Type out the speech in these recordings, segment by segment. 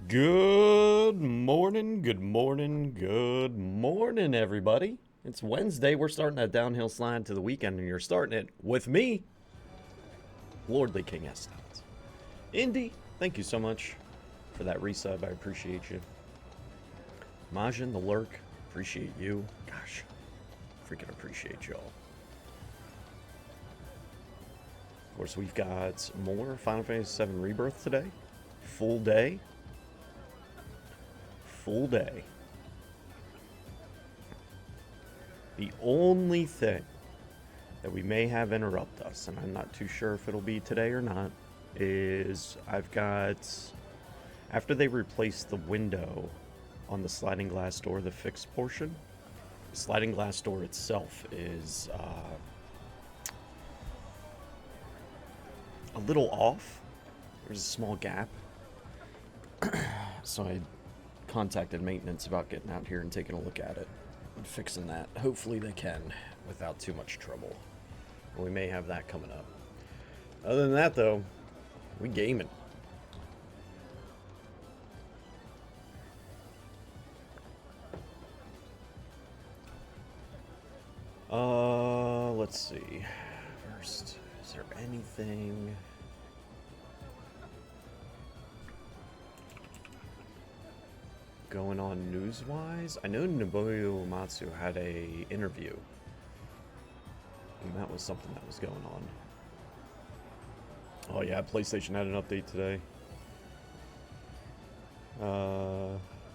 Good morning, everybody. It's Wednesday. We're starting that downhill slide to the weekend, and you're starting it with me, Lordly King Estes. Indy, thank you so much for that resub. I appreciate you. Majin, the lurk, appreciate you. Gosh, freaking appreciate y'all. Of course, we've got more Final Fantasy VII Rebirth today. Full day. Full day. The only thing that we may have interrupt us, and I'm not too sure if it'll be today or not, is I've got, after they replace the window on the sliding glass door, the fixed portion, the sliding glass door itself is a little off. There's a small gap. So I contacted maintenance about getting out here and taking a look at it and fixing that. Hopefully they can without too much trouble. We may have that coming up. Other than that, though, we gaming. Let's see. First, is there anything going on news-wise? I know Nobuo Uematsu had a interview, and that was something that was going on. Oh yeah, PlayStation had an update today.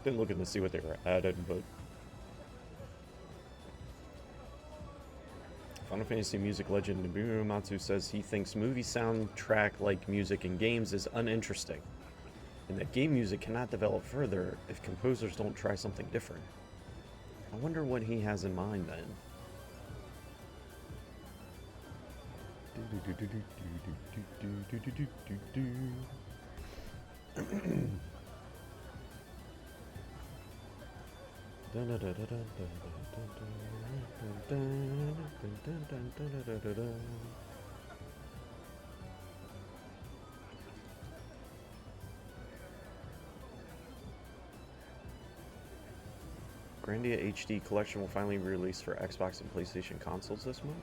Didn't look in to see what they were adding, but Final Fantasy music legend Nobuo Uematsu says he thinks movie soundtrack-like music in games is uninteresting, and that game music cannot develop further if composers don't try something different. I wonder what he has in mind then. Grandia HD Collection will finally be released for Xbox and PlayStation consoles this month.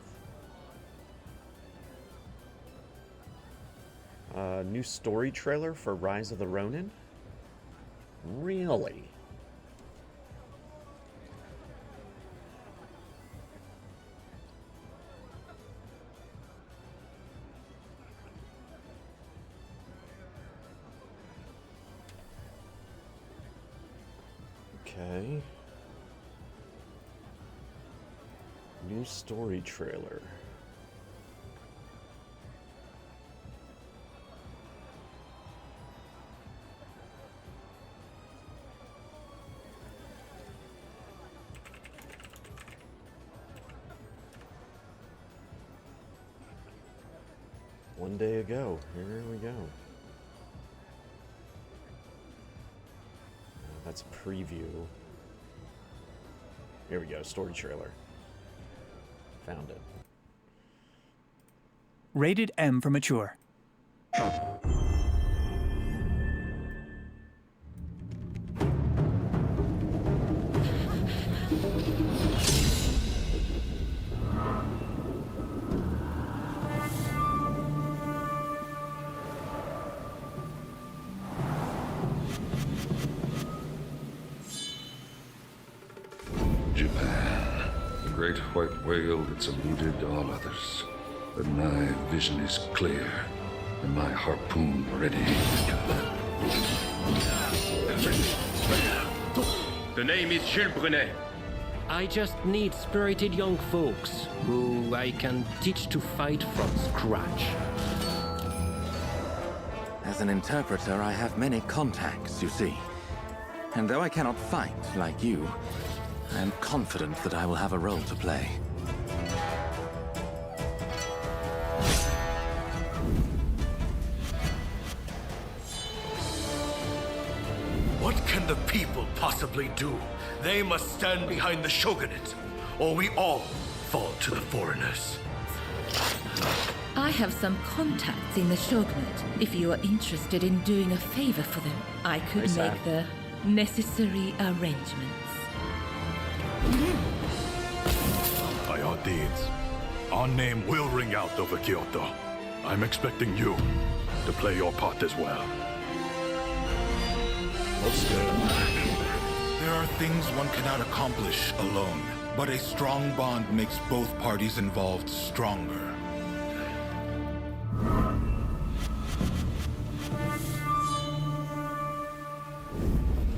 New story trailer for Rise of the Ronin? Really? Okay. New story trailer. One day ago. Here we go. That's a preview. Here we go, story trailer. Found it. Rated M for mature. Great white whale that's eluded all others. But my vision is clear, and my harpoon ready. The name is Jules Brunet. I just need spirited young folks who I can teach to fight from scratch. As an interpreter, I have many contacts, you see. And though I cannot fight like you, I am confident that I will have a role to play. What can the people possibly do? They must stand behind the shogunate, or we all fall to the foreigners. I have some contacts in the Shogunate. If you are interested in doing a favor for them, I could Nice, make the necessary arrangements. By our deeds, our name will ring out over Kyoto. I'm expecting you to play your part as well. Looks good. There are things one cannot accomplish alone, but a strong bond makes both parties involved stronger.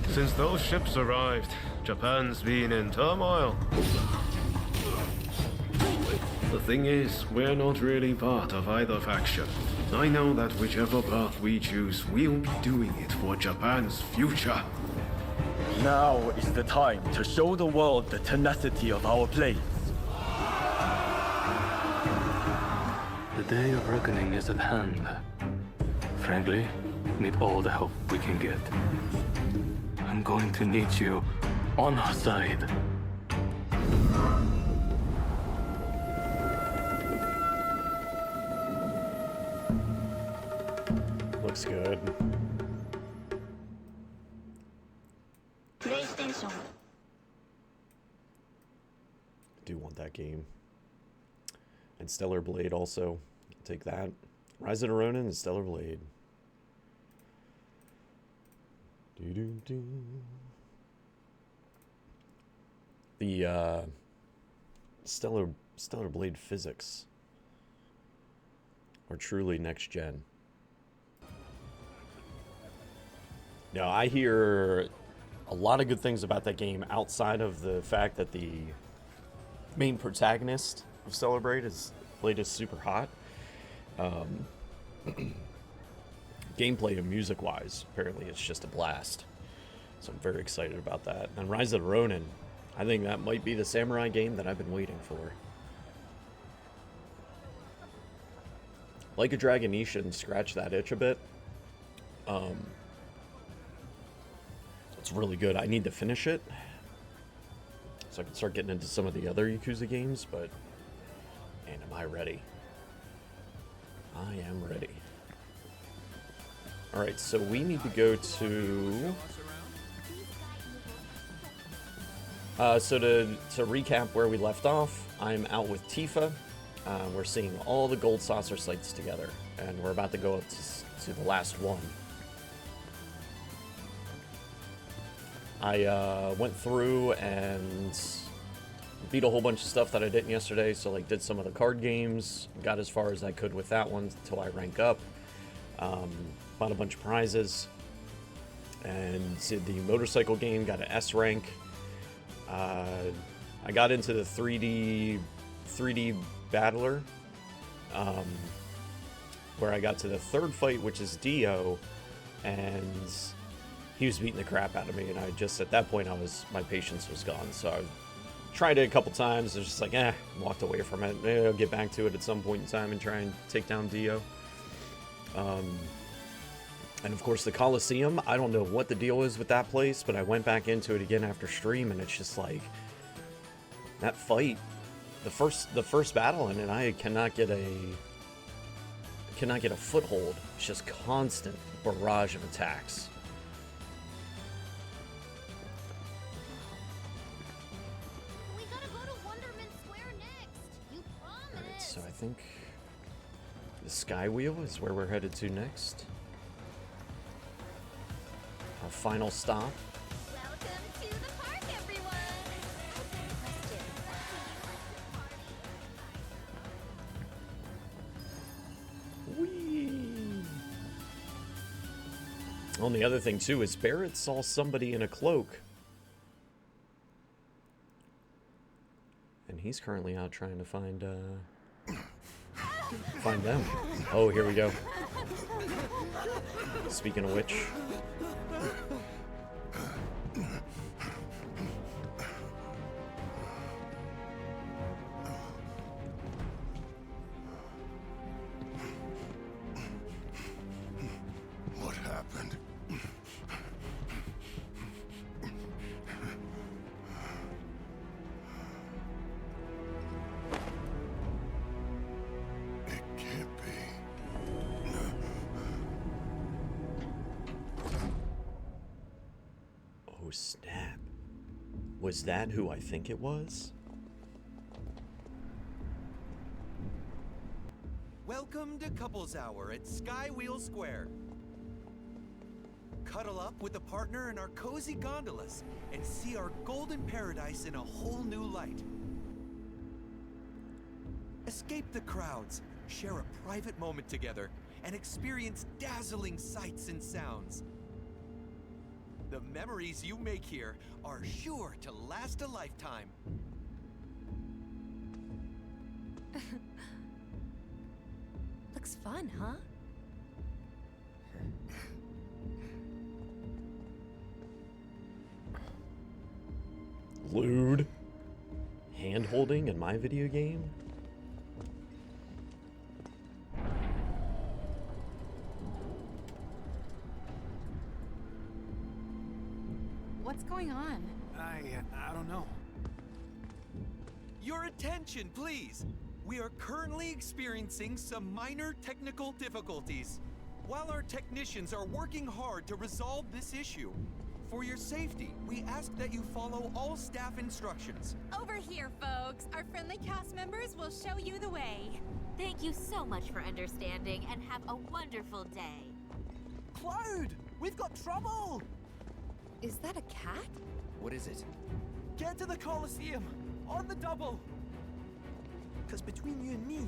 Since those ships arrived, Japan's been in turmoil. The thing is, we're not really part of either faction. I know that whichever path we choose, we'll be doing it for Japan's future. Now is the time to show the world the tenacity of our place. The day of reckoning is at hand. Frankly, we need all the help we can get. I'm going to need you on our side. Looks good. Do want that game. And Stellar Blade also. I'll take that. Rise of the Ronin and Stellar Blade. Do-do-do. The Stellar Blade physics are truly next gen. Now, I hear a lot of good things about that game outside of the fact that the main protagonist of Stellar Blade is super hot. Gameplay and music-wise, apparently it's just a blast. So I'm very excited about that. And Rise of the Ronin, I think that might be the samurai game that I've been waiting for. Like a Dragon Ishin scratched that itch a bit. It's really good. I need to finish it so I can start getting into some of the other Yakuza games, but man, am I ready. I am ready. Alright, so we need to go to... So to recap where we left off, I'm out with Tifa. We're seeing all the gold saucer sites together, and we're about to go up to the last one. I went through and beat a whole bunch of stuff that I didn't yesterday, so like did some of the card games, got as far as I could with that one until I rank up. Bought a bunch of prizes, and did the motorcycle game, got an S rank. I got into the 3D battler, where I got to the third fight, which is Dio, and he was beating the crap out of me, and I just, at that point, my patience was gone, so I tried it a couple times. I was just like, walked away from it. Maybe I'll get back to it at some point in time and try and take down Dio. And of course the Coliseum, I don't know what the deal is with that place, but I went back into it again after stream, and it's just like, that fight, the first battle in it, I cannot get a foothold. It's just constant barrage of attacks. Alright, so I think the Sky Wheel is where we're headed to next. Our final stop. Welcome to the park, everyone! Whee! Well, and the other thing too is Barrett saw somebody in a cloak, and he's currently out trying to find them. Oh, here we go. Speaking of which. What happened? It can't be. Oh, snap. Was that who I think it was? Welcome to Couples Hour at Skywheel Square. Cuddle up with a partner in our cozy gondolas and see our golden paradise in a whole new light. Escape the crowds, share a private moment together, and experience dazzling sights and sounds. The memories you make here are sure to last a lifetime. Looks fun, huh? Lewd. Hand holding in my video game? What's going on? I don't know. Your attention, please! We are currently experiencing some minor technical difficulties. While our technicians are working hard to resolve this issue, for your safety, we ask that you follow all staff instructions. Over here, folks. Our friendly cast members will show you the way. Thank you so much for understanding, and have a wonderful day. Cloud! We've got trouble! Is that a cat? What is it? Get to the Colosseum! On the double! Because between you and me,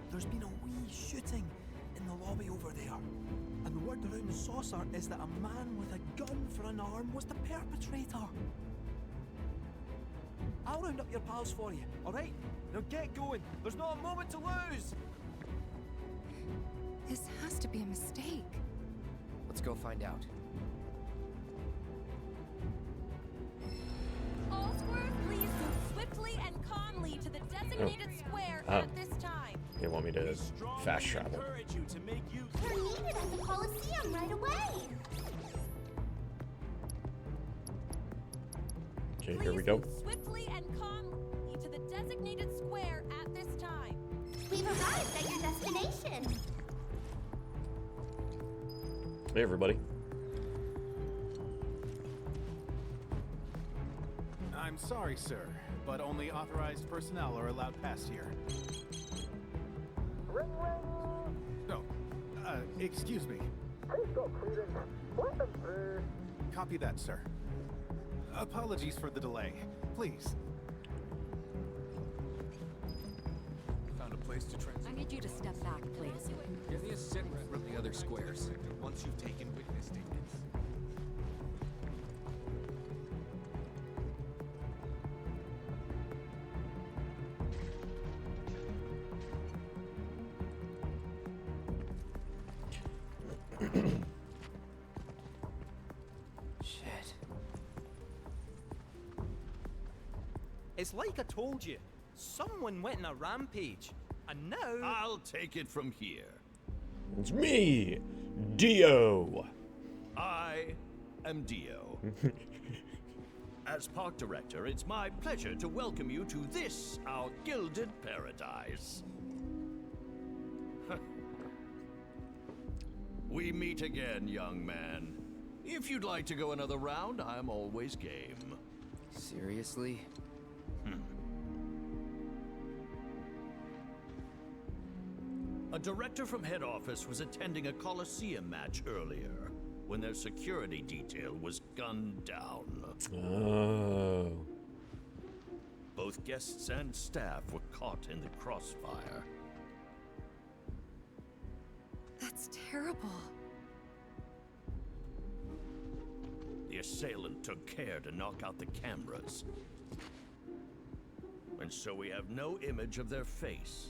there's been a wee shooting in the lobby over there. And the word around the saucer is that a man with a gun for an arm was the perpetrator. I'll round up your pals for you, alright? Now get going. There's not a moment to lose! This has to be a mistake. Let's go find out. All squares, please move swiftly and calmly to the designated square at this time. They want me to fast travel. We're needed at the Colosseum right away. Okay, here we go. Please move swiftly and calmly to the designated square at this time. We've arrived at your destination. Hey, everybody. I'm sorry, sir, but only authorized personnel are allowed past here. No, excuse me. Copy that, sir. Apologies for the delay. Please. Found a place to transit. I need you to step back, please. Give me a sec from the other squares. Once you've taken witness statements. Shit. It's like I told you. Someone went on a rampage. And now... I'll take it from here. It's me, Dio. I am Dio. As park director, it's my pleasure to welcome you to this, our gilded paradise. We meet again, young man. If you'd like to go another round, I'm always game. Seriously? A director from head office was attending a Colosseum match earlier when their security detail was gunned down. Oh. Both guests and staff were caught in the crossfire. That's terrible. The assailant took care to knock out the cameras. And so we have no image of their face.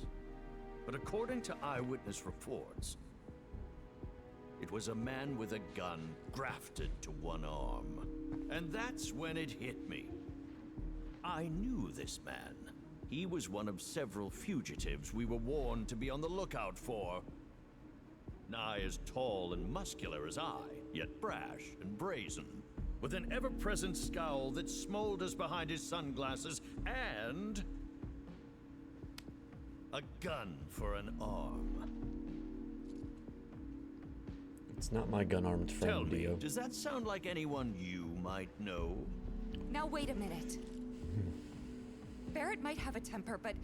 But according to eyewitness reports, it was a man with a gun grafted to one arm. And that's when it hit me. I knew this man. He was one of several fugitives we were warned to be on the lookout for. Nigh as tall and muscular as I, yet brash and brazen, with an ever-present scowl that smolders behind his sunglasses, and a gun for an arm. It's not my gun-armed friend, Tell me, Dio. does that sound like anyone you might know? Now wait a minute. Barrett might have a temper, but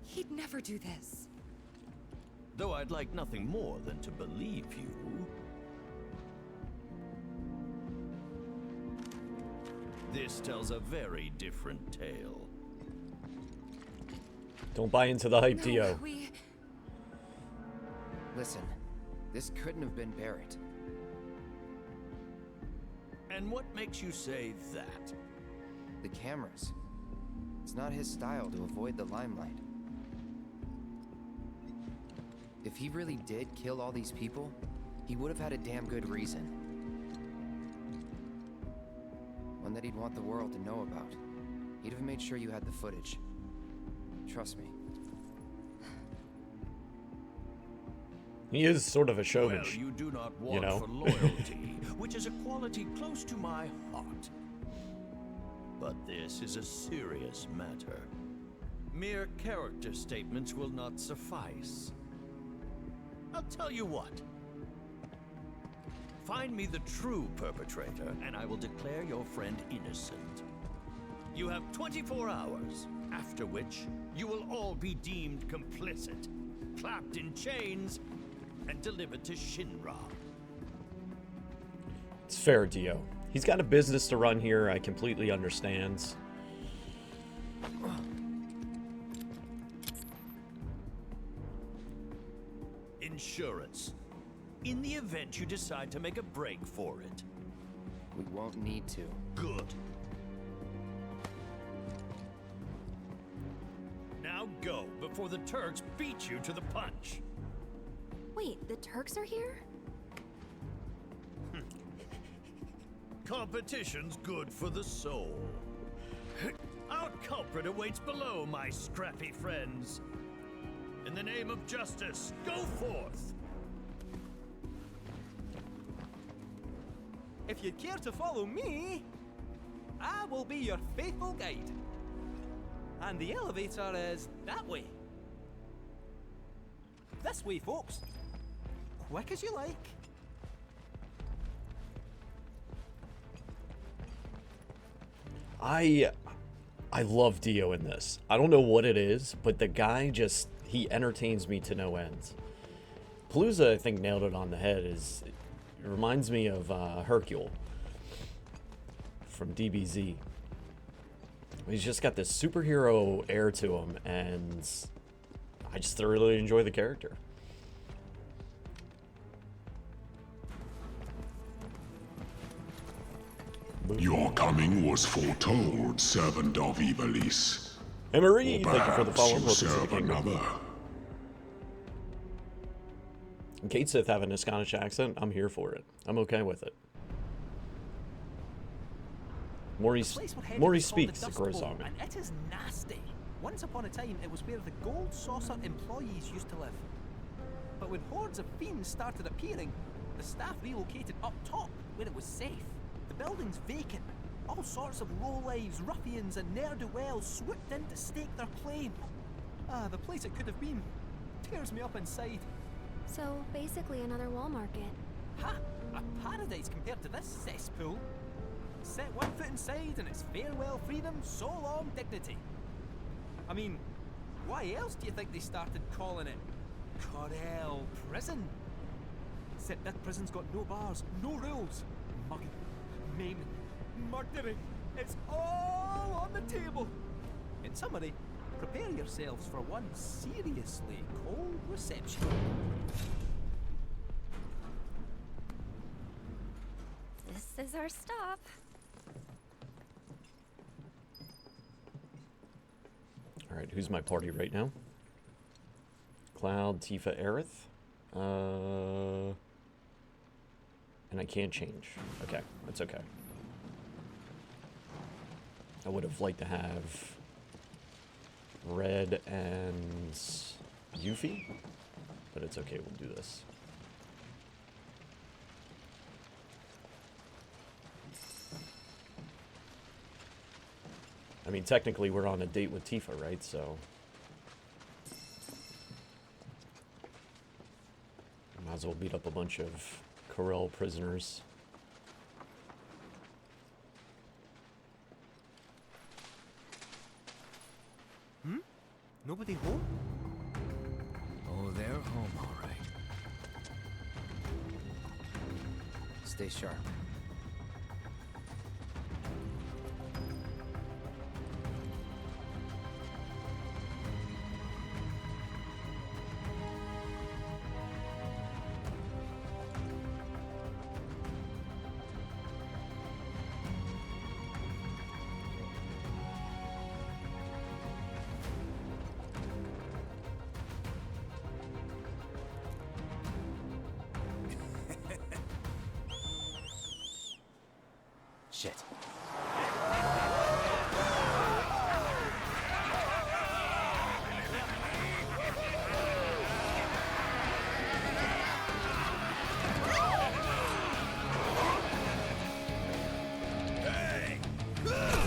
he'd never do this. Though I'd like nothing more than to believe you. This tells a very different tale. Don't buy into the hype, Dio. Listen, this couldn't have been Barrett. And what makes you say that? The cameras. It's not his style to avoid the limelight. If he really did kill all these people, he would have had a damn good reason. One that he'd want the world to know about. He'd have made sure you had the footage. Trust me. He is sort of a showman. Well, you do not want for loyalty, which is a quality close to my heart. But this is a serious matter. Mere character statements will not suffice. I'll tell you what. Find me the true perpetrator, and I will declare your friend innocent. You have 24 hours, after which you will all be deemed complicit, clapped in chains, and delivered to Shinra. It's fair, Dio. He's got a business to run here. I completely understand. Insurance. In the event you decide to make a break for it. We won't need to. Good. Now go, before the Turks beat you to the punch. Wait, the Turks are here? Competition's good for the soul. Our culprit awaits below, my scrappy friends. In the name of justice, go forth! If you'd care to follow me, I will be your faithful guide. And the elevator is that way. This way, folks. Quick as you like. I love Dio in this. I don't know what it is, but the guy just, he entertains me to no end. Palooza, I think, nailed it on the head. It reminds me of Hercule from DBZ. He's just got this superhero air to him, and I just thoroughly enjoy the character. Your coming was foretold, servant of Ivalice. Hey Marie, thank you for the follow. You serve another. Kate Sith having a Scottish accent, I'm here for it. I'm okay with it. Maury speaks, it grows on me. And it is nasty. Once upon a time, it was where the Gold Saucer employees used to live. But when hordes of fiends started appearing, the staff relocated up top, where it was safe. The building's vacant. All sorts of lowlives, ruffians, and ne'er-do-wells swooped in to stake their claim. Ah, the place it could have been tears me up inside. So, basically another wall market. Ha! A paradise compared to this cesspool. Set one foot inside and it's farewell freedom, so long dignity. I mean, why else do you think they started calling it Corel Prison? Except that prison's got no bars, no rules. Mugging, maiming, murdering. It's all on the table. In summary, prepare yourselves for one seriously cold reception. This is our stop. Alright, who's my party right now? Cloud, Tifa, Aerith. And I can't change. Okay, that's okay. I would have liked to have Red and Yuffie, but it's okay, we'll do this. I mean, technically we're on a date with Tifa, right? So might as well beat up a bunch of Corel prisoners. Hmm? Nobody home? Oh, they're home, all right. Stay sharp. Shit.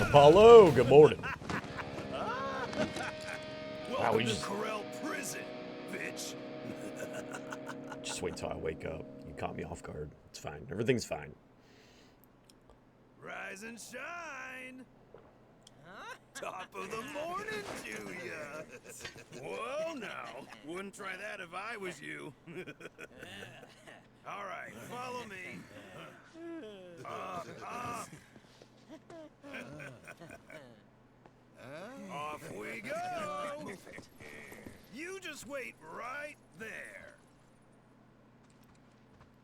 Apollo, good morning. Wow, we Welcome to just Corel Prison, bitch. just wait till I wake up. You caught me off guard. It's fine. Everything's fine. Rise and shine. Top of the morning to ya. Whoa, now. Wouldn't try that if I was you. All right, follow me. Off we go. You just wait right there.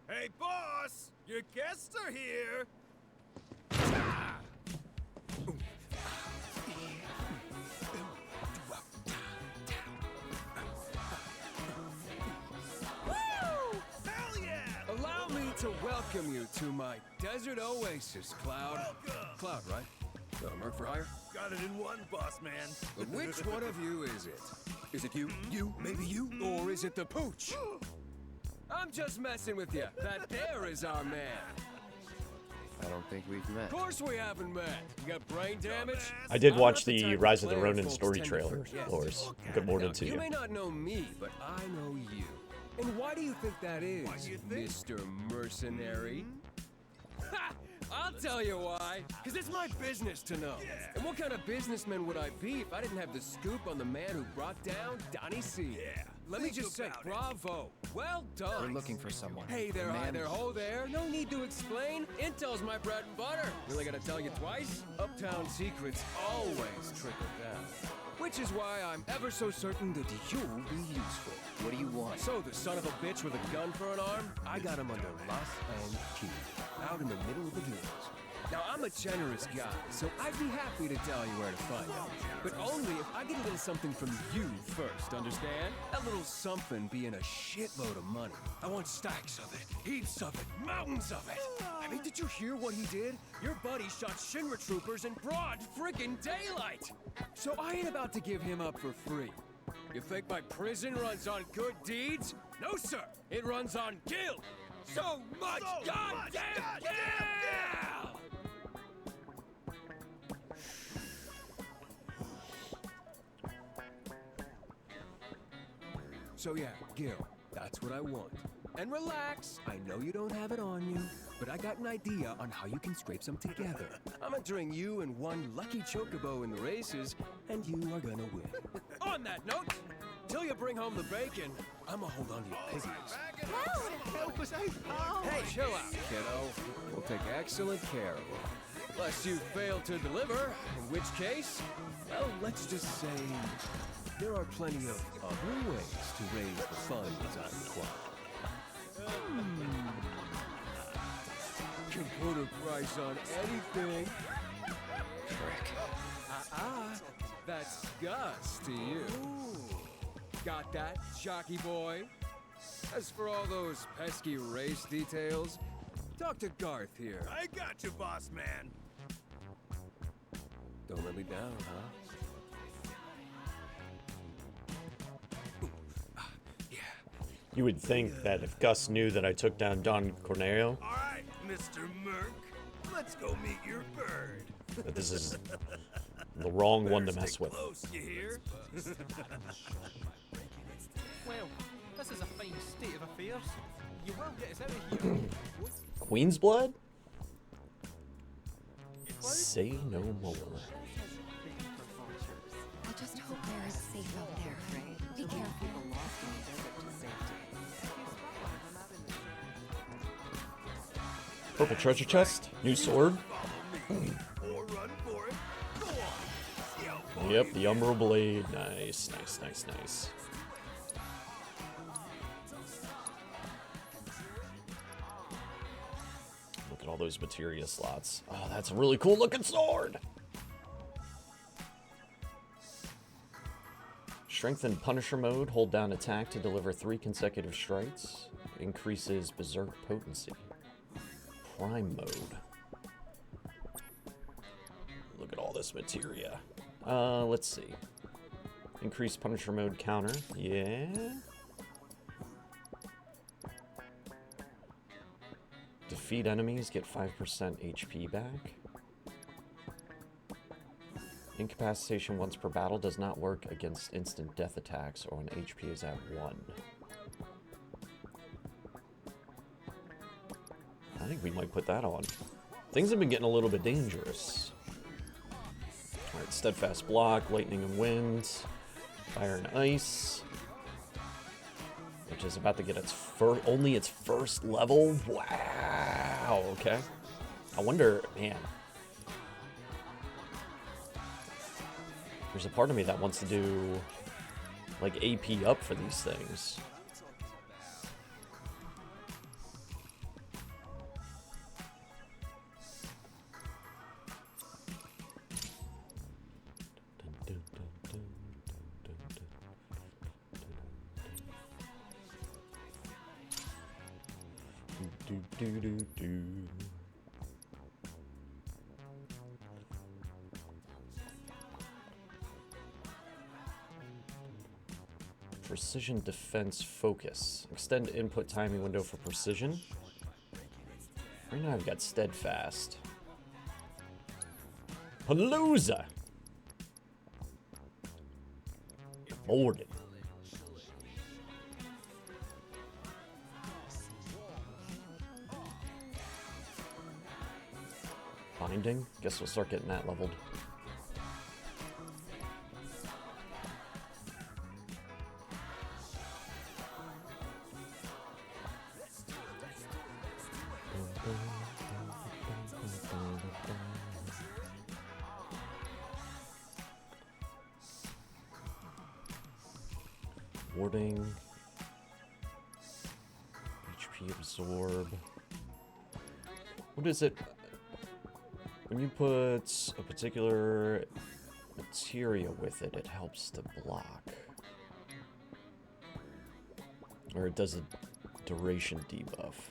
Hey, boss, your guests are here. Allow me to welcome you to my desert oasis, Cloud. Cloud, right? Merc for hire? Got it in one, boss man. But which one of you is it? Is it you? You? Maybe you? Or is it the pooch? I'm just messing with you. That there is our man. I don't think we've met. Of course we haven't met. You got brain damage? I did I'm watch not the the type of Rise of the player Ronin folks story tend to trailer, forget. Loris. Good morning Now, to you you. may not know me, but I know you. And why do you think that is, Mr. Mercenary? Ha! I'll tell you why. Because it's my business to know. And what kind of businessman would I be if I didn't have the scoop on the man who brought down Donnie C? Let me just say, bravo. Well done. We're looking for someone. Hey there, A hi man- there, ho there. No need to explain. Intel's my bread and butter. Really gotta tell you twice? Uptown secrets always trickle down. Which is why I'm ever so certain that you'll be useful. What do you want? So, the son of a bitch with a gun for an arm? I got him under lock and key. Out in the middle of the hills. Now, I'm a generous guy, so I'd be happy to tell you where to find him. But only if I get a little something from you first, understand? That little something being a shitload of money. I want stacks of it, heaps of it, mountains of it. I mean, did you hear what he did? Your buddy shot Shinra troopers in broad friggin' daylight. So I ain't about to give him up for free. You think my prison runs on good deeds? No, sir. It runs on guilt. So much goddamn guilt! So yeah, Gil, that's what I want. And relax, I know you don't have it on you, but I got an idea on how you can scrape some together. I'm entering you and one lucky chocobo in the races, and you are gonna win. On that note, till you bring home the bacon, I'ma hold on to your piggies. Help us out! Hey, chill out, kiddo. We'll take excellent care of you. Unless you fail to deliver, in which case, well, let's just say there are plenty of other ways to raise the funds I require. Can put a price on anything. Frick. That's Gus to you. Got that, jockey boy? As for all those pesky race details, talk to Garth here. I got you, boss man. Don't let me down, huh? You would think that if Gus knew that I took down Don Cornelio, All right, Mr. Merc, let's go meet your bird. that this is the wrong one to mess with. Close, you hear? Well, this is a fine state of affairs. You will get us out of here. Queen's blood? Say no more. I just hope Barrett's safe out there. Be careful. Purple treasure chest. New sword. Yep, the Umbral Blade. Nice, nice, nice, nice. Look at all those materia slots. Oh, that's a really cool looking sword. Strengthened Punisher mode. Hold down attack to deliver 3 consecutive strikes. Increases berserk potency. Prime mode. Look at all this materia. Let's see. Increased Punisher mode counter. Yeah. Defeat enemies, get 5% HP back. Incapacitation once per battle does not work against instant death attacks or when HP is at 1. I think we might put that on. Things have been getting a little bit dangerous. Alright, Steadfast Block, Lightning and Wind, Fire and Ice, which is about to get its only its first level. Wow, okay. I wonder, man. There's a part of me that wants to do, like, AP up for these things. Precision defense focus. Extend input timing window for precision. Right now I've got steadfast. Palooza! Boarded. Binding. Guess we'll start getting that leveled. Warding. HP absorb. What is it? When you put a particular materia with it, it helps to block. Or it does a duration debuff.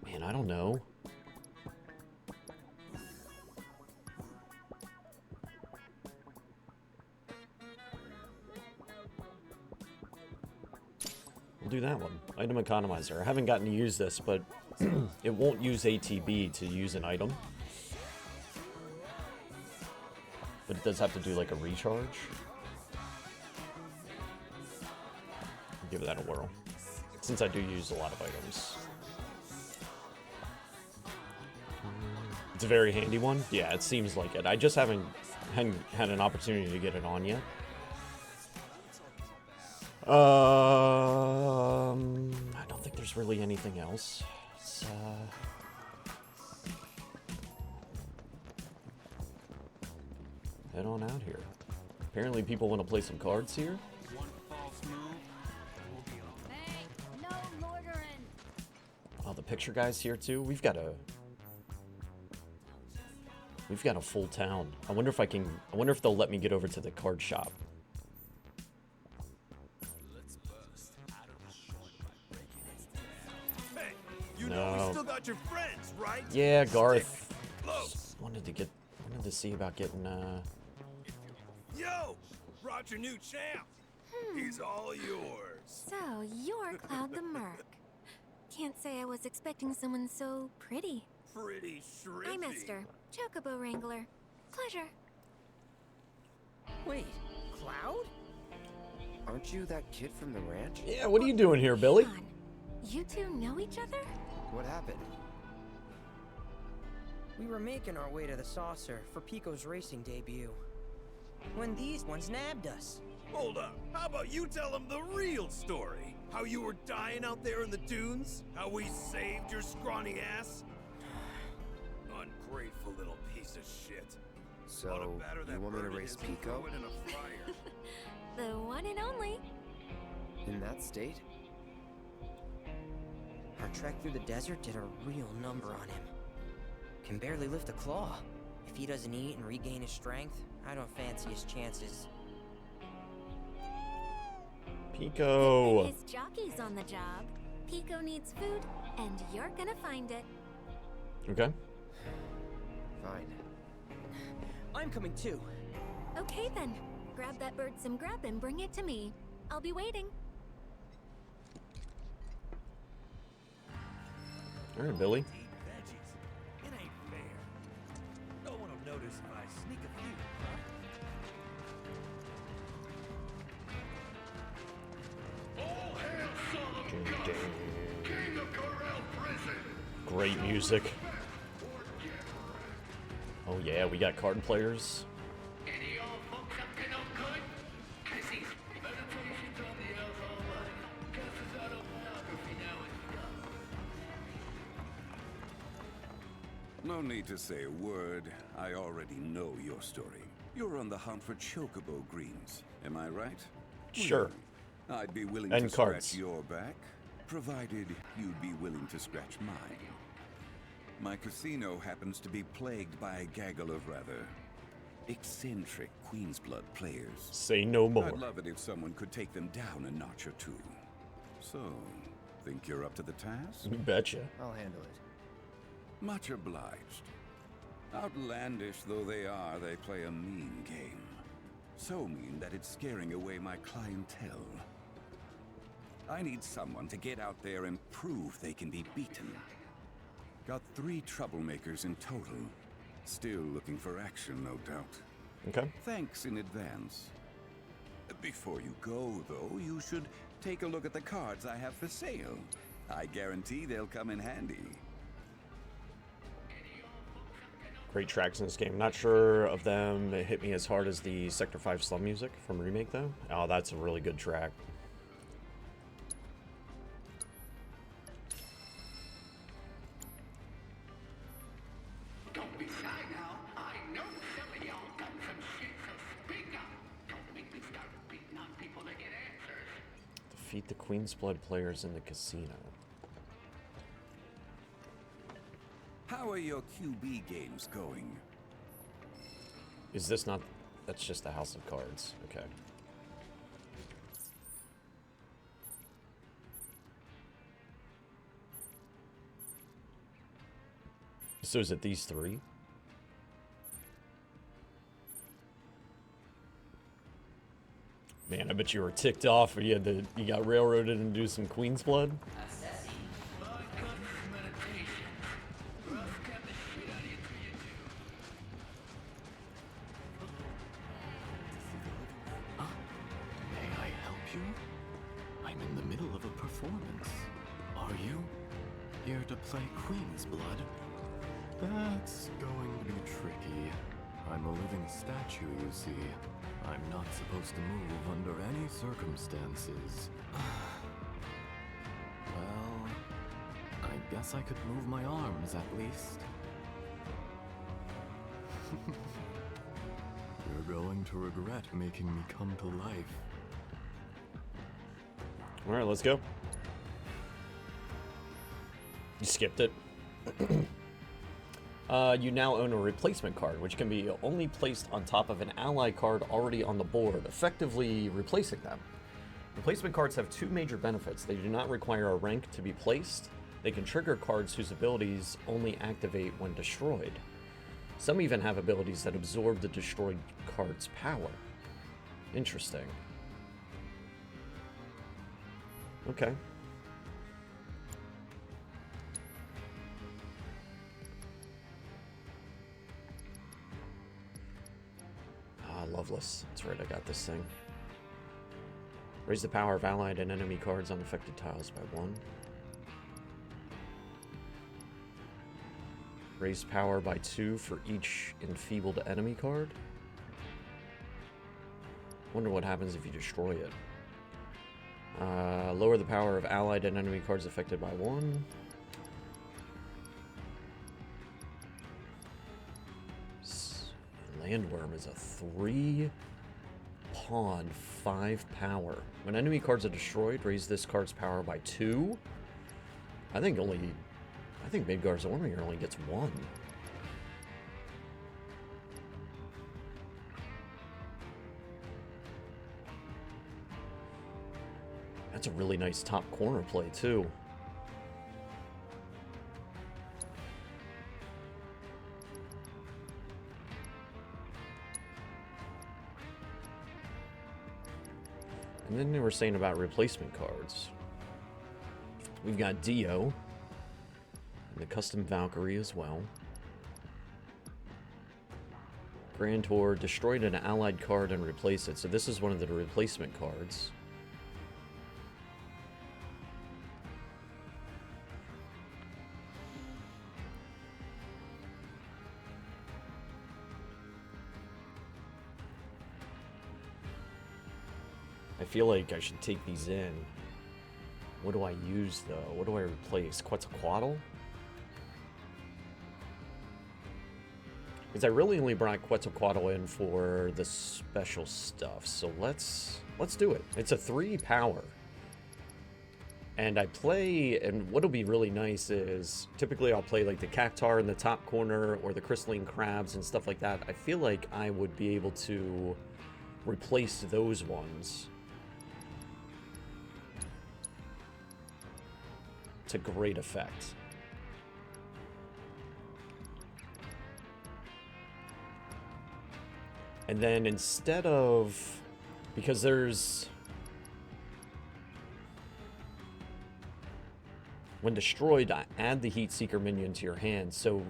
Man, I don't know. Do that one. Item economizer. I haven't gotten to use this, but it won't use ATB to use an item. But it does have to do like a recharge. I'll give that a whirl. Since I do use a lot of items. It's a very handy one. Yeah, it seems like it. I just haven't had an opportunity to get it on yet. I don't think there's really anything else. Let's, head on out here. Apparently people want to play some cards here. Oh, the picture guy's here too. We've got a full town. I wonder if they'll let me get over to the card shop. No. Still got your friends, right? Yeah, Garth. Wanted to see about getting Yo, brought your new champ. He's all yours. So, you're Cloud the Merc. Can't say I was expecting someone so pretty. Pretty shrimpy. I'm Esther, Chocobo Wrangler. Pleasure. Wait, Cloud? Aren't you that kid from the ranch? Yeah, what are you doing here, Billy? You two know each other? What happened? We were making our way to the saucer for Pico's racing debut, when these ones nabbed us. Hold up. How about you tell them the real story? How you were dying out there in the dunes? How we saved your scrawny ass? Ungrateful little piece of shit. So, you want me to race Pico? The one and only. In that state? Our trek through the desert did a real number on him. Can barely lift a claw. If he doesn't eat and regain his strength, I don't fancy his chances. Pico. His jockey's on the job. Pico needs food, and you're gonna find it. Okay. Fine. I'm coming too. Okay then. Grab that bird some grub and bring it to me. I'll be waiting. All right, Billy. Veggies. It ain't fair. No one will notice if I sneak a few, Great music. Oh yeah, we got card players. No need to say a word. I already know your story. You're on the hunt for chocobo greens. Am I right? Sure. Well, I'd be willing And to cards. scratch your back, provided you'd be willing to scratch mine. My casino happens to be plagued by a gaggle of rather eccentric Queensblood players. Say no more. I'd love it if someone could take them down a notch or two. So, think you're up to the task? You betcha. I'll handle it. Much obliged. Outlandish though they are, they play a mean game. So mean that it's scaring away my clientele. I need someone to get out there and prove they can be beaten. Got 3 troublemakers in total. Still looking for action, no doubt. Okay. Thanks in advance. Before you go, though, you should take a look at the cards I have for sale. I guarantee they'll come in handy. Great tracks in this game. Not sure of them. It hit me as hard as the Sector 5 slum music from Remake, though. Oh, that's a really good track. Don't be shy now. I know some of y'all got some shit, so speak up. Don't make me start beating on people to get answers. Defeat the Queensblood players in the casino. How are your QB games going? Is this not... That's just the House of Cards. Okay. So is it these 3? Man, I bet you were ticked off when you got railroaded and do some Queensblood. May I help you? I'm in the middle of a performance. Are you here to play Queen's Blood? That's going to be tricky. I'm a living statue, you see. I'm not supposed to move under any circumstances. Well, I guess I could move my arms at least. You're going to regret making me come to life. Alright, let's go. You skipped it. You now own a replacement card, which can be only placed on top of an ally card already on the board, effectively replacing them. Replacement cards have 2 major benefits. They do not require a rank to be placed. They can trigger cards whose abilities only activate when destroyed. Some even have abilities that absorb the destroyed card's power. Interesting. Okay. Loveless. That's right, I got this thing. Raise the power of allied and enemy cards on affected tiles by 1. Raise power by 2 for each enfeebled enemy card. Wonder what happens if you destroy it. Lower the power of allied and enemy cards affected by 1. Landworm is a 3-pawn, 5 power. When enemy cards are destroyed, raise this card's power by 2. I think Midgar's Orminger only gets 1. That's a really nice top corner play, too. And then they were saying about replacement cards. We've got Dio, and the custom Valkyrie as well. Grand Tour destroyed an allied card and replaced it. So this is one of the replacement cards. I feel like I should take these in. What do I use, though? What do I replace? Quetzalcoatl? Because I really only brought Quetzalcoatl in for the special stuff. So let's do it. It's a 3 power. And I play, and what'll be really nice is, typically I'll play like the Cactar in the top corner, or the Crystalline Crabs and stuff like that. I feel like I would be able to replace those ones to great effect. And then instead of, because there's, when destroyed, add the Heat Seeker minion to your hand. So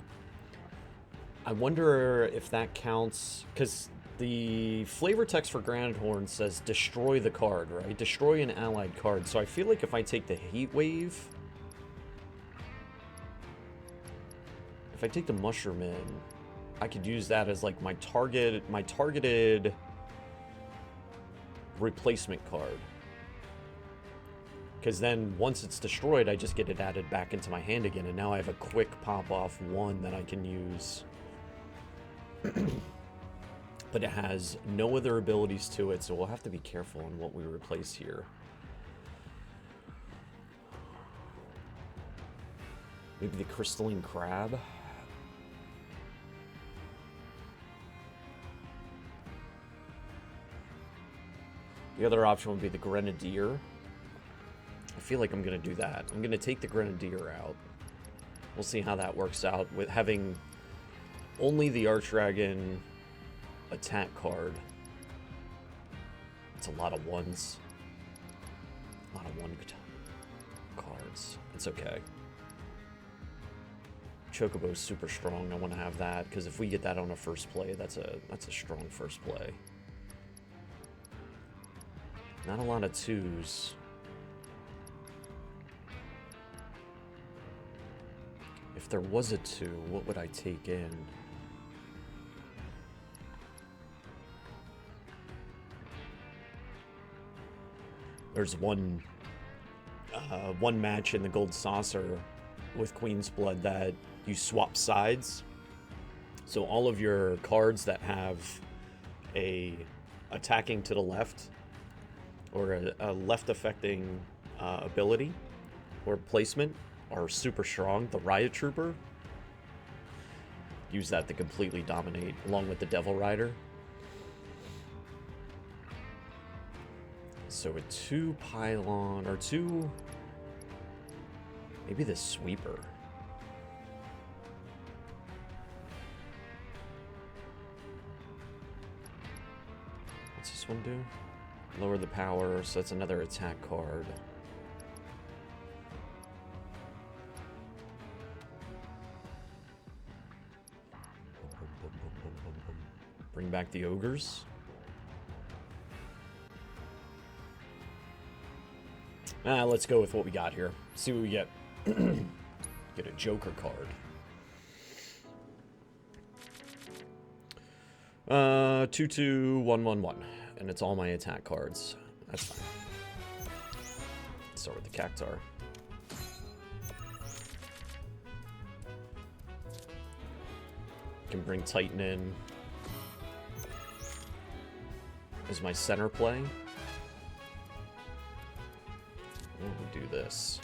I wonder if that counts, because the flavor text for Grandhorn says destroy the card, right? Destroy an allied card. So I feel like if I take the Heat Wave, if I take the Mushroom in, I could use that as like my targeted replacement card. Because then once it's destroyed, I just get it added back into my hand again, and now I have a quick pop-off 1 that I can use. But it has no other abilities to it, so we'll have to be careful on what we replace here. Maybe the Crystalline Crab. The other option would be the Grenadier. I feel like I'm going to do that. I'm going to take the Grenadier out. We'll see how that works out with having only the Archdragon attack card. It's a lot of 1s. A lot of 1 cards. It's okay. Chocobo's super strong. I want to have that because if we get that on a first play, that's a strong first play. Not a lot of 2s. If there was a 2, what would I take in? There's one match in the Gold Saucer with Queen's Blood that you swap sides. So all of your cards that have a attacking to the left or a left affecting ability or placement are super strong. The Riot Trooper, use that to completely dominate along with the Devil Rider. So a 2 pylon or 2, maybe the Sweeper. What's this one do? Lower the power, so that's another attack card. Bring back the Ogres. Let's go with what we got here. See what we get. Get a Joker card. 2/2/1/1/1, and it's all my attack cards. That's fine. Let's start with the Cactar. Can bring Titan in as my center play. We'll do this.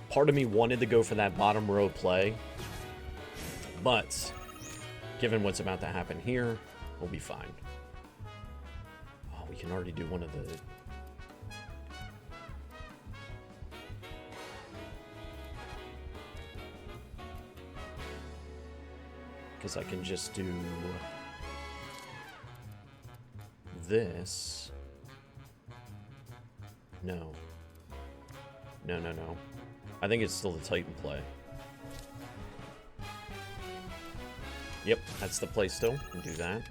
Part of me wanted to go for that bottom row play, but given what's about to happen here, we'll be fine. Oh, we can already do one of the... Because I can just do this. No. No, no, no. I think it's still the Titan play. Yep, that's the play still. We'll do that.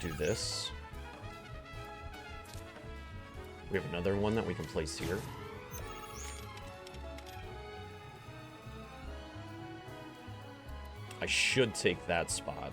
Do this. We have another one that we can place here. I should take that spot.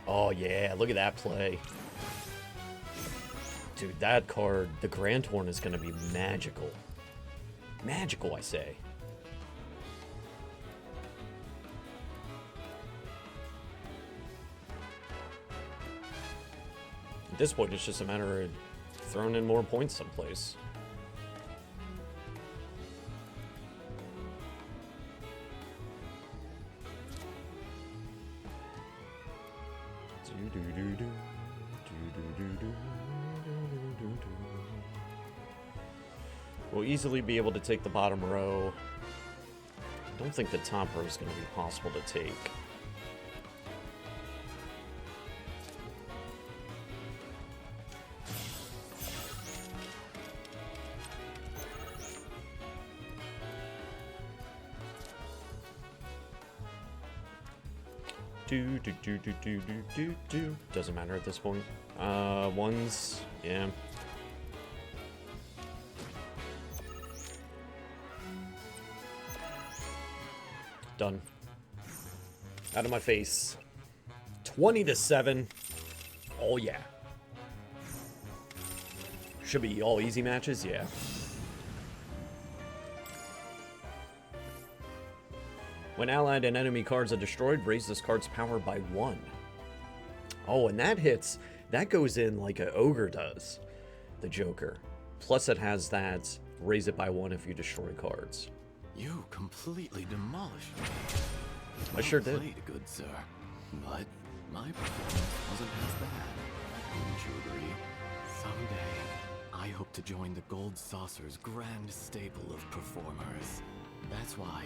Oh yeah, look at that play. Dude, that card, the Grand Horn, is gonna be magical. Magical, I say. At this point, it's just a matter of throwing in more points someplace. We'll easily be able to take the bottom row. I don't think the top row is going to be possible to take. Doesn't matter at this point. Ones, yeah. Done. Out of my face. 20-7. Oh yeah. Should be all easy matches, yeah. When allied and enemy cards are destroyed, raise this card's power by 1. Oh, and that hits. That goes in like an ogre does, the Joker. Plus it has that raise it by 1 if you destroy cards. You completely demolished me. I sure did. Played, good sir. But my performance wasn't as bad. Wouldn't you agree? Someday, I hope to join the Gold Saucer's grand stable of performers. That's why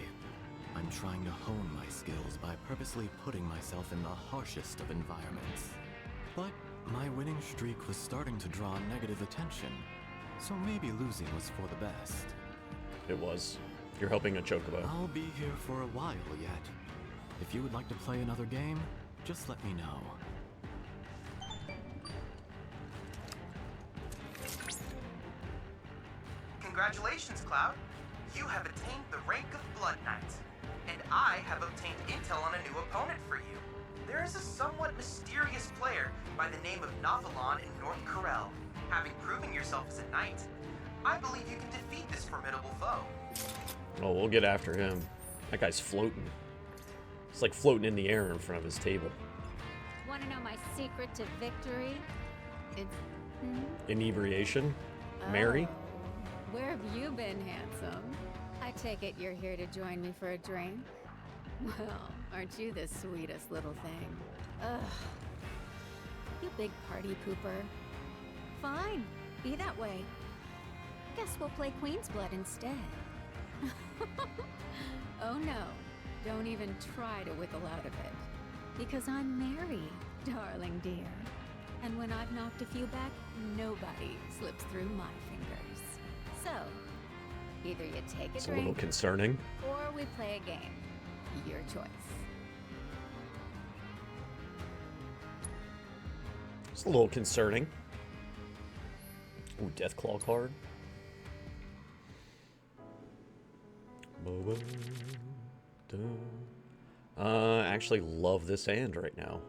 I'm trying to hone my skills by purposely putting myself in the harshest of environments. But My winning streak was starting to draw negative attention, so maybe losing was for the best. It was. You're helping a chocobo. I'll be here for a while yet. If you would like to play another game, just let me know. Congratulations, Cloud. You have attained the rank of Blood Knight. And I have obtained intel on a new opponent for you. There is a somewhat mysterious player by the name of Novalon in North Corel. Having proven yourself as a knight, I believe you can defeat this formidable foe. Oh, we'll get after him. That guy's floating. It's like floating in the air in front of his table. Want to know my secret to victory? It's... Inebriation? Mary? Where have you been, handsome? I take it you're here to join me for a drink? Well, aren't you the sweetest little thing? Ugh. You big party pooper. Fine, be that way. Guess we'll play Queen's Blood instead. Oh no, don't even try to wiggle out of it. Because I'm Mary, darling dear. And when I've knocked a few back, nobody slips through my fingers. So, either you take It's a a little drink, concerning. or we play a game. Your choice. It's a little concerning. Ooh, Deathclaw card. Actually love this hand right now.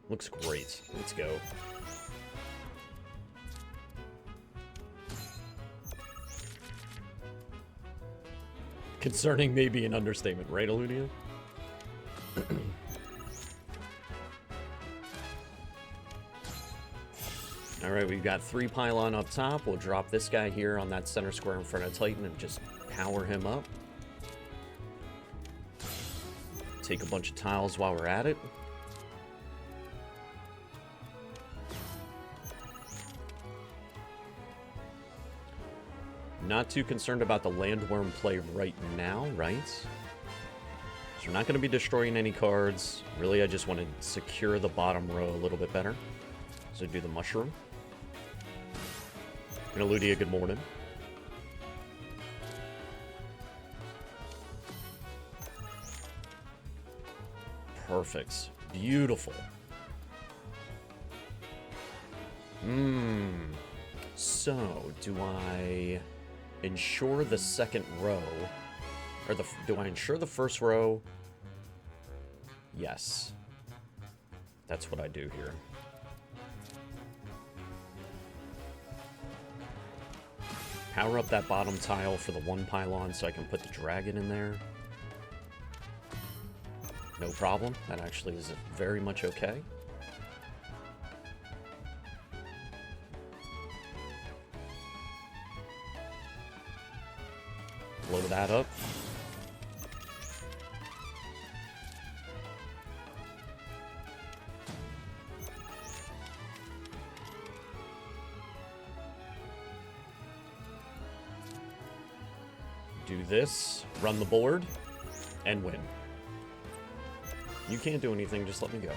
Looks great. Let's go. Concerning may be an understatement, right, Alunia? Alright, we've got 3 pylon up top. We'll drop this guy here on that center square in front of Titan and just power him up. Take a bunch of tiles while we're at it. Not too concerned about the landworm play right now, right? So we're not going to be destroying any cards. Really, I just want to secure the bottom row a little bit better. So do the mushroom. And Eludia, good morning. Perfect. Beautiful. So, do I ensure the second row? Or do I ensure the first row? Yes. That's what I do here. Power up that bottom tile for the 1 pylon so I can put the dragon in there. No problem. That actually is very much okay. Blow that up. Do this, run the board, and win. You can't do anything, just let me go.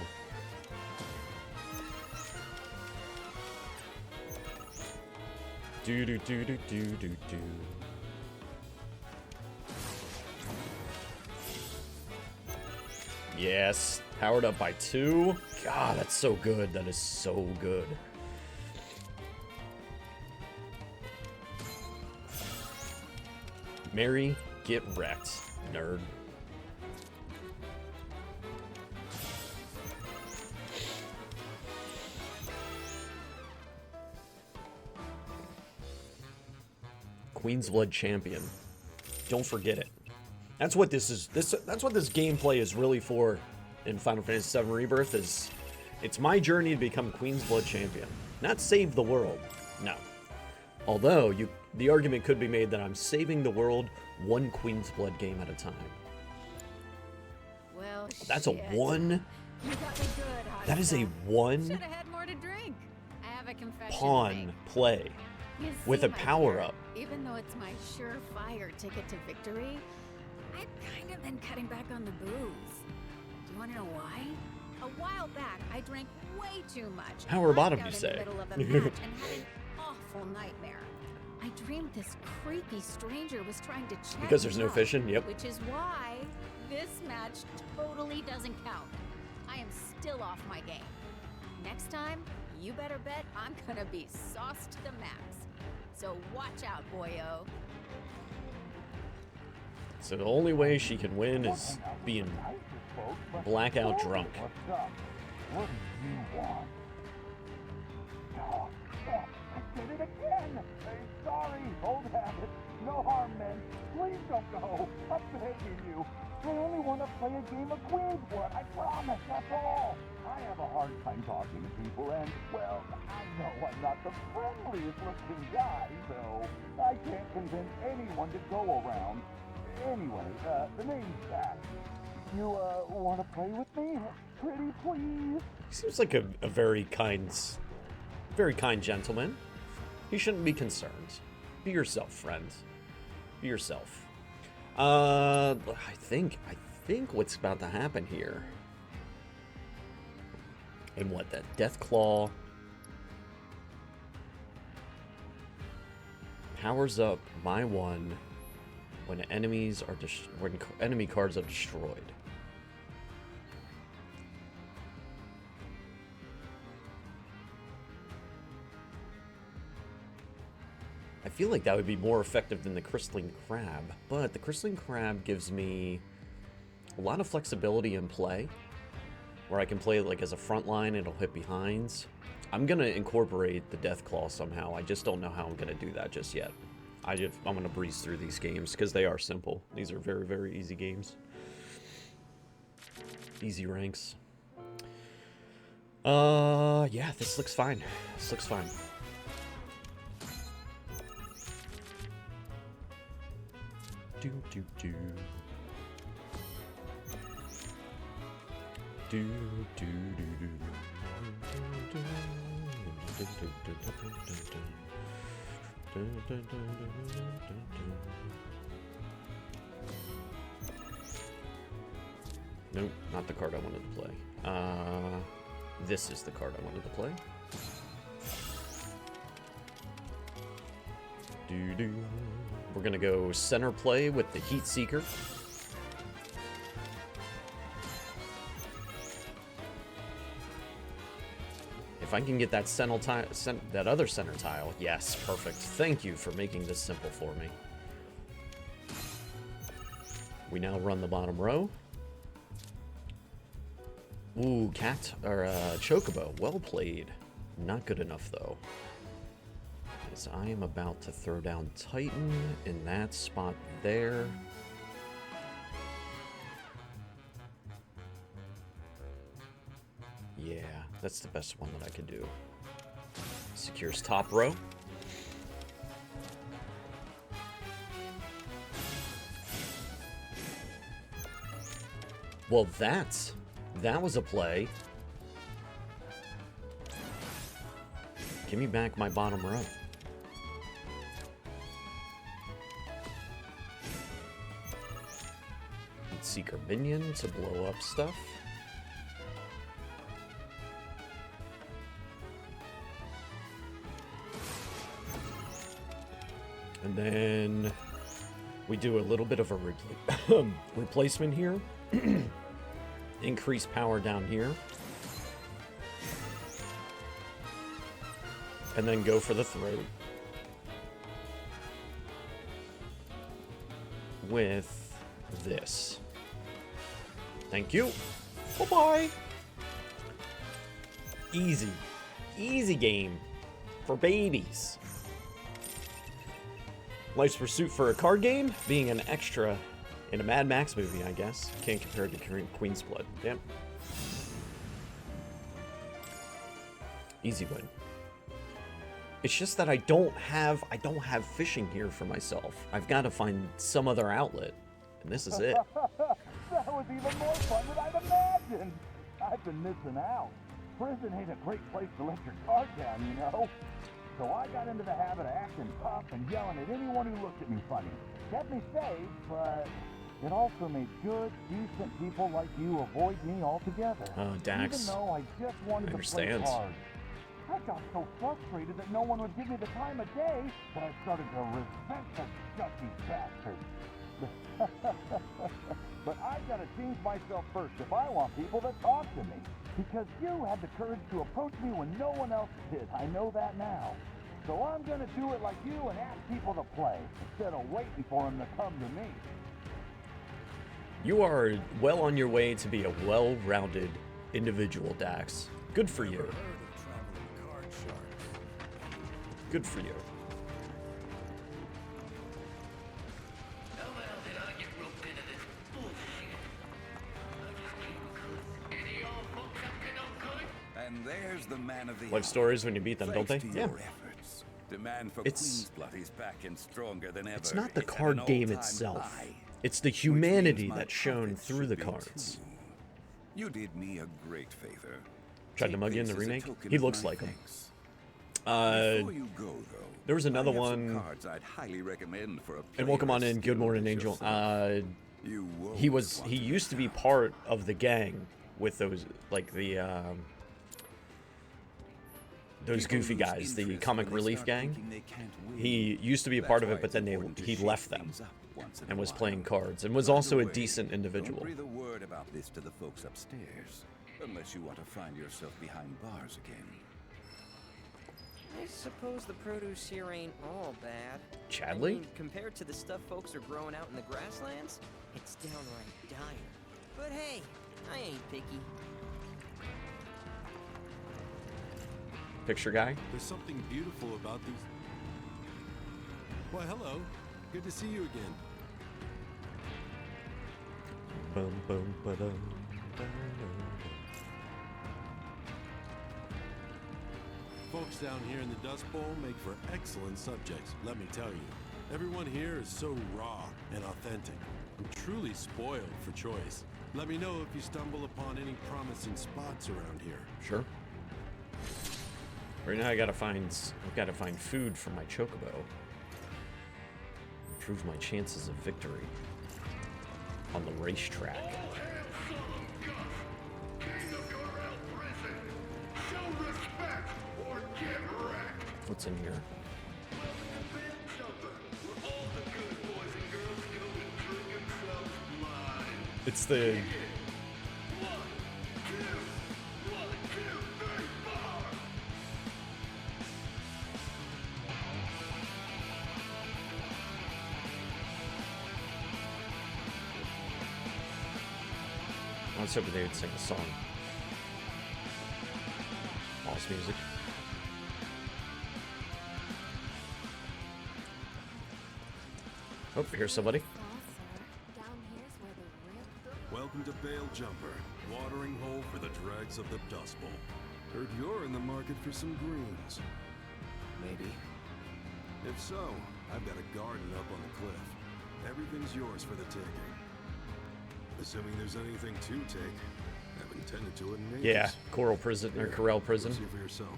Do do do do do do do. Yes, powered up by 2. God, that's so good. That is so good. Mary, get wrecked, nerd. Queen's Blood champion. Don't forget it. That's what this is. That's what this gameplay is really for in Final Fantasy VII Rebirth. Is it's my journey to become Queen's Blood champion, not save the world. No. Although the argument could be made that I'm saving the world 1 Queen's Blood game at a time. Well, that's shit. a 1. You got me good, hot That is a stuff. 1 Should have had more to drink. I have a confession to pawn make. play You with see, a my power dear, up. Even though it's my surefire ticket to victory, I've kind of been cutting back on the booze. Do you want to know why? A while back, I drank way too much. How robotic, blacked you out in say? the middle of a match and had an awful nightmare. I dreamed this creepy stranger was trying to check Because there's me no out, fishing, yep. Which is why this match totally doesn't count. I am still off my game. Next time, you better bet I'm gonna be sauced to the max. So watch out, boyo. So the only way she can win is being blackout drunk. What do you want? Oh, crap. I did it again! Hey, sorry, old habit. No harm, men. Please don't go. I'm begging you. I only want to play a game of Queenswood. I promise, that's all. I have a hard time talking to people, and, well, I know I'm not the friendliest looking guy, so I can't convince anyone to go around. Anyway, the name's Jack. You, want to play with me? Pretty please? He seems like a very kind gentleman. He shouldn't be concerned. Be yourself, friend. Be yourself. I think what's about to happen here. And what, that Death Claw powers up my one when enemies are when enemy cards are destroyed. I feel like that would be more effective than the Crystalline Crab, but the Crystalline Crab gives me a lot of flexibility in play, where I can play it like as a front line, it'll hit behinds. I'm gonna incorporate the Death Claw somehow. I just don't know how I'm gonna do that just yet. I'm gonna breeze through these games because they are simple. These are very, very easy games. Easy ranks. Yeah, this looks fine. This looks fine. Do do do. Do do do do. Nope, not the card I wanted to play. This is the card I wanted to play. Do-do. We're gonna go center play with the Heat Seeker. If I can get that that other center tile, yes, perfect. Thank you for making this simple for me. We now run the bottom row. Ooh, Chocobo, well played. Not good enough though. As I am about to throw down Titan in that spot there. Yeah, that's the best one that I can do. Secures top row. Well, that was a play. Give me back my bottom row. Seeker minion to blow up stuff. And then we do a little bit of a replacement here. Increase power down here. And then go for the throat. With this. Thank you. Bye-bye. Easy. Easy game. For babies. Life's Pursuit for a card game, being an extra in a Mad Max movie, I guess. Can't compare it to Queen's Blood. Yep. Easy win. It's just that I don't have fishing here for myself. I've got to find some other outlet, and this is it. That was even more fun than I'd imagined. I've been missing out. Prison ain't a great place to let your guard down, you know. So I got into the habit of acting tough and yelling at anyone who looked at me funny. Kept me safe, but It also made good, decent people like you avoid me altogether. Oh, Dax. Even though I just wanted to play Understands. cards. I got so frustrated that no one would give me the time of day that I started to resent the gutsy bastards. But I gotta change myself first if I want people to talk to me. Because you had the courage to approach me when no one else did. I know that now. So I'm gonna do it like you and ask people to play, instead of waiting for them to come to me. You are well on your way to be a well-rounded individual, Dax. Good for you. Good for you. And there's the man of the Like stories when you beat them, don't they? Thanks to Yeah. your efforts, the man for It's- Queensblood is back and stronger than ever. It's not the It's at card an game all-time itself. high. It's the Which humanity means my that's shown profits through should the be cards. too. You did me a great favor. Tried to Take mug you in this the as a remake. token He of looks my like him. thanks. Uh, Before you go, though, there was another I have some one. cards I'd highly recommend for a And welcome on player in. as Good morning, skilled as Angel. yourself. You won't He want he used to be part of the gang with those, like those goofy guys, the comic relief gang. He used to be a part of it, but then he left them and was playing cards and was also a decent individual. Don't breathe a word about this to the folks upstairs, unless you want to find yourself behind bars again. I suppose the produce here ain't all bad. Chadley? I mean, compared to the stuff folks are growing out in the grasslands, it's downright dire. But hey, I ain't picky. Picture guy. There's something beautiful about these. Why, hello. Good to see you again. Boom, boom, ba-dum, ba-dum. Folks down here in the Dust Bowl make for excellent subjects, let me tell you. Everyone here is so raw and authentic. I'm truly spoiled for choice. Let me know if you stumble upon any promising spots around here. Sure. Right now, I've got to find food for my chocobo. Improve my chances of victory on the racetrack. What's in here? It's the... I was hoping they would sing a song. Boss music. Oh, here's somebody. Welcome to Bale Jumper, watering hole for the dregs of the Dust Bowl. Heard you're in the market for some greens. Maybe. If so, I've got a garden up on the cliff. Everything's yours for the taking. Assuming there's anything to take. Haven't tended to it in ages. Yeah, Coral Prison or Corel Prison. See for yourself.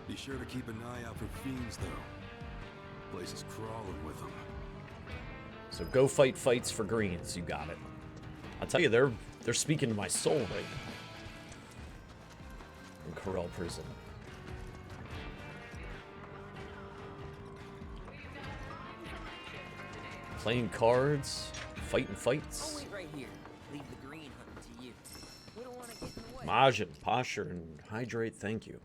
Be sure to keep an eye out for fiends, though. Place is crawling with them. So go fight fights for greens. You got it. I'll tell you, they're speaking to my soul right now. In Corel Prison. Playing cards, fighting fights. I'll wait right here. Leave the green hunting to you. We don't want to get in the way. Majin, posture, and hydrate. Thank you.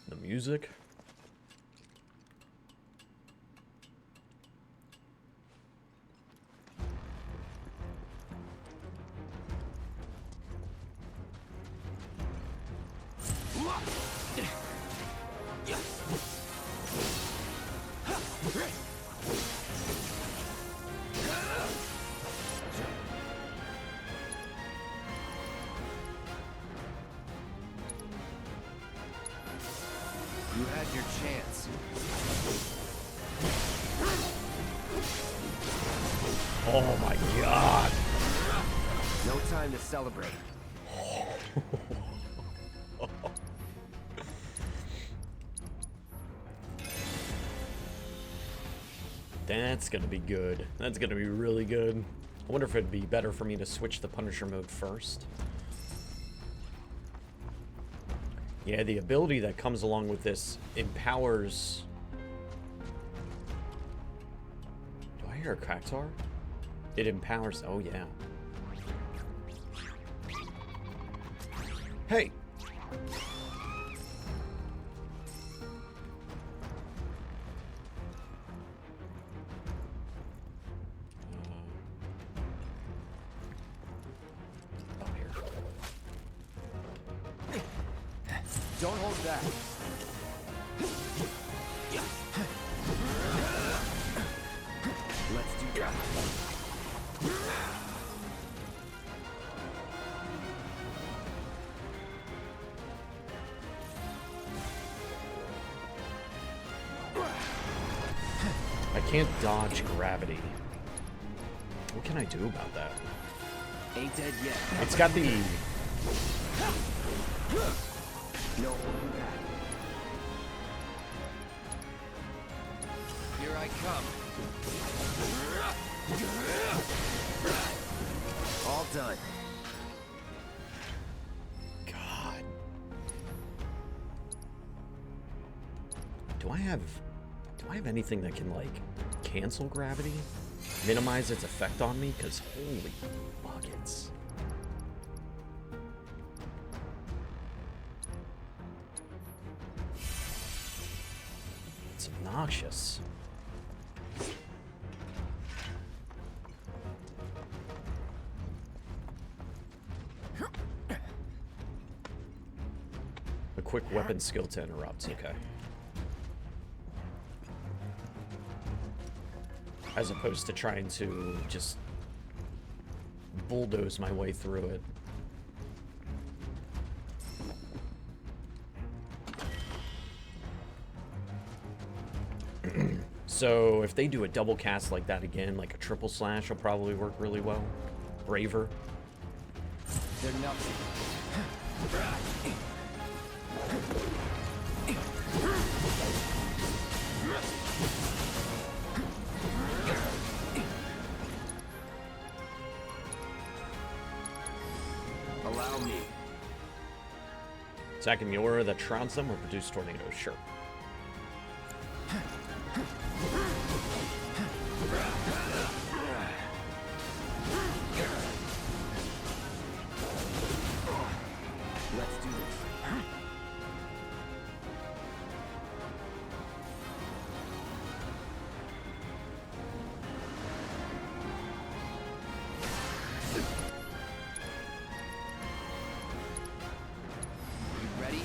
The music. You had your chance. Oh my god. No time to celebrate. That's gonna be good. That's gonna be really good. I wonder if it'd be better for me to switch the Punisher mode first. Yeah, the ability that comes along with this empowers... Do I hear a Cactuar? It empowers... Oh, yeah. Hey! Don't hold back. Let's do that. I can't dodge gravity. What can I do about that? Ain't dead yet. It's got the... No holding back. Here I come. All done. God. Do I have anything that can, like, cancel gravity? Minimize its effect on me? Because holy buckets. It's obnoxious. A quick weapon skill to interrupt, okay. As opposed to trying to just bulldoze my way through it. So if they do a double cast like that again, like a triple slash will probably work really well. Braver. They're nothing. Allow me. Attack an aura that shrouds them or produce tornadoes, sure. Let's do this. You ready?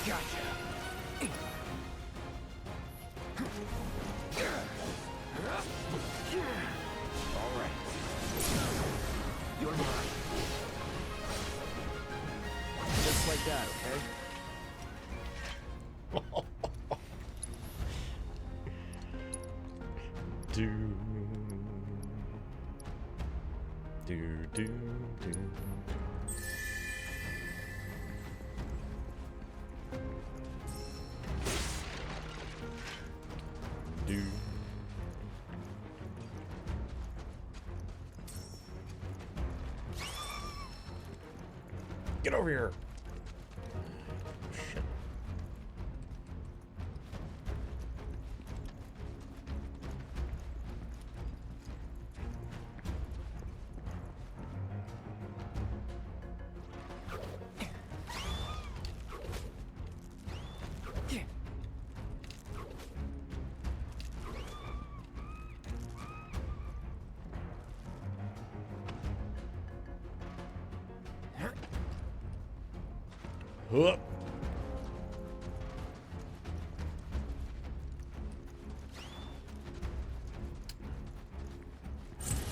Gotcha. All right. You're mine. Just like that, okay? Do do. Do. Get over here. Shit. Huh.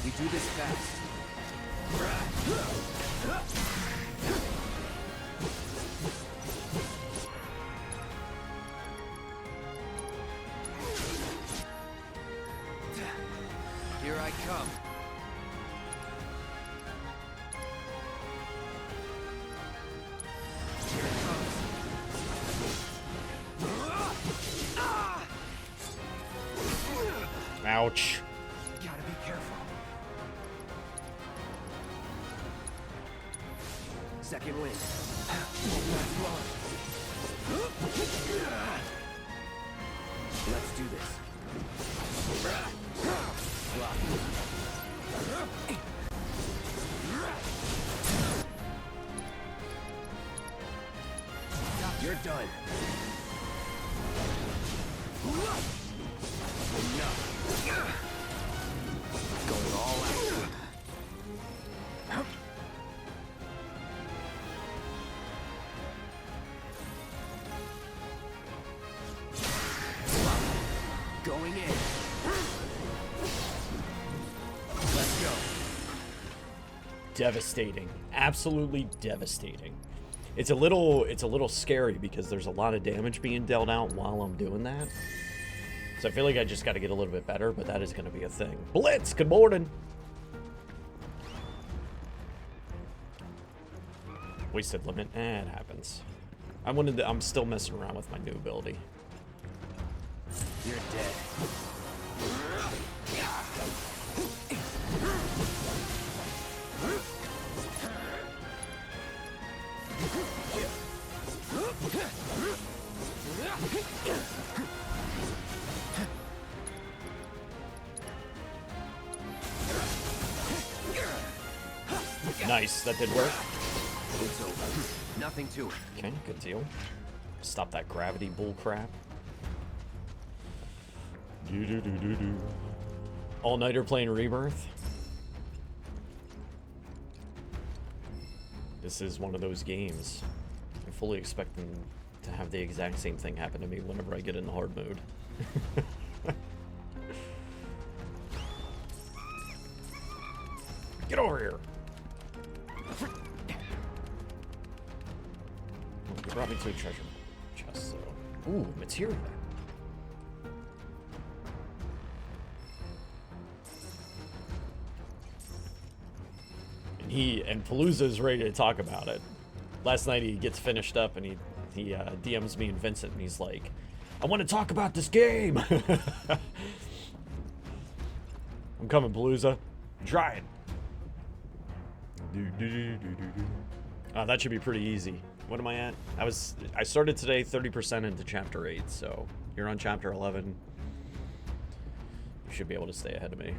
We do this fast. Ouch. Gotta be careful. Second wind. Let's do this. Block. You're done. Enough. Going all out. Going in. Let's go. Devastating. Absolutely devastating. It's a little scary because there's a lot of damage being dealt out while I'm doing that. So I feel like I just got to get a little bit better, but that is going to be a thing. Blitz, good morning. Wasted limit. It happens. I'm still messing around with my new ability. You're dead. Nice, that did work. It's over. Nothing to it. Okay, good deal. Stop that gravity bull crap. All-nighter playing Rebirth. This is one of those games. I'm fully expecting to have the exact same thing happen to me whenever I get in the hard mode. Get over here. You brought me to a treasure chest, so. Ooh, material. And Palooza's ready to talk about it. Last night he gets finished up and he DMs me and Vincent and he's like, I want to talk about this game. I'm coming, Palooza. I'm trying. That should be pretty easy. What am I at? I started today 30% into chapter 8, so you're on chapter 11. You should be able to stay ahead of me.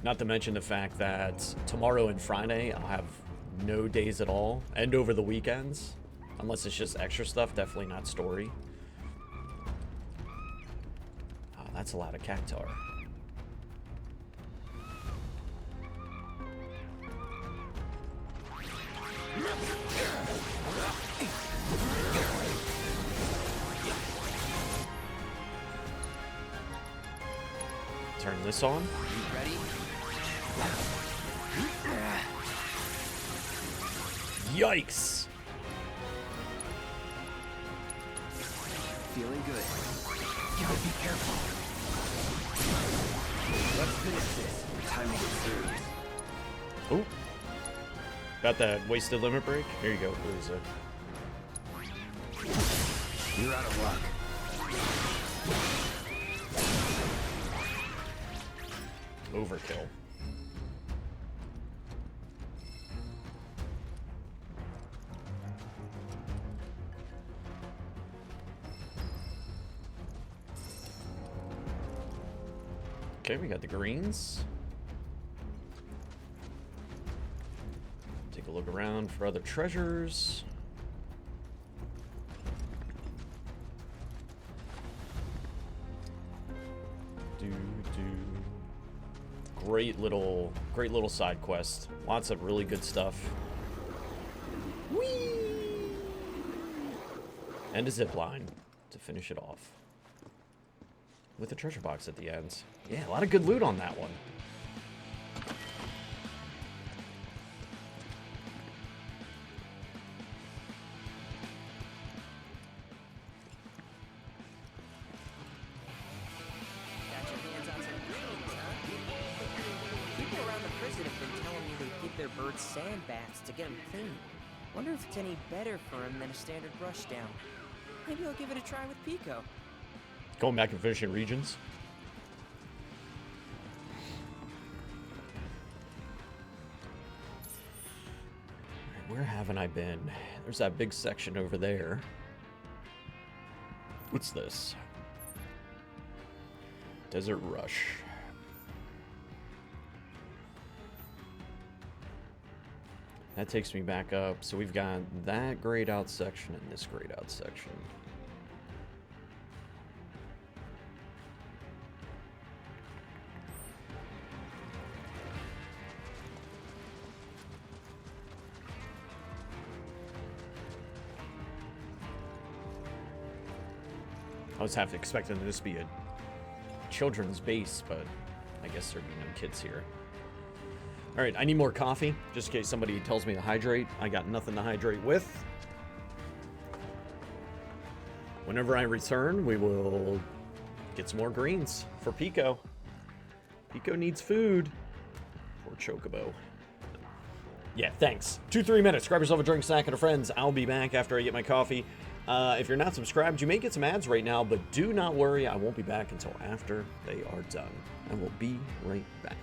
Not to mention the fact that tomorrow and Friday I'll have no days at all, and over the weekends, unless it's just extra stuff, definitely not story. Oh, that's a lot of cactar. Turn this on. You ready? Yikes! Feeling good. Gotta be careful. Let's finish this. Time to get serious. Oh. Got that wasted limit break? Here you go, Palooza. You're out of luck. Overkill. Okay, we got the greens. Take a look around for other treasures. Great little side quest. Lots of really good stuff. Whee! And a zip line to finish it off. With a treasure box at the end. Yeah, a lot of good loot on that one. Got your hands on some greens, huh? People around the prison have been telling me they give their birds sand baths to get them clean. Wonder if it's any better for him than a standard rushdown. Maybe I'll give it a try with Pico. Going back and finishing regions. Alright, where haven't I been? There's that big section over there. What's this? Desert Rush. That takes me back up. So we've got that grayed out section and this grayed out section. I was half expecting this to be a children's base, but I guess there'd be no kids here. All right, I need more coffee, just in case somebody tells me to hydrate. I got nothing to hydrate with. Whenever I return, we will get some more greens for Pico. Pico needs food. Poor Chocobo. Yeah, thanks. 2-3 minutes. Grab yourself a drink, snack, and a friends. I'll be back after I get my coffee. If you're not subscribed, you may get some ads right now, but do not worry. I won't be back until after they are done. I will be right back.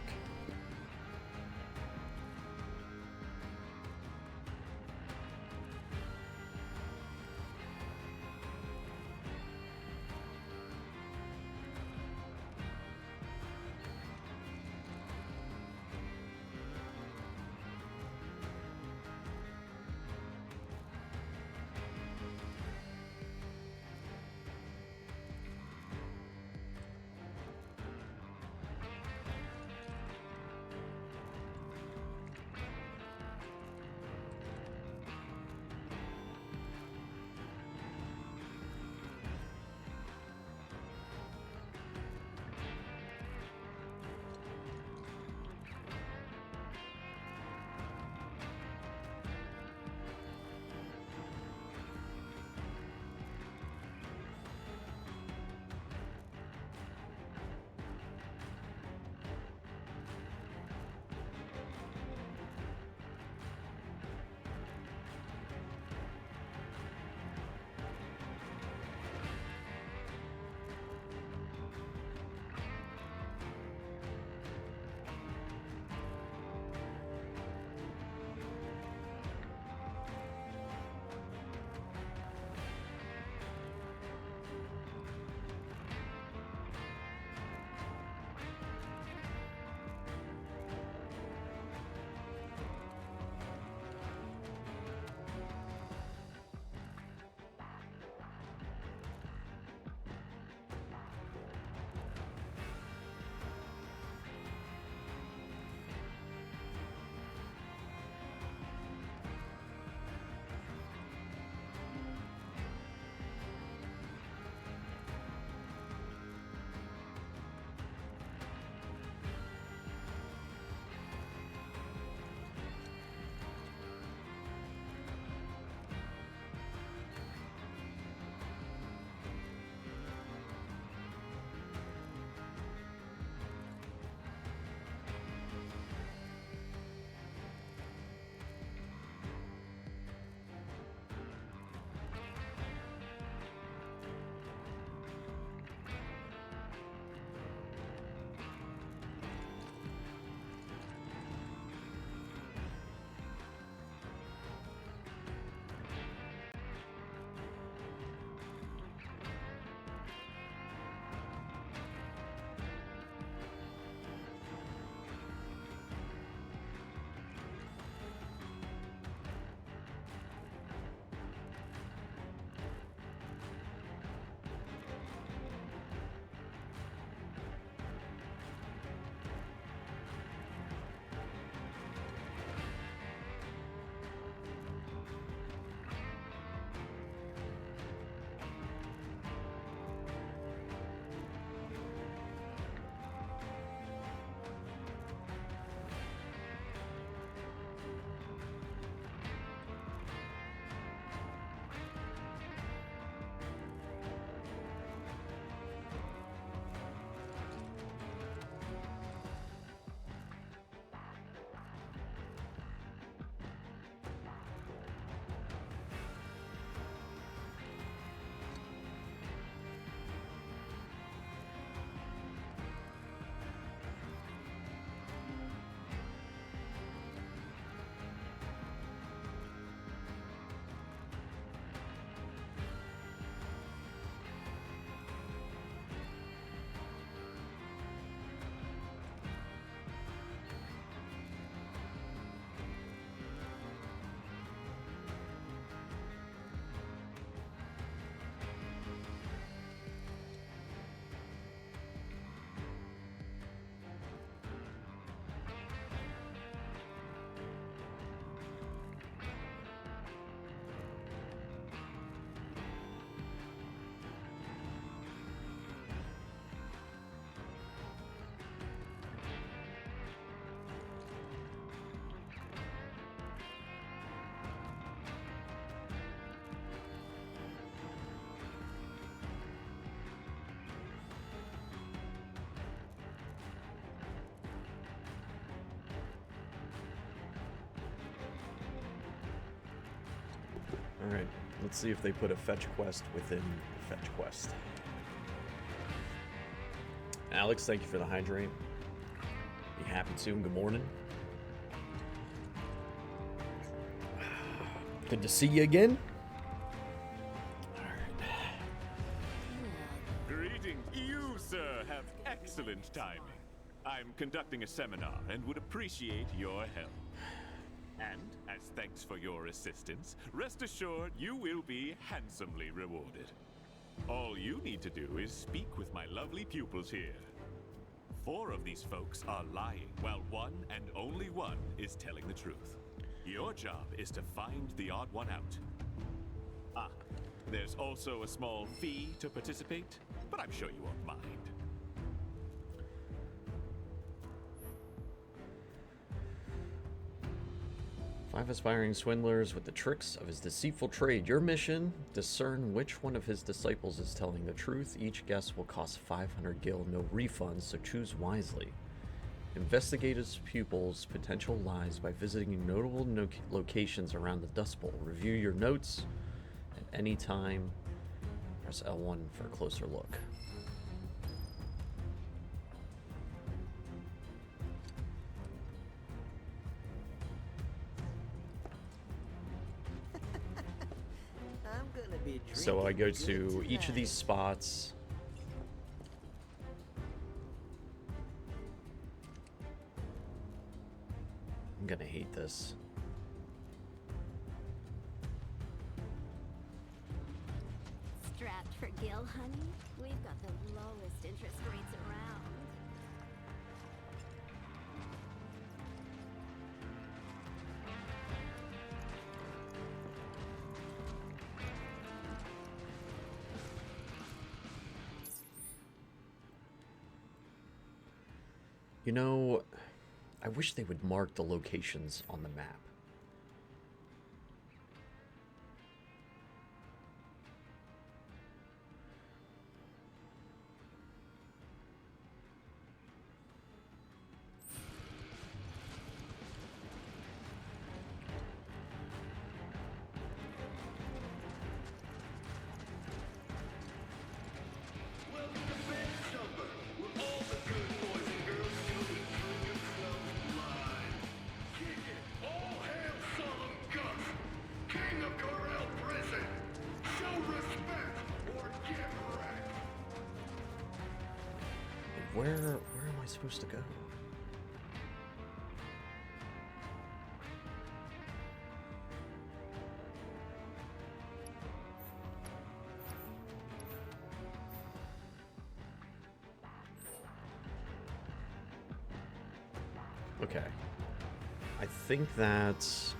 Alright, let's see if they put a fetch quest within the fetch quest. Alex, thank you for the hydrate. Be happy soon. Good morning. Good to see you again. Greetings. You, sir, have excellent timing. I'm conducting a seminar and would appreciate your help. And, as thanks for your assistance, rest assured you will be handsomely rewarded. All you need to do is speak with my lovely pupils here. 4 of these folks are lying, while one and only one is telling the truth. Your job is to find the odd one out. Ah, there's also a small fee to participate, but I'm sure you won't mind. 5 aspiring swindlers with the tricks of his deceitful trade. Your mission, discern which one of his disciples is telling the truth. Each guess will cost 500 gil, no refunds, so choose wisely. Investigate his pupils' potential lies by visiting notable locations around the Dust Bowl. Review your notes at any time. Press L1 for a closer look. So I go to each of these spots. I'm gonna hate this. Strapped for Gil, honey? We've got the lowest interest rates around. You know, I wish they would mark the locations on the map. Where am I supposed to go? Okay. I think that's...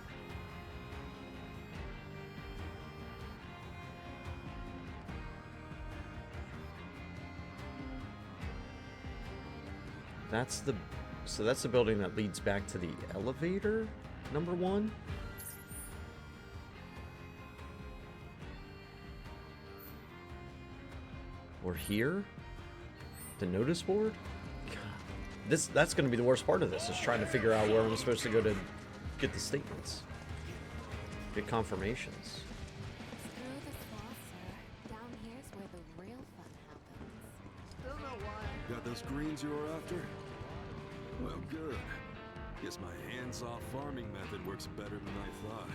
that's the building that leads back to the elevator, number 1. Or here? The notice board? God. That's going to be the worst part of this, is trying to figure out where I'm supposed to go to get the statements. Get confirmations. Got those greens you were after? Well, good. Guess my hands-off farming method works better than I thought.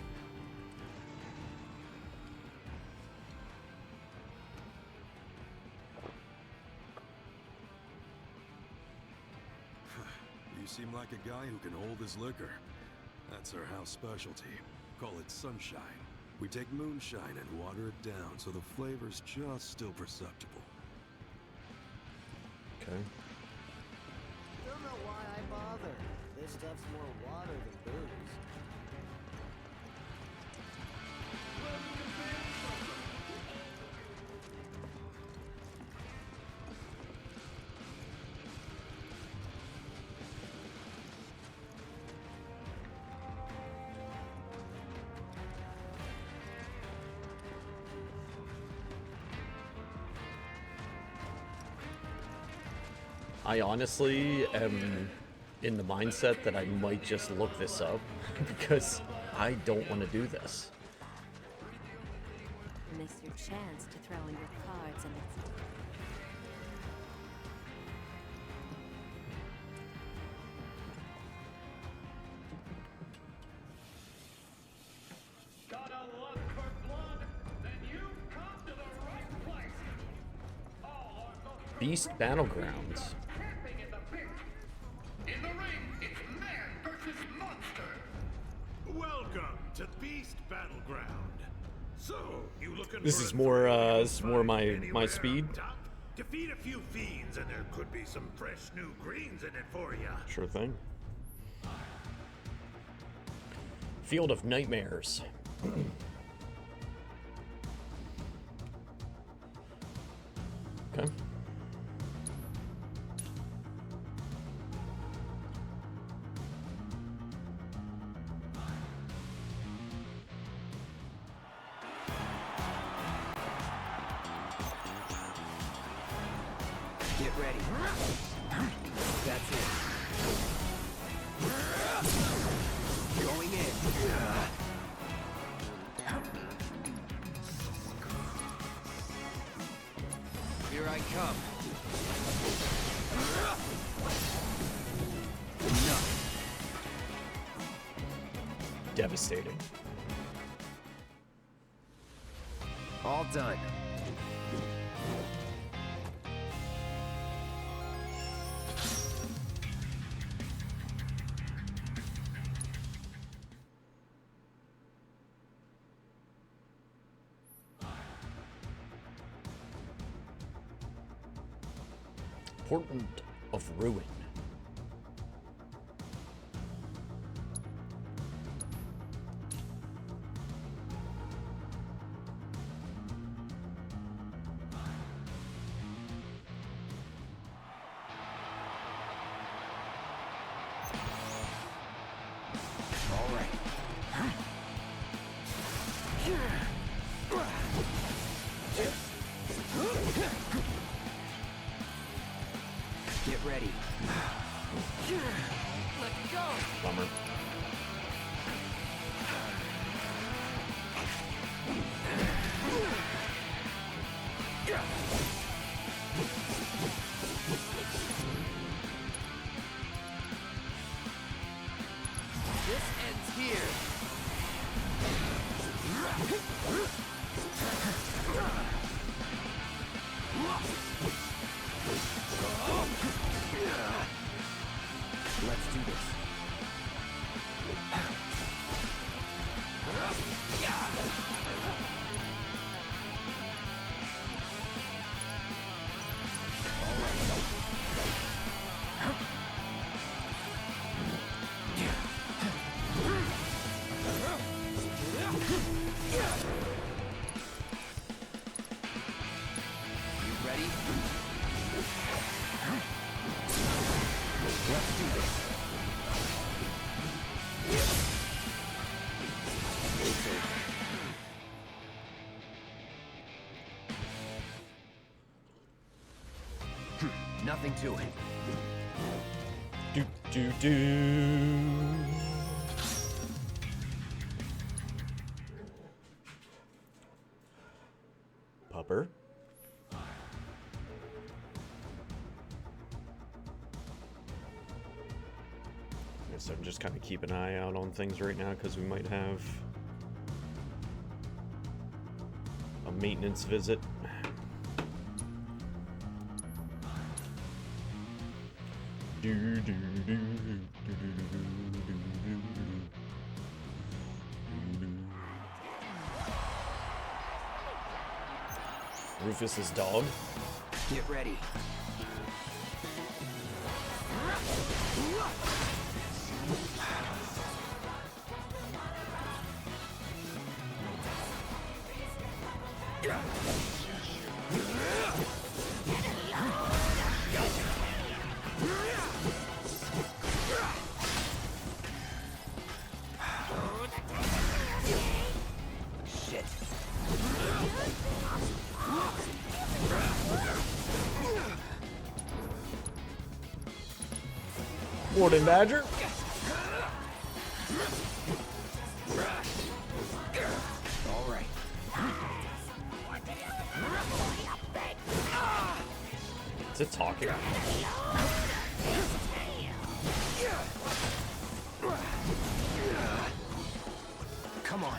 You seem like a guy who can hold his liquor. That's our house specialty. Call it sunshine. We take moonshine and water it down so the flavor's just still perceptible. Okay. Don't know why I bother. This stuff's more water than booze. I honestly am in the mindset that I might just look this up because I don't want to do this. miss your chance to throw in your cards and it's... Gotta look for blood? Then you've come to the right place. All our most Beast Battlegrounds. camping in the pit. In the ring, it's man versus monster. Welcome to Beast Battleground. So, you looking This for is a more thrill this is more my anywhere speed. on top? Defeat a few fiends and there could be some fresh new greens in it for ya. Sure thing. Field of Nightmares. Okay. Get ready. That's it. Going in. Here I come. Enough. Devastating. All done. Portent of Ruin. All right. Get ready. Let go. Bummer. This ends here. Let's do this. You ready? Let's do this. It's over. Nothing to it. Do do do. Pupper. Guess I'm just kind of keep an eye out on things right now because we might have a maintenance visit. Do do do do do do do do. Rufus's dog. Get ready. Shit. Warden Badger. All right. Is it talking? Come on.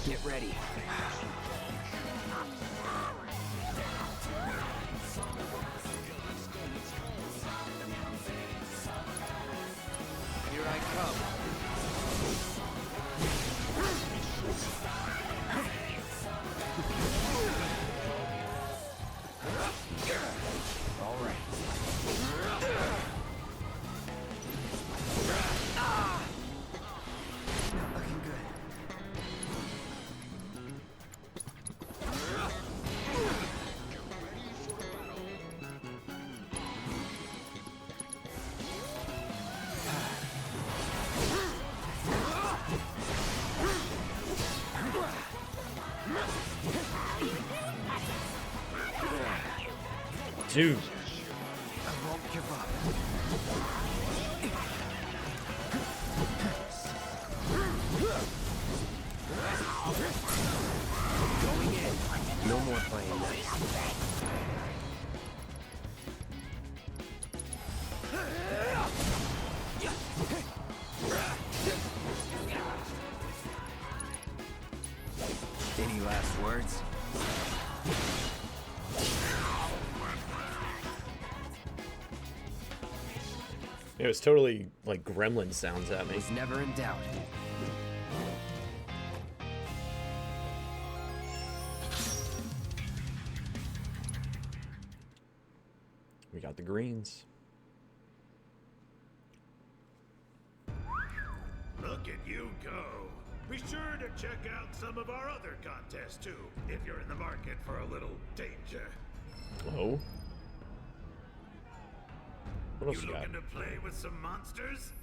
Get ready. Here I come. All right. Looking good. Dude. I won't give up. Going in. No more playing nice. Any last words? It was totally like gremlin sounds at me. Was never in doubt. We got the greens. Look at you go. Be sure to check out some of our other contests too, if you're in the market for a little danger. Oh. What else You you got? looking to play with some monsters?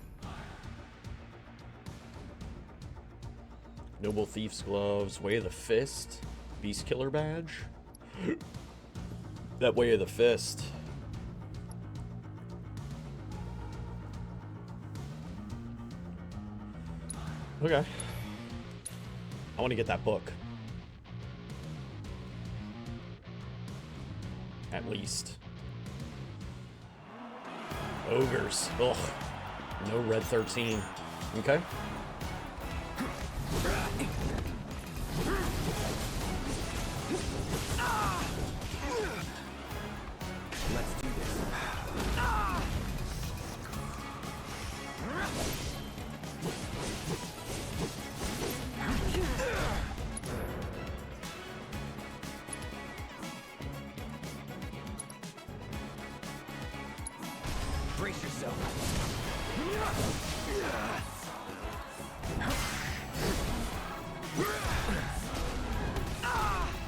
Noble Thief's Gloves, Way of the Fist, Beast Killer Badge. That Way of the Fist. Okay. I want to get that book. At least. Ogres. Ugh. No red 13. Okay. Let's do this. Brace yourself.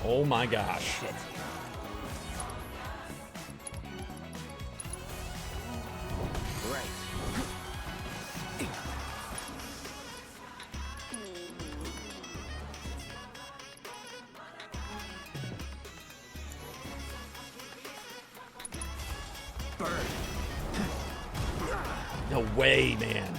Oh my gosh. Right. Burn. No way, man.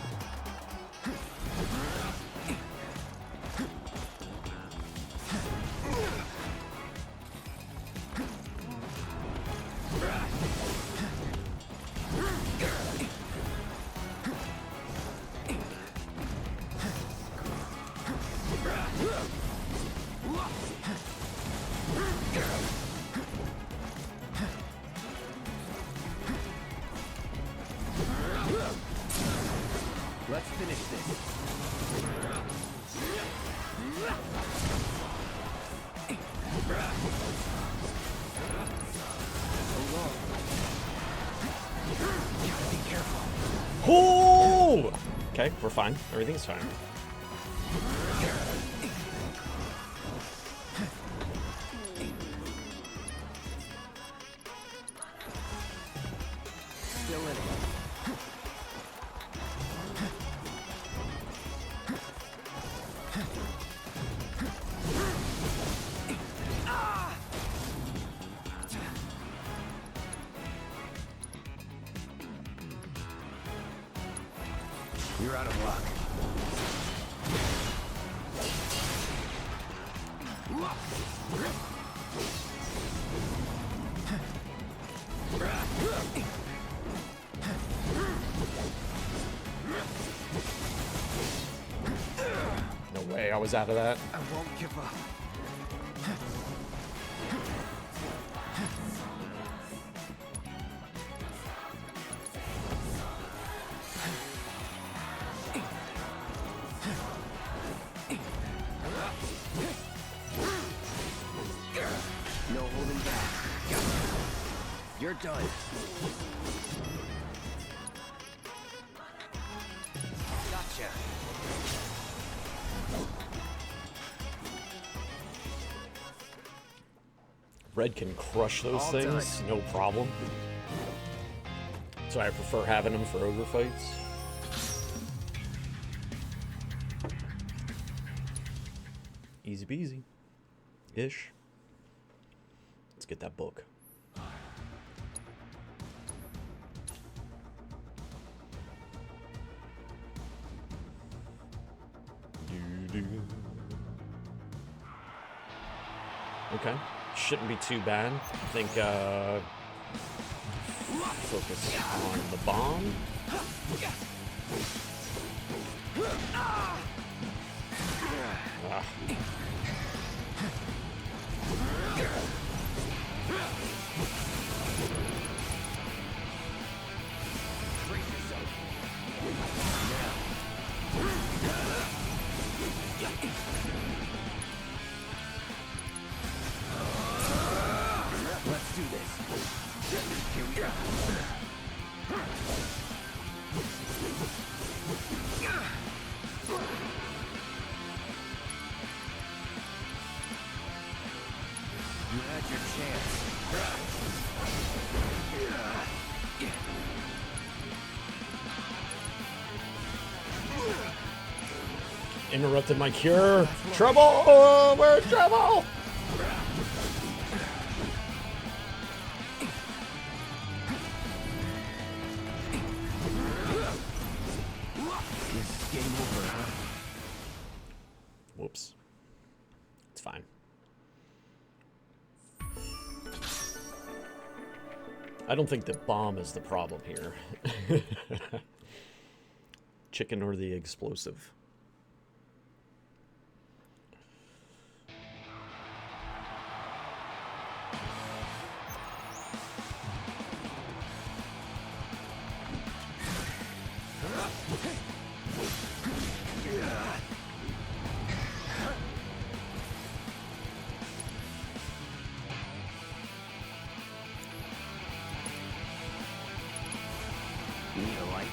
Let's finish this. Gotta be careful. Oh! Okay, we're fine. Everything's fine. Still in it. You're out of luck. No way, I was out of that. I won't give up. No holding back. You're done. Gotcha. Red can crush those All things, done. no problem. So I prefer having them for ogre fights. Easy peasy. Ish. Let's get that book. Okay, shouldn't be too bad. I think focus on the bomb. Ah. Let's do this. Here we go. You had your chance. Interrupted my cure. Trouble! Oh, we're in trouble! This is game over, huh? Whoops. It's fine. I don't think the bomb is the problem here. Chicken or the explosive? You need a light?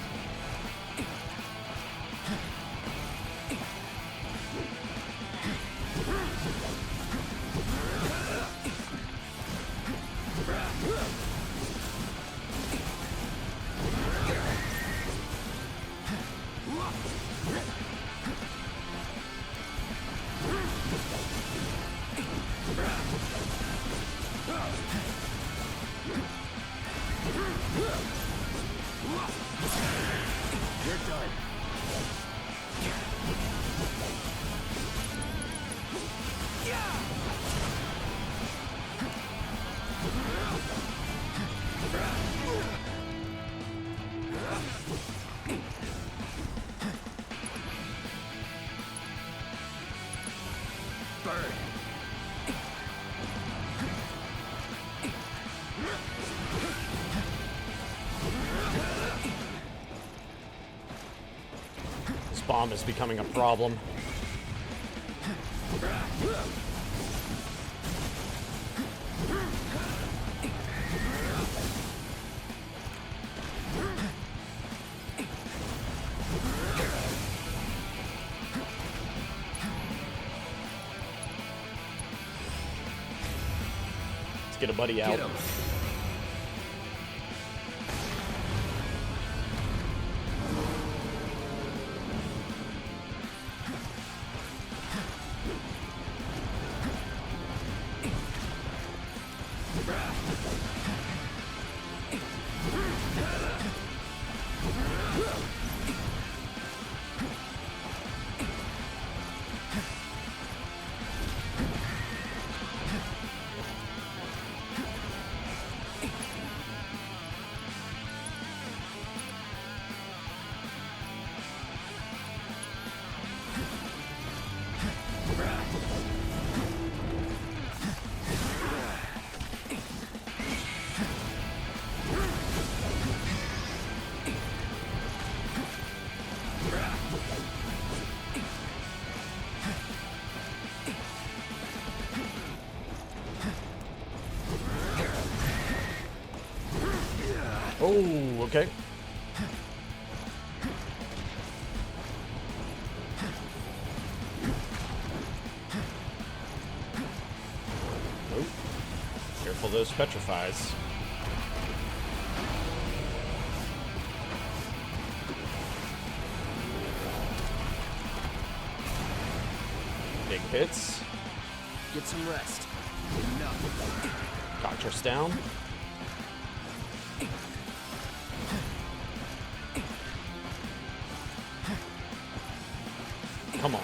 You're done. Burn. This bomb is becoming a problem. Let's get a buddy out. Get him. Oh, okay. Oh, careful those petrifies. Big hits. Get some rest. Enough. Doctor's down. Come on.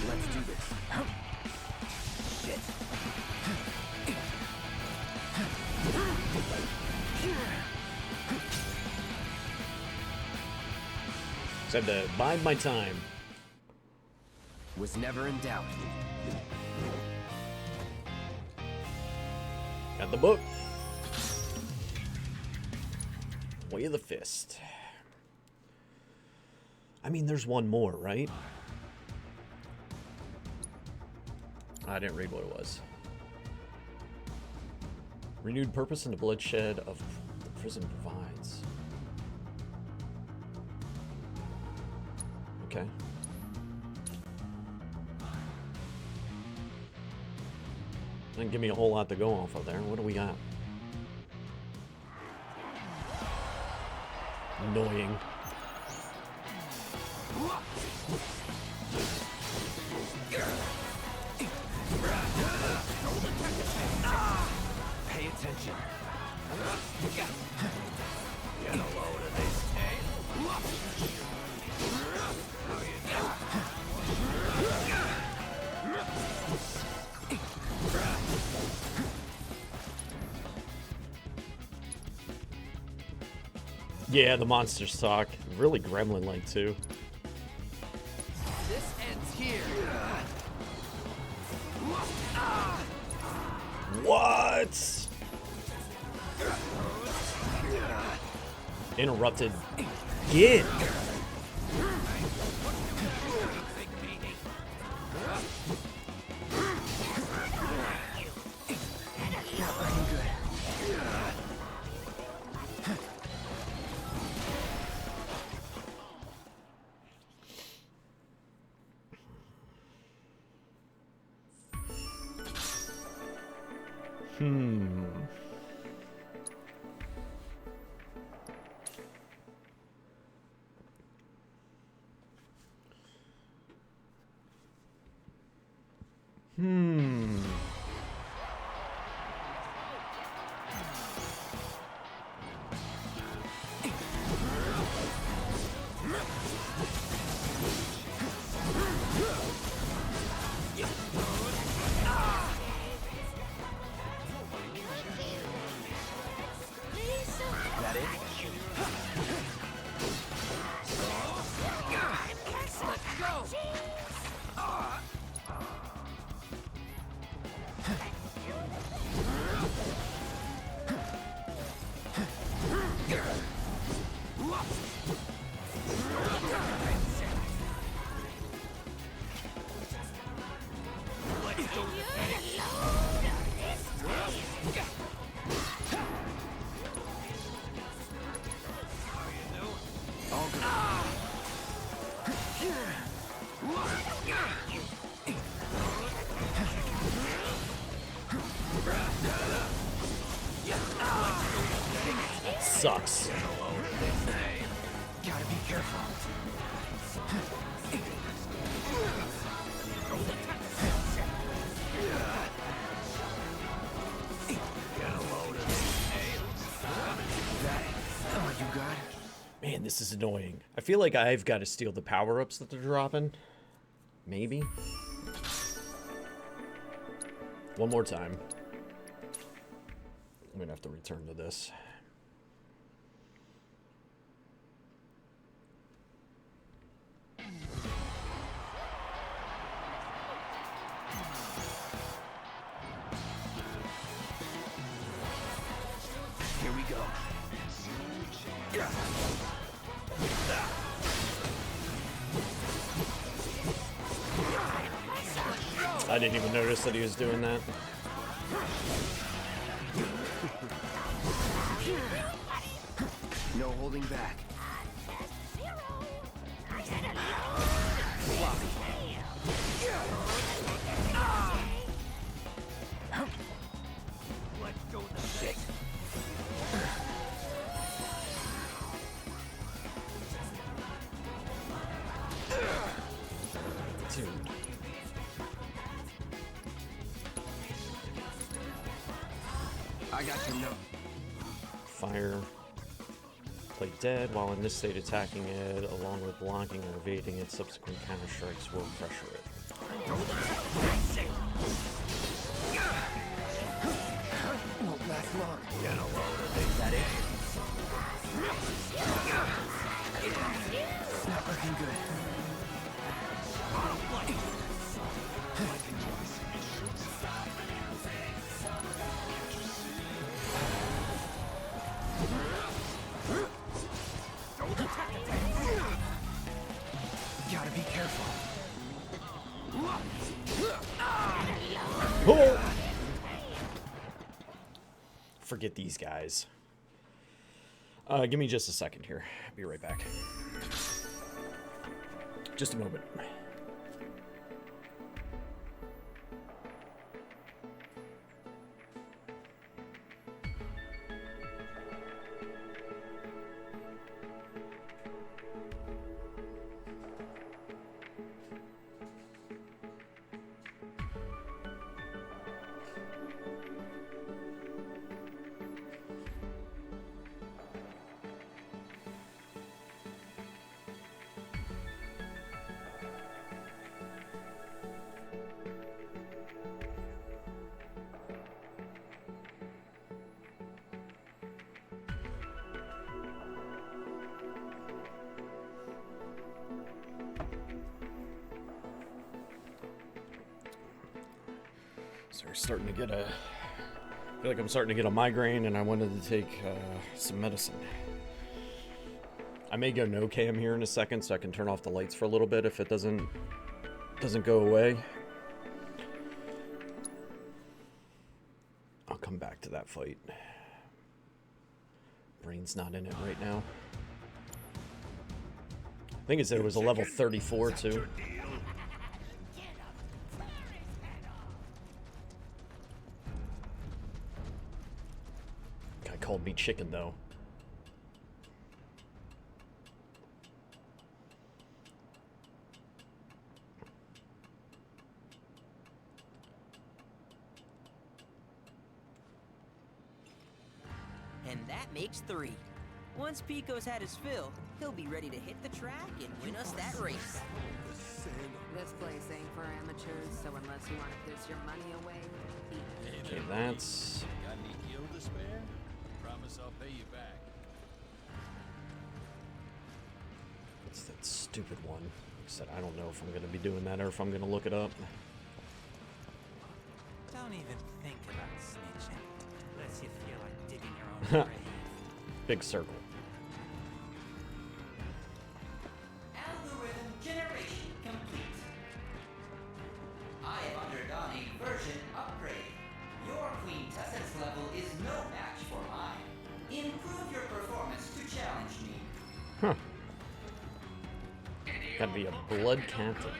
Let's do this. Shit. Said to bide my time. Was never in doubt. Got the book. Way of the Fist. I mean, there's one more, right? I didn't read what it was. Renewed purpose and the bloodshed of the prison provides. Okay. Didn't give me a whole lot to go off of there. What do we got? Annoying. Pay attention. Get a load of this, Yeah, the monsters suck. Really gremlin-like too. This ends here. What? Interrupted. Get. That it? Let's go! Sucks. Gotta be careful. You got it. Man, this is annoying. I feel like I've got to steal the power-ups that they're dropping. Maybe. One more time. I'm gonna have to return to this. I didn't even notice that he was doing that. No holding back. Let's go with the shit. Dude. I got your note. Fire. Play dead while in this state attacking it, along with blocking or evading its subsequent counter strikes will pressure it. Won't last long. Gonna load a big that is. Not looking good. Gotta be careful. Oh! Forget these guys. Give me just a second here. Be right back. Just a moment. So we're starting to get a... I feel like I'm starting to get a migraine and I wanted to take some medicine. I may go no cam here in a second so I can turn off the lights for a little bit if it doesn't go away. I'll come back to that fight. Brain's not in it right now. I think it said it was a level 34 too. Guy called me chicken though. And that makes 3. Once Pico's had his fill, he'll be ready to hit the track and win us that race. This place ain't for amateurs, so unless you want to piss your money away, Okay, that's... Got any gil to spare? Promise I'll pay you back. That's that stupid one. Like I said, I don't know if I'm going to be doing that or if I'm going to look it up. Don't even think about snitching, unless you feel like digging your own grave. Big circle. Algorithm generation complete. I have undergone a version upgrade. Your quintessence level is no match for mine. Improve your performance to challenge me. Huh. Gotta be a blood captain.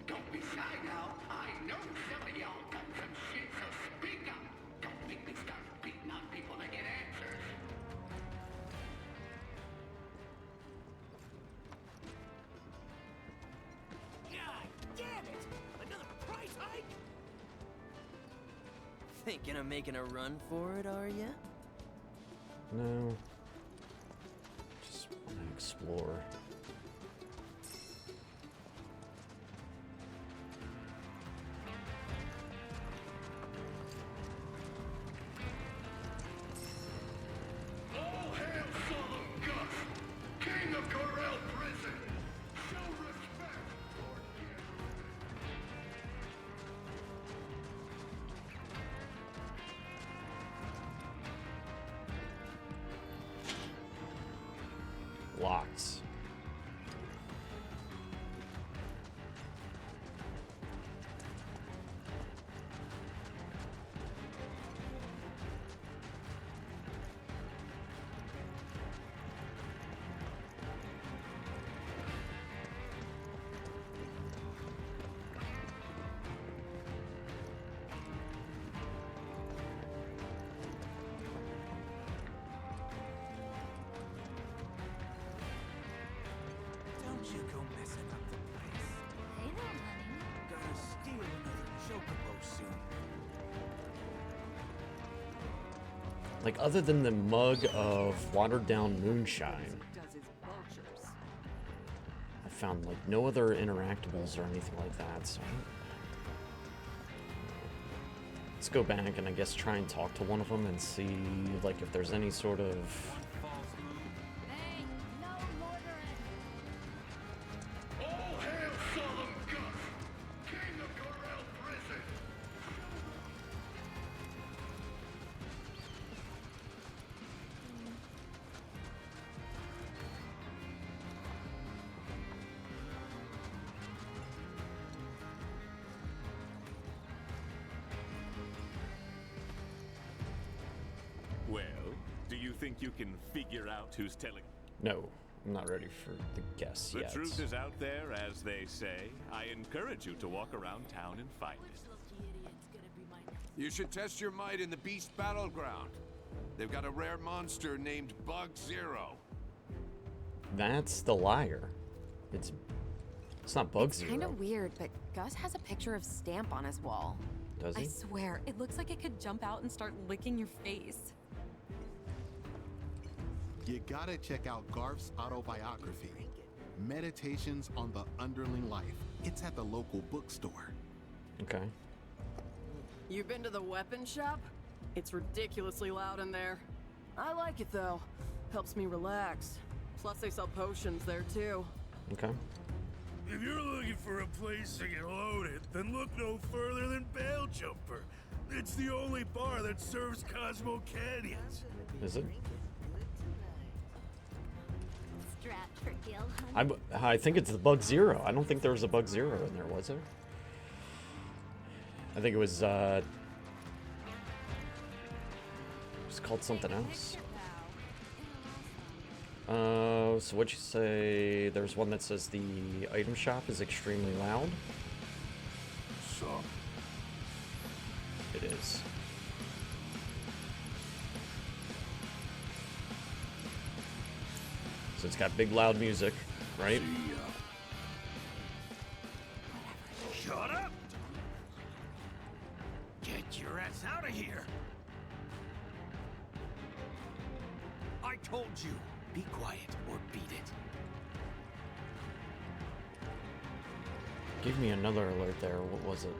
Don't be shy now. I know some of y'all got some shit, so speak up. Don't make me start beating on people to get answers. God damn it! Another price hike? Thinking of making a run for it, are ya? No. Just want to explore. All hail locked. Don't you go messing up the place. Hey there, honey. Gonna steal another chocobo soon. Like, other than the mug of watered down moonshine, I found like no other interactables or anything like that, so let's go back and I guess try and talk to one of them and see like if there's any sort of All hail Solemn Gus, King of Gorel Prison! Well, do you think you can figure out who's telling? No, I'm not ready for the guess The yet. truth is out there, as they say. I encourage you to walk around town and find it. You should test your might in the Beast Battleground. They've got a rare monster named Bug Zero. That's the liar. It's not Bug It's Zero. kind of weird, but Gus has a picture of Stamp on his wall. Does he? I swear, it looks like it could jump out and start licking your face. You gotta check out Garth's autobiography, Meditations on the Underling Life. It's at the local bookstore. Okay. You've been to the weapon shop? It's ridiculously loud in there. I like it though. Helps me relax. Plus they sell potions there too. Okay. If you're looking for a place to get loaded, then look no further than Bale Jumper. It's the only bar that serves Cosmo Canyons. Is it? Strapped for Gil, honey. I think it's the Bug Zero. I don't think there was a Bug Zero in there, was there? I think it was just called something else. So what'd you say? There's one that says the item shop is extremely loud. So. It is. So it's got big loud music, right? Shut up! Get your ass out of here! I told you, be quiet or beat it. Give me another alert there. What was it?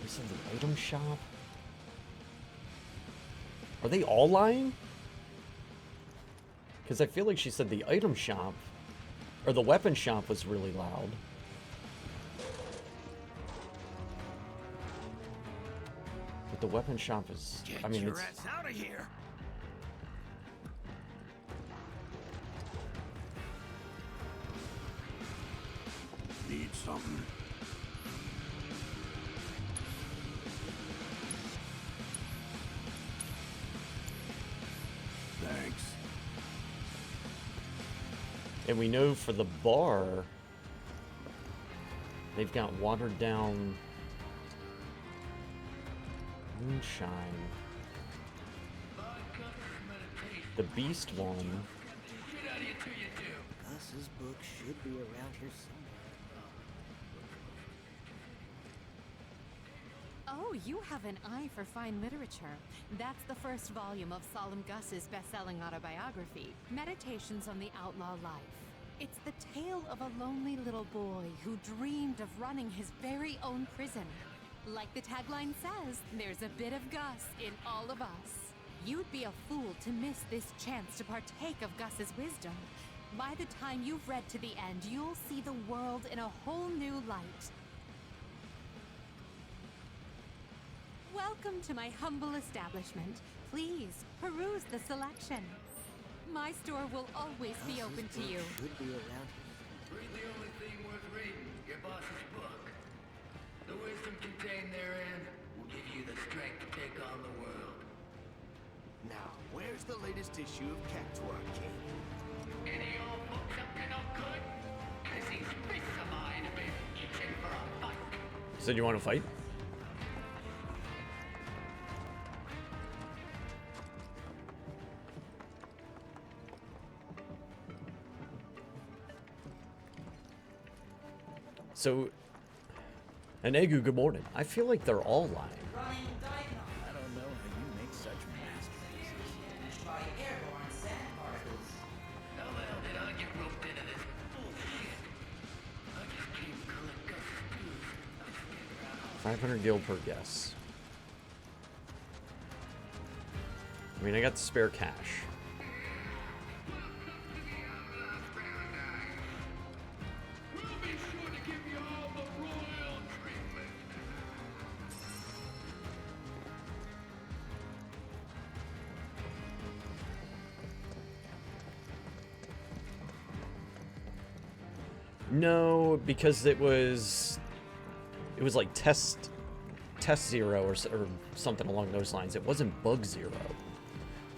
You said the item shop? Are they all lying? Because I feel like she said the item shop, or the weapon shop was really loud. But the weapon shop is, I mean, Get your it's... ass out of here! Need something? Thanks. And we know for the bar, they've got watered down moonshine. The beast one. Gus's book should be around here somewhere. Oh, you have an eye for fine literature. That's the first volume of Solemn Gus's best-selling autobiography, Meditations on the Outlaw Life. It's the tale of a lonely little boy who dreamed of running his very own prison. Like the tagline says, there's a bit of Gus in all of us. You'd be a fool to miss this chance to partake of Gus's wisdom. By the time you've read to the end, you'll see the world in a whole new light. Welcome to my humble establishment. Please peruse the selection. My store will always be open to you. Should be around. Read the only thing worth reading, your boss's book. The wisdom contained therein will give you the strength to take on the world. Now, where's the latest issue of Cactuar King? Any old books up to no good? Cause these fists of mine have been itching for a fight. Said you want to fight? So, and Egu, good morning. I feel like they're all lying. I don't know how you make such masterpieces. By airborne sand particles. How the hell did I get roped into this bullshit? I just came to collect Gus's dues. 500 gil per guess. I mean, I got the spare cash. No, because it was like test zero or something along those lines. It wasn't bug zero.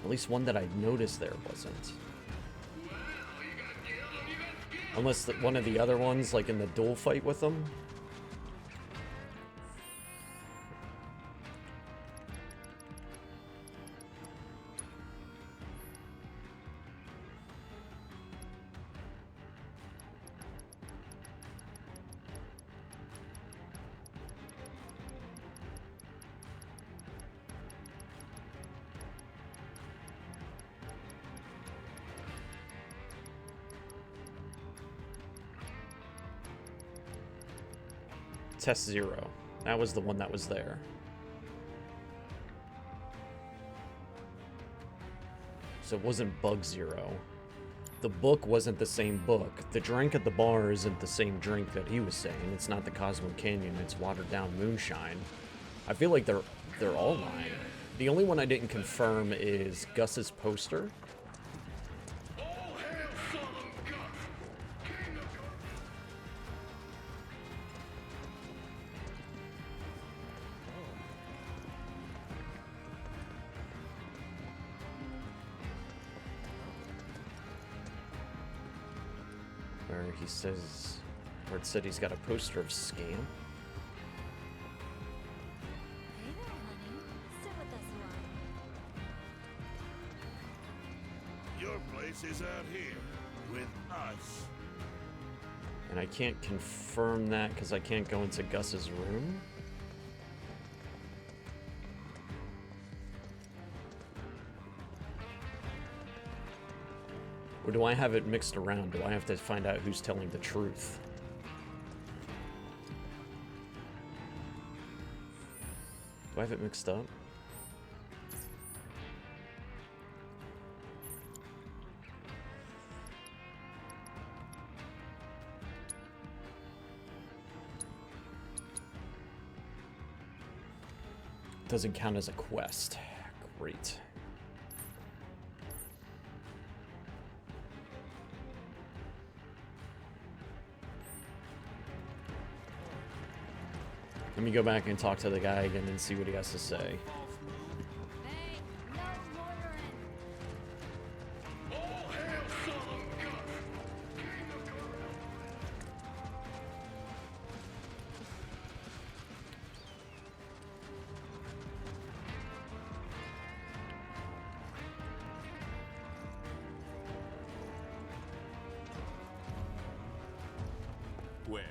At least one that I noticed there wasn't. Unless one of the other ones, like in the duel fight with them. Test zero. That was the one that was there. So it wasn't bug zero. The book wasn't the same book. The drink at the bar isn't the same drink that he was saying. It's not the Cosmo Canyon. It's watered down moonshine. I feel like they're all lying. The only one I didn't confirm is Gus's poster. He says, or it said he's got a poster of Scam. Hey there, honey. Sit with us a while. Your place is out here with us. And I can't confirm that because I can't go into Gus's room. Or do I have it mixed around? Do I have to find out who's telling the truth? Do I have it mixed up? Doesn't count as a quest. Great. Let me go back and talk to the guy again and see what he has to say. Hey, no loitering. Well,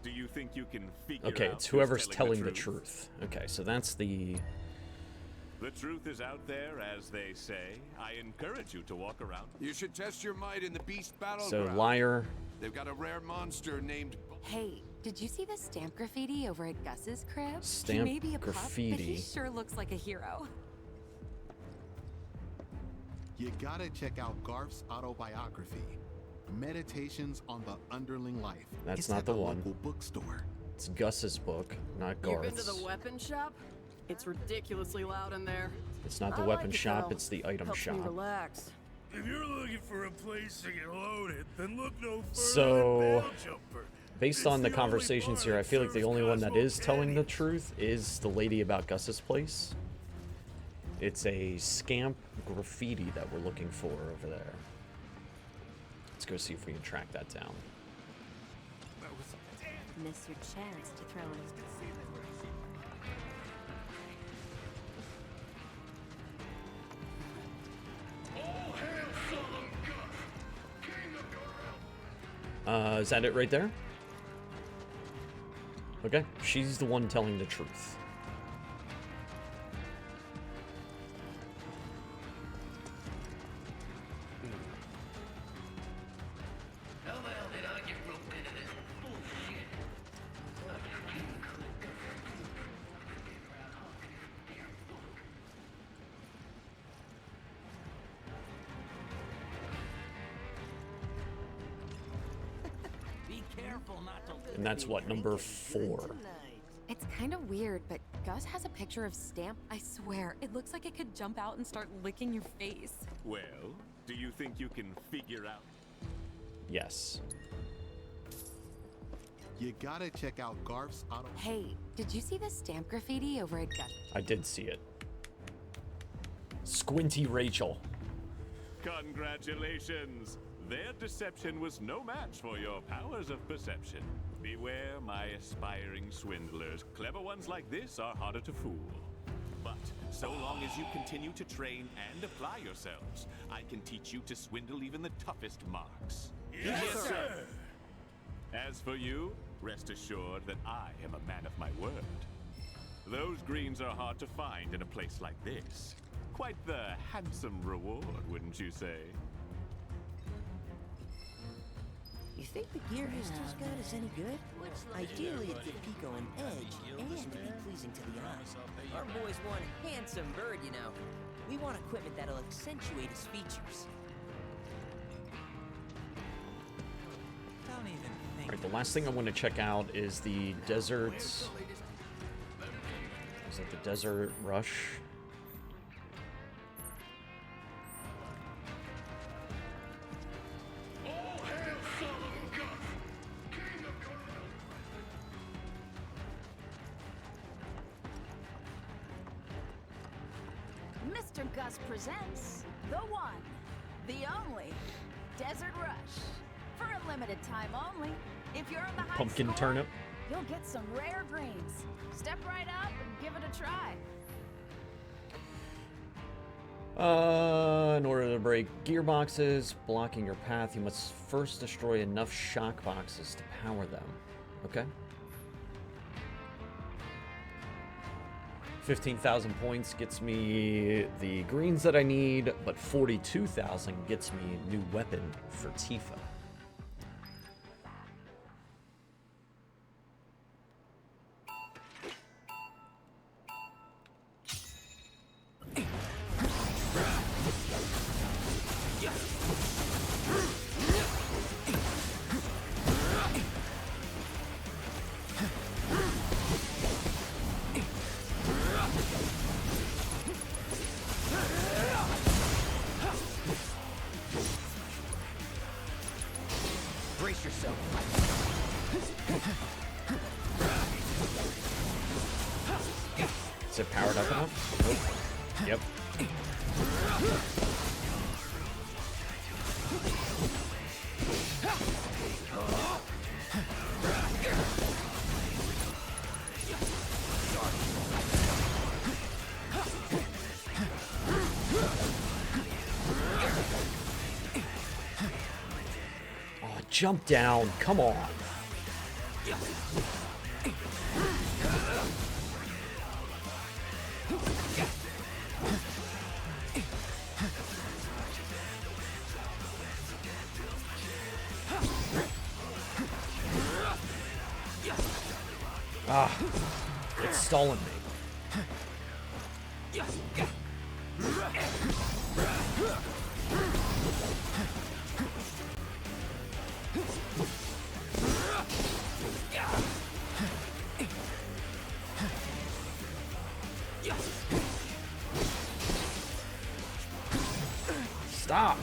do you think you can figure Okay, out it's who's whoever's telling the truth. Okay, so that's the... The truth is out there, as they say. I encourage you to walk around. You should test your might in the beast battleground. So, liar. They've got a rare monster named... Hey, did you see the stamp graffiti over at Gus's crib? Stamp he may be a pup, but graffiti. he sure looks like a hero. You gotta check out Garf's autobiography, Meditations on the Underling Life. That's It's not at the one. local bookstore. It's Gus's book, not You been to Garth's. the weapon shop? It's ridiculously loud in there. It's not the I weapon like it, shop, though. it's the item Helps shop. me relax. If you're looking for a place to get loaded, then look no further So, than Bailjumper. based on the conversations here, I feel like the only one that is telling the truth is the lady about Gus's place. It's a scamp graffiti that we're looking for over there. Let's go see if we can track that down. Miss your chance to throw in. Is that it right there? Okay, she's the one telling the truth. How the hell did I get roped into this bullshit? Be careful not to. And that's what, number 4. It's kind of weird, but Gus has a picture of Stamp. I swear, it looks like it could jump out and start licking your face. Well, do you think you can figure out? Yes. You gotta check out Garf's auto. Hey, did you see the Stamp graffiti over at Gus? I did see it. Squinty Rachel. Congratulations! Their deception was no match for your powers of perception. Beware my aspiring swindlers. Clever ones like this are harder to fool. But so long as you continue to train and apply yourselves, I can teach you to swindle even the toughest marks. Yes, sir. As for you, rest assured that I am a man of my word. Those greens are hard to find in a place like this. Quite the handsome reward, wouldn't you say? You think the gear history's got is any good? Ideally, it'd give Pico an edge and be pleasing to the eye. Our boy's one handsome bird, you know. We want equipment that'll accentuate his features. Don't even think. Alright, the last thing I want to check out is the desert. Is it the Desert Rush? Mr. Gus presents the one, the only, Desert Rush. For a limited time only. If you're on the high Pumpkin score, turnip. you'll get some rare greens. Step right up and give it a try. In order to break gearboxes blocking your path, you must first destroy enough shock boxes to power them. Okay. 15,000 points gets me the greens that I need, but 42,000 gets me a new weapon for Tifa. Brace yourself. Is it powered up enough? Nope. Yep. Oh, jump down. Come on. Ah, it's stalling me. Stop.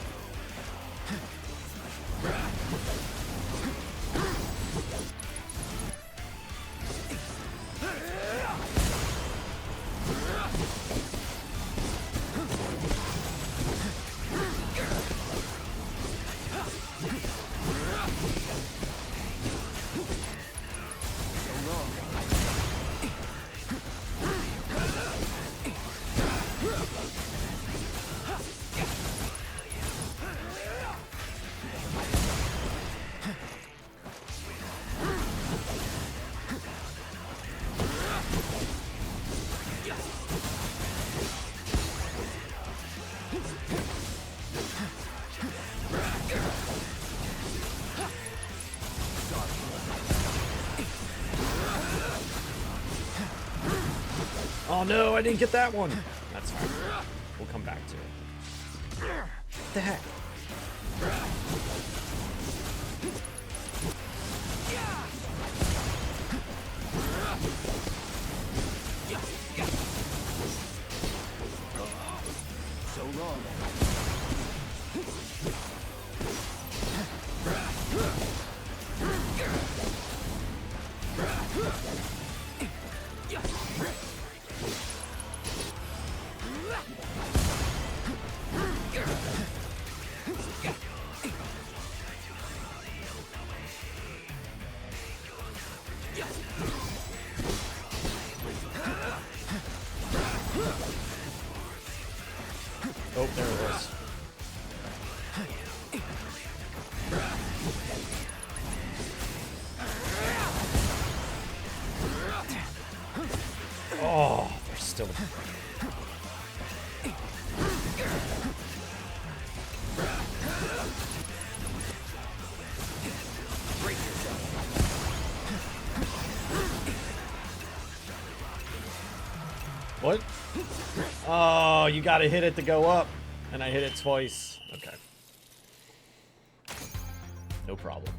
Oh no, I didn't get that one. That's fine. We'll come back to it. What the heck? So long. Oh, there it was. Oh, they're still. What? Oh, you gotta hit it to go up. And I hit it twice. Okay. No problem.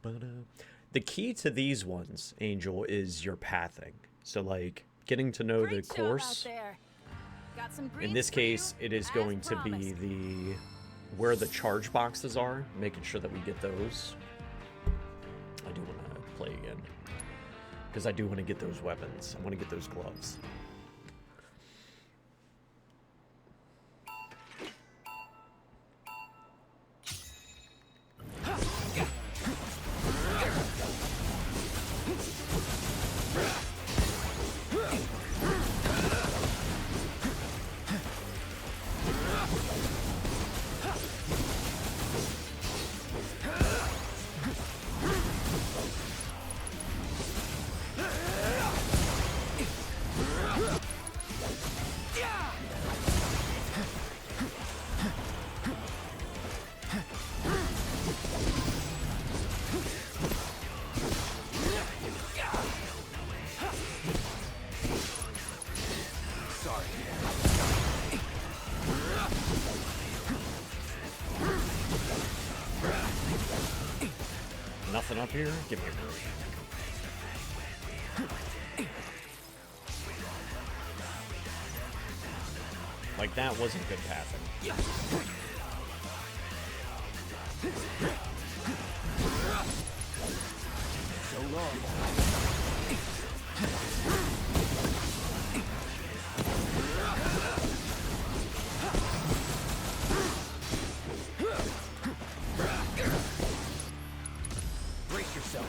But, the key to these ones, Angel, is your pathing. So, like, getting to know the course. In this case, it is going to be the where the charge boxes are, making sure that we get those. I do want to play again. Because I do want to get those weapons. I want to get those gloves. Nothing up here? Give me a break. Like, that wasn't good pathing. So long. Brace yourself.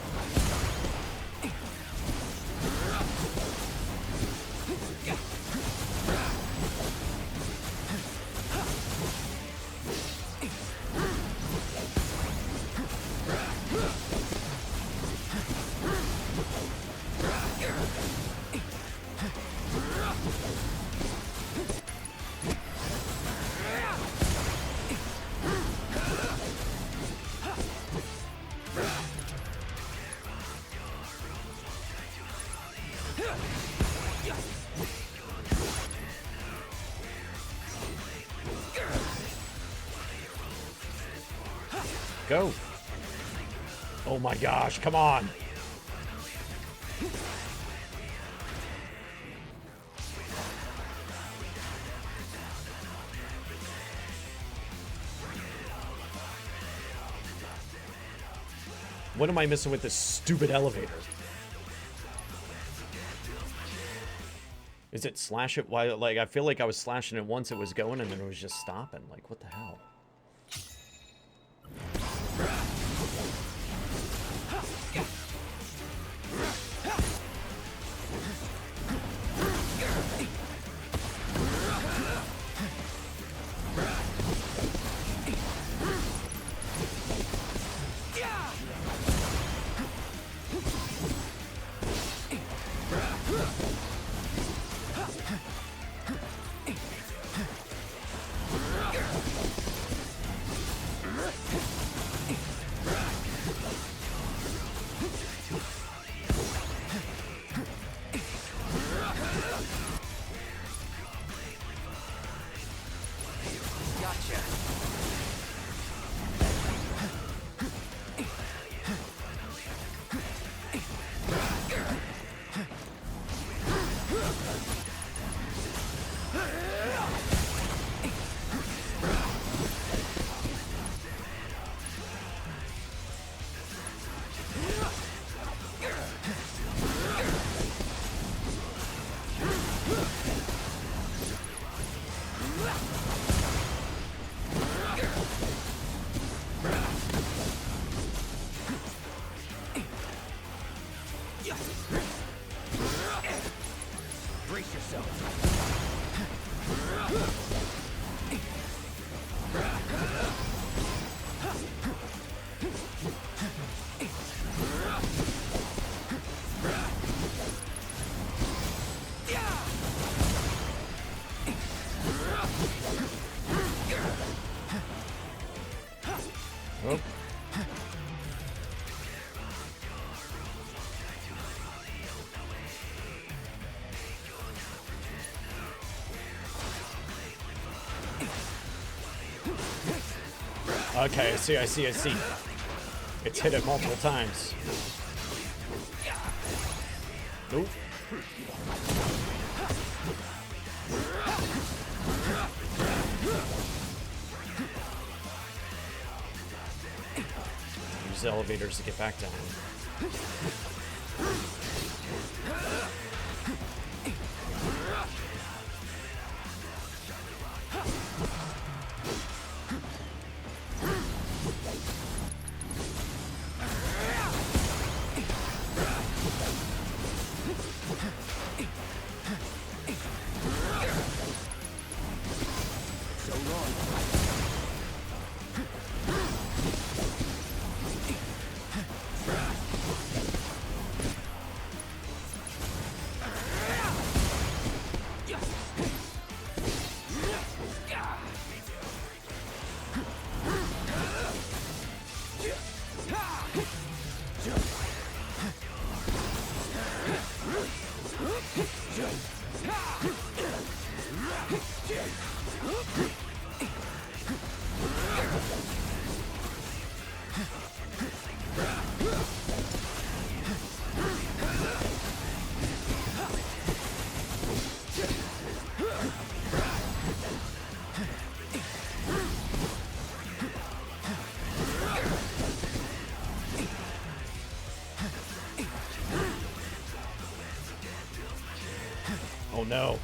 Go. Oh my gosh, come on. What am I missing with this stupid elevator? Is it slash it while, like, I feel like I was slashing it once it was going and then it was just stopping. Like, what the hell? Brace yourself. Oh. Okay, I see. It's hit it multiple times. Nope. Use the elevators to get back down. Oh no.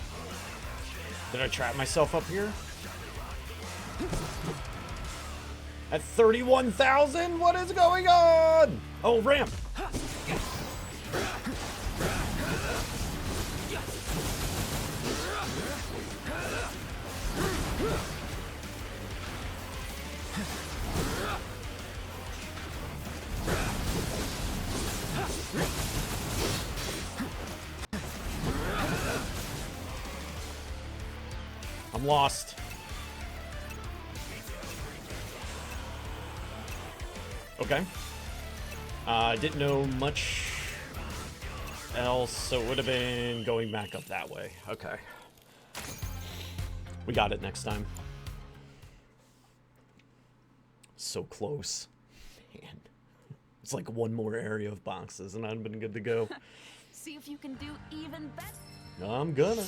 Did I trap myself up here? At 31,000? What is going on? Oh, ramp. I'm lost. Okay. I didn't know much else, so it would have been going back up that way. Okay. We got it next time. So close. Man. It's like one more area of boxes and I've been good to go. See if you can do even better. I'm gonna.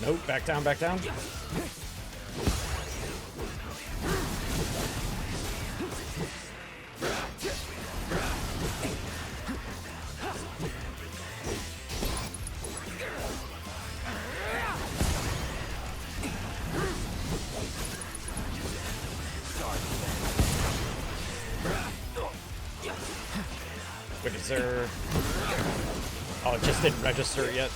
Nope, back down, back down. Wait, is there... Oh, it just didn't register yet.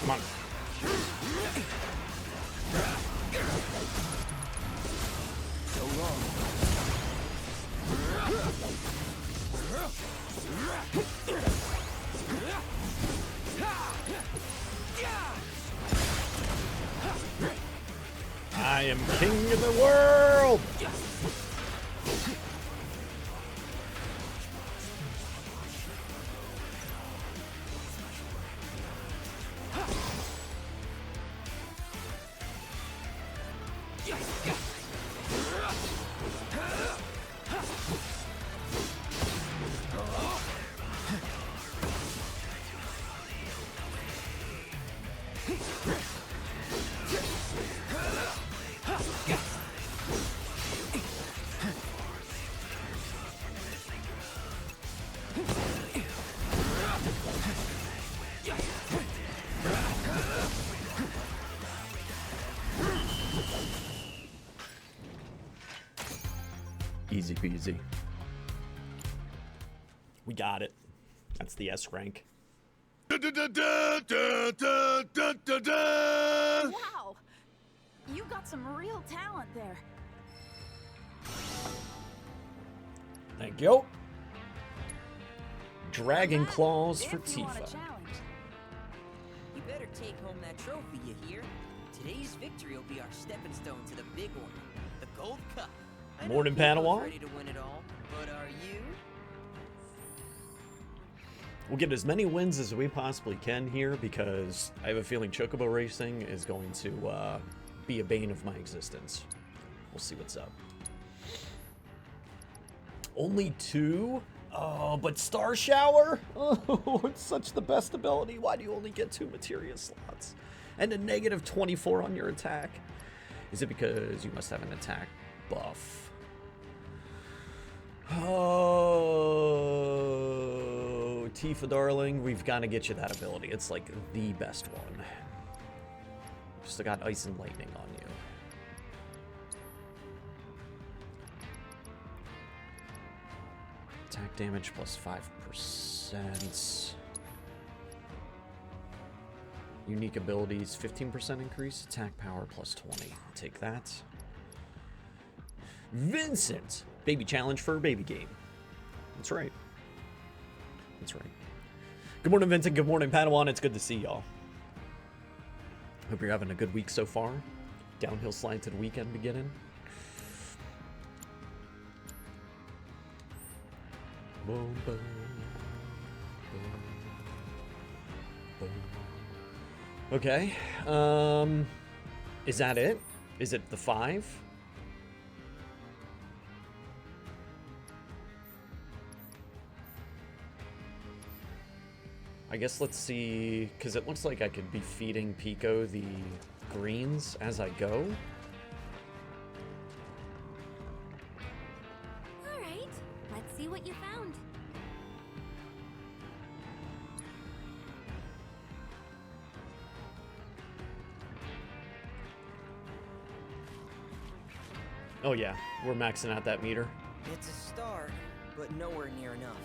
Come on. So long. I am king of the world! Easy peasy. We got it. That's the S rank. Wow! You got some real talent there. Thank you. Dragon Claws for If you want a Tifa. challenge. You better take home that trophy, you hear? Today's victory will be our stepping stone to the big one, the Gold Cup. I know Morning, Pico's Padawan. ready to win it all, but are you? We'll get as many wins as we possibly can here because I have a feeling Chocobo Racing is going to be a bane of my existence. We'll see what's up. Only 2? Oh, but Star Shower? Oh, it's such the best ability. Why do you only get 2 materia slots? And a negative 24 on your attack? Is it because you must have an attack buff? Oh, Tifa, darling, we've got to get you that ability. It's like the best one. Still got Ice and Lightning on you. Attack damage plus 5%. Unique abilities, 15% increase. Attack power plus 20. I'll take that. Vincent! Baby challenge for a baby game. That's right. That's right. Good morning, Vincent. Good morning, Padawan. It's good to see y'all. Hope you're having a good week so far. Downhill slide to the weekend beginning. Boom, boom, boom, boom. Okay. Is that it? Is it the 5? I guess let's see, because it looks like I could be feeding Pico the greens as I go. All right, let's see what you found. Oh yeah, we're maxing out that meter. It's a start, but nowhere near enough.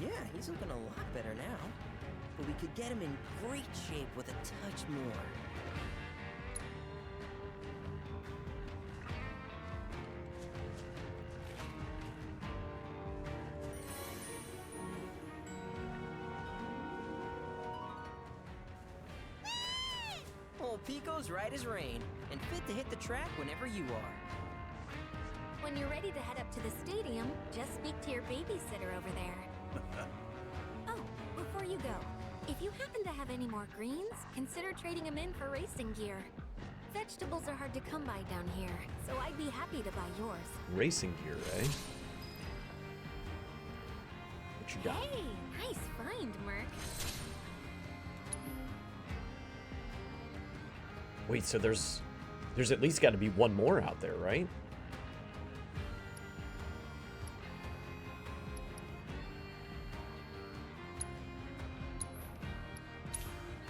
Yeah, he's looking a lot better now. But we could get him in great shape with a touch more. Old Pico's right as rain, and fit to hit the track whenever you are. When you're ready to head up to the stadium, just speak to your babysitter over there. Oh, before you go, if you happen to have any more greens, consider trading them in for racing gear. Vegetables are hard to come by down here, so I'd be happy to buy yours. Racing gear, eh? What you got? Hey, nice find, Merc. Wait, so there's at least got to be one more out there, right?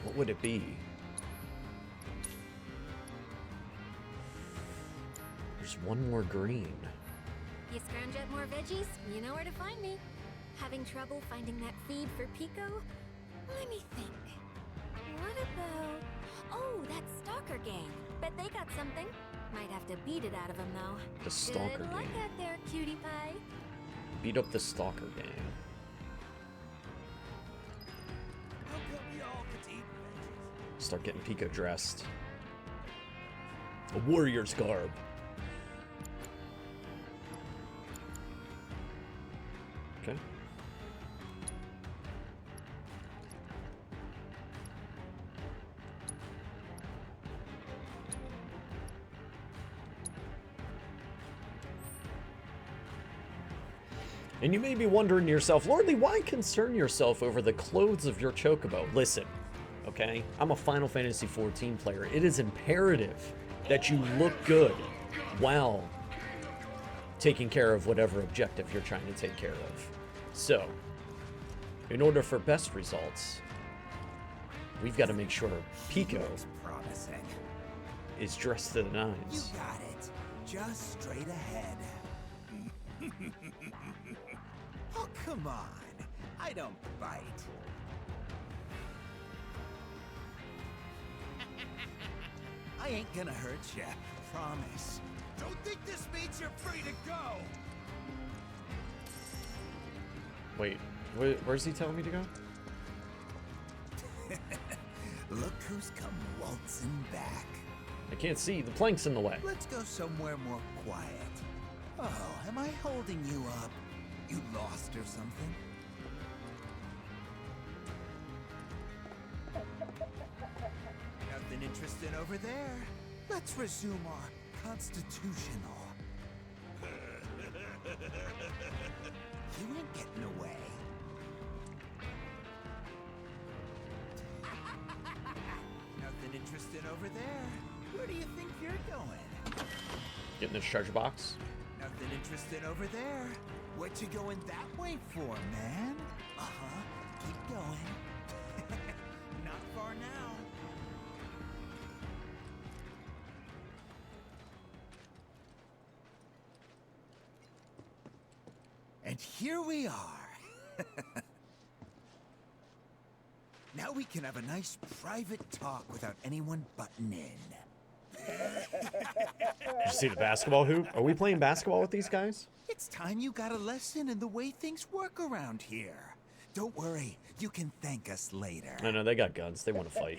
What would it be? There's one more green. You scrounge up more veggies, you know where to find me. Having trouble finding that feed for Pico? Let me think. What about... Oh, that Stalker gang. Bet they got something. Might have to beat it out of them, though. The Stalker Good luck gang. out there, cutie pie. Beat up the Stalker gang. How come we all get to eat veggies? Start getting Pico dressed. A warrior's garb. Okay. And you may be wondering to yourself, Lordly, why concern yourself over the clothes of your Chocobo? Listen, okay? I'm a Final Fantasy XIV player. It is imperative that you look good while taking care of whatever objective you're trying to take care of. So, in order for best results, we've got to make sure Pico Promising. is dressed to the nines. You got it. Just straight ahead. Oh, come on. I I don't bite. I ain't gonna hurt ya, promise. Don't think this means you're free to go! Wait, where's he telling me to go? Look who's come waltzing back. I can't see. The plank's in the way. Let's go somewhere more quiet. Oh, am I holding you up? You lost or something? Nothing interesting over there. Let's resume our constitutional. You ain't getting away. Nothing interesting over there. Where do you think you're going? Getting this treasure box. Nothing interesting over there. What you going that way for, man? Uh-huh. Keep going. Not far now. And here we are. Now we can have a nice private talk without anyone butting in. You see the basketball hoop? Are we playing basketball with these guys? It's time you got a lesson in the way things work around here. Don't worry, you can thank us later. No, they got guns. They want to fight.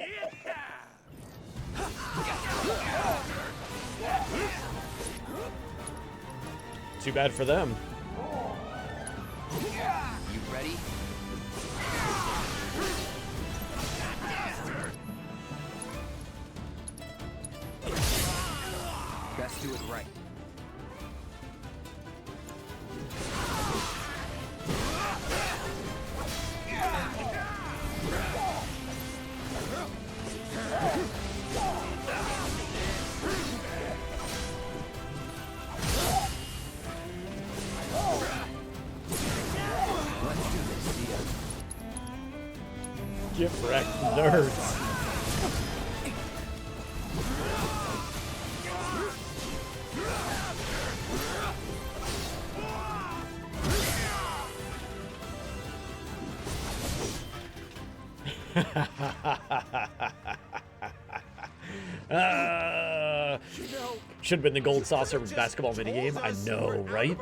Too bad for them. You ready? Best do it right. Get wrecked, nerds. Should have been the gold saucer basketball minigame. I know, right?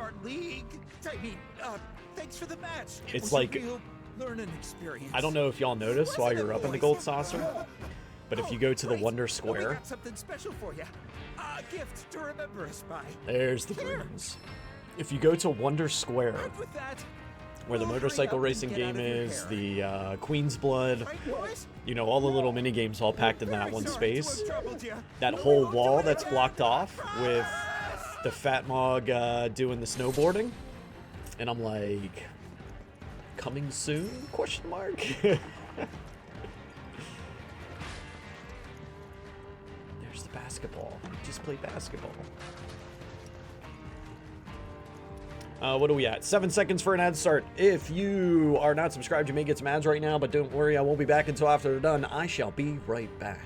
Thanks for the match. It's like, learning experience. I don't know if y'all noticed while you're up in the gold saucer, but if you go to the Wonder We Square, got something special for you. A gift to remember us by. there's the greens. If you go to Wonder Square, With that, where the motorcycle racing game is, the Queen's Blood, you know, all the little mini games all packed in that one space. That whole wall that's blocked off with the Fat Mog doing the snowboarding, and I'm like, coming soon? Question mark. There's the basketball. Just play basketball. What are we at? 7 seconds for an ad start. If you are not subscribed, you may get some ads right now, but don't worry, I won't be back until after they're done. I shall be right back.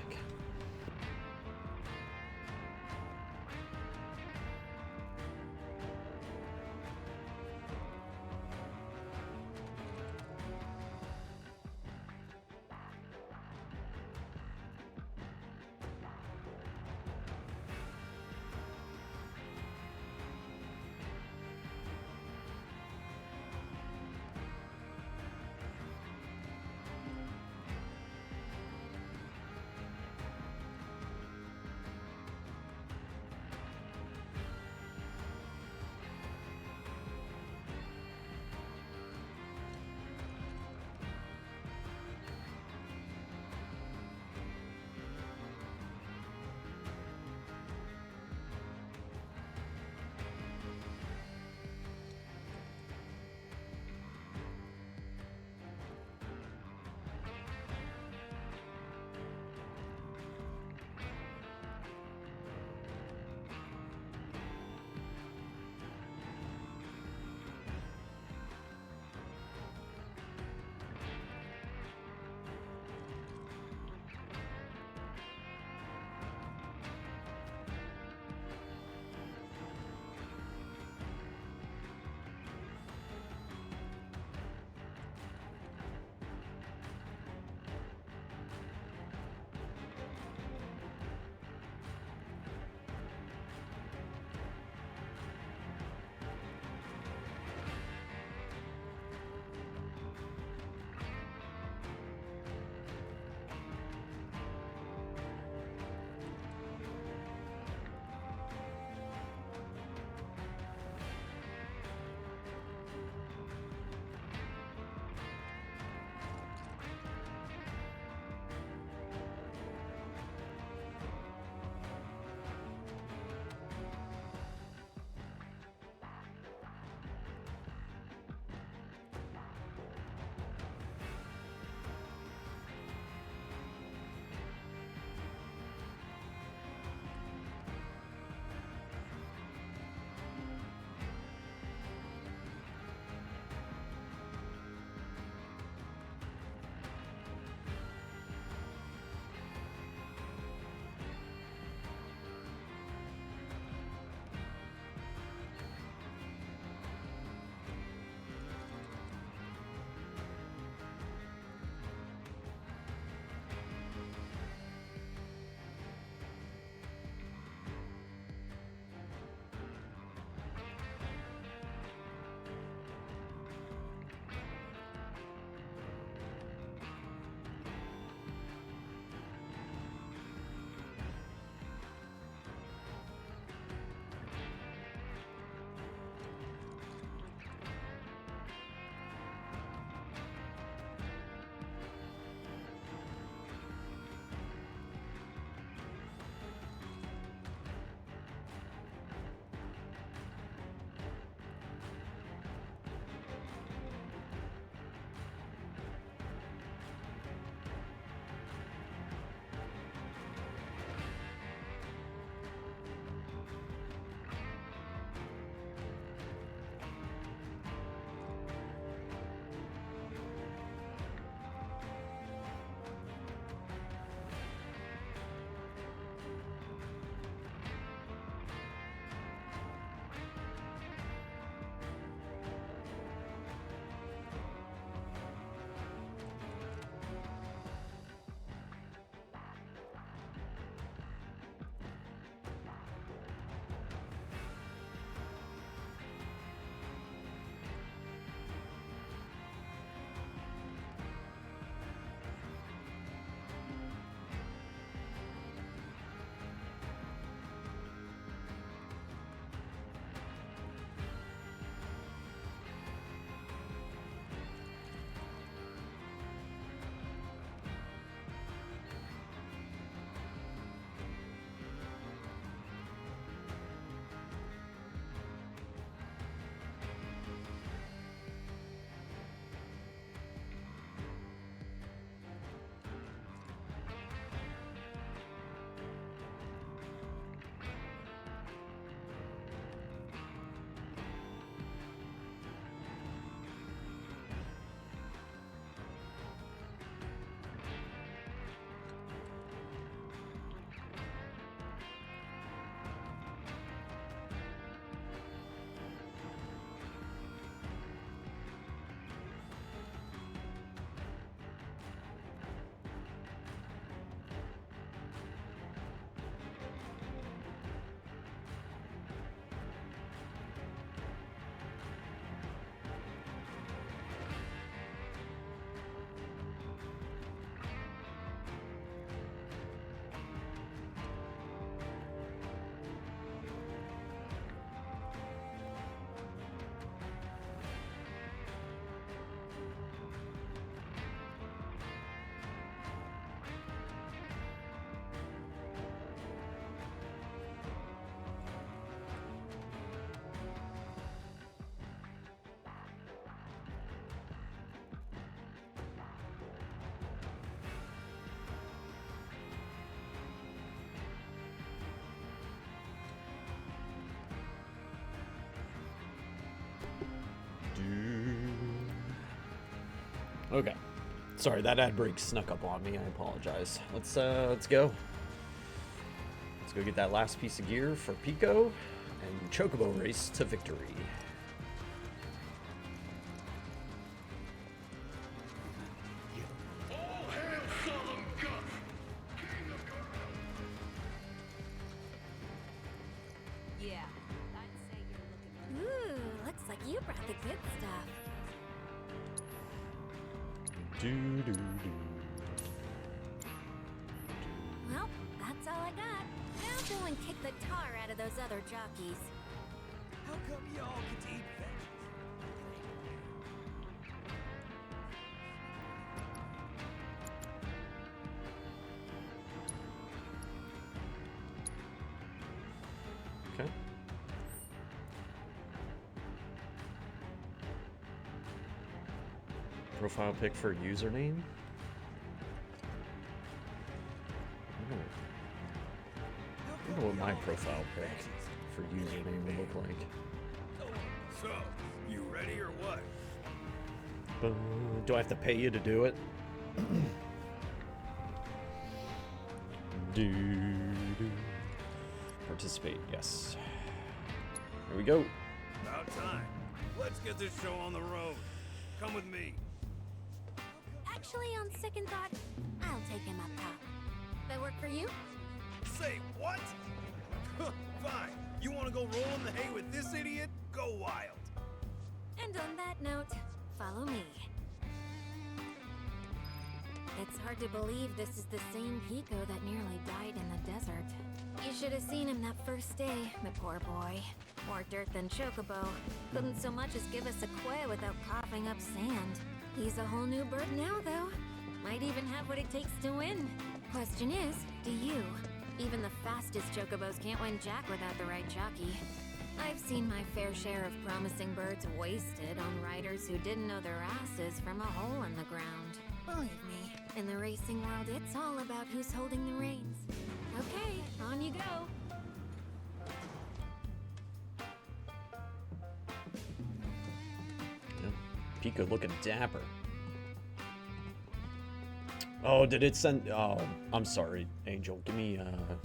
Okay. Sorry, that ad break snuck up on me. I apologize. Let's go. Let's go get that last piece of gear for Pico and Chocobo race to victory. Yeah, I'd say you're looking. Ooh, looks like you brought the good stuff. Well, that's all I got. Now go and kick the tar out of those other jockeys. How come y'all get to eat veggies? Okay. Profile pic for username. I don't know what my profile pic for username would look like. So, you ready or what? Do I have to pay you to do it? Participate, yes. Here we go. About time. Let's get this show on the road. Come with me. Actually, on second thought, I'll take him up top. That work for you? Say what? Fine. You want to go roll in the hay with this idiot? Go wild. And on that note, follow me. It's hard to believe this is the same Pico that nearly died in the desert. You should have seen him that first day, the poor boy. More dirt than Chocobo. Couldn't so much as give us a quail without coughing up sand. He's a whole new bird now, though. Might even have what it takes to win. Question is, do you? Even the fastest Chocobos can't win Jack without the right jockey. I've seen my fair share of promising birds wasted on riders who didn't know their asses from a hole in the ground. Believe me, in the racing world, it's all about who's holding the reins. Okay, on you go. Yeah. Pico looking dapper. Oh, did it send? Oh, I'm sorry, Angel. Give me a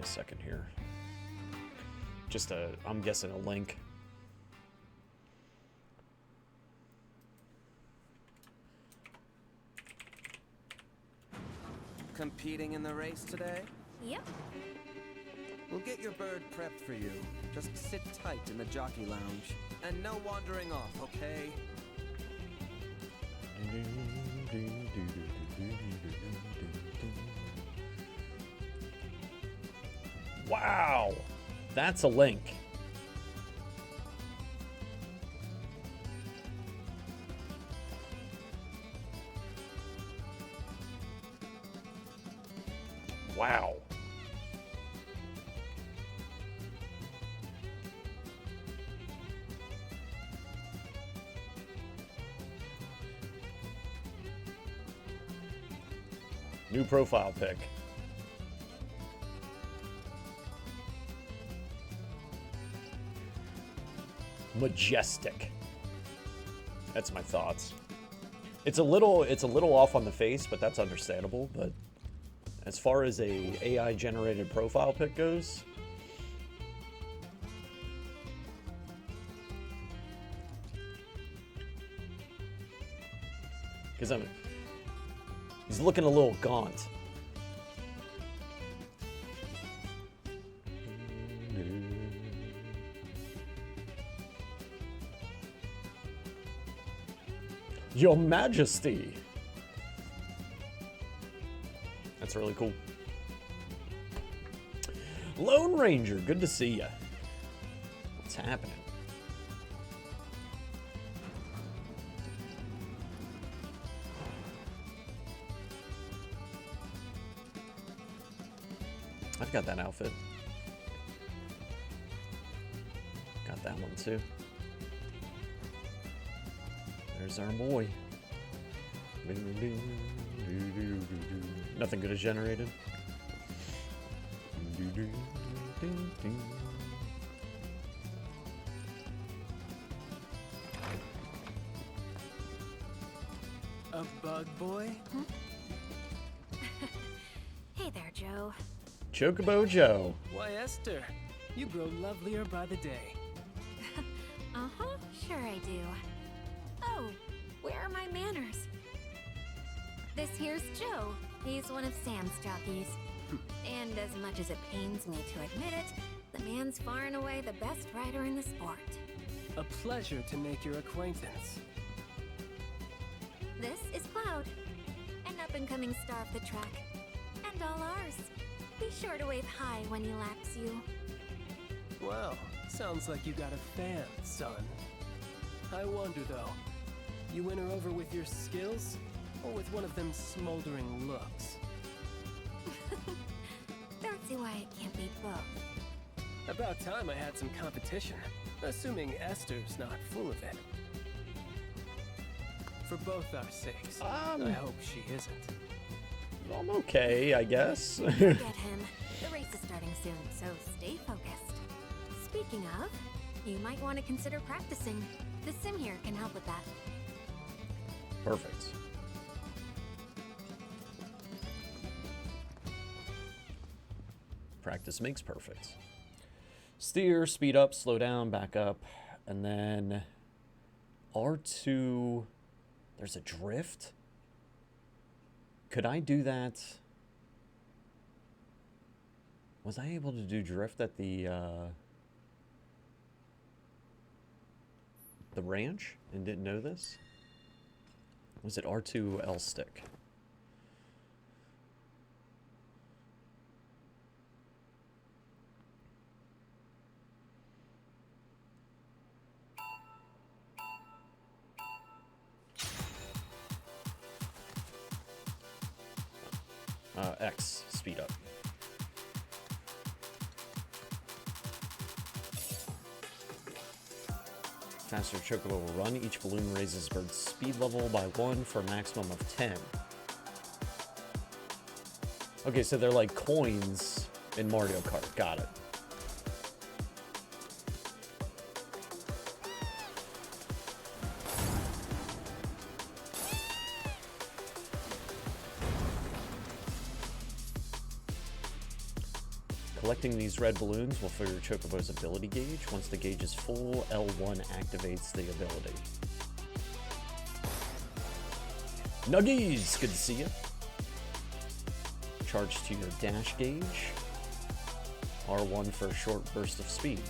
second here. Just I'm guessing a link. Competing in the race today? Yep. We'll get your bird prepped for you. Just sit tight in the jockey lounge. And no wandering off, okay? Wow, that's a link. Wow. New profile pic. Majestic. That's my thoughts. It's a little off on the face, but that's understandable. But as far as a AI generated profile pic goes, because he's looking a little gaunt. Your Majesty. That's really cool. Lone Ranger, good to see ya. What's happening? I've got that outfit. Got that one too. There's our boy. Nothing good is generated. up, bug boy? Hey there, Joe. Chocobo Joe. Why, Esther, you grow lovelier by the day. Uh-huh, sure I do. Oh, where are my manners? This here's Joe. He's one of Sam's jockeys. And as much as it pains me to admit it, the man's far and away the best rider in the sport. A pleasure to make your acquaintance. This is Cloud, an up-and-coming star of the track. And all ours. Be sure to wave hi when he laps you. Well, sounds like you got a fan, son. I wonder, though, you win her over with your skills, or with one of them smoldering looks? Don't see why it can't be both. About time I had some competition, assuming Esther's not full of it. For both our sakes, I hope she isn't. I'm okay, I guess. Forget him. The race is starting soon, so stay focused. Speaking of, you might want to consider practicing. The sim here can help with that. Perfect. Practice makes perfect. Steer, speed up, slow down, back up, and then R2. There's a drift? Could I do that? Was I able to do drift at the ranch and didn't know this? Was it R2 L stick? X, speed up. Faster chocobo will run. Each balloon raises bird's speed level by 1 for a maximum of 10. Okay, so they're like coins in Mario Kart. Got it. Collecting these red balloons will fill your chocobo's ability gauge. Once the gauge is full, L1 activates the ability. Nuggies! Good to see you. Charge to your dash gauge. R1 for a short burst of speed.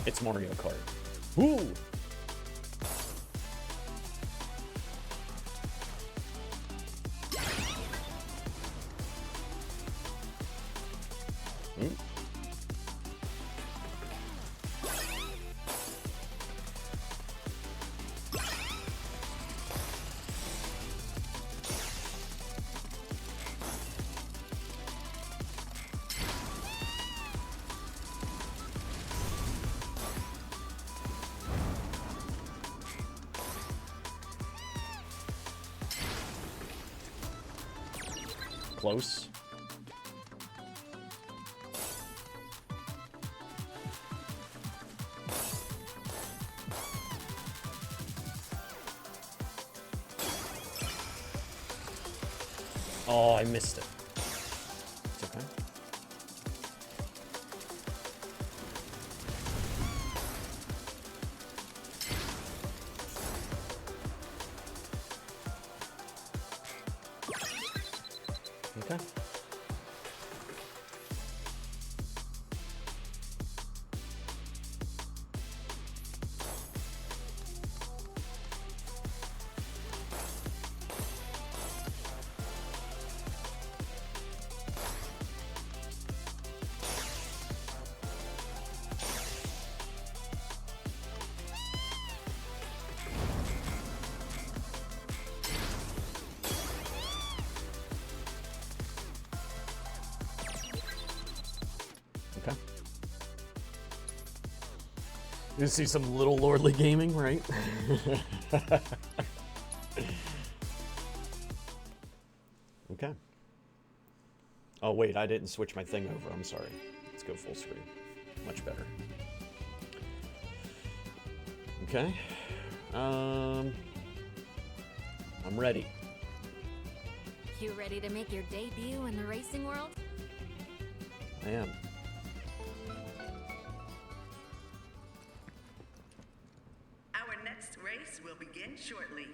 It's Mario Kart. Woo! Close. Oh, I missed it. It's okay. Okay. Okay. You see some little lordly gaming, right? Okay. Oh, Oh wait, I didn't switch my thing over. I'm sorry. Let's go full screen. Much better. Okay. I'm ready. You ready to make your debut in the racing world? I am. Our next race will begin shortly.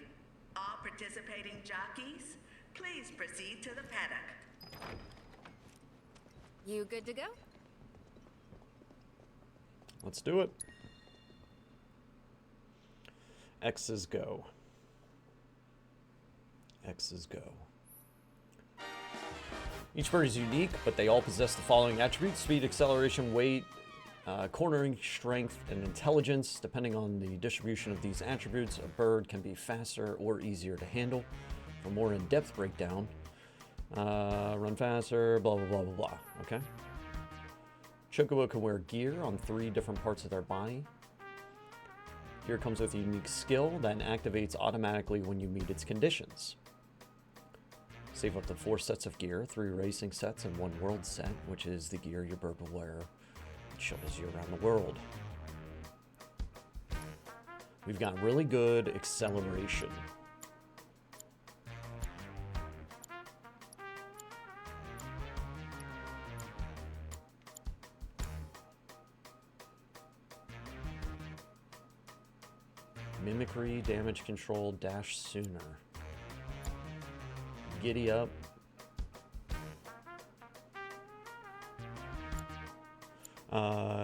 All participating jockeys, please proceed to the paddock. You good to go? Let's do it. X's go. X's go. Each bird is unique, but they all possess the following attributes: speed, acceleration, weight, cornering, strength, and intelligence. Depending on the distribution of these attributes, a bird can be faster or easier to handle. For more in-depth breakdown, run faster, blah, blah, blah, blah, blah. Okay. Chocobo can wear gear on 3 different parts of their body. Gear comes with a unique skill that activates automatically when you meet its conditions. Save up to 4 sets of gear, 3 racing sets, and 1 world set, which is the gear your bird will wear that shuttles you around the world. We've got really good acceleration. Mimicry, damage control, dash sooner. Giddy up.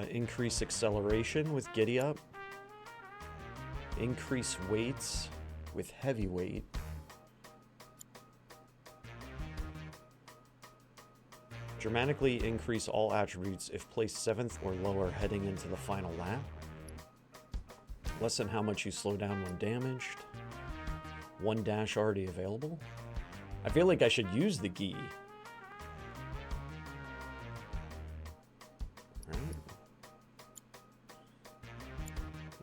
Increase acceleration with giddy up. Increase weights with heavy weight. Dramatically increase all attributes if placed 7th or lower heading into the final lap. Lessen how much you slow down when damaged. 1 dash already available. I feel like I should use the gi. Right.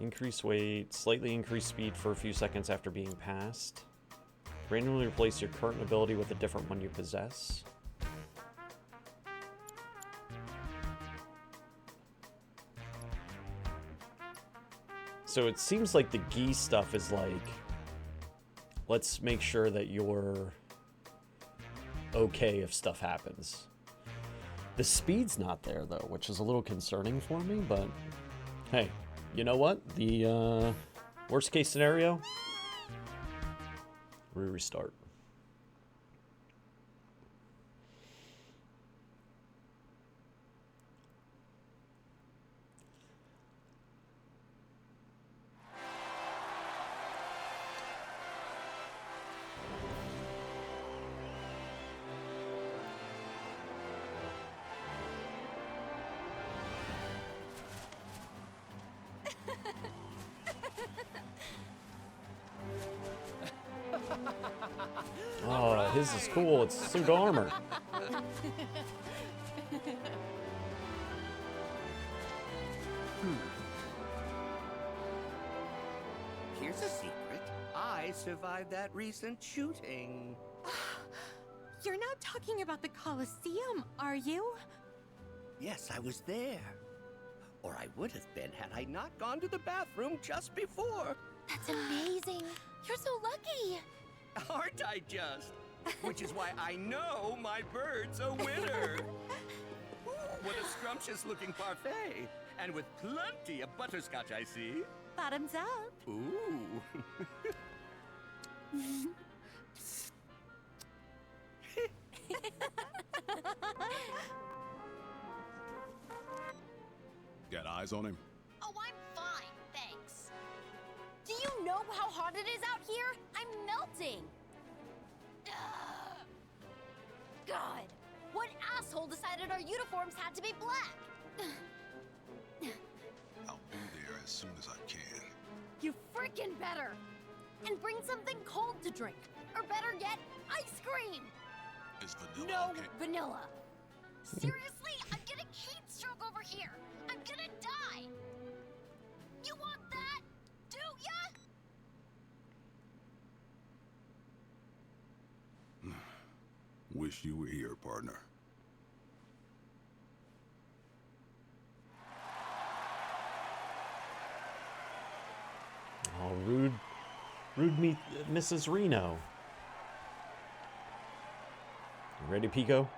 Increase weight, slightly increase speed for a few seconds after being passed. Randomly replace your current ability with a different one you possess. So it seems like the gi stuff is like, let's make sure that you're okay if stuff happens. The speed's not there though, which is a little concerning for me, but hey, you know what? The worst case scenario, we restart. Oh, his is cool. It's suit armor. Here's a secret. I survived that recent shooting. You're not talking about the Colosseum, are you? Yes, I was there. Or I would have been had I not gone to the bathroom just before. That's amazing. You're so lucky. Aren't I just? Which is why I know my bird's a winner. Ooh, what a scrumptious looking parfait. And with plenty of butterscotch, I see. Bottoms up. Ooh. Got eyes on him? Oh, I'm fine, thanks. Do you know how hot it is out here? I'm melting. Ugh. God, what asshole decided our uniforms had to be black? I'll be there as soon as I can. You freaking better. And bring something cold to drink. Or better yet, ice cream. Is vanilla No okay? vanilla. Seriously, I'm getting heat stroke over here. I'm gonna die. You want that? Do ya? Wish you were here, partner. Rude meet Mrs. Reno. You ready, Pico?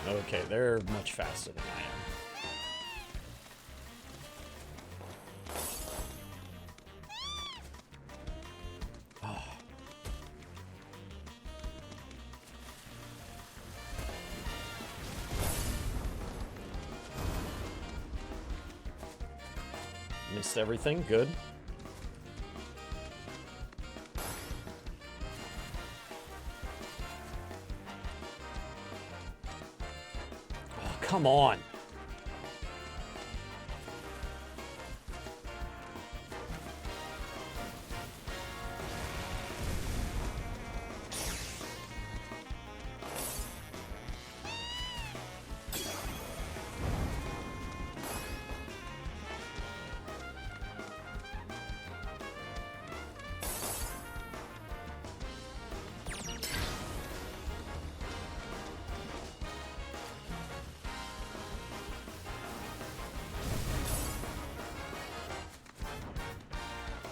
Okay, they're much faster than I am. Missed everything, good. Oh, come on.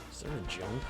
Is there a jump?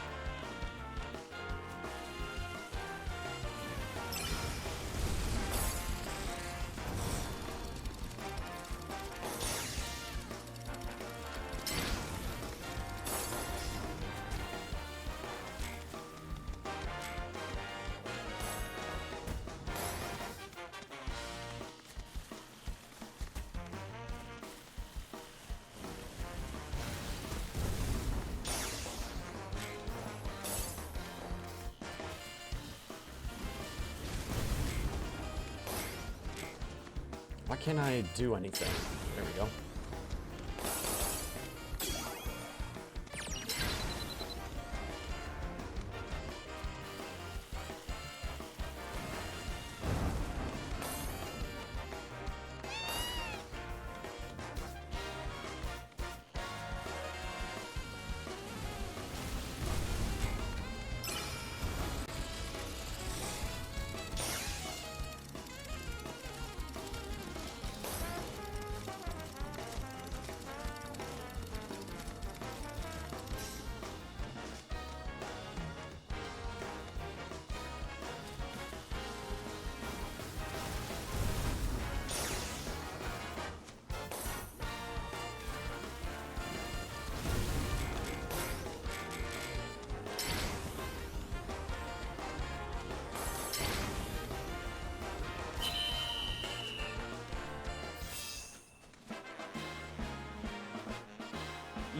Why can't I do anything? There we go.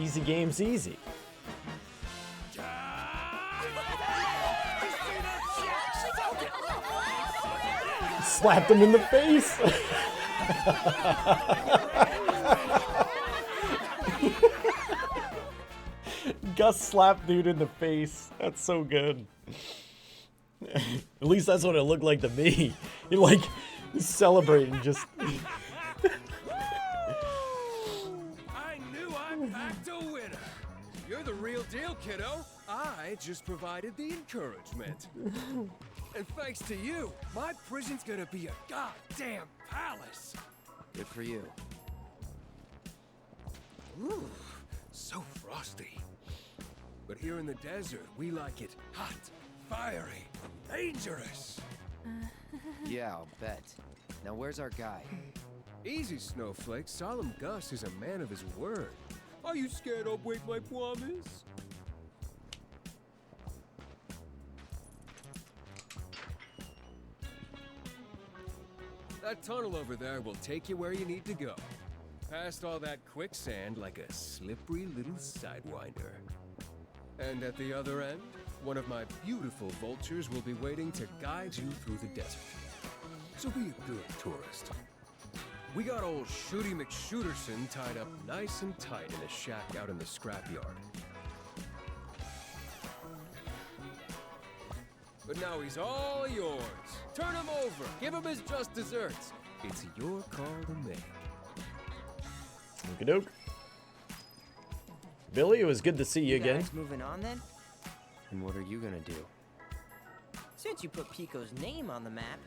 Easy game's easy. Slapped him in the face. Gus slapped dude in the face. That's so good. At least that's what it looked like to me. You're like celebrating just. Deal, kiddo. I just provided the encouragement. And thanks to you, my prison's gonna be a goddamn palace. Good for you. Ooh, so frosty. But here in the desert, we like it hot, fiery, dangerous. Yeah, I'll bet. Now where's our guy? Easy, Snowflake. Solemn Gus is a man of his word. Are you scared I'll break my promise? That tunnel over there will take you where you need to go. Past all that quicksand like a slippery little sidewinder. And at the other end, one of my beautiful vultures will be waiting to guide you through the desert. So be a good tourist. We got old Shooty McShooterson tied up nice and tight in a shack out in the scrapyard. But now he's all yours. Turn him over. Give him his just desserts. It's your call to make. Okey-doke. Billy, it was good to see you again. Moving on then? And what are you gonna do? Since you put Pico's name on the map,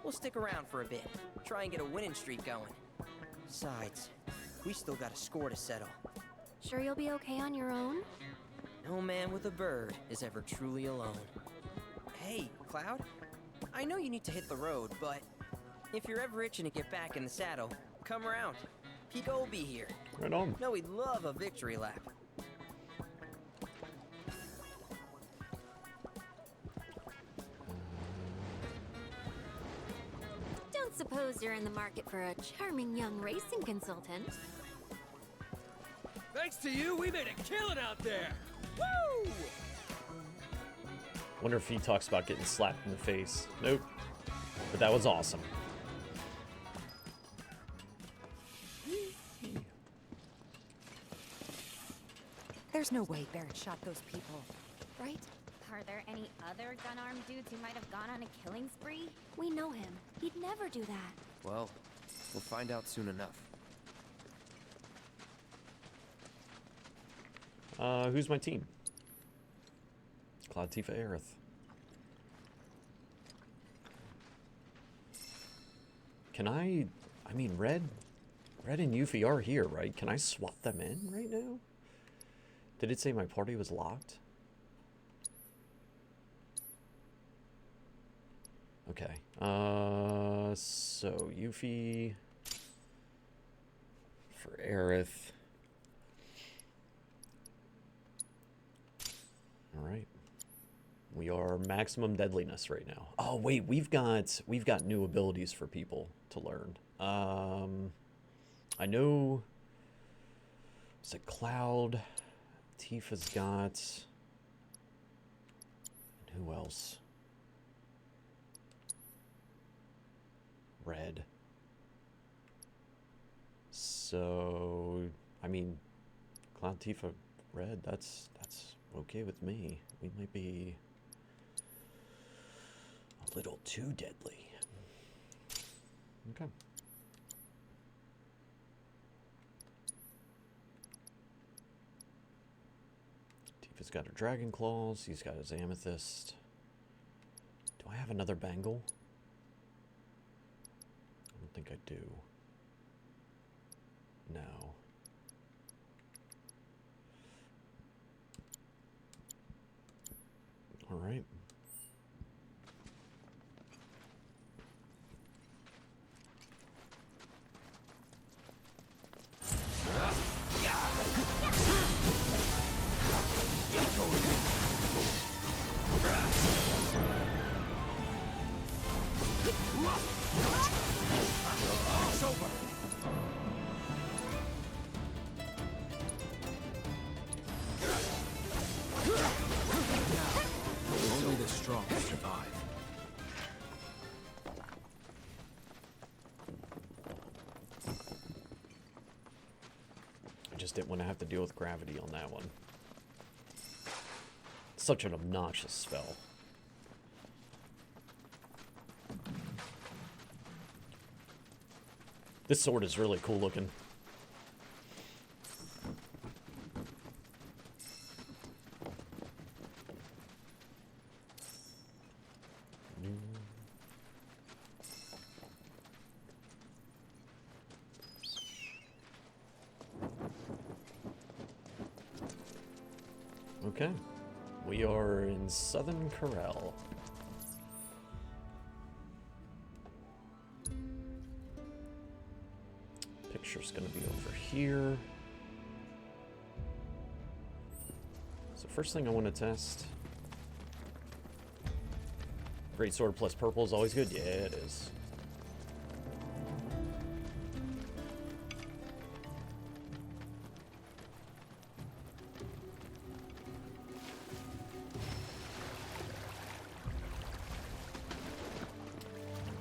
we'll stick around for a bit. Try and get a winning streak going. Besides, we still got a score to settle. Sure you'll be okay on your own? No man with a bird is ever truly alone. Hey, Cloud. I know you need to hit the road, but if you're ever itching to get back in the saddle, come around. Pico will be here. Right on. No, we'd love a victory lap. Don't suppose you're in the market for a charming young racing consultant? Thanks to you, we made a killing out there! Woo! Wonder if he talks about getting slapped in the face. Nope. But that was awesome. There's no way Barrett shot those people, right? Are there any other gun-armed dudes who might have gone on a killing spree? We know him. He'd never do that. Well, we'll find out soon enough. Who's my team? Cloud, Tifa, Aerith. Can I mean, Red and Yuffie are here, right? Can I swap them in right now? Did it say my party was locked? Okay. So Yuffie for Aerith. All right. We are maximum deadliness right now. Oh wait, we've got new abilities for people to learn. I know. Is it Cloud? Tifa's got. And who else? Red. So I mean, Cloud, Tifa, Red. That's okay with me. We might be a little too deadly. Okay. Tifa's got her dragon claws. He's got his amethyst. Do I have another bangle? I don't think I do. No. All right. It's over. Only the strong survive. I just didn't want to have to deal with gravity on that one. Such an obnoxious spell. This sword is really cool looking. Okay, we are in Southern Corel. Picture's gonna be over here. So first thing I want to test. Great sword plus purple is always good. Yeah, it is.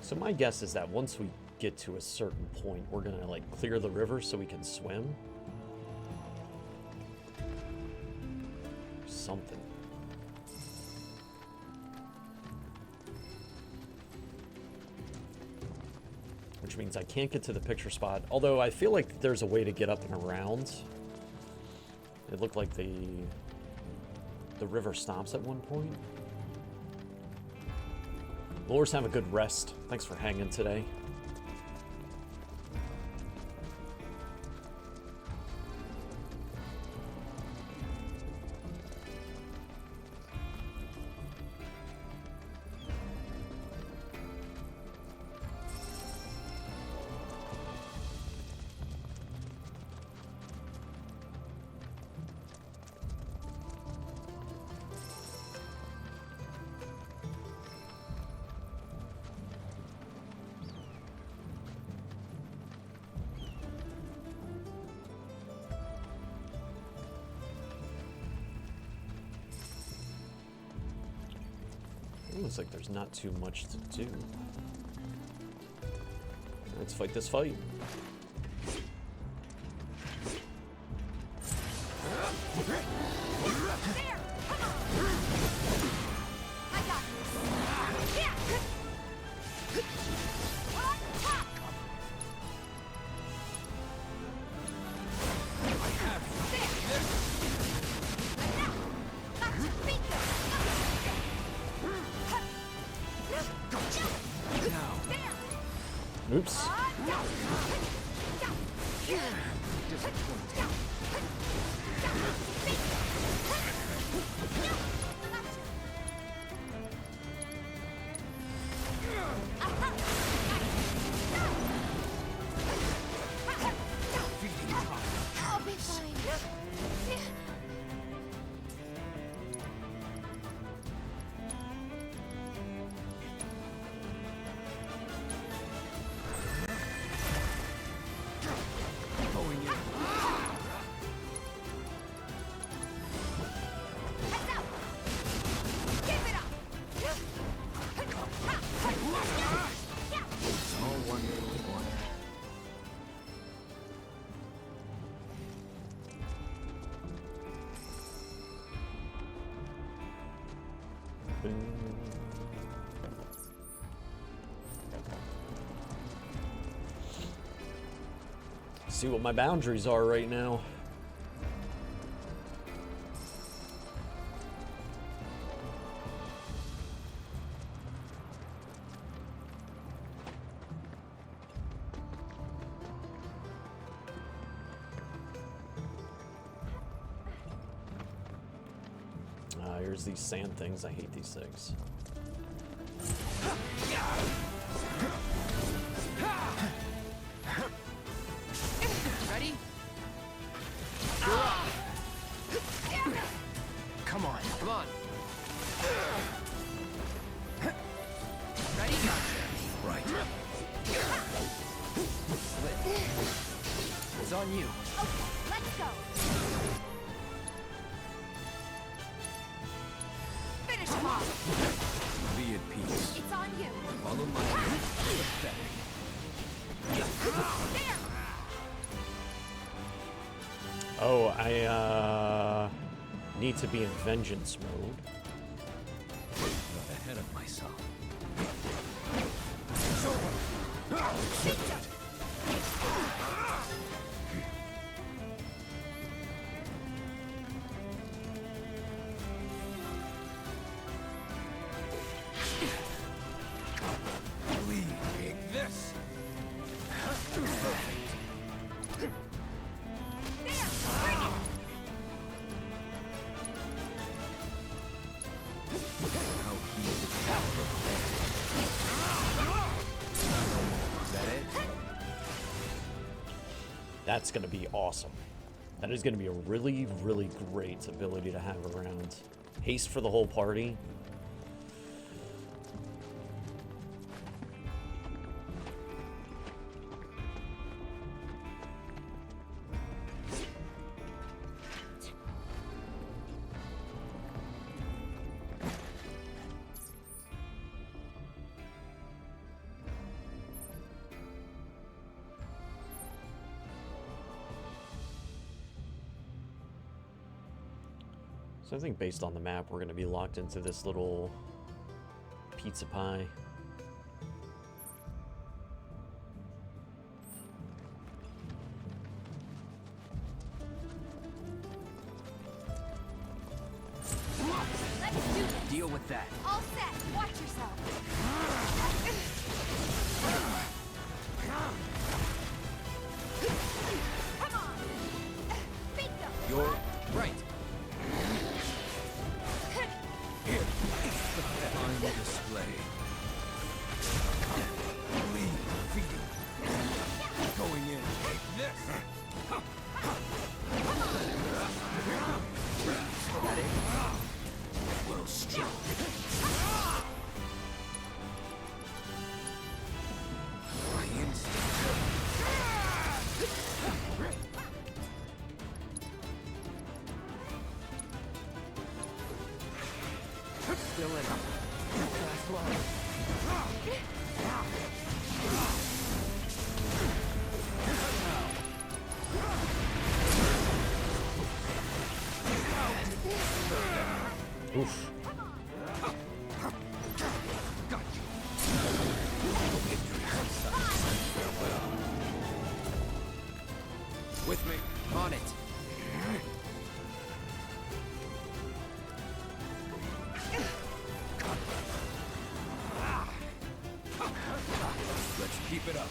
So my guess is that once we get to a certain point, we're gonna like clear the river so we can swim. Something. Which means I can't get to the picture spot. Although I feel like there's a way to get up and around. It looked like the river stops at one point. Lores, have a good rest. Thanks for hanging today. Looks like there's not too much to do. Let's fight this fight. Oops. I'll be fine. See what my boundaries are right now. Here's these sand things. I hate these things. Ready? Come on, come on. Ready? Right. Split. It's on you. Okay, let's go. Finish him off. Be at peace. It's on you. Follow my pathetic. There. Oh, I need to be in vengeance mode. Got ahead of myself. Take this. How he is the power of man. Is that it? That's going to be awesome. That is going to be a really, really great ability to have around. Haste for the whole party. So I think based on the map, we're going to be locked into this little pizza pie. Let's do this. Deal deal with that. All set. Watch yourself. Come on. Bingo. You're right. Here, the final display. Lead, feeding. Going in. Take this. Got it. A little strong. My instinct. Still in. Last one. Oof. With me. On it. Let's keep it up.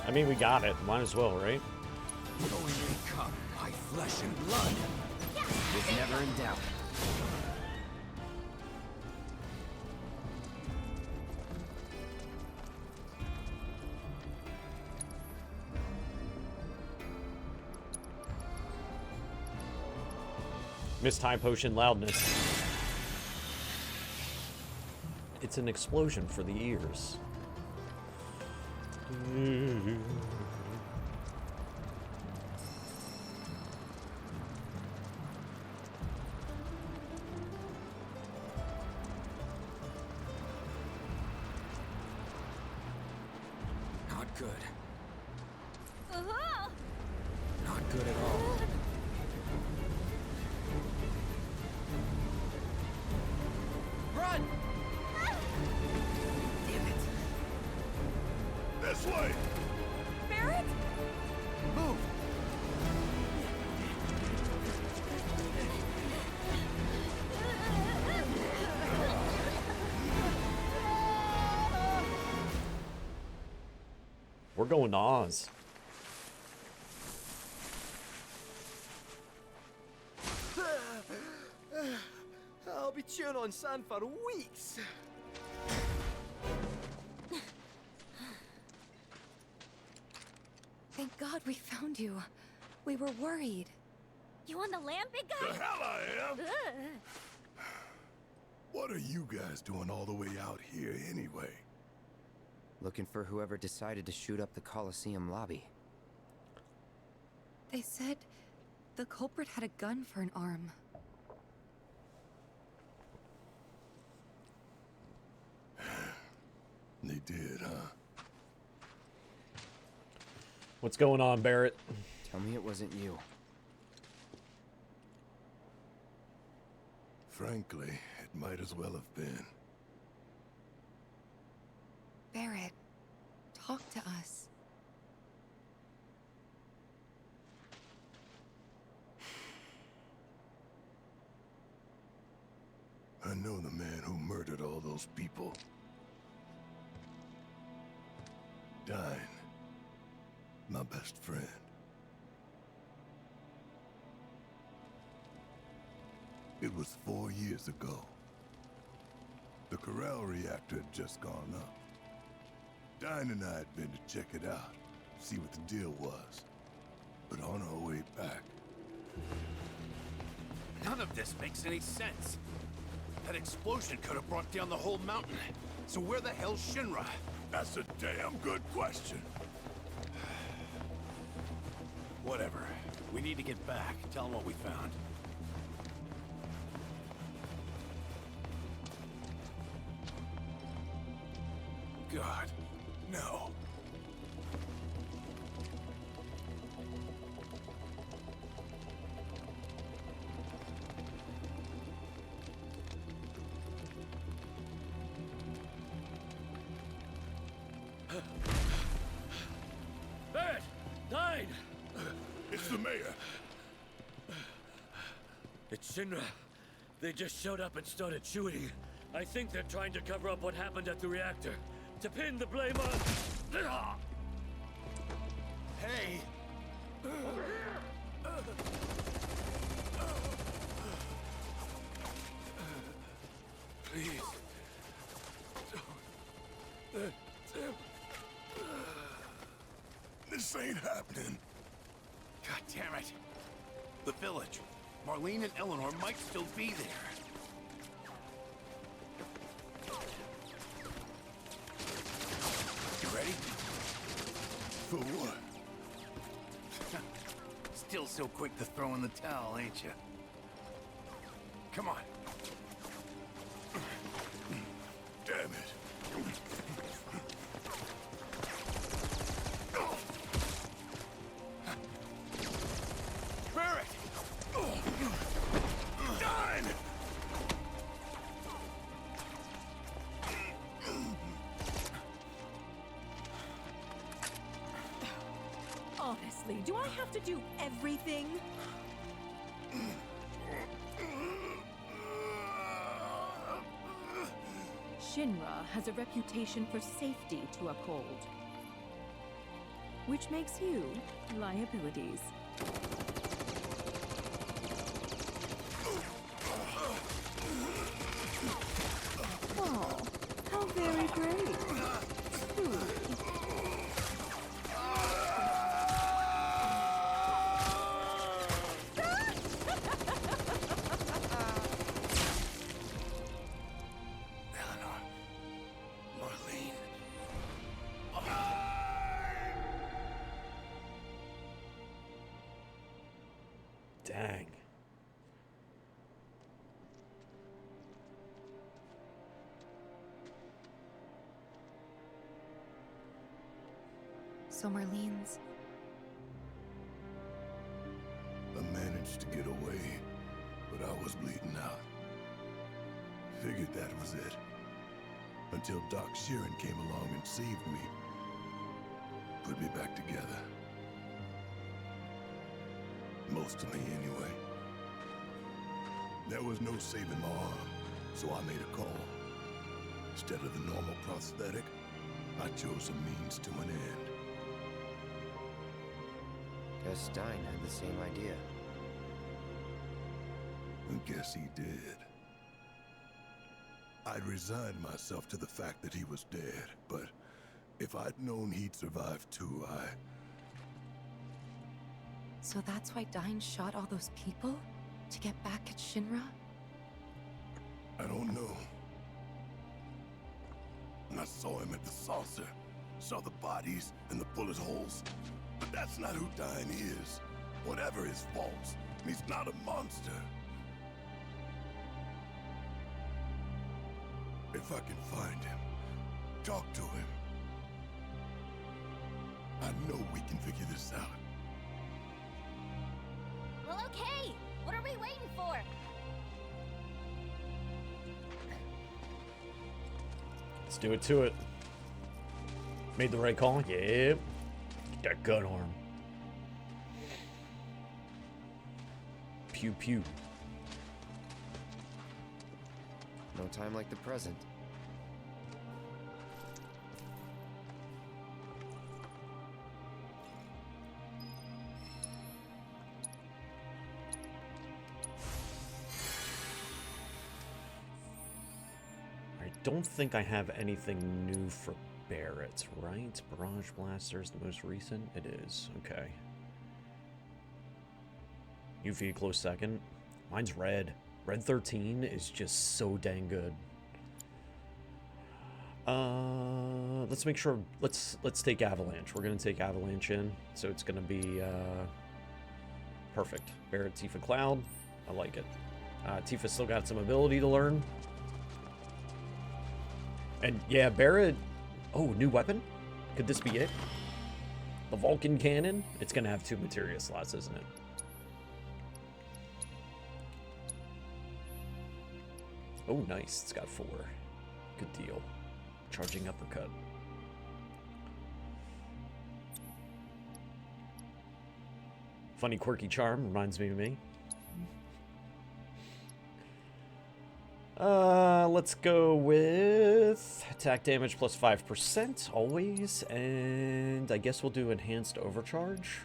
I mean, we got it. Might as well, right? Knowing they come, my flesh and blood. Was never in doubt. Missed time potion loudness. It's an explosion for the ears. Not good. Uh-huh. Not good at all. Run! Damn it. This way! Barret? Move! We're going to Oz. I'll be chewing on sand for weeks. Thank God we found you. We were worried. You on the land, big guy? The hell I am! Ugh. What are you guys doing all the way out here anyway? Looking for whoever decided to shoot up the Coliseum lobby. They said the culprit had a gun for an arm. They did, huh? What's going on, Barret? Tell me it wasn't you. Frankly, it might as well have been. Barret, talk to us. I know the man who murdered all those people. Dine. My best friend. It was 4 years ago. The Corral reactor had just gone up. Dine and I had been to check it out, see what the deal was. But on our way back... None of this makes any sense. That explosion could have brought down the whole mountain. So where the hell's Shinra? That's a damn good question. Whatever. We need to get back. Tell them what we found. God, no. Barret! Dine! It's the mayor. It's Shinra. They just showed up and started shooting. I think they're trying to cover up what happened at the reactor. To pin the blame on... Hey! Over here! Please. Don't let them... This ain't happening. God damn it. The village. Marlene and Eleanor might still be there. You ready? For what? Still so quick to throw in the towel, ain't you? Come on. Damn it. Barrett! Done! Honestly, do I have to do everything? Shinra has a reputation for safety to uphold, which makes you liabilities. Oh, how very brave. Truly. Eleanor. Marlene. Dang. So Marlene's... I managed to get away, but I was bleeding out. Figured that was it. Until Doc Sheeran came along and saved me. Put me back together. Mostly, anyway. There was no saving my arm, so I made a call. Instead of the normal prosthetic, I chose a means to an end. Guess Stein had the same idea. I guess he did. I'd resigned myself to the fact that he was dead, but if I'd known he'd survive too, So that's why Dine shot all those people? To get back at Shinra? I don't know. And I saw him at the saucer. Saw the bodies and the bullet holes. But that's not who Dine is. Whatever his faults, he's not a monster. If I can find him, talk to him, I know we can figure this out. Well, okay. What are we waiting for? Let's do it to it. Made the right call? Yep. Get that gun arm. Pew pew. No time like the present. I don't think I have anything new for Barrett, right? Barrage Blaster's the most recent? It is. Okay. UV close second. Mine's red. Red 13 is just so dang good. Let's make sure. Let's take Avalanche. We're gonna take Avalanche in, so it's gonna be perfect. Barrett, Tifa, Cloud. I like it. Tifa's still got some ability to learn. And yeah, Barrett. Oh, new weapon? Could this be it? The Vulcan cannon? It's gonna have 2 materia slots, isn't it? Oh, nice. It's got 4. Good deal. Charging uppercut. Funny quirky charm reminds me of me. Let's go with attack damage plus 5% always, and I guess we'll do enhanced overcharge.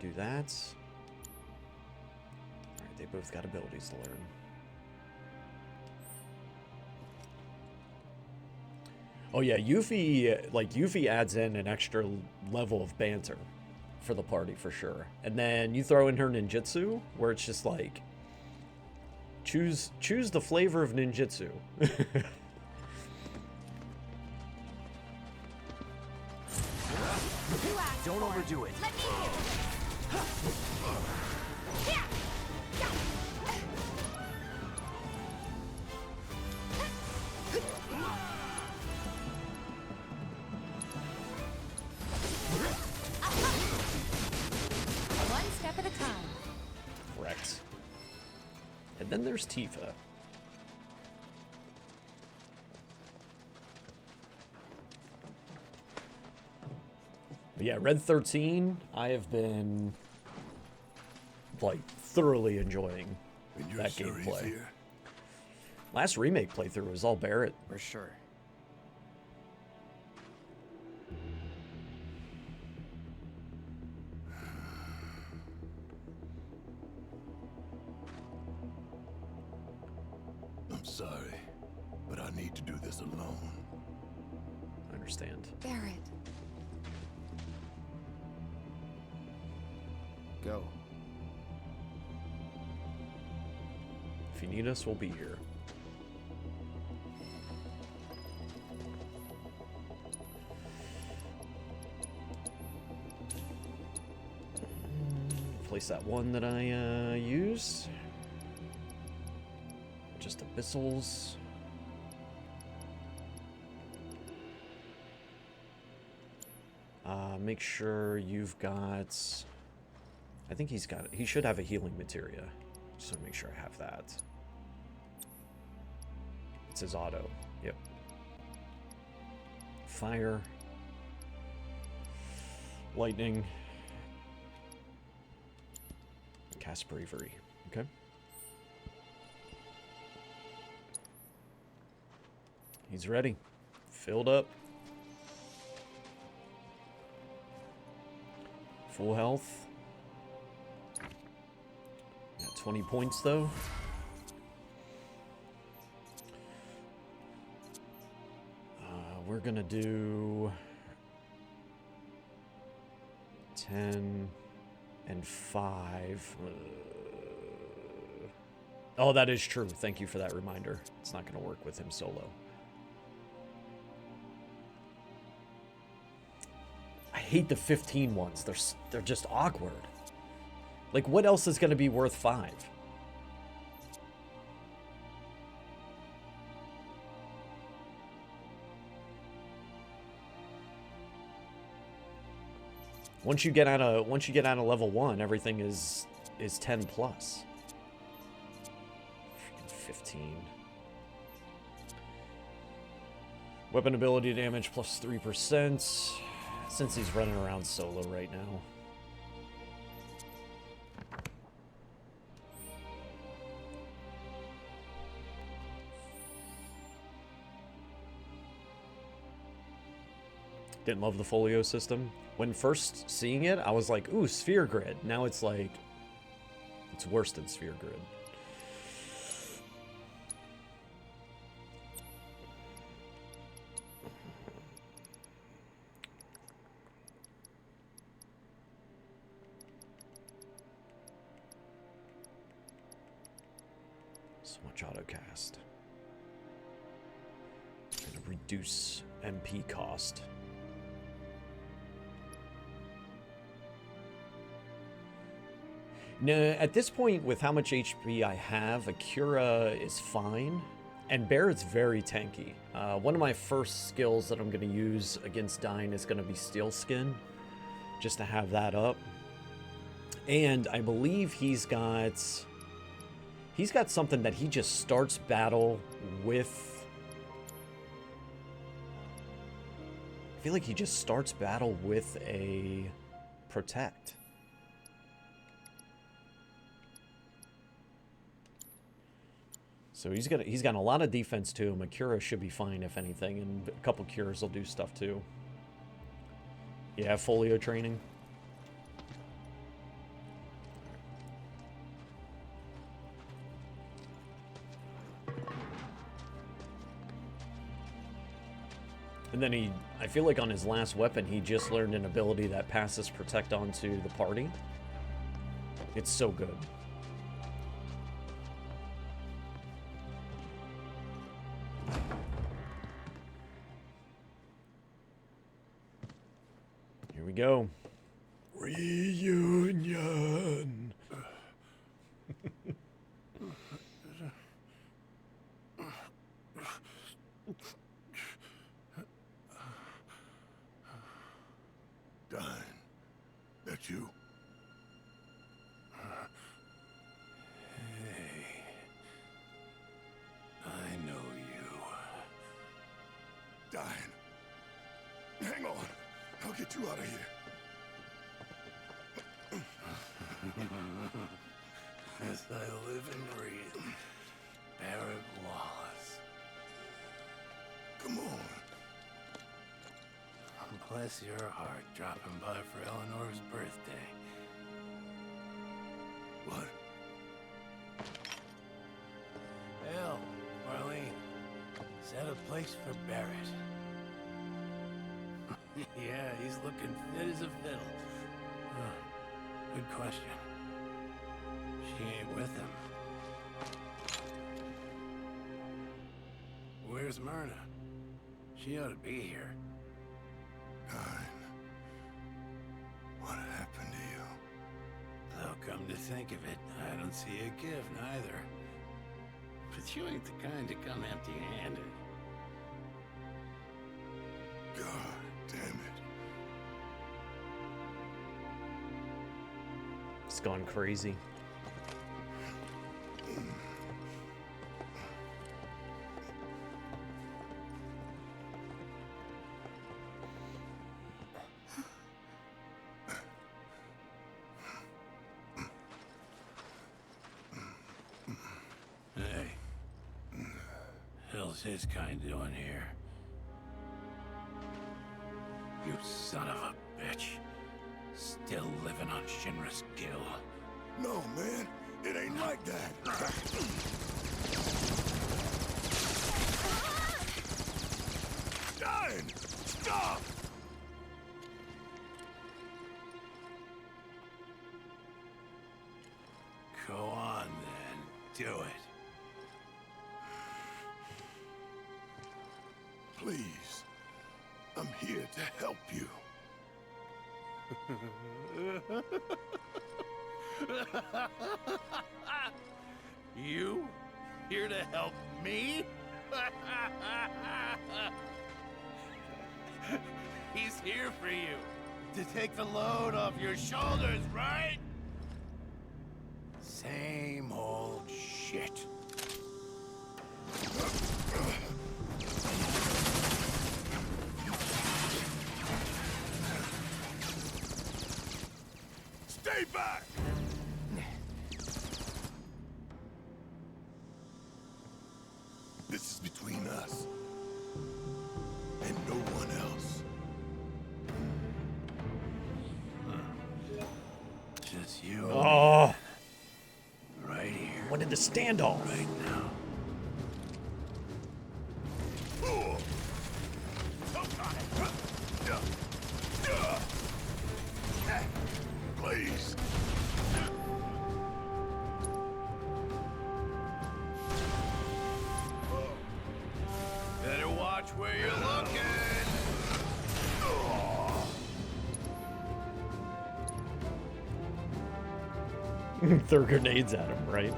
Do that. Alright, they both got abilities to learn. Oh yeah, Yuffie adds in an extra level of banter for the party for sure. And then you throw in her ninjutsu, where it's just like, choose the flavor of ninjutsu. Don't overdo it. Let me hear One step at a time. Correct. And then there's Tifa. But yeah, Red 13, I have been, like, thoroughly enjoying that gameplay. Last remake playthrough was all Barrett. For sure. I'm sorry, but I need to do this alone. I understand. Barrett. Go. If you need us, we'll be here. Place that one that I used. Just abyssals. Make sure you've got... I think he's got it. He should have a healing materia. So make sure I have that. It says auto. Yep. Fire. Lightning. Cast bravery. Okay. He's ready. Filled up. Full health. Got 20 points though. We're gonna do 10 and 5. Oh, that is true. Thank you for that reminder. It's not gonna work with him solo. I hate the 15 ones. They're just awkward. Like, what else is going to be worth 5? Once you get out of level 1, everything is 10 plus. Freaking 15. Weapon ability damage plus 3%. Since he's running around solo right now. Didn't love the folio system. When first seeing it, I was like, ooh, sphere grid. Now it's like, it's worse than sphere grid. So much autocast. Gonna reduce MP cost. No, at this point, with how much HP I have, Akira is fine, and Barrett's very tanky. One of my first skills that I'm going to use against Dyne is going to be Steel Skin, just to have that up. And I believe he's got something that he just starts battle with I feel like he just starts battle with a protect. So he's got a lot of defense to him. A Cura should be fine if anything, and a couple Cures will do stuff too. Yeah, folio training. And then I feel like on his last weapon, he just learned an ability that passes protect onto the party. It's so good. Here we go. Reunion. Dine, that you? Hey, I know you. Dine, hang on. I'll get you out of here. As I live and breathe, Barrett Wallace. Come on. Bless your heart dropping by for Eleanor's birthday. What? Hell, Marlene, set a place for Barrett. Yeah, he's looking fit as a fiddle. Huh. Good question. She ain't with him. Where's Myrna? She ought to be here. What happened to you? Though, come to think of it, I don't see a gift neither. But you ain't the kind to come empty-handed. God damn it. It's gone crazy. Hey. Hell's his kind doing here? You son of a bitch. Still living on Shinra's Gill. No, man. It ain't like that. Dine! Stop! Go on, then. Do it. Please. I'm here to help you. You? Here to help me? He's here for you. To take the load off your shoulders, right? Same old shit. Stay back! This is between us. And no one else. Just you. Oh. Right here. When did the standoff? Right now. Please. Better watch where you're looking. Throw grenades at him, right?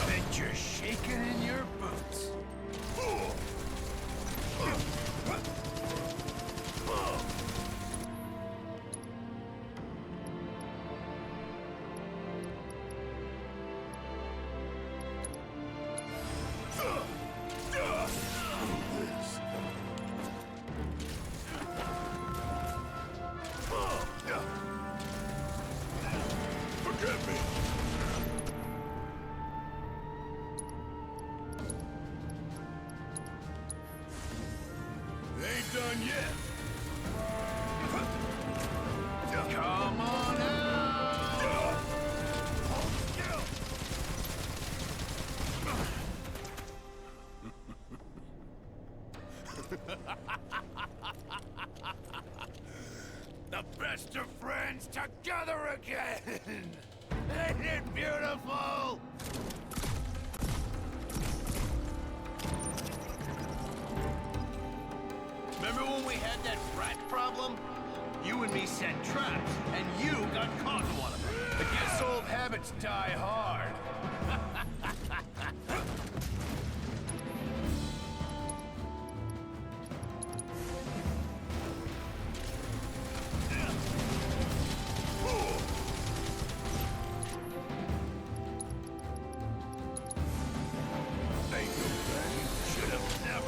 Bet you're shaking in your boots. The best of friends together again! Isn't it beautiful? Remember when we had that rat problem? You and me set traps, and you got caught in one of them. I guess old habits die hard.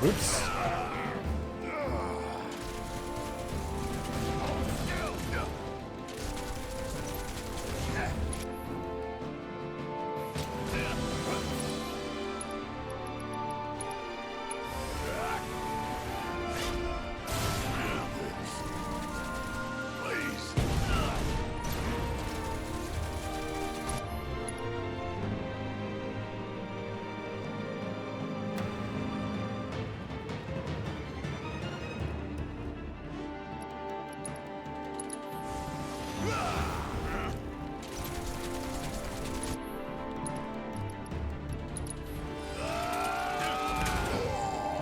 Oops.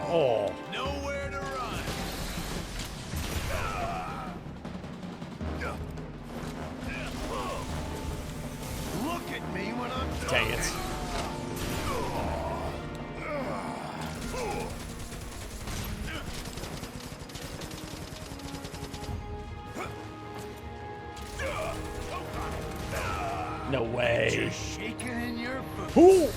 Oh. Nowhere to run. Look at me when I'm done. Dang it. No way. Just shaking in your boots. Ooh.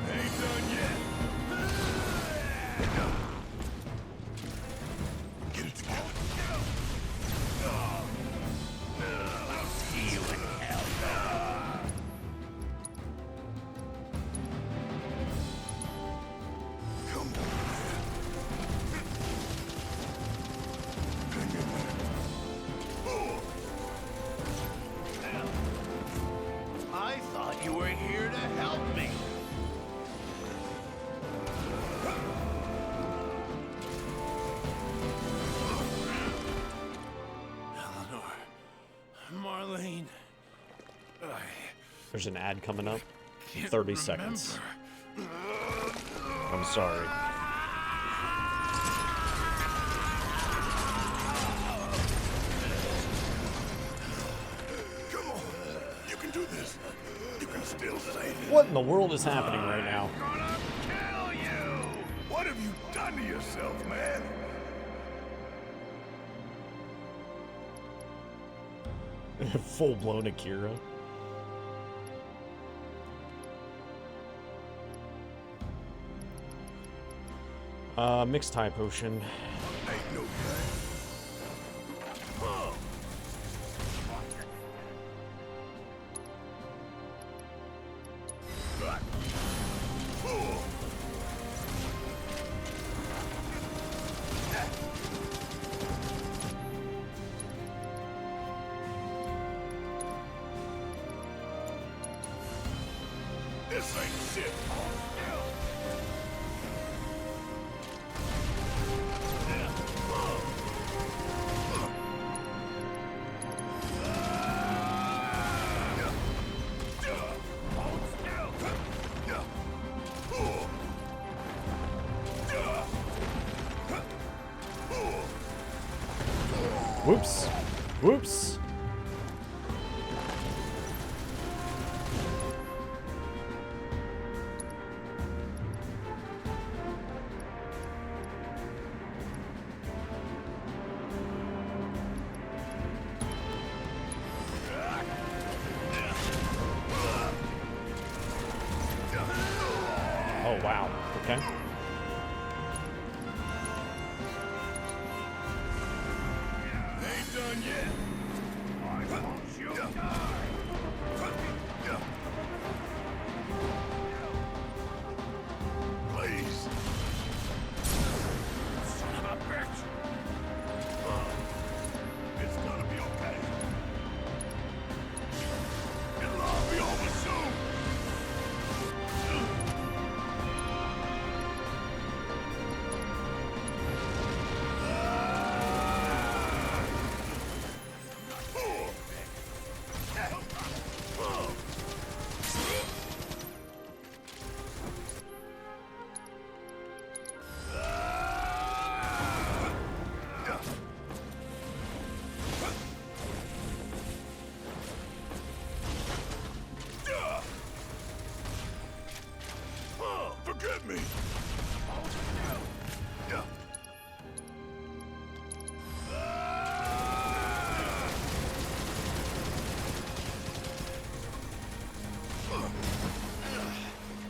Ain't done yet. Get it together. I'll see you in hell. Come on, I thought you were here to help me. Eleanor, Marlene, There's an ad coming up. 30 seconds. I'm sorry. Come on. You can do this. You can still save it. What in the world is happening right now? Kill you! What have you done to yourself, man? Full-blown Akira. Mixed tie potion. Ain't no This ain't shit. Whoops. Whoops. Oh, wow. Okay. Ain't done yet. I want you to die. Please. Son of a bitch. It's gonna be okay. It'll all be over soon.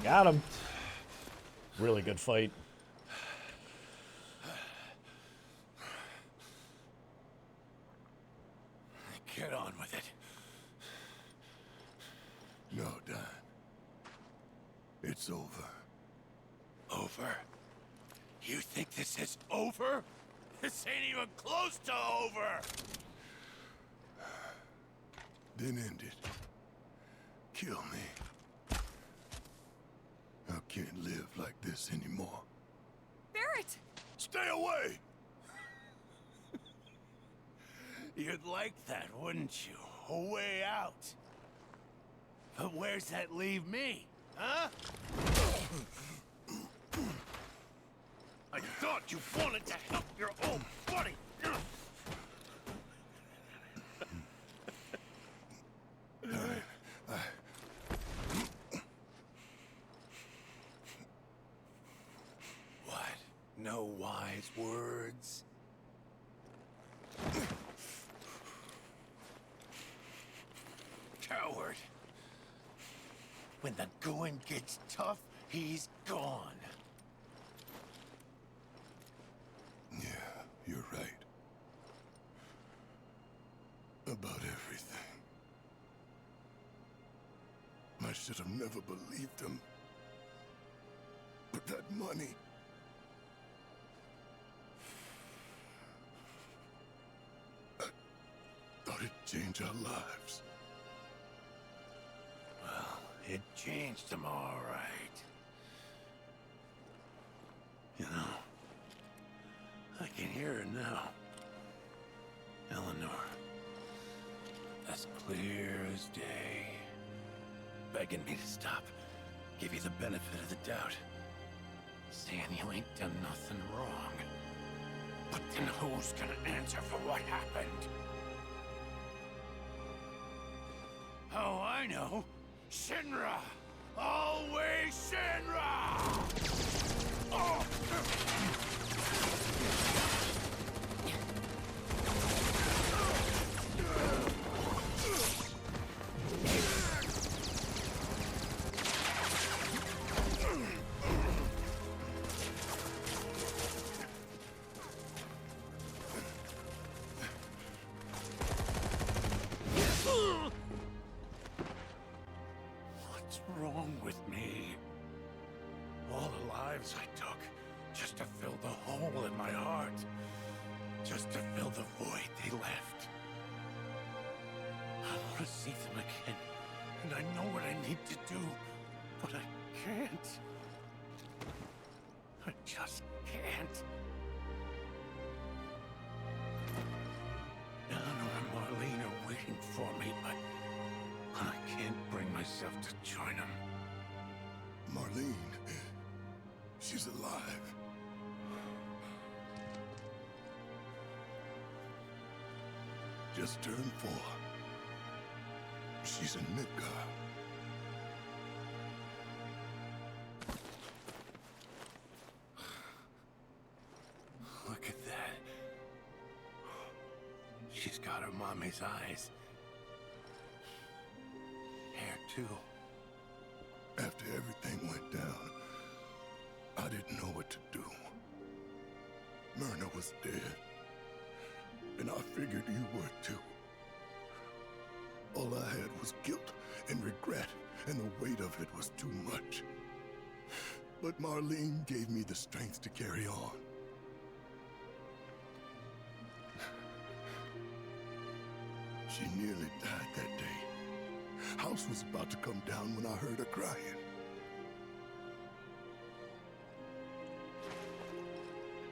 Got him. Really good fight. Get on with it. No, Don. It's over. Over? You think this is over? This ain't even close to over! Then end it. Kill me. I can't live like this anymore. Barrett! Stay away! You'd like that, wouldn't you? A way out. But where's that leave me? Huh? I thought you wanted to help your old buddy. What? No wise words? Coward. When the going gets tough, he's gone. Yeah, you're right. About everything. I should have never believed him. But that money... I thought it'd change our lives. Well, it changed them all right. You know, I can hear her now. Eleanor. As clear as day. Begging me to stop. Give you the benefit of the doubt. Saying you ain't done nothing wrong. But then who's gonna answer for what happened? Oh, I know. Shinra! Always Shinra! Oh! What's wrong with me? All the lives I took, just to fill the hole in my heart. Just to fill the void they left. I want to see them again, and I know what I need to do, but I can't. I just can't. Eleanor and Marlene are waiting for me, but I can't bring myself to join them. Marlene, she's alive. Just turned 4. She's in Midgar. Look at that. She's got her mommy's eyes. Hair, too. After everything went down, I didn't know what to do. Myrna was dead. And I figured you were too. All I had was guilt and regret, and the weight of it was too much. But Marlene gave me the strength to carry on. She nearly died that day. House was about to come down when I heard her crying.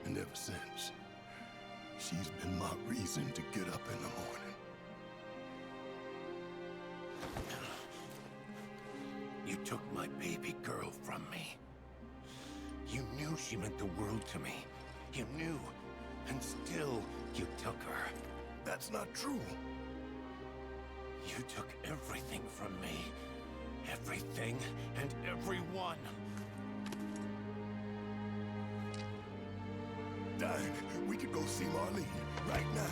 And ever since, she's been my reason to get up in the morning. You took my baby girl from me. You knew she meant the world to me. You knew, and still you took her. That's not true. You took everything from me. Everything and everyone. Dine, we could go see Marlene right now.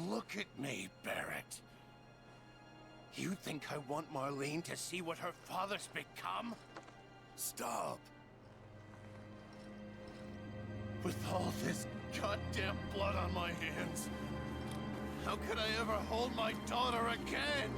Look at me, Barrett. You think I want Marlene to see what her father's become? Stop. With all this goddamn blood on my hands, how could I ever hold my daughter again?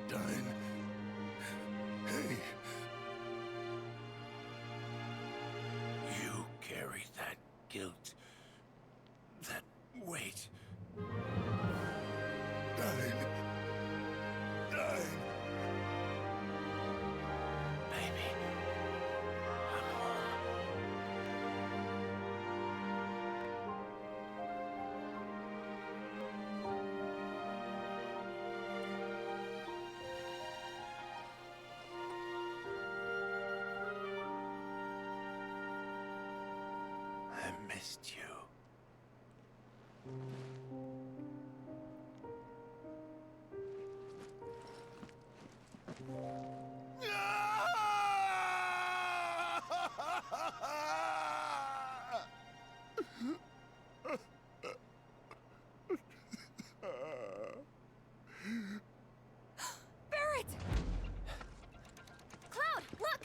Dine. Hey. You carry that guilt, that weight. Dine. Dine. Baby, I'm home. I missed you. Barrett! Cloud, look!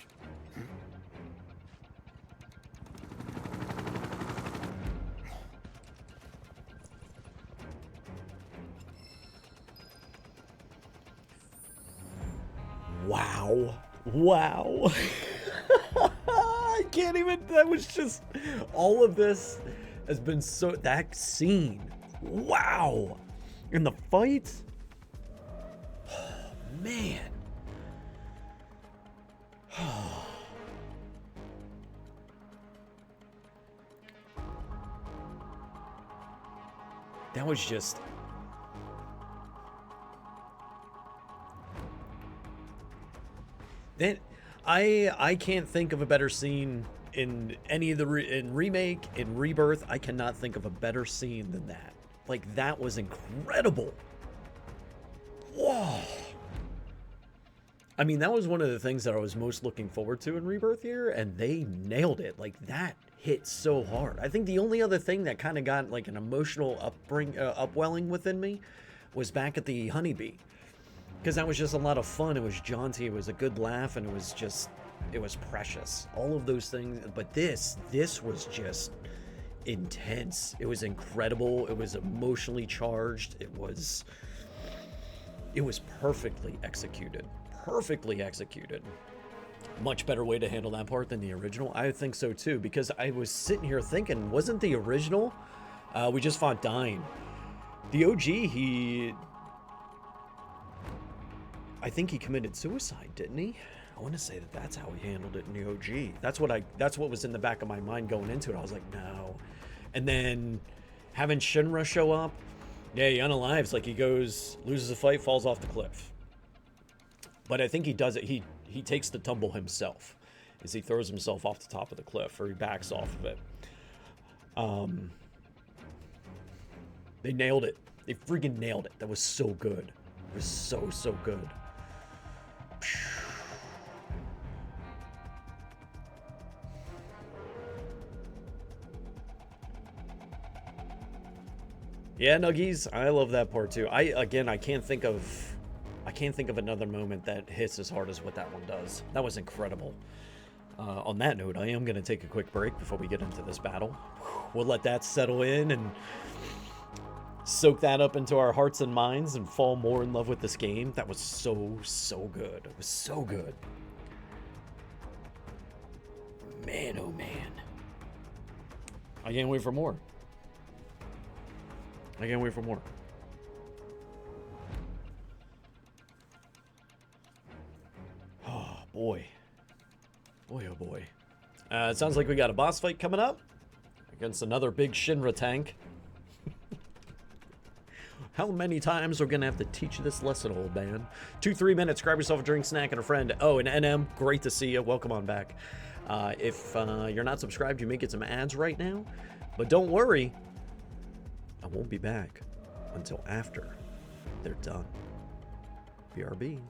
Wow. Wow. I can't even, that was just, all of this has been so, that scene. Wow. And the fight. Man. That was just, then I can't think of a better scene in any of the in remake, in Rebirth. I cannot think of a better scene than that. Like, that was incredible. Whoa. I mean, that was one of the things that I was most looking forward to in Rebirth here, and they nailed it. Like, that hit so hard. I think the only other thing that kind of got like an emotional upwelling within me was back at the Honeybee. Because that was just a lot of fun. It was jaunty, it was a good laugh, and it was just, it was precious. All of those things. But this was just intense. It was incredible. It was emotionally charged. It was perfectly executed. Perfectly executed. Much better way to handle that part than the original. I think so too, because I was sitting here thinking, wasn't the original, we just fought Dine. The OG, I think he committed suicide, didn't he? I want to say that that's how he handled it in the OG. That's what was in the back of my mind going into it. I was like, no. And then having Shinra show up, yeah, he unalives. Like, he goes, loses a fight, falls off the cliff. But I think he does it. He takes the tumble himself, as he throws himself off the top of the cliff, or he backs off of it. They nailed it. They freaking nailed it. That was so good. It was so good. Yeah, Nuggies, I love that part too. I can't think of another moment that hits as hard as what that one does. That was incredible. On that note, I am going to take a quick break before we get into this battle. We'll let that settle in and soak that up into our hearts and minds and fall more in love with this game. That was so good. It was so good. Man, oh man. I can't wait for more. I can't wait for more. Oh, boy. Boy, oh boy. It sounds like we got a boss fight coming up against another big Shinra tank. How many times are we going to have to teach you this lesson, old man? 2-3 minutes, grab yourself a drink, snack, and a friend. Oh, and NM, great to see you. Welcome on back. If you're not subscribed, you may get some ads right now. But don't worry, I won't be back until after they're done. BRB.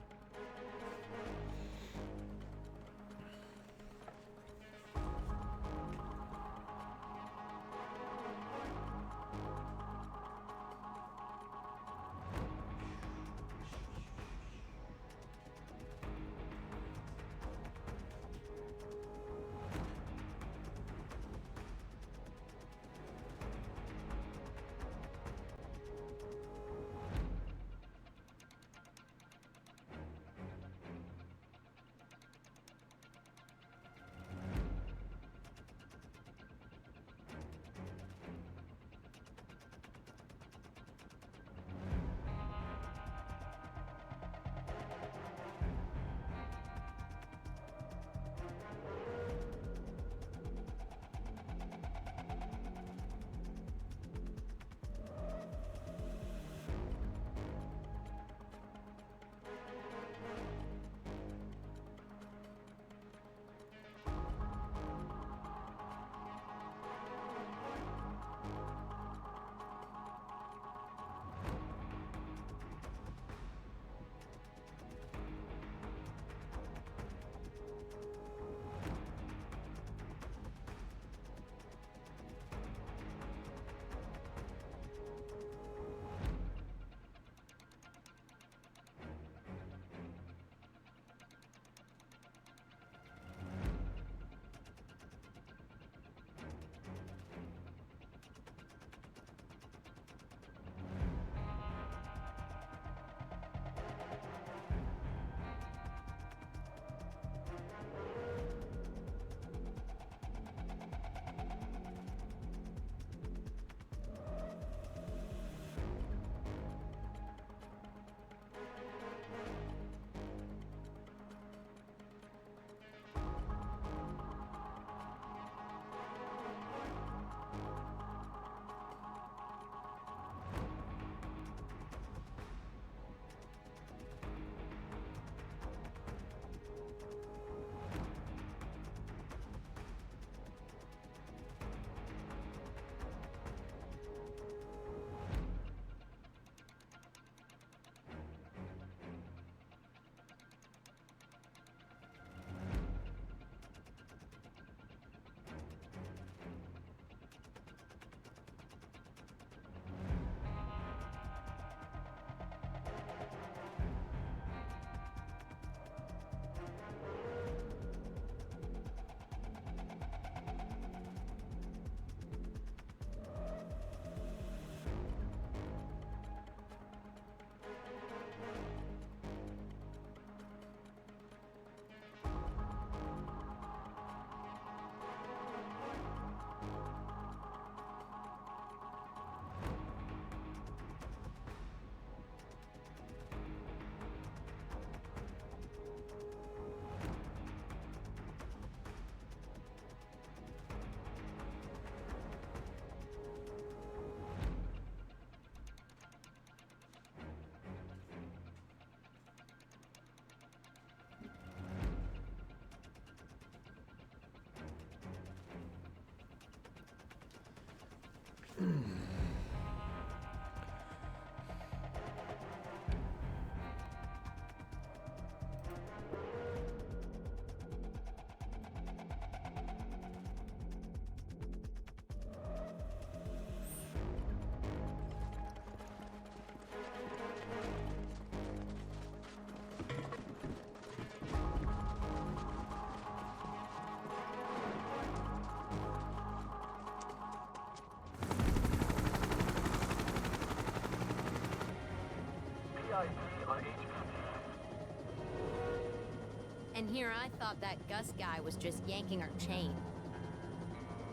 And here I thought that Gus guy was just yanking our chain.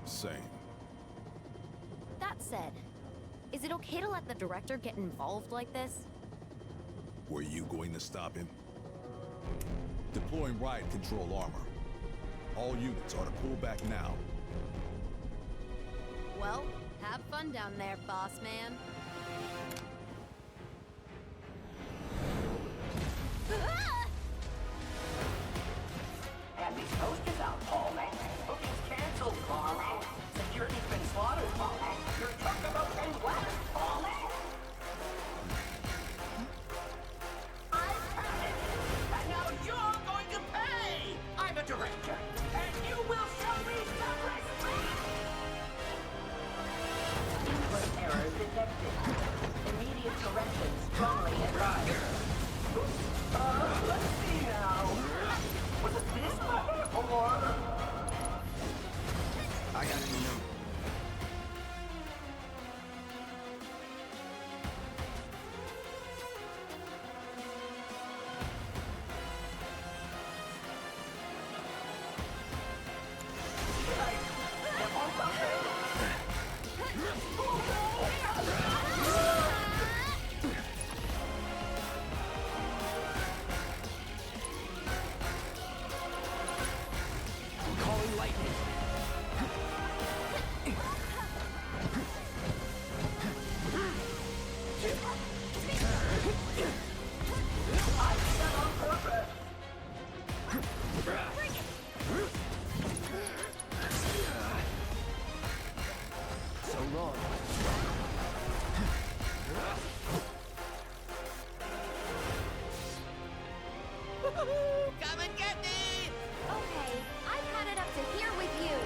Same. That said, is it okay to let the director get involved like this? Were you going to stop him? Deploying riot control armor. All units are to pull back now. Well, have fun down there, boss man. Have these posters out, Paul-man. Booking's canceled, Paul-man. Security's been slaughtered, Paul-man. You're talking about 10 weapons, Paul-man. I've had it. And now you're going to pay. I'm a director, and you will show me some respect. Input error detected. Immediate correction strongly advised. Let's see now. Was it this button, or... I got a new number. Calling lightning. So long. Come and get me! Okay, I've had it up to here with you.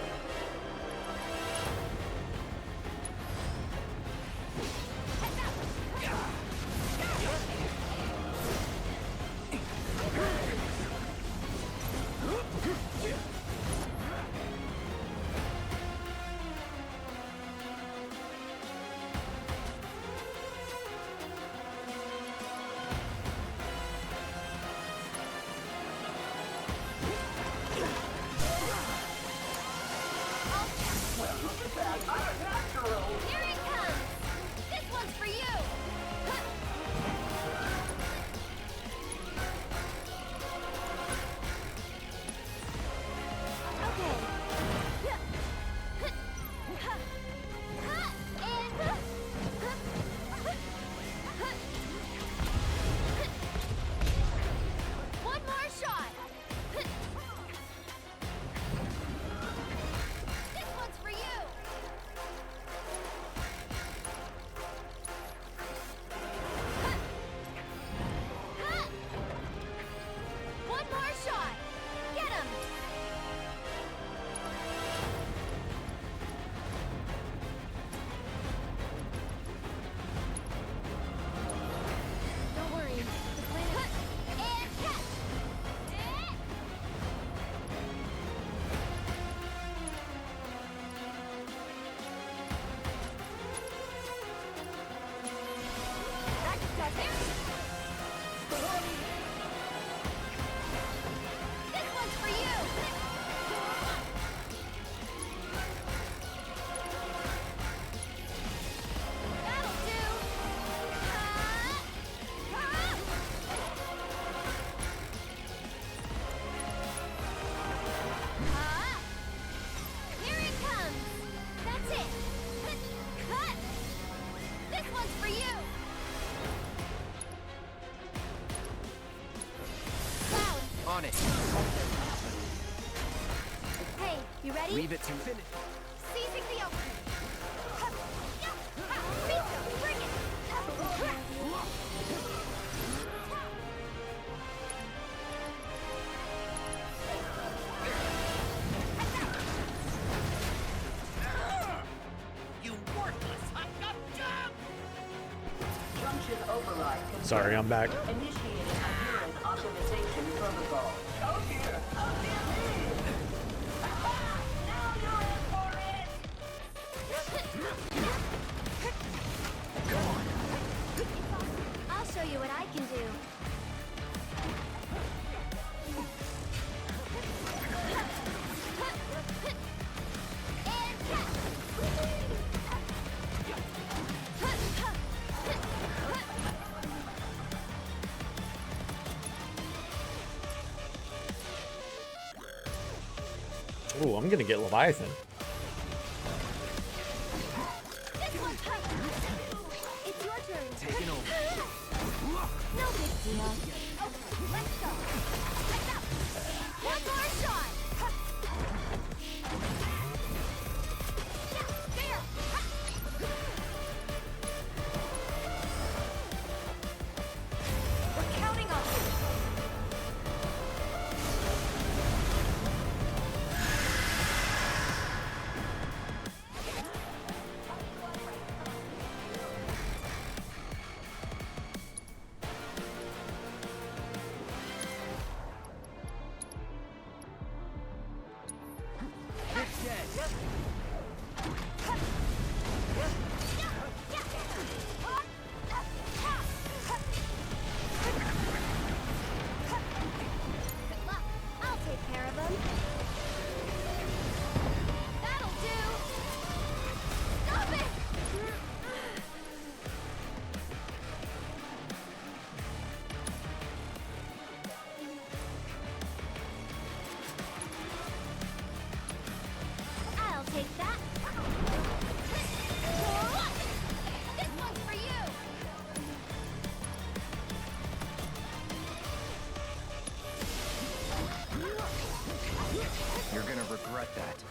Here it comes! This one's for you! One more shot! This one's for you! One more shot! Get him! Don't worry, the plan... And catch! This one's for you! That'll do! Here it comes! That's it! Cut! This one's for you! On it. Hey, you ready? Leave it to me. Seizing the opening! Bingo! Bring it! You worthless hot-up jump! Junction override. Sorry, I'm back. Initiating a urine optimization protocol. Oh dear! Oh dear me! Now you're in for it! I'll show you what I can do. Ooh, I'm gonna get Leviathan. It's your turn. Taking over. No big deal. Okay, let's go. One more shot. There. We're counting on you. Good luck. I'll take care of them. That'll do. Stop it! I'll take that. This one's for you. You're gonna regret that.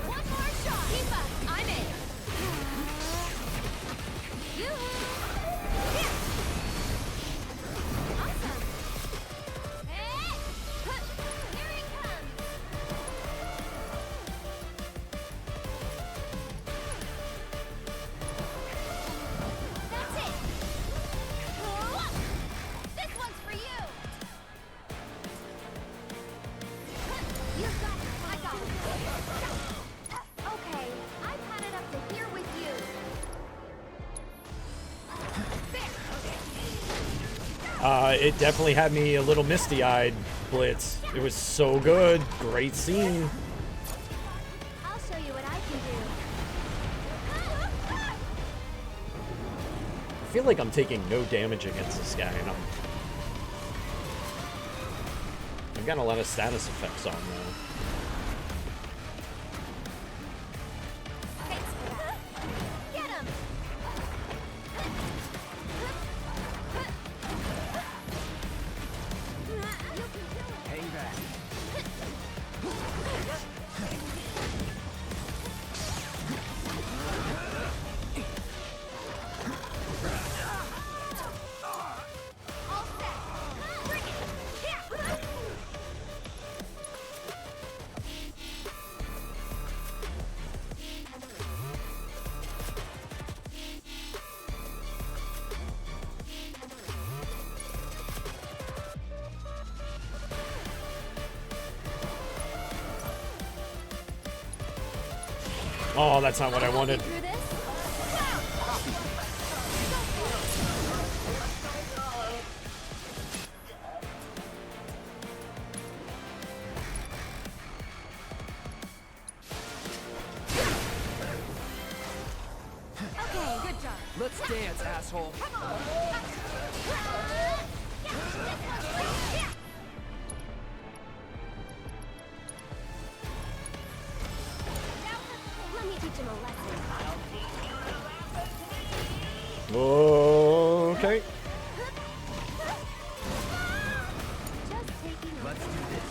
One more shot. Keep up. I'm in. Here. Awesome. Hey. Here it comes. That's it. This one's for you. You got it. I got it. Okay, I've had it up to here with you. It definitely had me a little misty-eyed, Blitz. It was so good. Great scene. I'll show you what I can do. I feel like I'm taking no damage against this guy, and I've got a lot of status effects on though. Get him! Hang back. All set. Bring it. Here. Oh, that's not what I wanted. Through this? Okay, good job. Let's dance, asshole. Come on. Let me teach him a lesson. Okay. Just taking a Let's do this.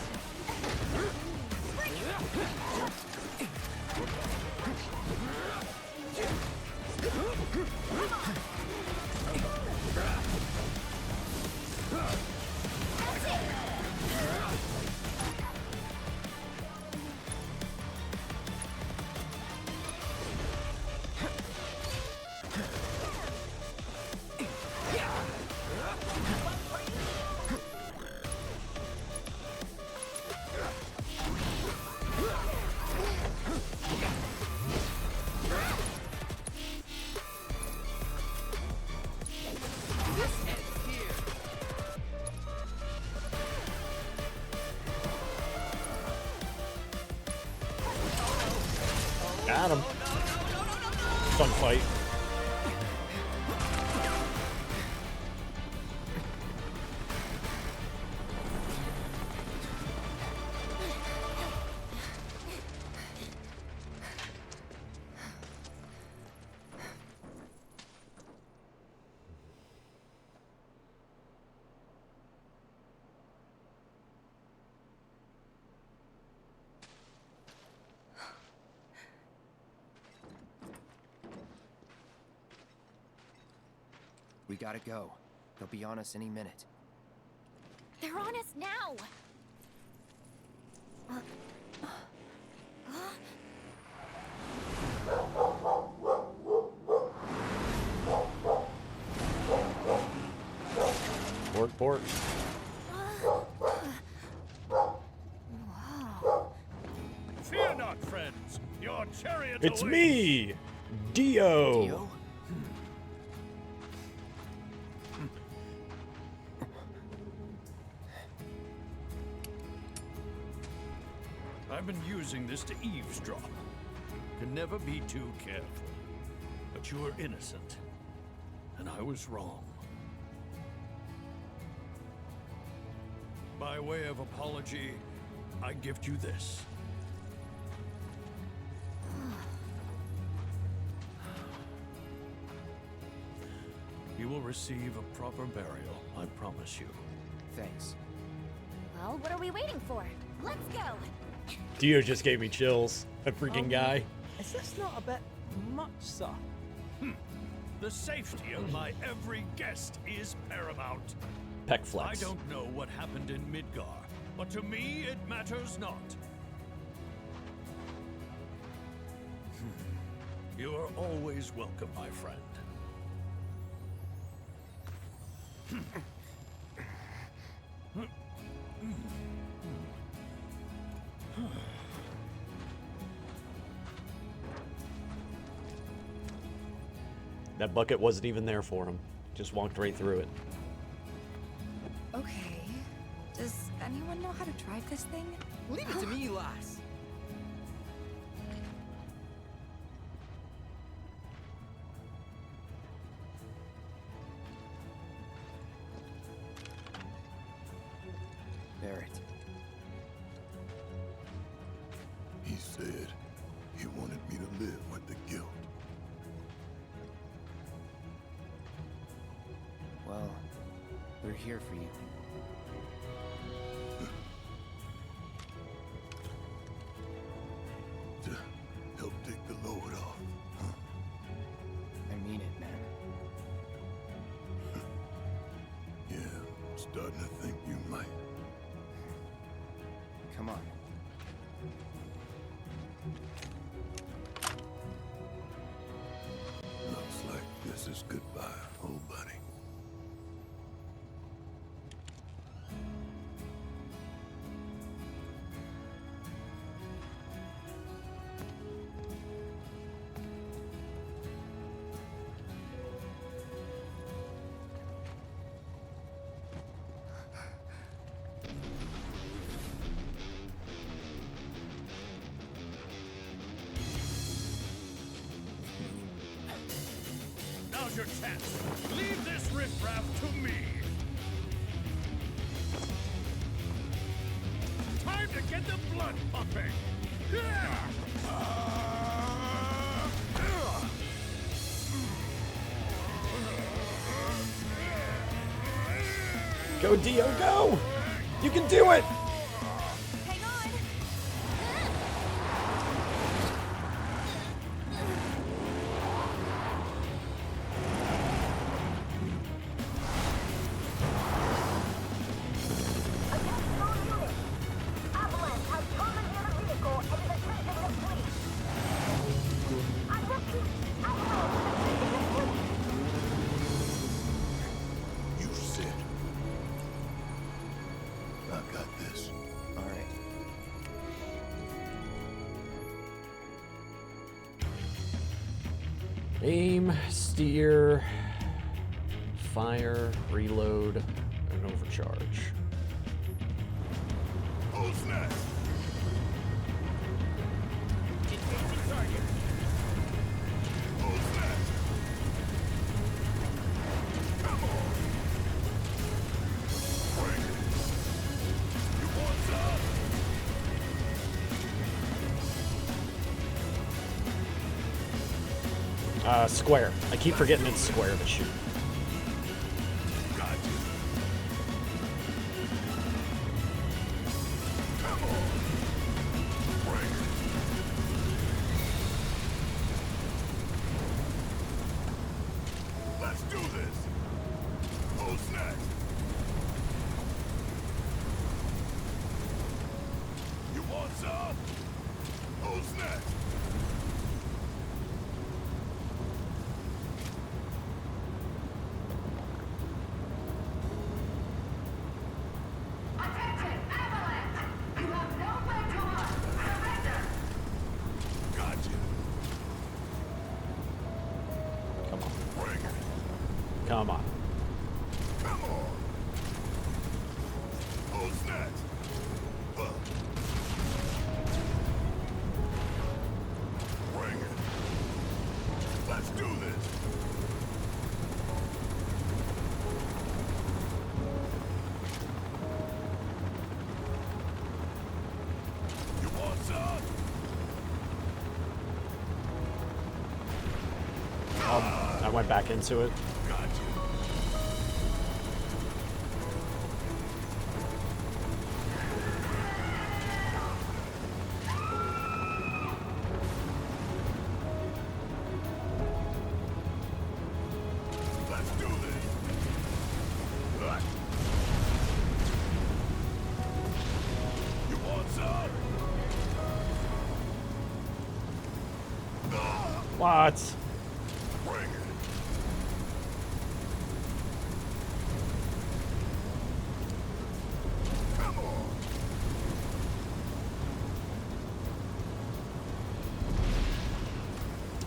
Got him. Fun fight. We gotta go. They'll be on us any minute. They're on us now! Port. Fear not, friends. Your chariot It's awaits. me, Dio. Dio? I've been using this to eavesdrop. Can never be too careful. But you were innocent, and I was wrong. By way of apology, I gift you this. You will receive a proper burial, I promise you. Thanks. Well, what are we waiting for? Let's go! Dio just gave me chills. That freaking guy. Is this not a bit much, sir? The safety of my every guest is paramount. Peck flex. I don't know what happened in Midgar, but to me it matters not. You are always welcome, my friend. That bucket wasn't even there for him. Just walked right through it. Okay. Does anyone know how to drive this thing? Leave it to me, lass. Barrett. He said he wanted me to live with the guilt. Well, we're here for you. To help take the load off, huh? I mean it, man. Yeah, I'm starting to think you might. Come on. Looks like this is goodbye, old buddy. Now's your chance. Leave this riffraff to me. Time to get the blood pumping. Go, Dio, go! You can do it! Hang on! Avalanche has commandeered a vehicle and is attempting to flee. I repeat, Avalanche is attempting to flee. You said. I got this. All right. Aim, steer, fire, reload, and overcharge. Oh, snap! Oh, snap! Come on! Bring it! You want some? Square. I keep forgetting it's square to shoot. Got you. Come on! Bring it! Let's do this! Come on. Come on. Who's next? Bring it. Let's do this. You want some? I went back into it. Got you. Let's do this. You want some? What? Bring it. Come on.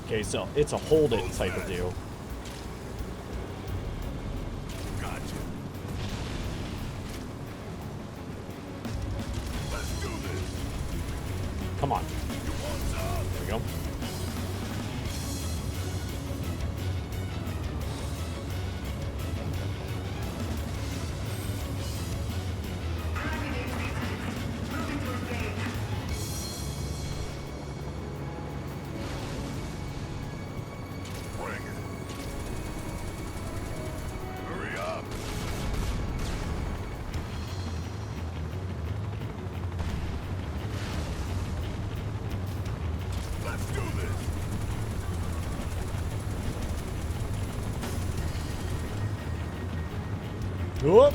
Okay, so it's a hold it type of deal. Gotcha. Let's do this. Come on. You want some? There we go. Bring it. Hurry up. Let's do this. Whoop.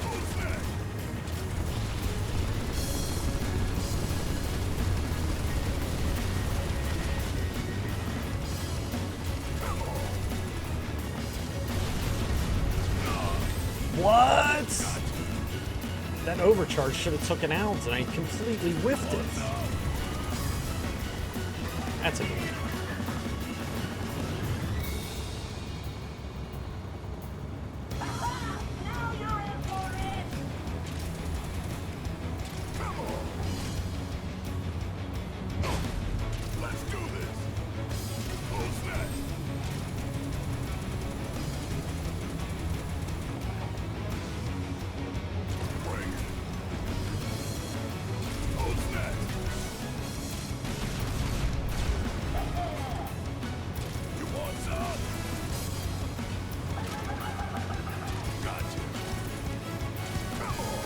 Who's next? Come on. What? That overcharge should have took an out, and I completely whiffed it. That's a good one. Now you're in for it! Come on. Let's do this. Who's next? Bring it. Who's next? You want some? Gotcha. Come on.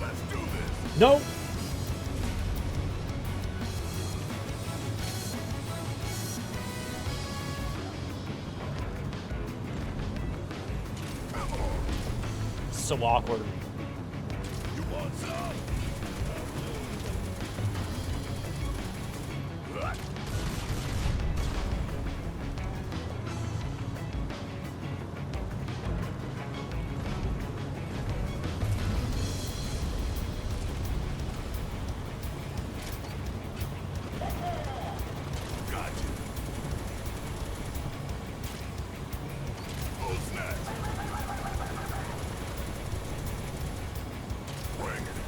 Let's do this. Nope. Come on. So awkward. You want some? Gotcha. Who's next? Bring it.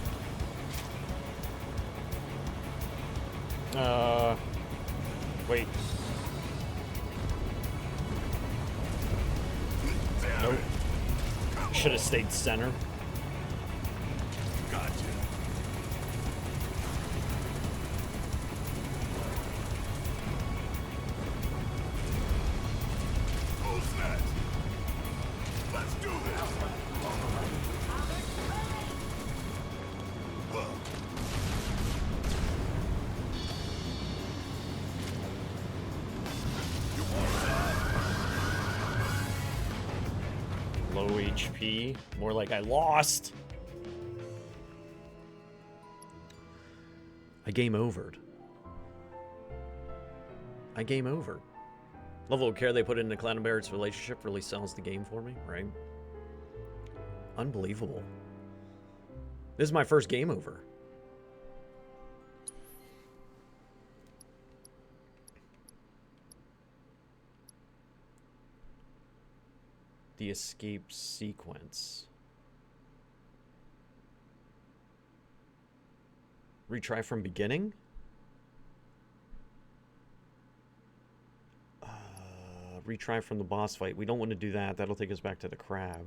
Wait. Nope. Should have stayed center. Gotcha. Who's next? Let's do this. You want some? Low HP. More like I lost. I game overed. I game over. Level of care they put into Cloud and Barrett's relationship really sells the game for me, right? Unbelievable. This is my first game over. the escape sequence. Retry from beginning? Retry from the boss fight. We don't want to do that. That'll take us back to the crab.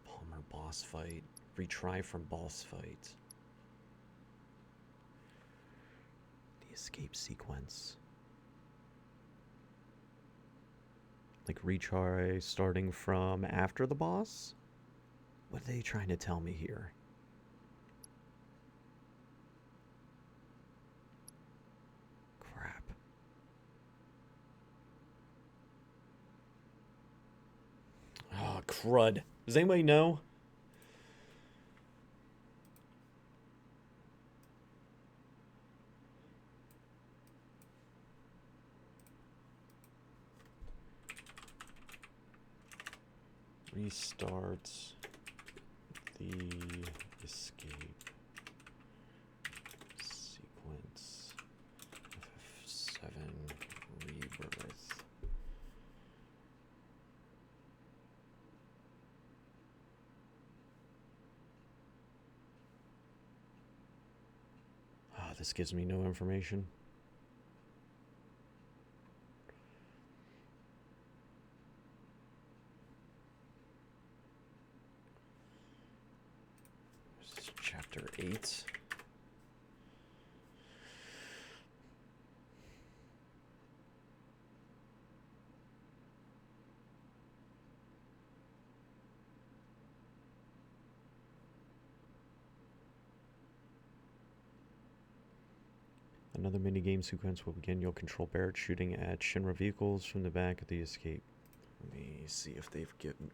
Palmer boss fight. Retry from boss fight. The escape sequence. Like retry starting from after the boss? What are they trying to tell me here? Crap. Oh, crud. Does anybody know? Restart the escape sequence. FF7 Rebirth. Ah, this gives me no information. Chapter 8. Another minigame sequence will begin. You'll control Barrett shooting at Shinra vehicles from the back of the escape. Let me see if they've given...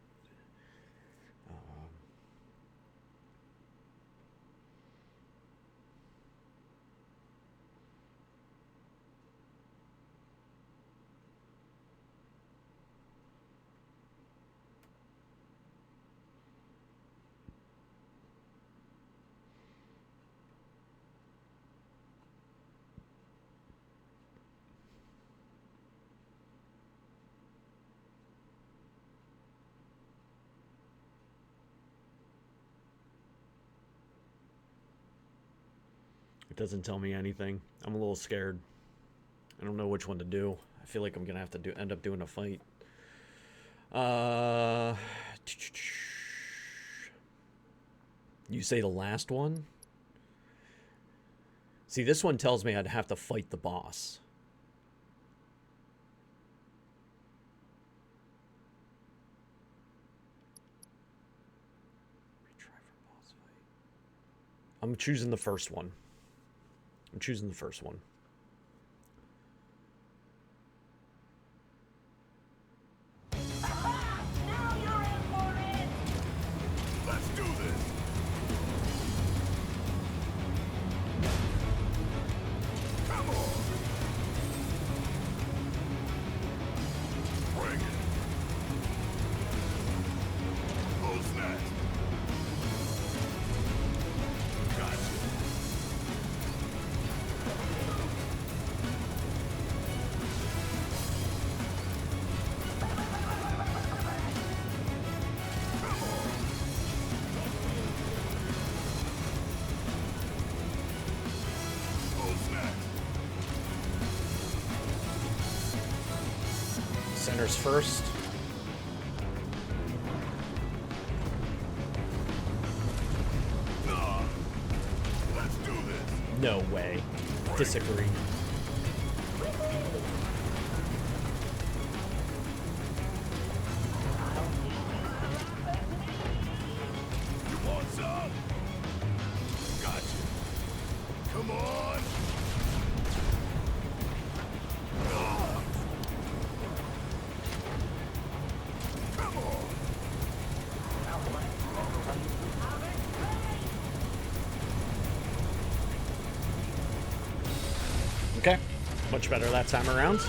It doesn't tell me anything. I'm a little scared. I don't know which one to do. I feel like I'm gonna have to end up doing a fight. You say the last one? See, this one tells me I'd have to fight the boss. Retry for boss fight. I'm choosing the first one. I'm choosing the first one. Now you're in for it! Let's do this! Come on! Bring it! Who's next? Gotcha! Centers first. Let's do this! No way. Disagree. You want some? Gotcha. Come on! Come on! Okay. Much better that time around.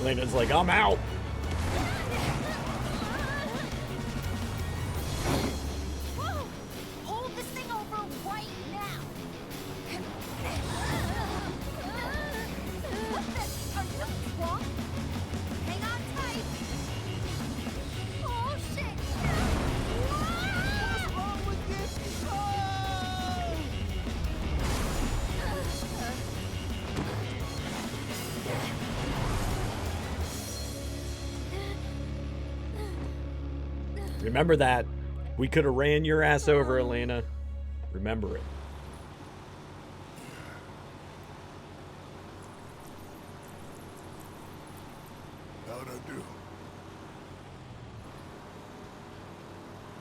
Elena's like, I'm out. Whoa! Hold this thing over right now! What the? Are you drunk? Hang on tight! Oh shit! What's wrong with this? Remember that. We could have ran your ass over, Elena. Remember it. How'd I do?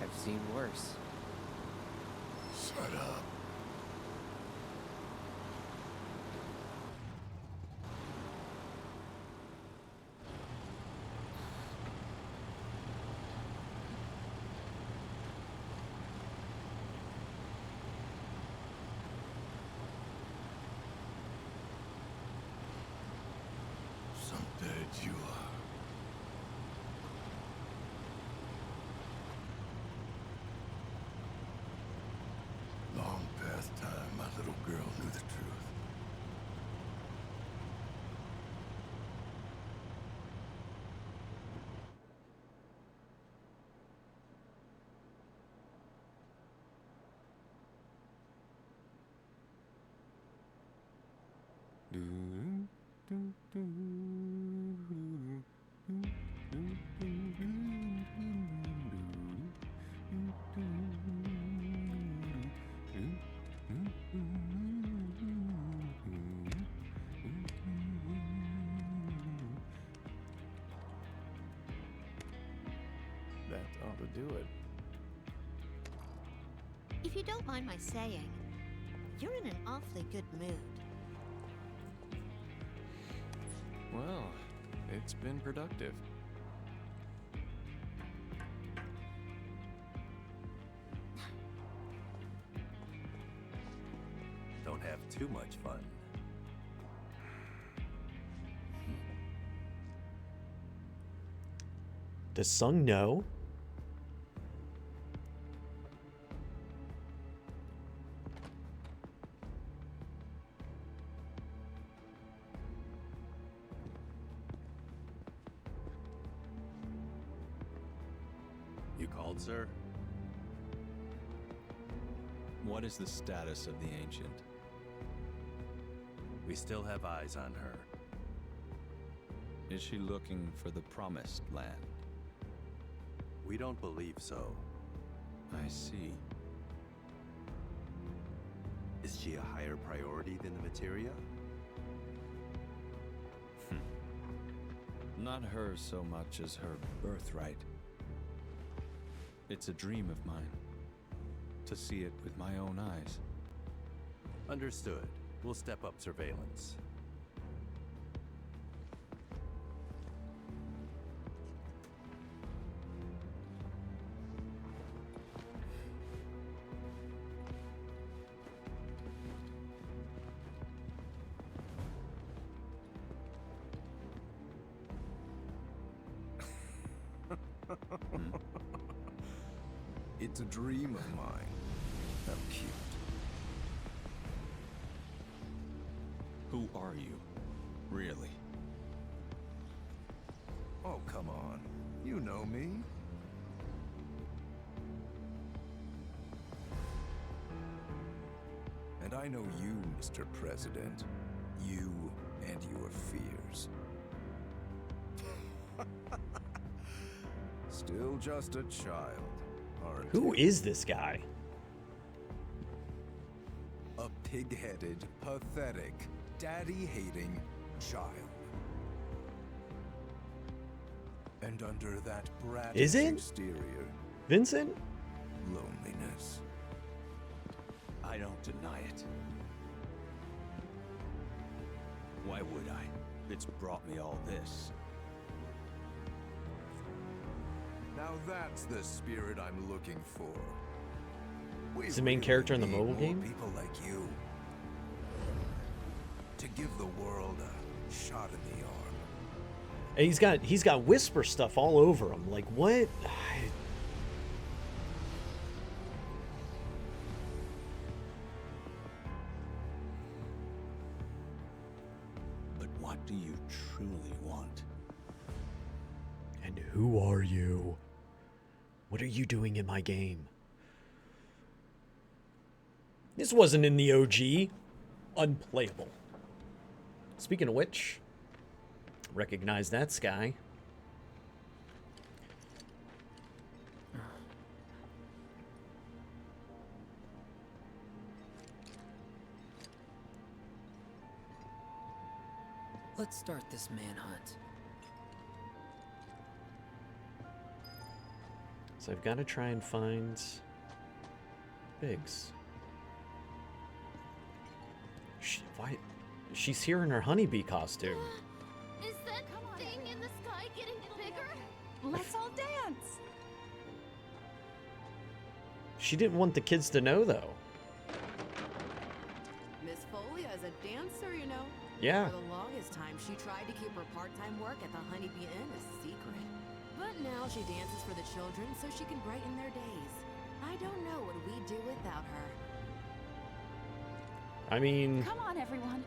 I've seen worse. Shut up. Some dead you are. Long past time my little girl knew the truth. That ought to do it. If you don't mind my saying, you're in an awfully good mood. Well, it's been productive. Don't have too much fun. Does Sung know? You called, sir? What is the status of the Ancient? We still have eyes on her. Is she looking for the Promised Land? We don't believe so. I see. Is she a higher priority than the materia? Not her so much as her birthright. It's a dream of mine, to see it with my own eyes. Understood. We'll step up surveillance. It's a dream of mine. How cute. Who are you, really? Oh, come on. You know me. And I know you, Mr. President. You and your fears. Still just a child, aren't you? Who is this guy? A pig-headed, pathetic, daddy-hating child. And under that brattish Is it? exterior, Vincent? loneliness. I don't deny it. Why would I? It's brought me all this. Now that's the spirit I'm looking for. We He's the main character in the need mobile more game? people like you. To give the world a shot in the arm. And he's got whisper stuff all over him. Like what? But what do you truly want? And who are you? What are you doing in my game? This wasn't in the OG. Unplayable. Speaking of which, recognize that sky. Let's start this manhunt. So I've got to try and find Biggs. Why? She's here in her honeybee costume. Is that thing in the sky getting bigger? Let's all dance. She didn't want the kids to know, though. Miss Folia is a dancer, you know. Yeah. For the longest time, she tried to keep her part-time work at the Honeybee Inn a secret. But now she dances for the children so she can brighten their days. I don't know what we'd do without her. I mean... Come on, everyone.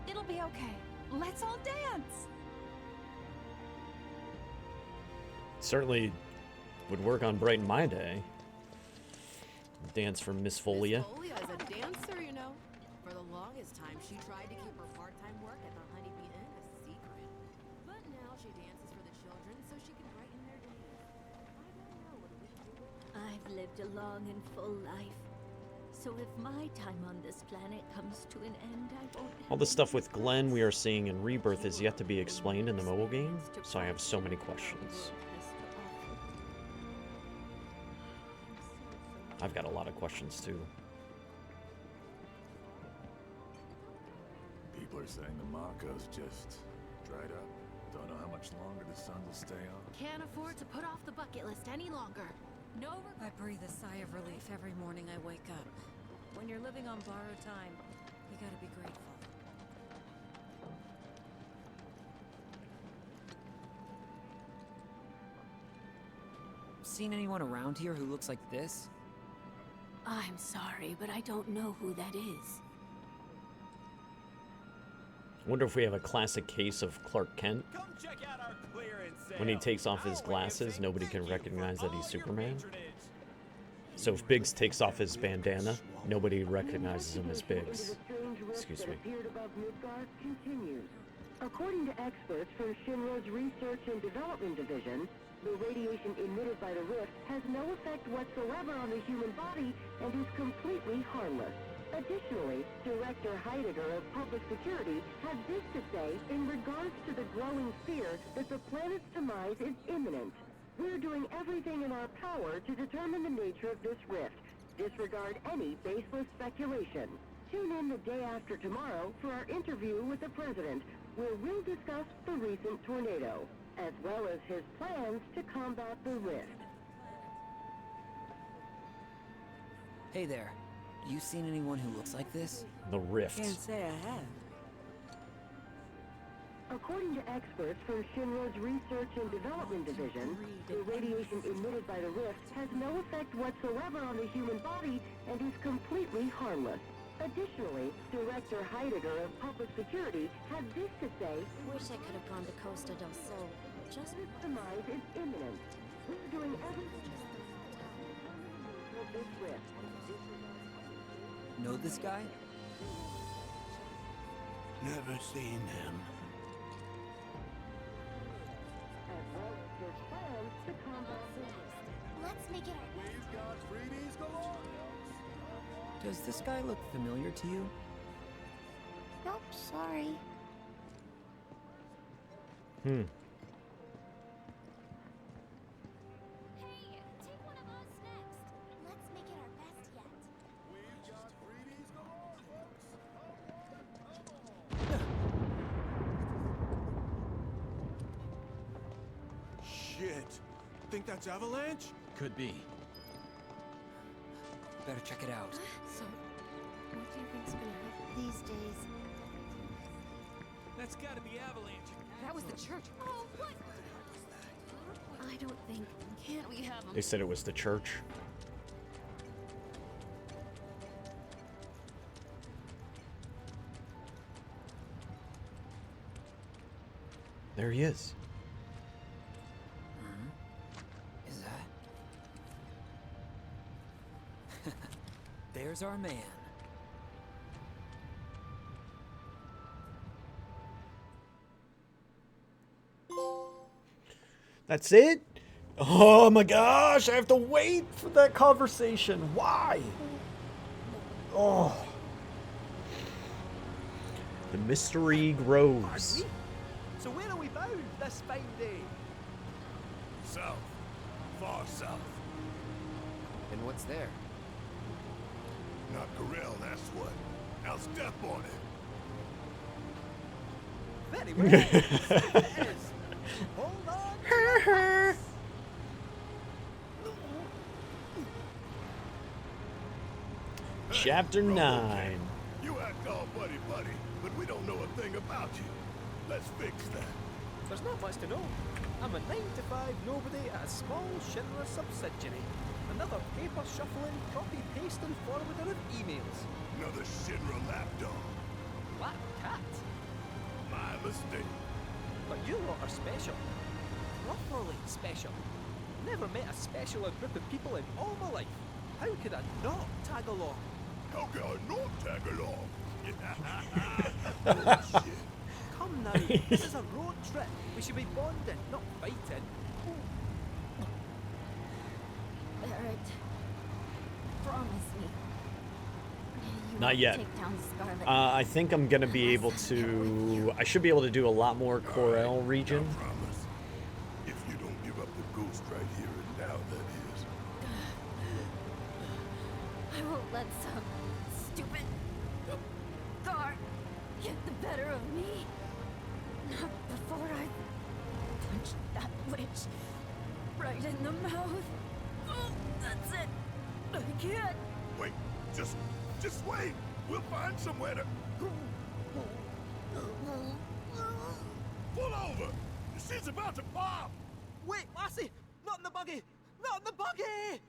It'll be okay. Let's all dance. Certainly would work on Brighten My Day. Dance for Miss Folia. Miss Folia is a dancer, you know. For the longest time, she tried to keep her part-time work at the Honeybee Inn a secret. But now she dances for the children so she can brighten their days. I don't know what we'd do without her. I've lived a long and full life. So if my time on this planet comes to an end, I won't... All the stuff with Glenn we are seeing in Rebirth is yet to be explained in the mobile game, so I have so many questions. I've got a lot of questions too. People are saying the Marco's just dried up. Don't know how much longer the sun will stay on. Can't afford to put off the bucket list any longer. No. I breathe a sigh of relief every morning I wake up. When you're living on borrowed time, you gotta be grateful. Seen anyone around here who looks like this? I'm sorry, but I don't know who that is. Wonder if we have a classic case of Clark Kent. When he takes off his glasses, nobody can recognize that he's Superman. So if Biggs takes off his bandana, nobody recognizes him as Biggs. Excuse me. According to experts from Shinra's Research and Development Division, the radiation emitted by the rift has no effect whatsoever on the human body and is completely harmless. Additionally, Director Heidegger of Public Security had this to say in regards to the growing fear that the planet's demise is imminent. We're doing everything in our power to determine the nature of this rift. Disregard any baseless speculation. Tune in the day after tomorrow for our interview with the President, where we'll discuss the recent tornado, as well as his plans to combat the rift. Hey there. You seen anyone who looks like this? The rift. Can't say I have. According to experts from Shinra's Research and Development Division, the radiation emitted by the rift has no effect whatsoever on the human body and is completely harmless. Additionally, Director Heidegger of Public Security had this to say, Wish I could have gone to Costa del Sol. Just this demise is imminent. We're doing everything of this rift. Know this guy? Never seen him. As well as his plans to combat the rift. Let's make it our We've got freebies galore. Does this guy look familiar to you? Nope, sorry. Hmm. Hey, take one of us next. Let's make it our best yet. We've got freebies galore. Shit. Think that's Avalanche? Could be. Better check it out. So, what do you think's gonna happen these days? That's gotta be Avalanche. That was the church. Oh, what? I don't think. Can't we have them? They said it was the church. There he is. Is that? There's our man. That's it? Oh my gosh, I have to wait for that conversation. Why? Oh. The mystery grows. So where are we bound this fine day? South. Far south. And what's there? Not Corel, that's what. Now step on it. Very well. It is. Hold on. Chapter 9. You act all buddy-buddy, but we don't know a thing about you. Let's fix that. There's not much to know. I'm a 9-to-5 nobody at a small Shinra subsidiary. Another paper-shuffling, copy-pasting forwarder of emails. Another Shinra lapdog. Black cat. My mistake. But you lot are special. Properly special. Never met a specialer group of people in all my life. How could I not tag along? How can I not tag along? Come now, this is a road trip. We should be bonding, not fighting. Barrett, promise me. You Not won't yet. Take down Scarlet. I think I'm gonna be able to. I should be able to do a lot more Corel region. I promise. If you don't give up the ghost right here and now, that is. I won't let some stupid guard get the better of me. Not before I punch that witch right in the mouth. Oh, that's it. I can't. Wait, just wait. We'll find somewhere to. Pull over. She's about to pop. Wait, Lassie! Not in the buggy! Not in the buggy!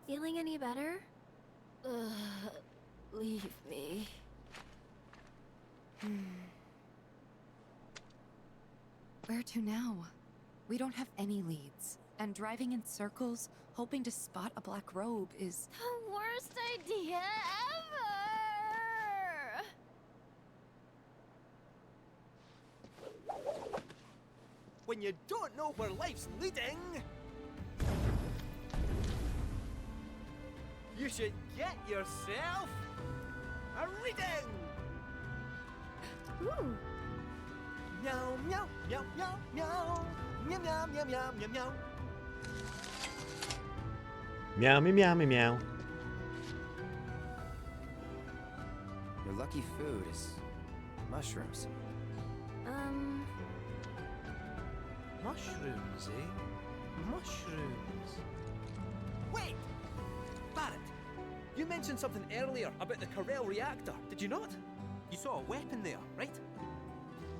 Feeling any better? Leave me. Where to now? We don't have any leads. And driving in circles, hoping to spot a black robe is... The worst idea ever! When you don't know where life's leading, you should get yourself a reading! Ooh. Meow, meow, meow, meow, meow. Meow, meow, meow, meow, meow, meow. Meow, meow, meow, meow, meow. Your lucky food is mushrooms. Mushrooms, eh? Mushrooms. Wait! Barrett, you mentioned something earlier about the Corel reactor, did you not? You saw a weapon there, right?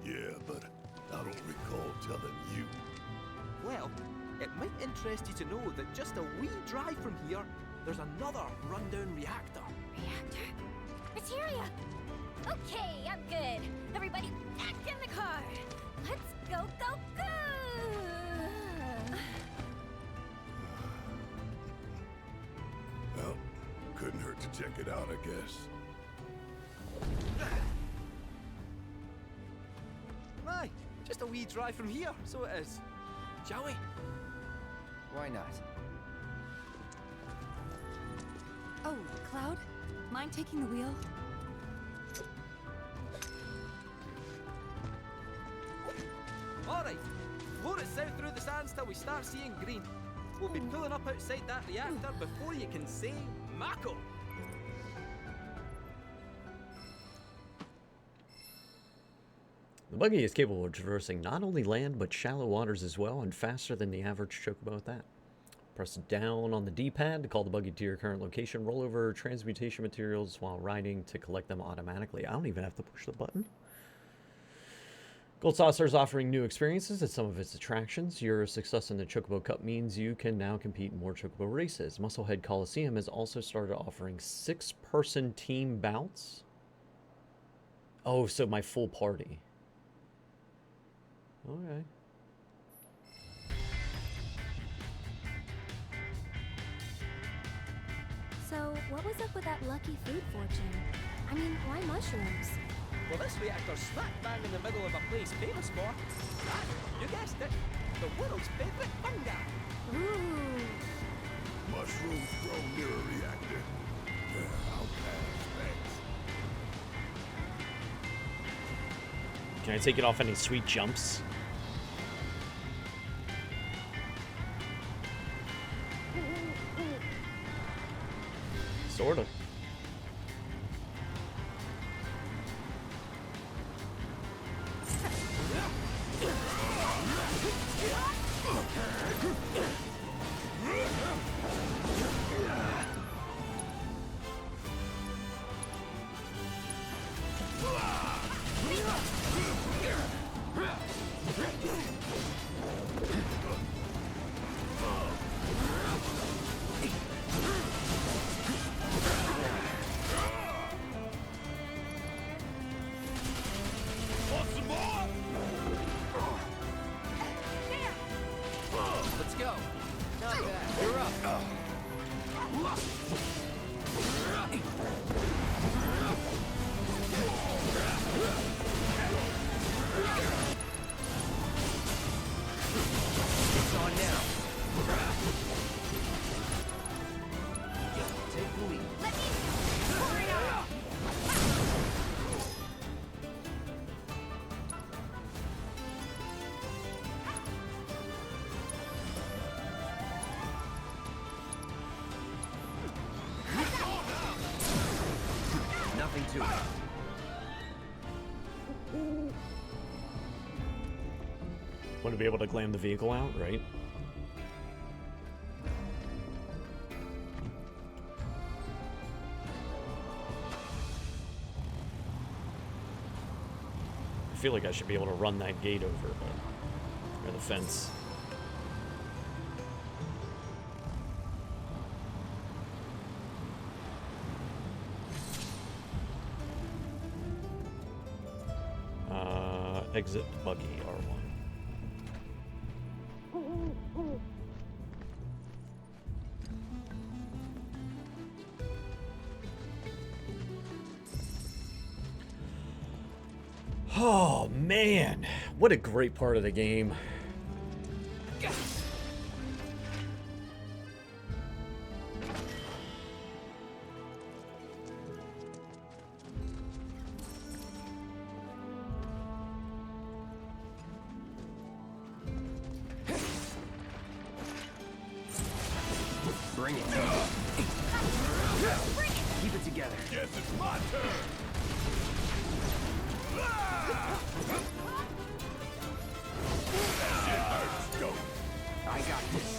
Yeah, but I don't recall telling you. Well, it might interest you to know that just a wee drive from here, there's another rundown reactor. Reactor? Materia! Okay, I'm good. Everybody back in the car. Let's go, go, go! Well, couldn't hurt to check it out, I guess. Aye, just a wee drive from here, so it is. Shall we? Why not? Oh, Cloud? Mind taking the wheel? Alright, float it south through the sands till we start seeing green. We'll be pulling up outside that reactor before you can say Mako. The buggy is capable of traversing not only land but shallow waters as well, and faster than the average chocobo at that. Press down on the D-pad to call the buggy to your current location. Roll over transmutation materials while riding to collect them automatically. I don't even have to push the button. Gold Saucer is offering new experiences at some of its attractions. Your success in the Chocobo Cup means you can now compete in more Chocobo races. Musclehead Coliseum has also started offering 6-person team bouts. Oh, so my full party. Okay. So, what was up with that lucky food fortune? I mean, why mushrooms? Well, this reactor's smack bang in the middle of a place famous for, you guessed it, the world's favorite fungi. Ooh. Mushrooms grow near a reactor. I'll pass, thanks. Can I take it off any sweet jumps? Sort of. Let's go. Not bad. You're up. It's on now. Take the lead. Let me pour it out. Nothing to it. Want to be able to glam the vehicle out, right? I feel like I should be able to run that gate over, but or the fence. Exit buggy R1. Oh man, what a great part of the game. Bring it. Keep it together. Guess it's my turn. Shit hurts. Go. I got this.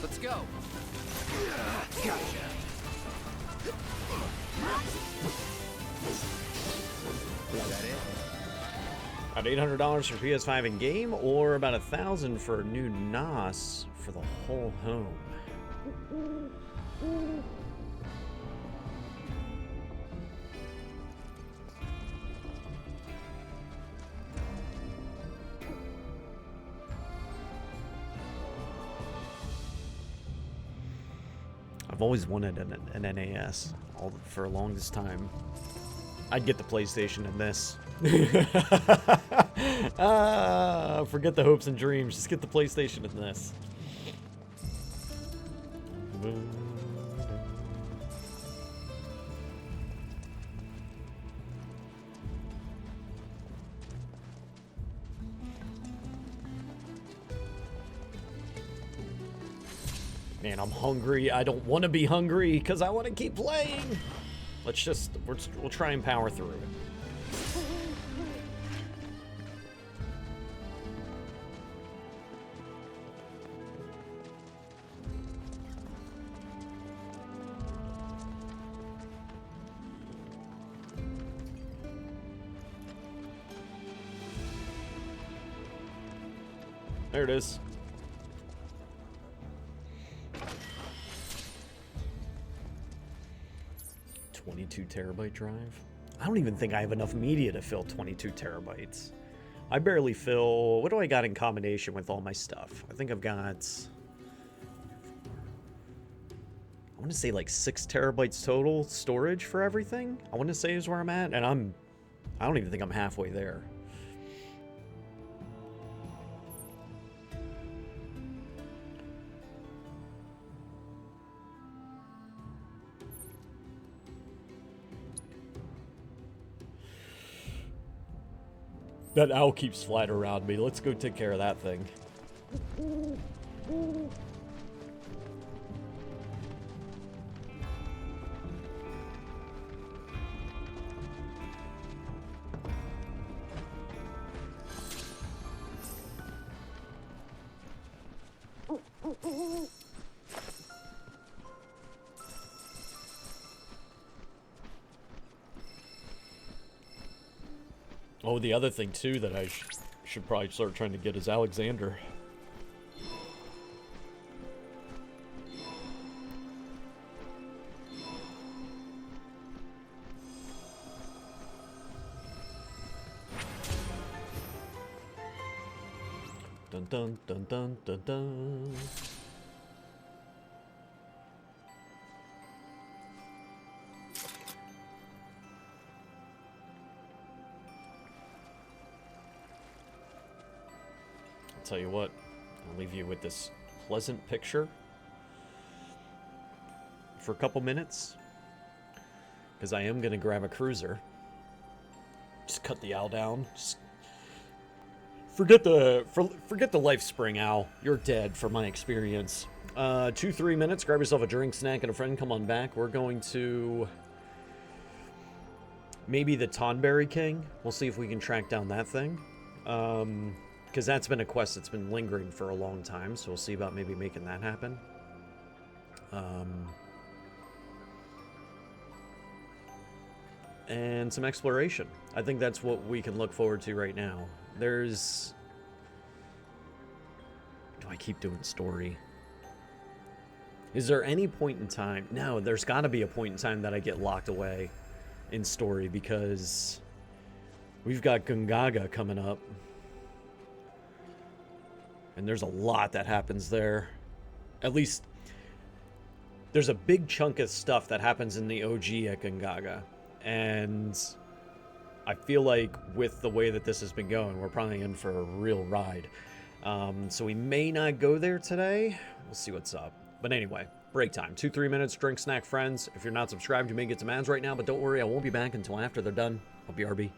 Let's go. Gotcha. Is that it? About $800 for PS5 in game, or about $1,000 for a new NOS for the whole home. I've always wanted an NAS for the longest time. I'd get the PlayStation in this. Forget the hopes and dreams. Just get the PlayStation in this. Man, I'm hungry. I don't want to be hungry because I want to keep playing. Let's just, we'll try and power through it. There it is. Terabyte drive. I don't even think I have enough media to fill 22 terabytes. I barely fill. What do I got in combination with all my stuff? I think I've got, I want to say like 6 terabytes total storage for everything. I want to say is where I'm at, and I don't even think I'm halfway there. That owl keeps flying around me. Let's go take care of that thing. Oh, the other thing, too, that I should probably start trying to get is Alexander. Dun dun dun dun dun dun. Tell you what, I'll leave you with this pleasant picture for a couple minutes, because I am going to grab a cruiser. Just cut the owl down. Just forget the life spring owl. You're dead from my experience. 2-3 minutes, grab yourself a drink, snack, and a friend. Come on back. We're going to maybe the Tonberry King. We'll see if we can track down that thing. Because that's been a quest that's been lingering for a long time, so we'll see about maybe making that happen. And some exploration. I think that's what we can look forward to right now. There's... Do I keep doing story? Is there any point in time? No, there's got to be a point in time that I get locked away in story, because we've got Gungaga coming up. And there's a lot that happens there. At least, there's a big chunk of stuff that happens in the OG at Gungaga. And I feel like with the way that this has been going, we're probably in for a real ride. So we may not go there today. We'll see what's up. But anyway, break time. 2-3 minutes, drink, snack, friends. If you're not subscribed, you may get some ads right now. But don't worry, I won't be back until after they're done. I'll be RB.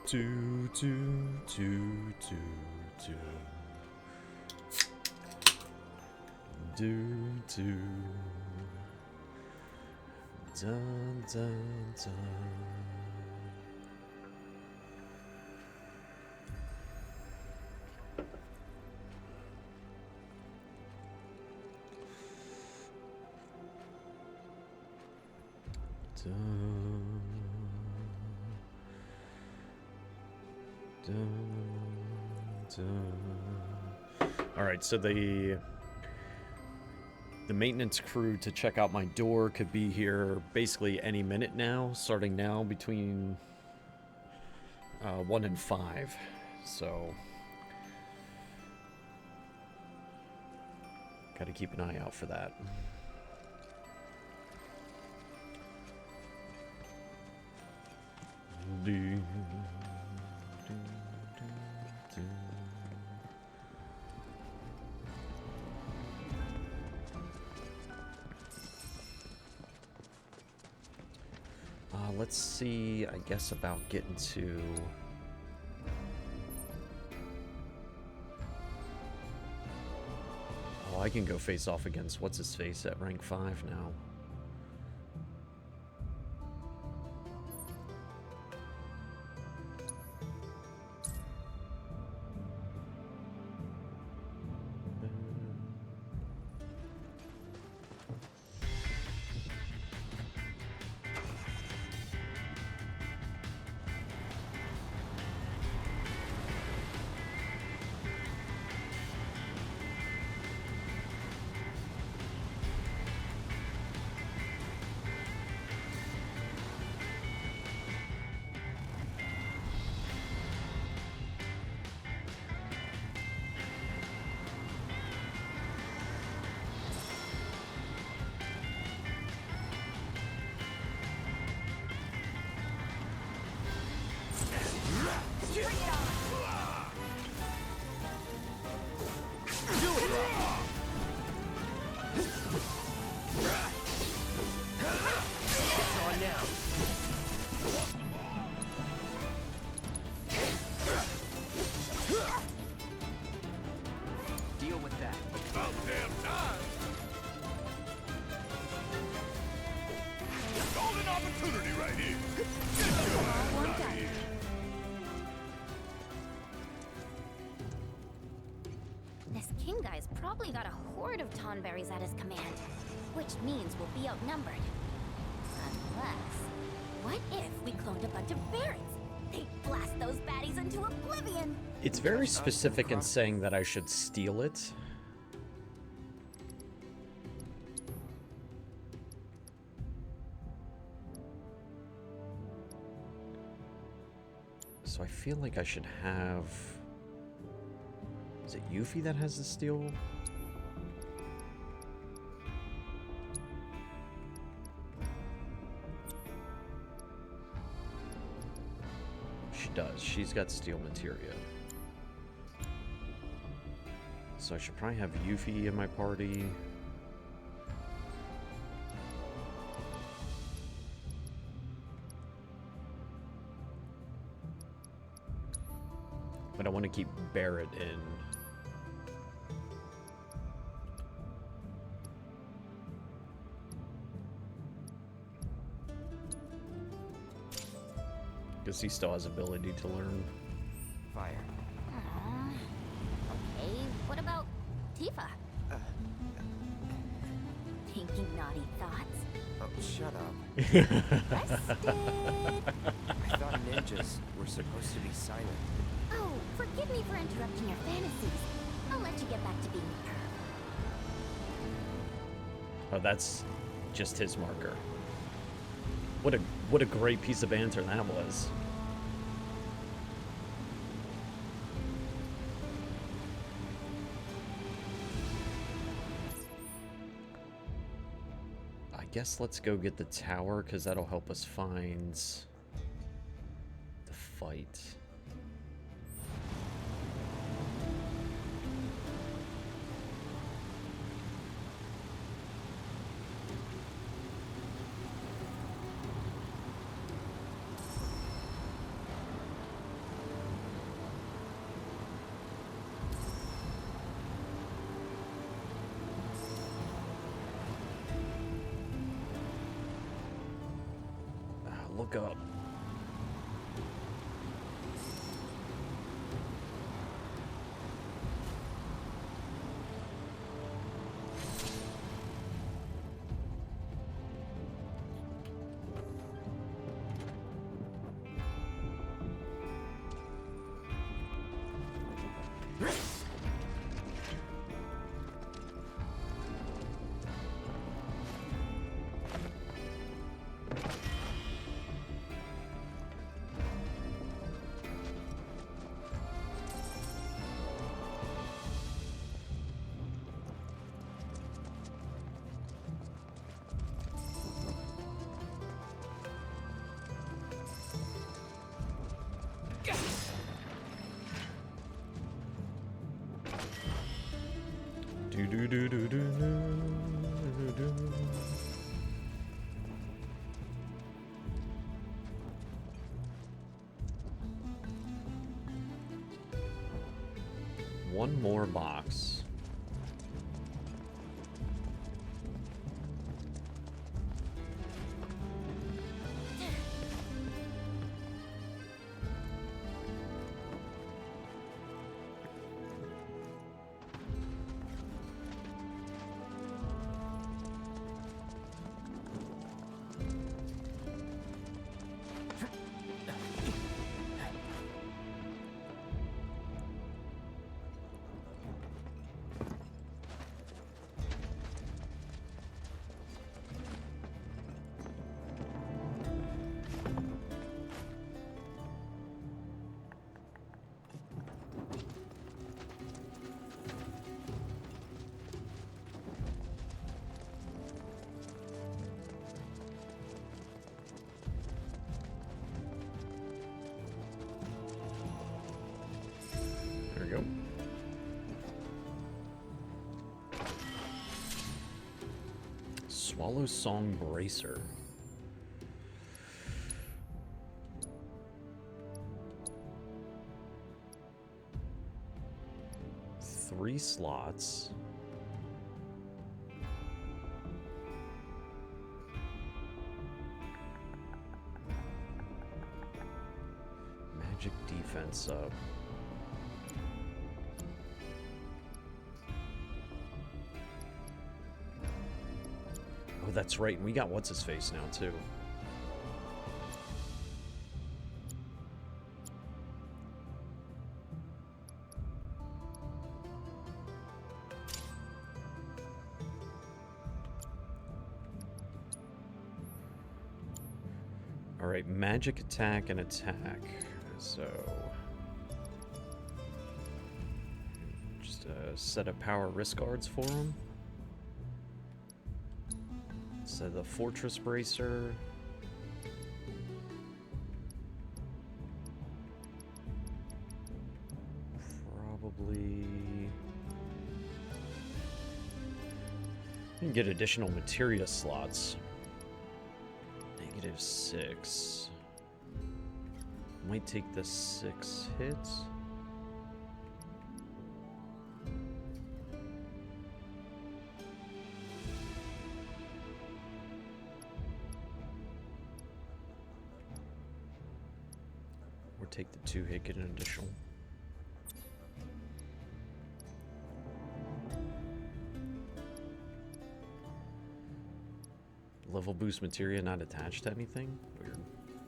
Do, do, do, do, do. Do, do. Dun, dun, dun. Dun, dun, dun. All right, so the maintenance crew to check out my door could be here basically any minute now, starting now between 1 and 5. So got to keep an eye out for that. Let's see, I guess, about getting to... Oh, I can go face off against what's-his-face at rank 5 now. Probably got a horde of tonberries at his command, which means we'll be outnumbered. Unless, what if we cloned a bunch of ferrets? They'd blast those baddies into oblivion. It's very specific in saying that I should steal it. So I feel like I should have... Is it Yuffie that has the steel? She does. She's got steel materia. So I should probably have Yuffie in my party. But I want to keep Barrett in. Because he still has ability to learn. Fire. Okay, what about Tifa? Thinking naughty thoughts? Oh, shut up. Arrested. I thought ninjas were supposed to be silent. Oh, forgive me for interrupting your fantasies. I'll let you get back to being a perv. Oh, that's just his marker. What a great piece of banter that was. I guess let's go get the tower, because that'll help us find the fight. fuck up. One more box. There we go. Swallow Song Bracer. Three slots. Magic defense up. Oh, that's right. And we got what's-his-face now, too. All right, magic attack and attack. So just a set of power wrist guards for him. So the Fortress Bracer. Probably. You can get additional materia slots. -6. Might take the 6 hits. Or take the 2 hit, get an additional. Level boost materia not attached to anything? Weird.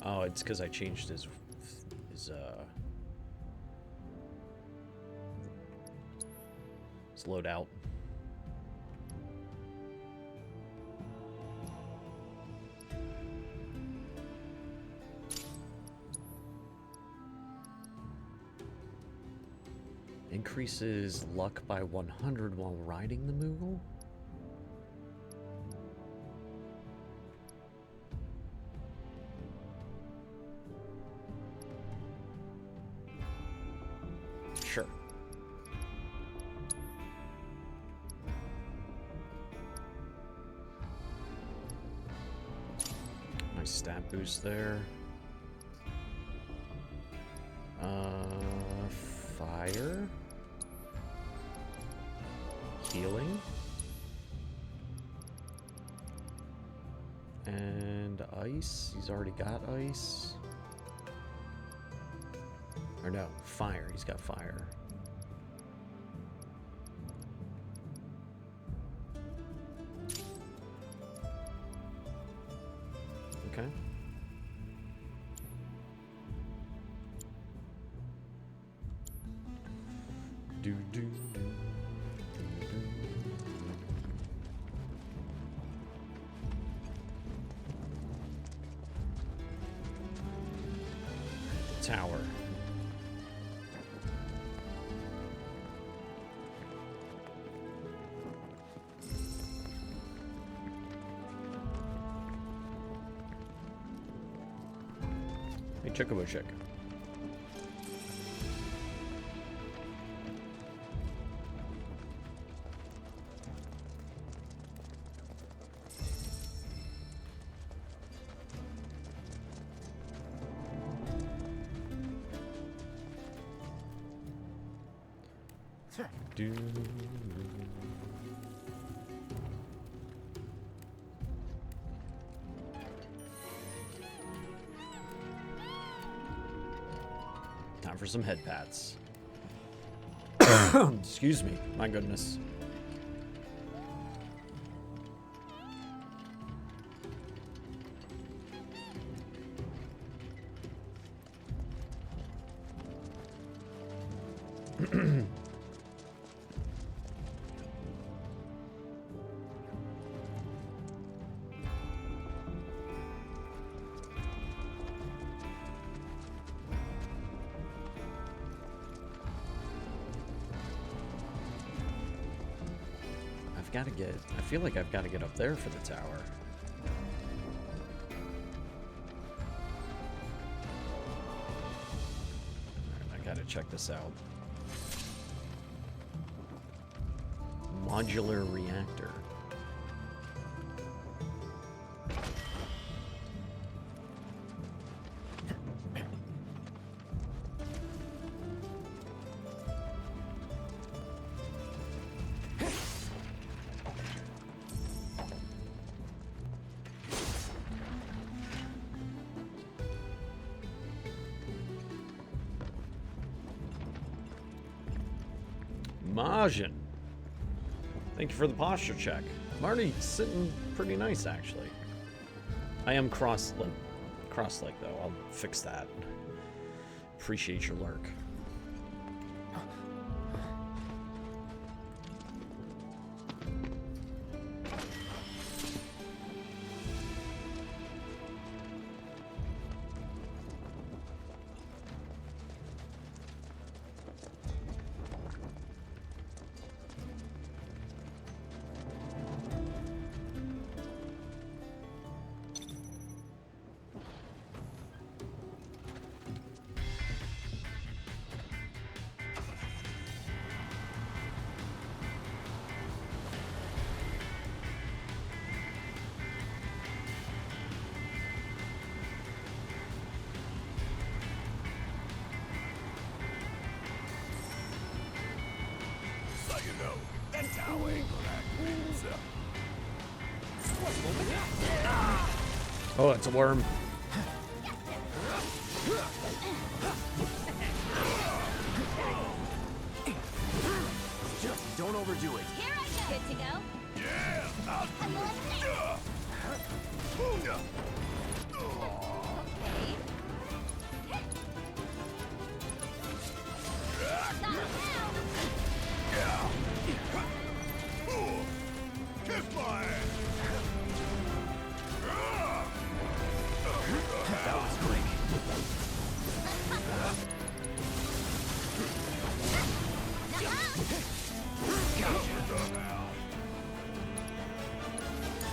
Oh, it's because I changed his loadout. Increases luck by 100 while riding the Moogle? Sure. Nice stat boost there. Fire. Healing. And And ice. He's already got ice. Or no, fire. He's got fire. Okay. Do do do. Tower. Hey, Chocobo Chick. Do. Time for some head pats. Excuse me, my goodness. I feel like I've got to get up there for the tower. Alright, I gotta check this out. Modular reactor. Majin. Thank you for the posture check. I'm already sitting pretty nice, actually. I am cross-legged though. I'll fix that. Appreciate your lurk. Oh, it's a worm. Just don't overdo it. Here I go. Good to go? Yeah! Okay. Stop now! Kiss my ass! That was quick.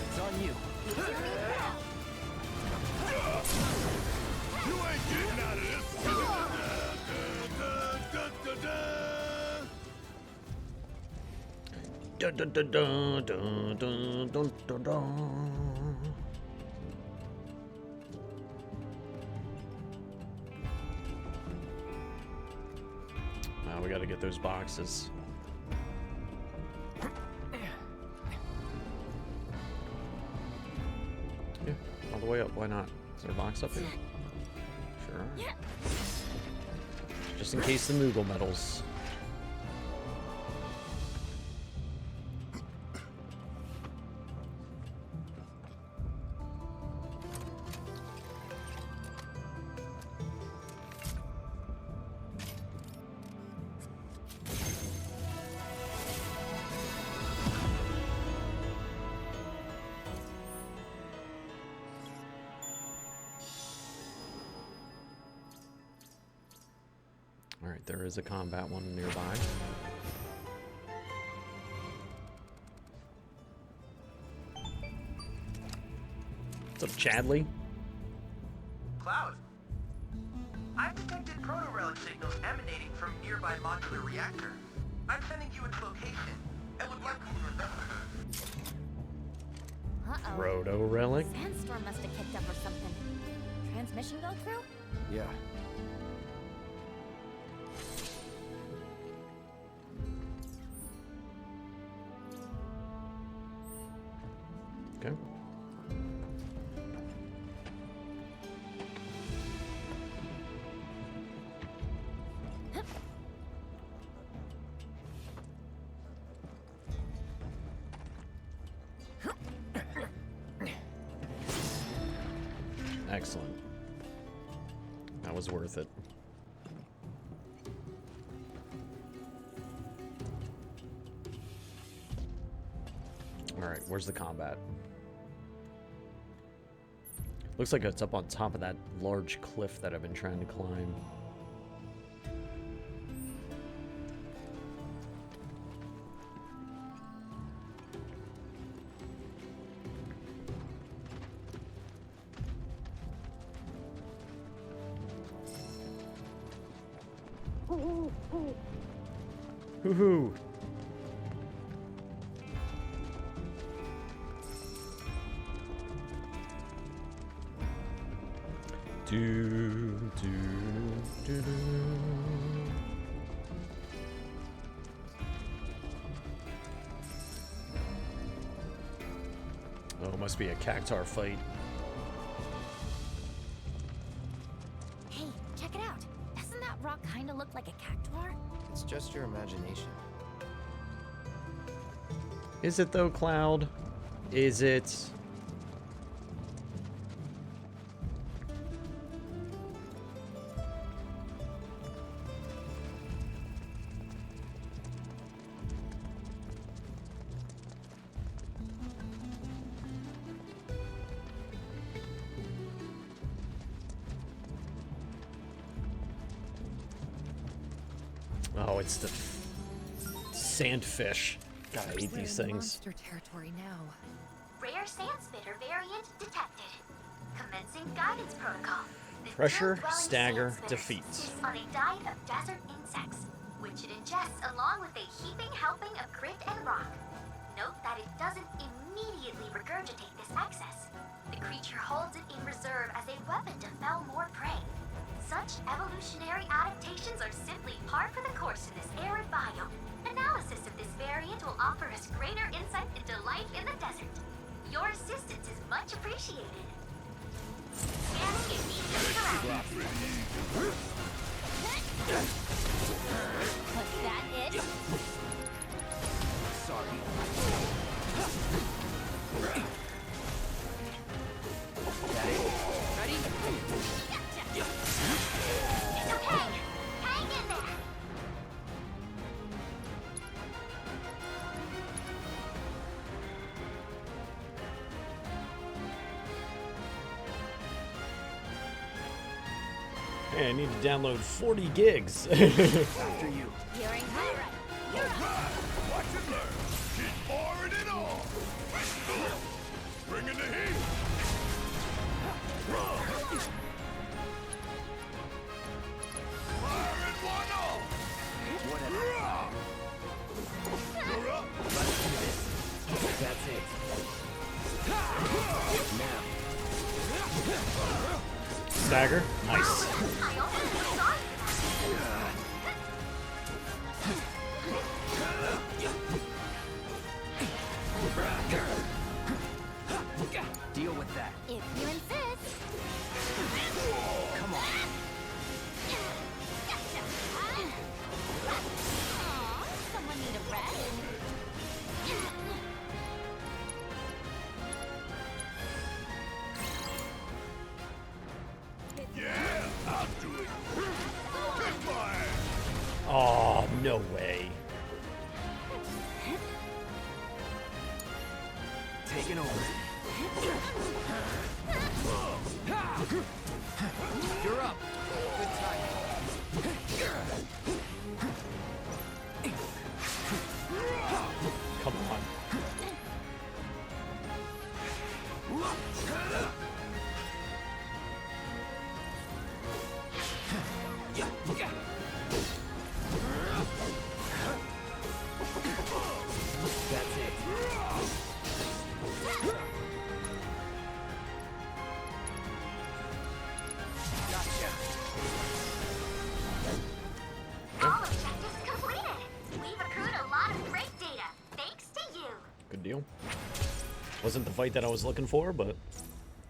It's on you. You ain't getting out of this. Dun, dun, dun, dun, dun, dun, dun, dun, dun. Now we gotta get those boxes. Yeah, all the way up. Why not? Is there a box up here? Sure. Just in case the Moogle medals. Alright, there is a combat one nearby. What's up, Chadley? Cloud. I've detected proto-relic signals emanating from nearby modular reactor. I'm sending you its location. It would likely Uh-oh. Proto-relic? Sandstorm must have kicked up or something. Transmission go through? Yeah. Okay. Excellent. That was worth it. All right, where's the combat? Looks like it's up on top of that large cliff that I've been trying to climb. Hoo-hoo! Do, do, do, do. Oh, it must be a cactar fight. Hey, check it out. Doesn't that rock kind of look like a cactuar? It's just your imagination. Is it though, Cloud? Is it? Oh, it's the sandfish. God, I hate these things. Monster territory now. Rare sand spitter variant detected. Commencing guidance protocol. The Pressure, field-dwelling stagger, sand spitter defeat. feasts on a diet of desert insects, which it ingests along with a heaping helping of grit and rock. Note that it doesn't immediately regurgitate this excess. The creature holds it in reserve as a weapon to fell more prey. Such evolutionary adaptations are simply par for the course in this arid biome. Analysis of this variant will offer us greater insight into life in the desert. Your assistance is much appreciated. Scanning immediate surroundings. Was that it? Sorry. Ready? It's okay. Hang in there. Hey, I need to download 40 gigs. After you. You're in high right. You're up. Watch and learn. Keep pouring it on. Bring in the heat. Firing one off. Whatever. You're up. Let's do this. That's it. Now. Stagger. Nice. Deal with that. If you insist. Come on. Gotcha. Aw, someone need a rest? Yeah, I'll do it. Goodbye. Oh, no way. Taking over. You're up. Good timing. Come on. That's it. Gotcha. All objectives completed. We've accrued a lot of great data, thanks to you. Good deal. Wasn't the fight that I was looking for, but it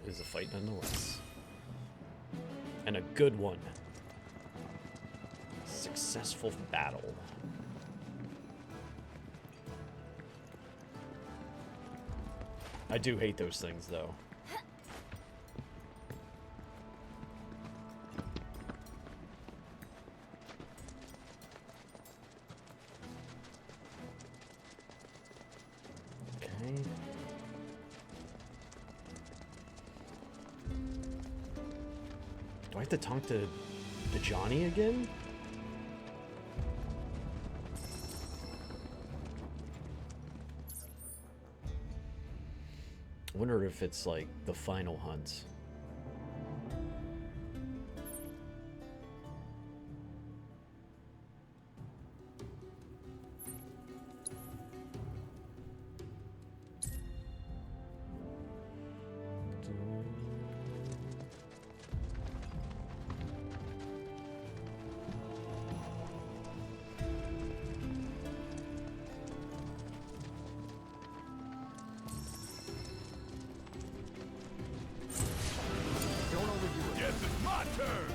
is a fight nonetheless. And a good one. Successful battle. I do hate those things, though. Okay. Do I have to talk to Johnny again? I wonder if it's like the final hunt. Yes, it's my turn.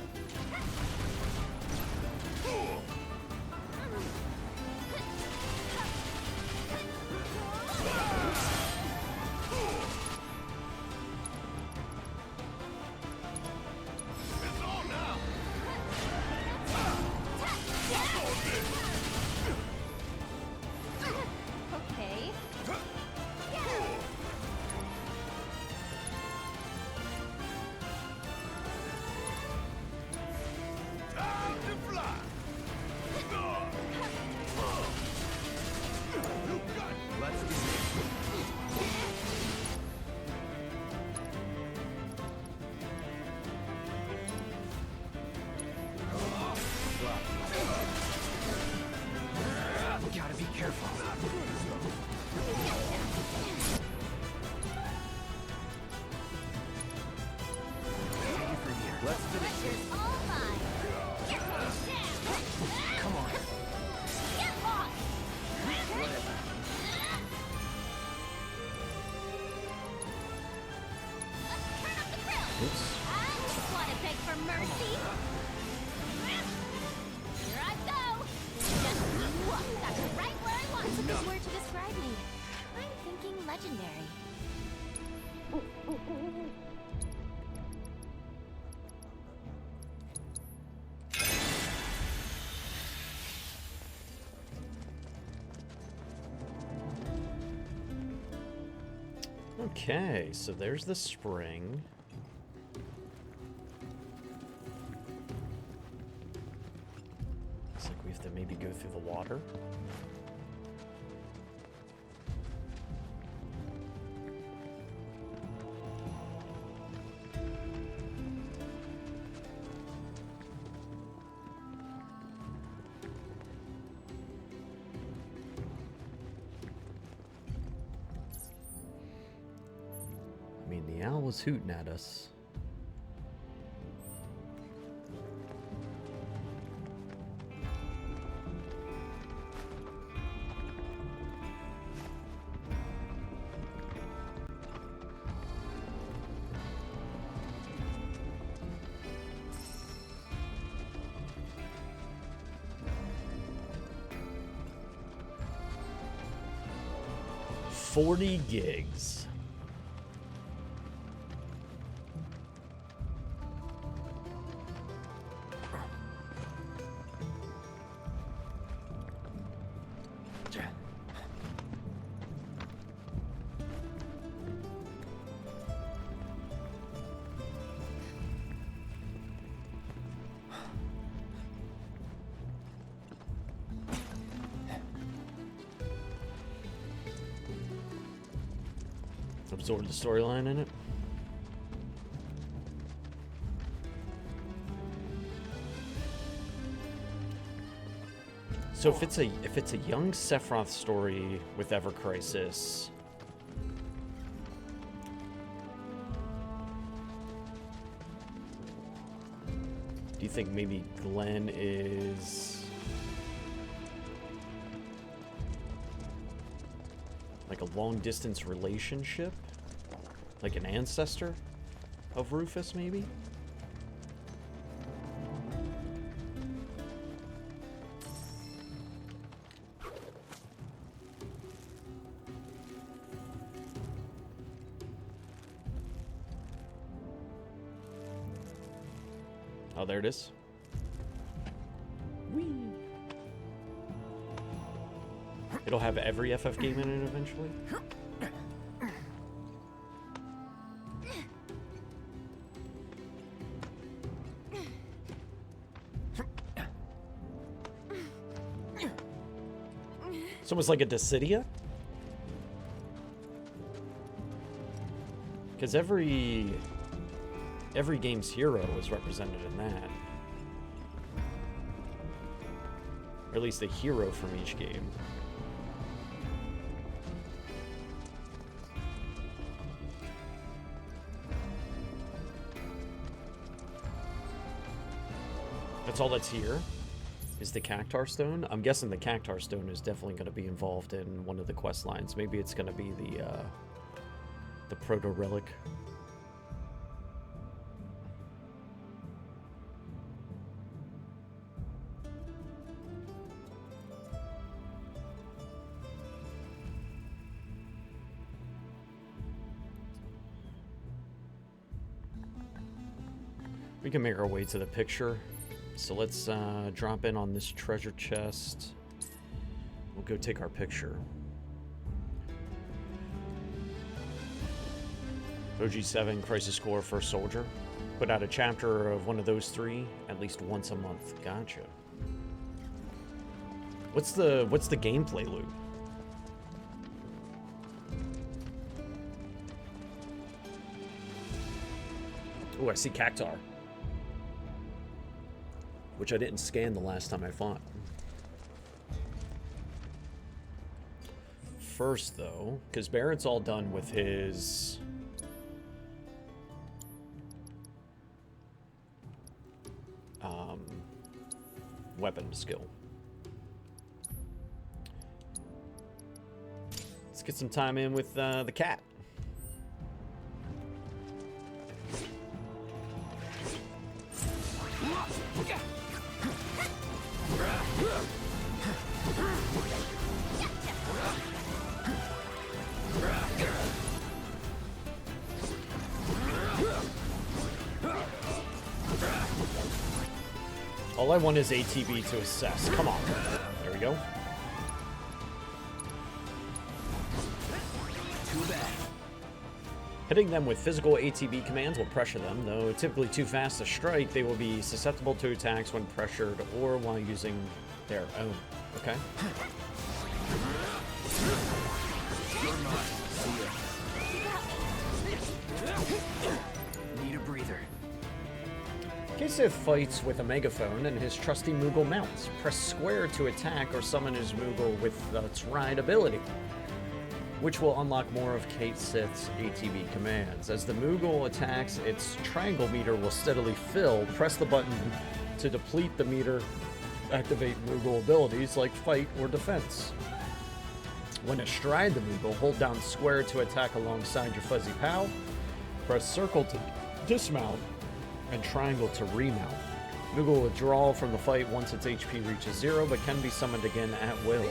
It's on now. Okay. Time to fly. Let's do this. Gotta be careful. Take it from here. Let's finish this. All mine. Get one down. Come on. Get lost. Whatever. Turn up the grill. Oops. I just want to beg for mercy. Here I go. Just whoop. That's right where I want. What's a good word to describe me? I'm thinking legendary. Okay, so there's the spring. Looks like we have to maybe go through the water. I mean, the owl was hooting at us. 40 gigs. Absorb the storyline in it. So if it's a young Sephiroth story with Ever Crisis, do you think maybe Glenn is like a long-distance relationship? Like an ancestor of Rufus, maybe? Oh, there it is. Whee! It'll have every FF game in it eventually. It's almost like a Dissidia. Because every game's hero is represented in that. Or at least a hero from each game. That's all that's here, is the Cactar Stone. I'm guessing the Cactar Stone is definitely going to be involved in one of the quest lines. Maybe it's going to be the Proto-Relic. We can make our way to the picture. So let's drop in on this treasure chest. We'll go take our picture. OG7 Crisis Core First Soldier. Put out a chapter of one of those three at least once a month. Gotcha. What's the gameplay loop? Oh, I see Cactar. Which I didn't scan the last time I fought. First, though, because Barrett's all done with his... weapon skill. Let's get some time in with the cat. All I want is ATB to assess. Come on. There we go. Too bad. Hitting them with physical ATB commands will pressure them, though typically too fast to strike, they will be susceptible to attacks when pressured or while using their own. Okay? Need a breather. Kasif fights with a megaphone and his trusty Moogle mounts. Press square to attack or summon his Moogle with its ride ability, which will unlock more of Kasif's ATB commands. As the Moogle attacks, its triangle meter will steadily fill. Press the button to deplete the meter. Activate Moogle abilities like fight or defense. When astride the Moogle, hold down square to attack alongside your fuzzy pal. Press circle to dismount and triangle to remount. Moogle will withdraw from the fight once its HP reaches 0, but can be summoned again at will.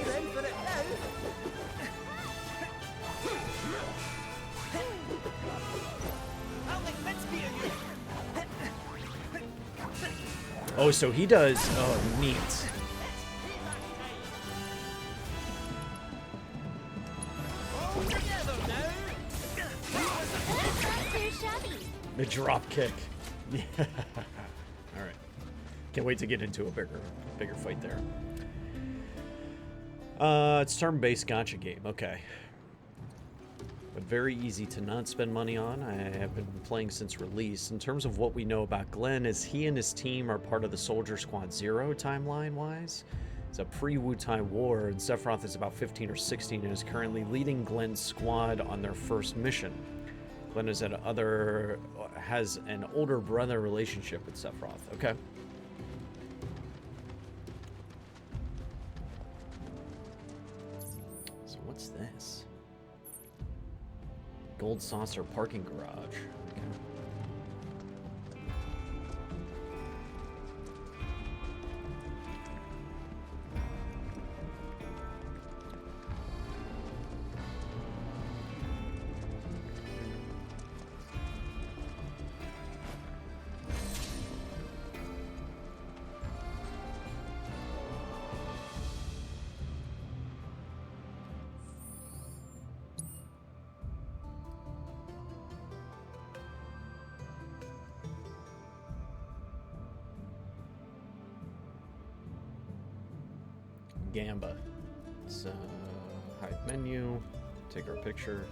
Oh, so he does. Oh, neat. The drop kick. Yeah. All right. Can't wait to get into a bigger fight there. It's turn-based gacha game. Okay. But very easy to not spend money on. I have been playing since release. In terms of what we know about Glenn, is he and his team are part of the Soldier Squad Zero timeline-wise. It's a pre-Wutai war, and Sephiroth is about 15 or 16 and is currently leading Glenn's squad on their first mission. Glenn has an older brother relationship with Sephiroth. Okay. So what's this? Gold Saucer parking garage. Okay. Gamba. Let's hide menu, take our picture.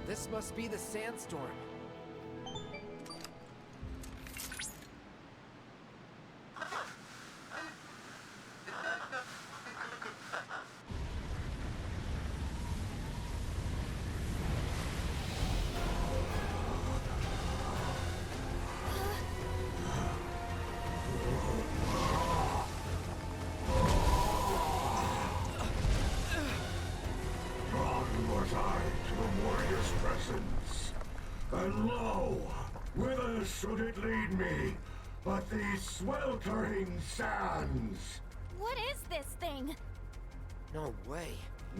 This must be the sandstorm. Should it lead me, but these sweltering sands. What is this thing? No way.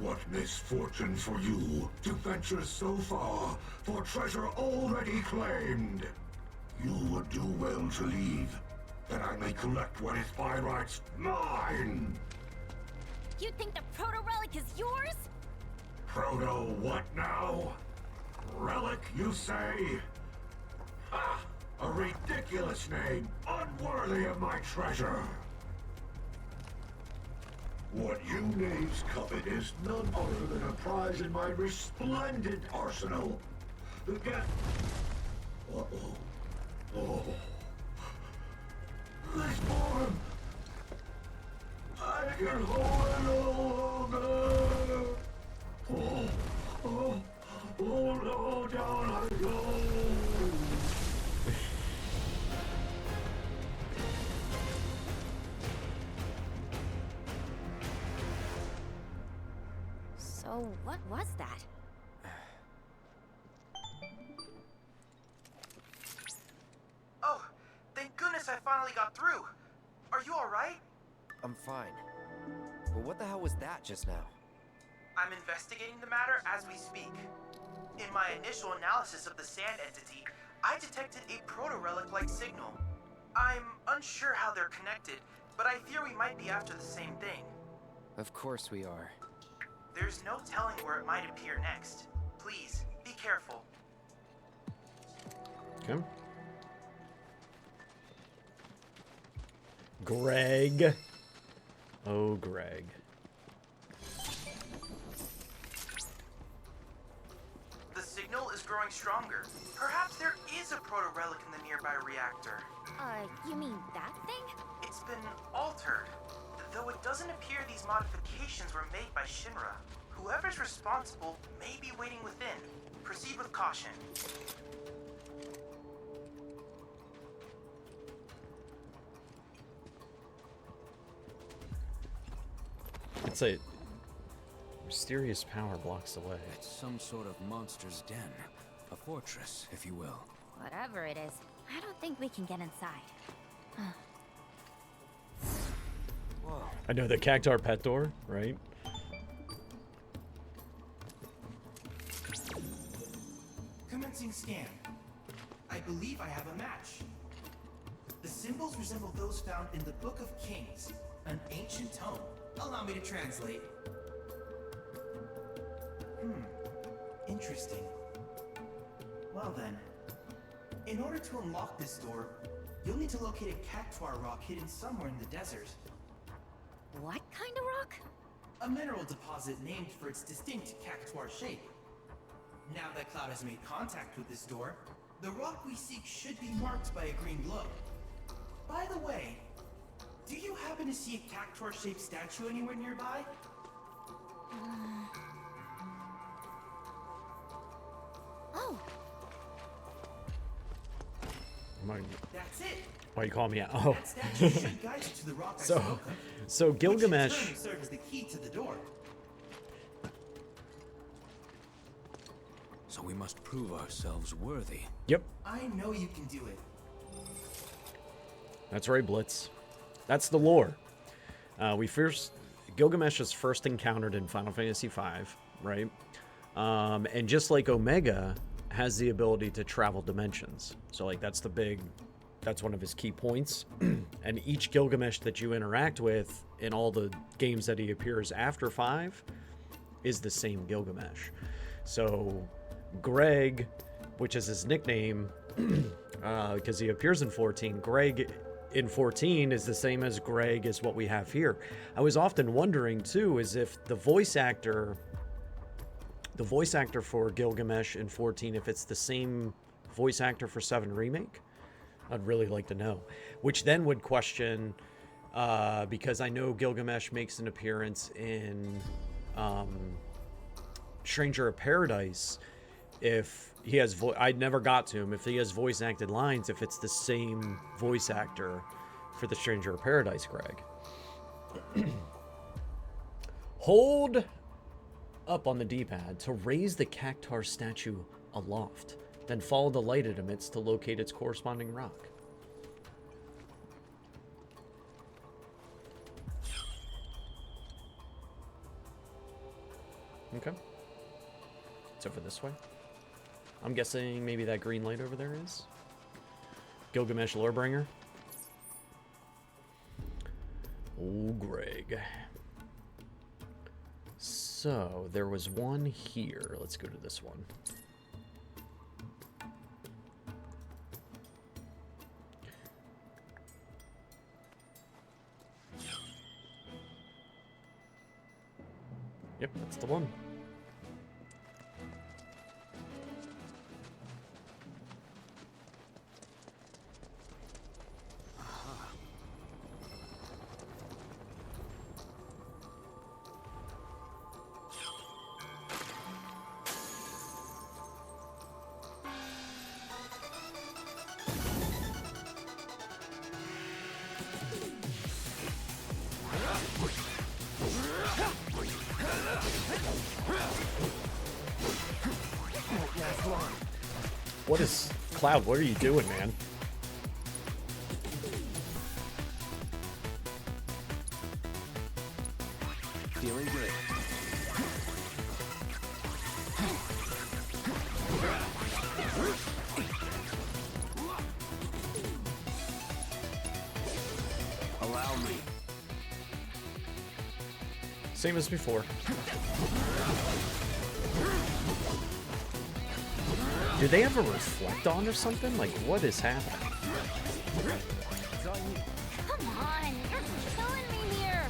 What misfortune for you to venture so far for treasure already claimed. You would do well to leave, that I may collect what is by rights mine. You think the proto-relic is yours? Proto what now? Relic, you say? Ha! A ridiculous name, unworthy of my treasure. What you knaves covet is none other than a prize in my resplendent arsenal. The get... Uh-oh. Oh. This form! I can hold it no longer! Oh no, down I go! So, what was that? Oh, thank goodness I finally got through. Are you alright? I'm fine. But what the hell was that just now? I'm investigating the matter as we speak. In my initial analysis of the sand entity, I detected a proto-relic-like signal. I'm unsure how they're connected, but I fear we might be after the same thing. Of course we are. There's no telling where it might appear next. Please, be careful. Okay. Greg. Oh, Greg. The signal is growing stronger. Perhaps there is a proto-relic in the nearby reactor. You mean that thing? It's been altered. Though it doesn't appear these modifications were made by Shinra. Whoever's responsible may be waiting within. Proceed with caution. I'd say Mysterious power blocks the way. It's some sort of monster's den. A fortress, if you will. Whatever it is, I don't think we can get inside. Whoa. I know the Cactuar pet door, right? Commencing scan. I believe I have a match. The symbols resemble those found in the Book of Kings, an ancient tome. Allow me to translate. Interesting. Well then, in order to unlock this door, you'll need to locate a Cactuar rock hidden somewhere in the desert. What kind of rock? A mineral deposit named for its distinct Cactuar shape. Now that Cloud has made contact with this door, the rock we seek should be marked by a green glow. By the way, do you happen to see a Cactuar-shaped statue anywhere nearby? Oh. That's it. Why you call me out? Oh. That statue should guide you to the rock I spoke of, So Gilgamesh. which in turn serve as the key to the door. So we must prove ourselves worthy. Yep. I know you can do it. That's right, Blitz. That's the lore. Gilgamesh is first encountered in Final Fantasy V, right? And just like Omega has the ability to travel dimensions. So like that's one of his key points. And each Gilgamesh that you interact with in all the games that he appears after 5 is the same Gilgamesh. So Greg, which is his nickname, because he appears in 14, Greg in 14 is the same as Greg as what we have here. I was often wondering too, is if the voice actor for Gilgamesh in 14, if it's the same voice actor for 7 Remake. I'd really like to know. Which then would question, because I know Gilgamesh makes an appearance in Stranger of Paradise. If he has I never got to him. If he has voice acted lines, if it's the same voice actor for the Stranger of Paradise, Greg. Hold up on the D-pad to raise the Cactuar statue aloft. Then follow the light it emits to locate its corresponding rock. Okay. It's over this way. I'm guessing maybe that green light over there is Gilgamesh Lorebringer. Oh, Greg. So, there was one here. Let's go to this one. Yep, that's the one. What is... Cloud, what are you doing, man? Feeling good. Allow me. Same as before. Do they have a reflect on or something? Like, what is happening? Come on, you're killing me here.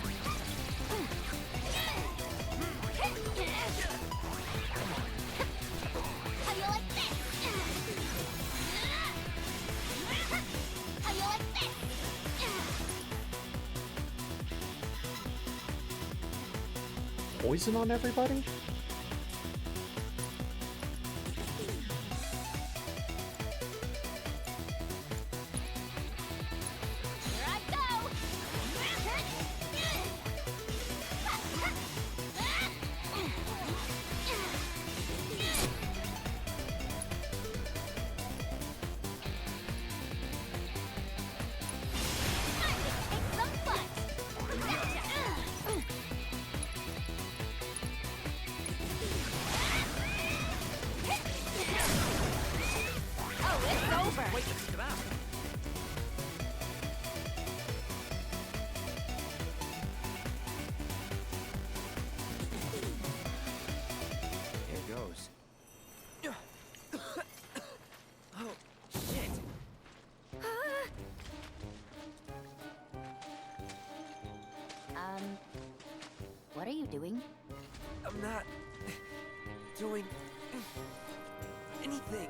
How you like this? How you like this? Poison on everybody? over! Quite a scrap. Here goes. Oh, shit. What are you doing? I'm not doing anything.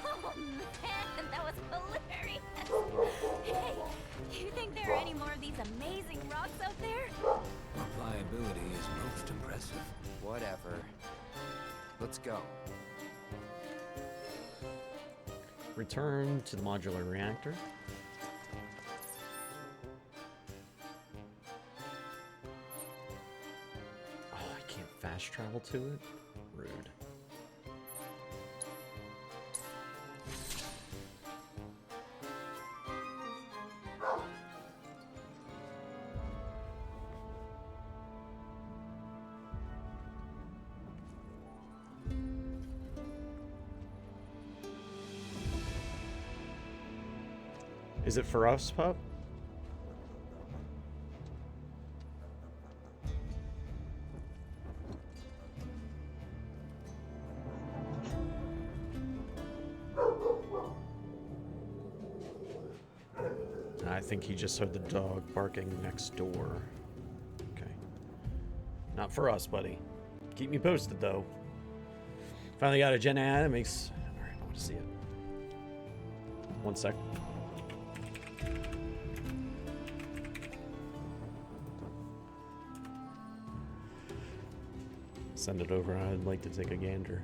Oh man, that was hilarious! Hey, you think there are any more of these amazing rocks out there? Reliability is most impressive. Whatever. Let's go. Return to the modular reactor. Oh, I can't fast travel to it? Rude. Is it for us, pup? I think he just heard the dog barking next door. Okay. Not for us, buddy. Keep me posted, though. Finally got a Gen AI that makes... Alright, I want to see it. 1 sec. Send it over. I'd like to take a gander.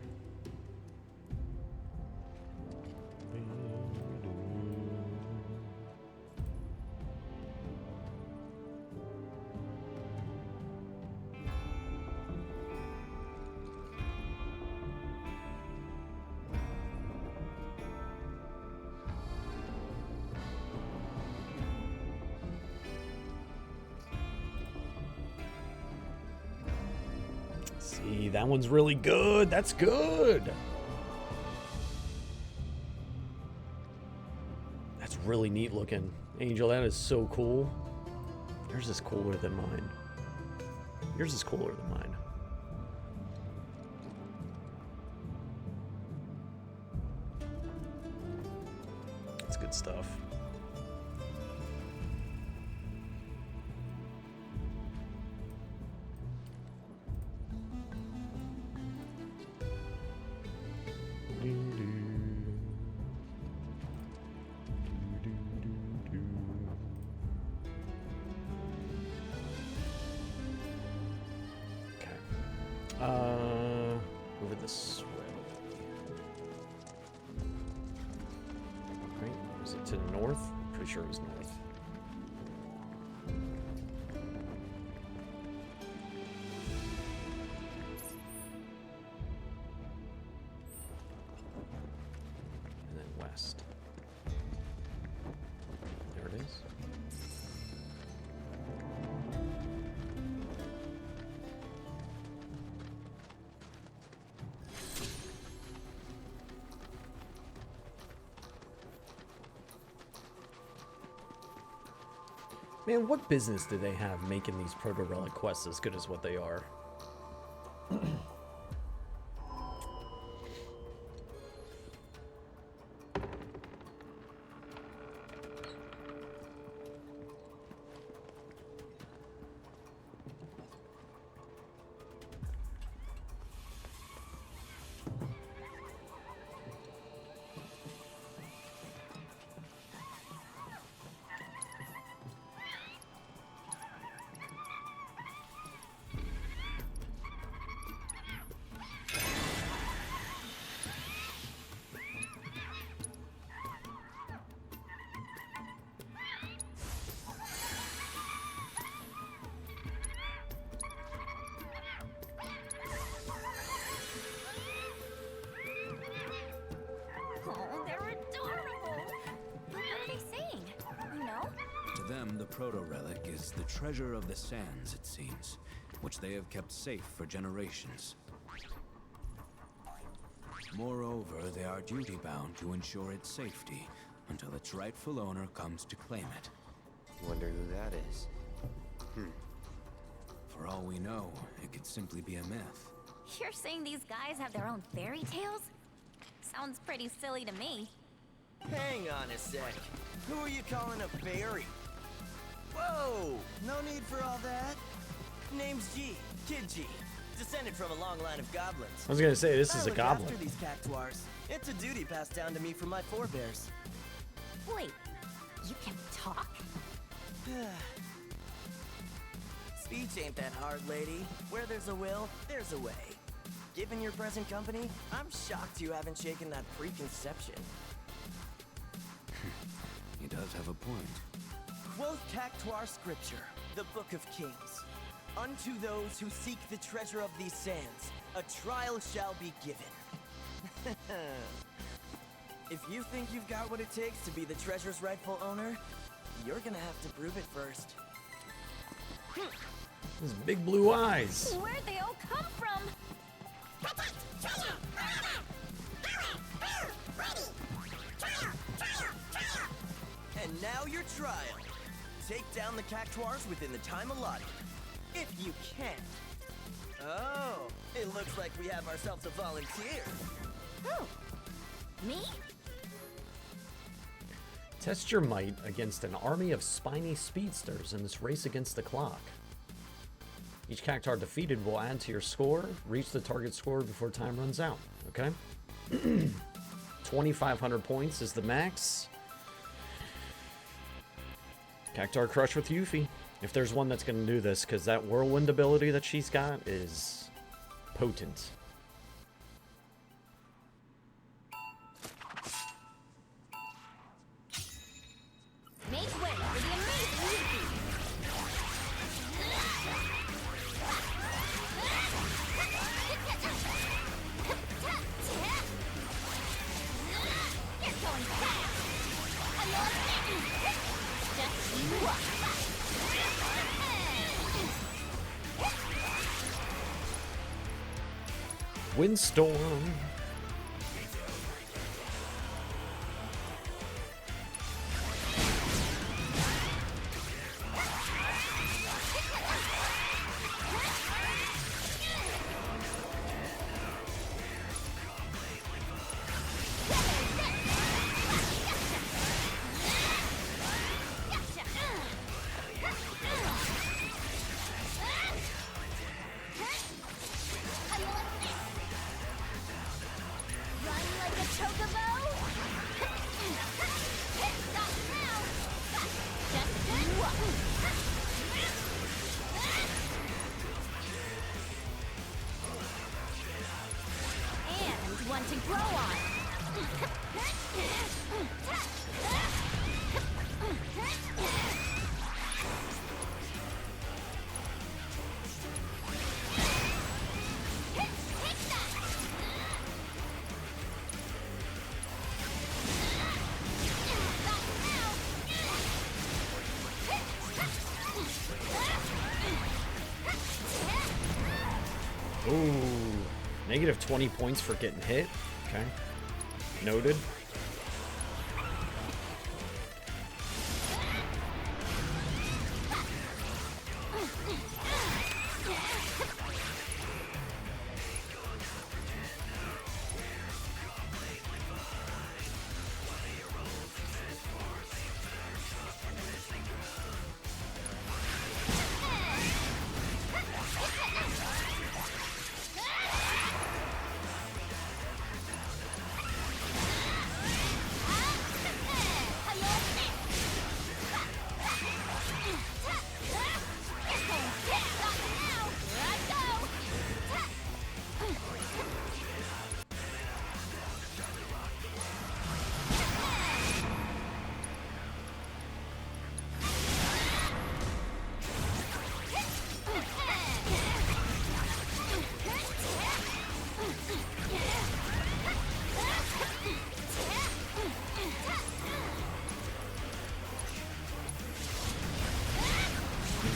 See, that one's really good. That's good. That's really neat looking. Angel, that is so cool. Yours is cooler than mine. Yours is cooler than mine. That's good stuff. Over this way. Right? Was it to the north? Pretty sure it was north. And then west. There it is. Man, what business do they have making these proto-relic quests as good as what they are? them, the proto-relic is the treasure of the sands, it seems, which they have kept safe for generations. Moreover, they are duty-bound to ensure its safety until its rightful owner comes to claim it. Wonder who that is. For all we know, it could simply be a myth. You're saying these guys have their own fairy tales? Sounds pretty silly to me. Hang on a sec. Who are you calling a fairy? Whoa! No need for all that. Name's G. Kid G. Descended from a long line of goblins. I was gonna say, this is a look goblin. After these cactuars. It's a duty passed down to me from my forebears. Wait, you can talk? Speech ain't that hard, lady. Where there's a will, there's a way. Given your present company, I'm shocked you haven't shaken that preconception. He does have a point. Quoth Cactuar scripture, the Book of Kings. Unto those who seek the treasure of these sands, a trial shall be given. If you think you've got what it takes to be the treasure's rightful owner, you're gonna have to prove it first. Those big blue eyes. Where'd they all come from? And now your trial. Take down the cactuars within the time allotted. If you can. Oh, it looks like we have ourselves a volunteer. Who? Me? Test your might against an army of spiny speedsters in this race against the clock. Each cactuar defeated will add to your score. Reach the target score before time runs out. Okay? 2,500 points is the max. Cactuar Crush with Yuffie. If there's one that's going to do this, because that whirlwind ability that she's got is potent. Make way for the amazing Yuffie! You're going fast! I love it! Just you up! Windstorm. And one to grow on. Ooh, negative 20 points for getting hit. Okay, noted.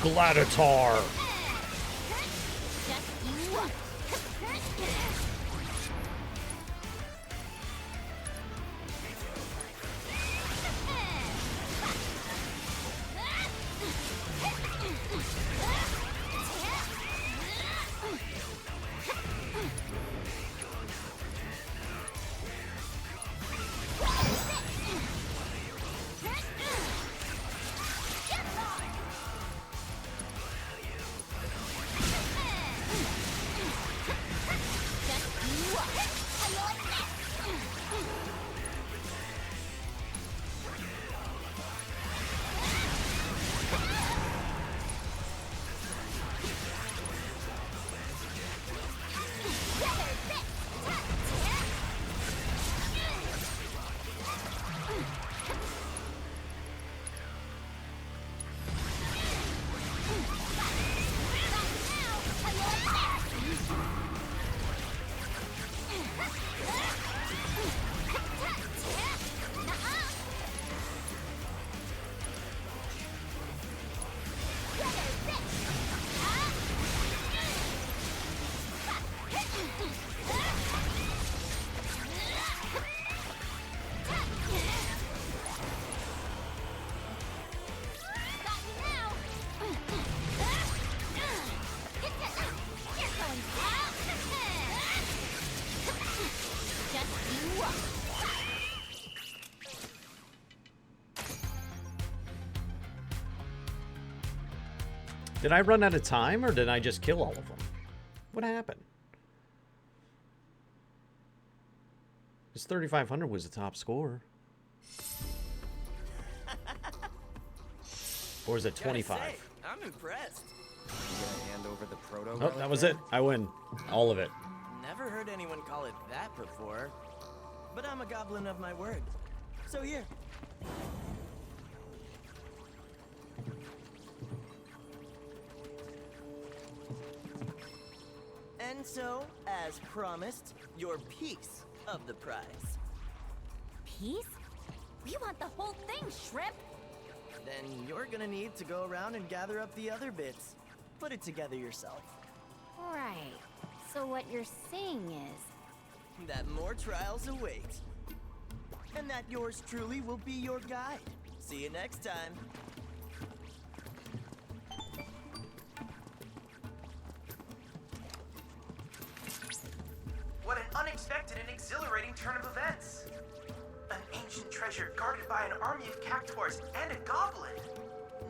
Gladiator. Did I run out of time, or did I just kill all of them? What happened? This 3,500 was the top score. Or is it 25? Say, I'm impressed. You gonna hand over the proto? Oh, that was it. I win. All of it. Never heard anyone call it that before. But I'm a goblin of my word. So here. And so, as promised, your piece of the prize. Piece? We want the whole thing, Shrimp! Then you're gonna need to go around and gather up the other bits. Put it together yourself. Right. So what you're saying is... that more trials await. And that yours truly will be your guide. See you next time. What an unexpected and exhilarating turn of events! An ancient treasure guarded by an army of cactuars and a goblin!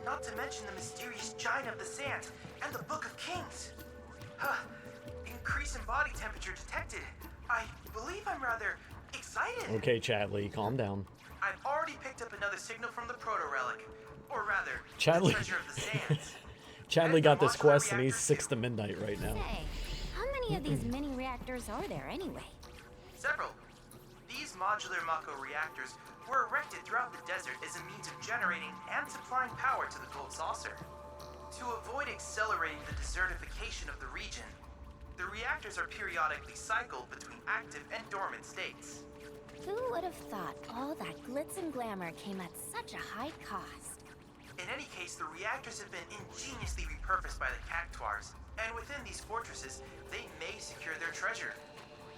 Not to mention the mysterious giant of the sands and the Book of Kings! Huh. Increase in body temperature detected. I believe I'm rather excited. Okay, Chadley, calm down. I've already picked up another signal from the proto-relic. Or rather, Chadley. the treasure of the sands. Chadley got this quest and he's 6 to midnight right now. Say, how many of these mini reactors are there anyway? Several. These modular Mako reactors were erected throughout the desert as a means of generating and supplying power to the Gold Saucer. To avoid accelerating the desertification of the region, the reactors are periodically cycled between active and dormant states. Who would have thought all that glitz and glamour came at such a high cost? In any case, the reactors have been ingeniously repurposed by the Cactuars, and within these fortresses, they may secure their treasure.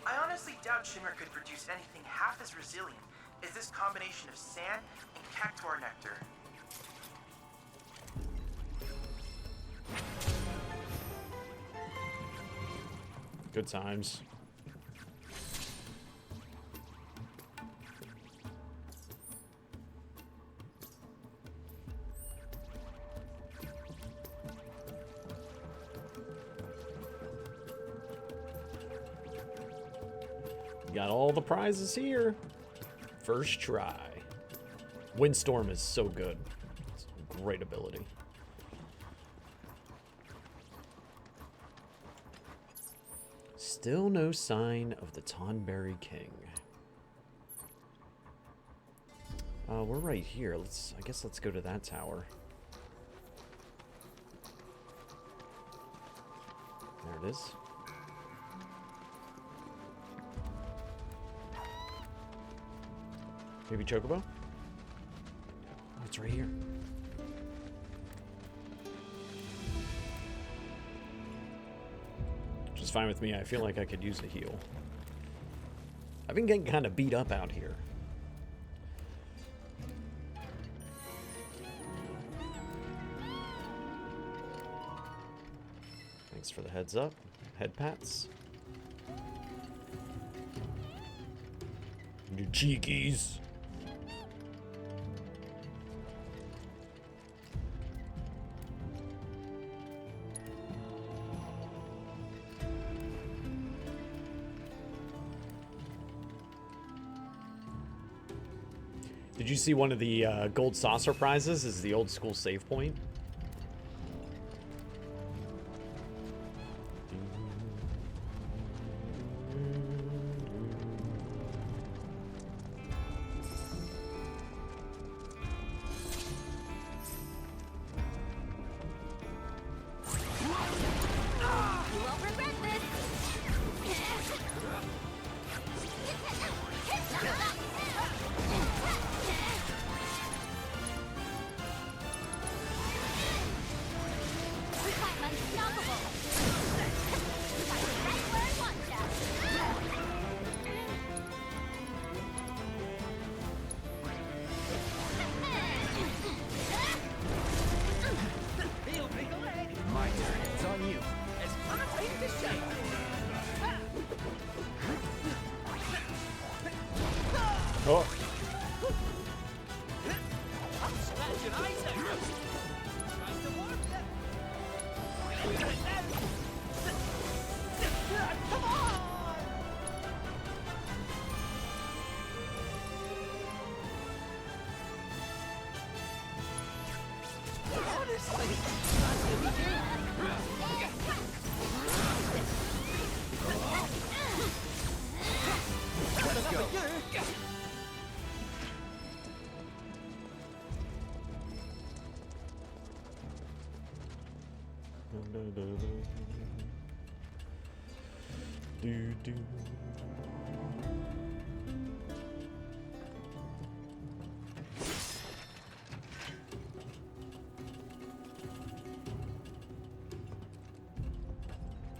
I honestly doubt Shimmer could produce anything half as resilient as this combination of sand and Cactuar nectar. Good times. Got all the prizes here. First try. Windstorm is so good. It's a great ability. Still no sign of the Tonberry King. We're right here. I guess let's go to that tower. There it is. Maybe Chocobo? Oh, it's right here. fine with me. I feel like I could use a heal. I've been getting kind of beat up out here. Thanks for the heads up. Head pats. You cheekies. Did you see one of the gold saucer prizes is the old school save point? Oh.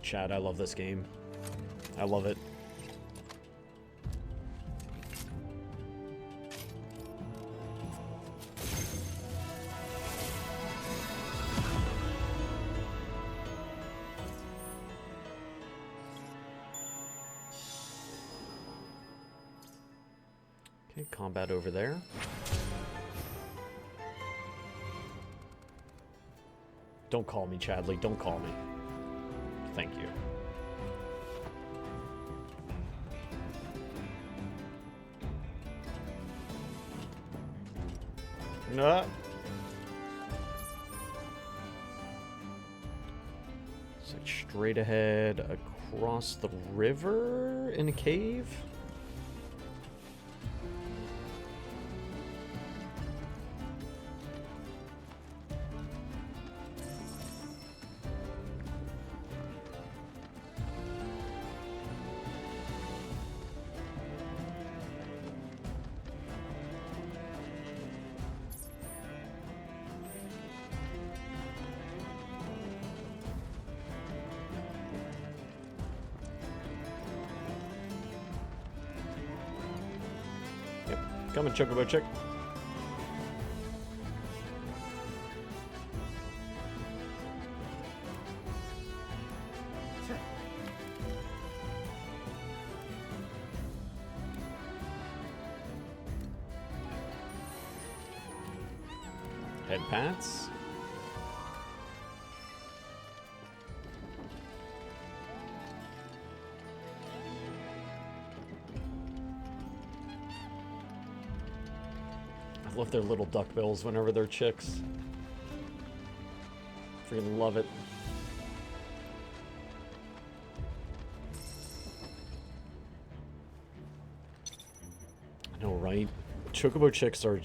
Chad, I love this game. I love it. Okay, combat over there. Don't call me, Chadley. Don't call me. Thank you. No. It's like straight ahead across the river in a cave. Coming, Chocobo Chick. Head pats. I love their little duck bills whenever they're chicks. Freaking love it. I know, right? Chocobo chicks are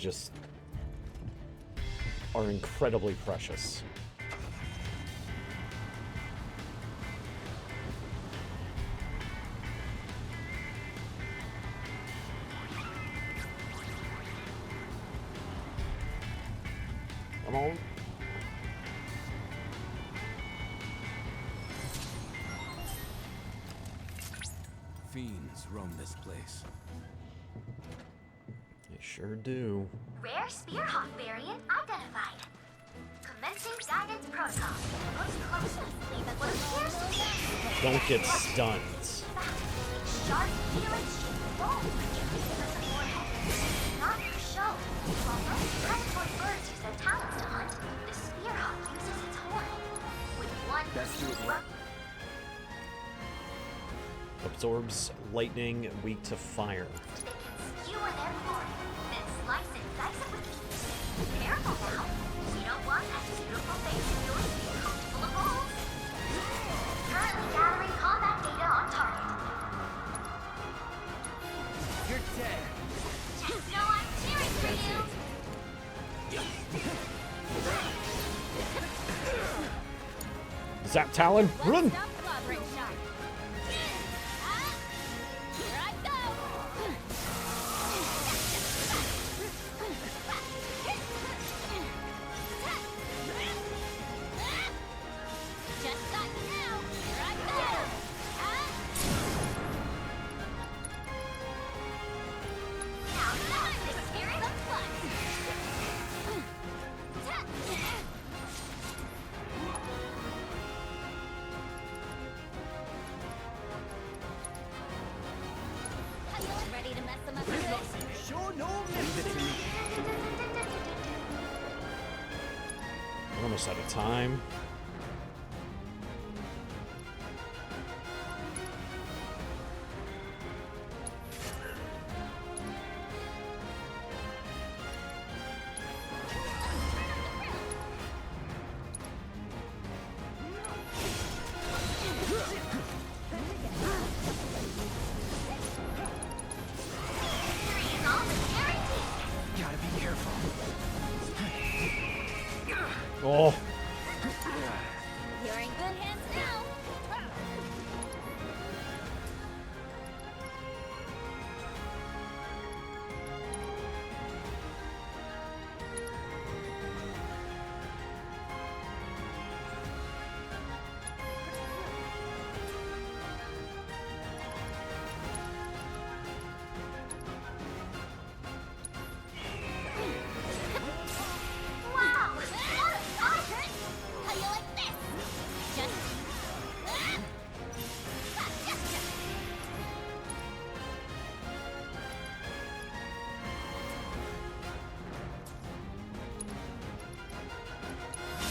incredibly precious. Come on. fiends roam this place. They sure do. Rare Spearhawk variant identified. Commencing guidance protocol. Most closely leave what appears to be Don't get stunned. sharp helix-shaped bone protruding from the forehead. Not for show. While most predatory birds use their talons to hunt, the Spearhawk uses its horn. With one Absorbs lightning, weak to fire. they can skewer their quarry, then slice and dice it with ease. Careful now. You don't want that beautiful face of yours being cooked full of holes. Currently gathering combat data on target. You're dead. Just know I'm cheering for you. Is that Talon? Run! Stop clobbering shark. Here I go. Just got you now. Here I go. Now that's the spirit of fun. Ready to mess them up a bit? Sure, no, leave it to me. We're almost out of time. Gotta be careful. Oh, You're in good hands now. Wow! What a fight! How you like this? Just.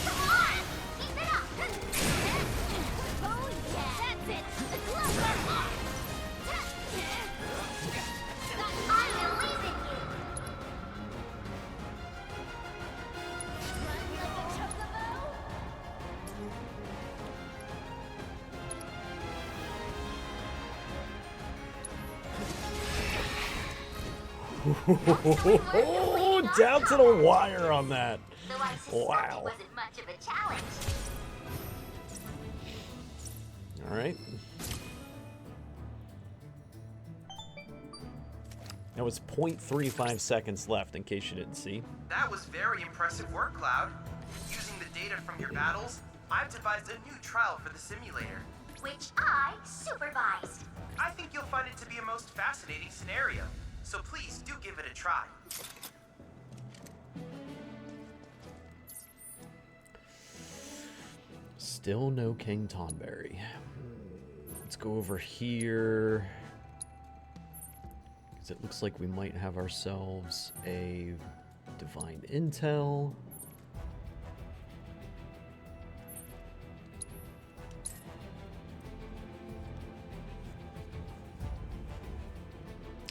Come on! Keep it up! Oh yeah, that's it. The glove arm. I believe in you! Run like a chocobo. down to the wire on that. Though I suspect it Wow. wasn't much of a challenge. All right. That was 0.35 seconds left, in case you didn't see. That was very impressive work, Cloud. Using the data from your battles, I've devised a new trial for the simulator. Which I supervised. I think you'll find it to be a most fascinating scenario, so please do give it a try. Still no King Tonberry. Let's go over here. Because it looks like we might have ourselves a divine intel.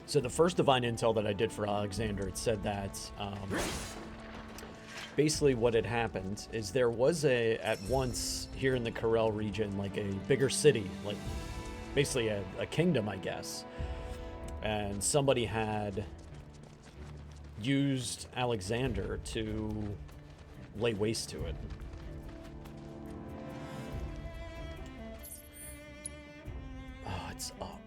So the first divine intel that I did for Alexander, it said that basically what had happened is there was at once here in the Corel region, like a bigger city, like basically a kingdom, I guess. And somebody had used Alexander to lay waste to it. Oh, it's up.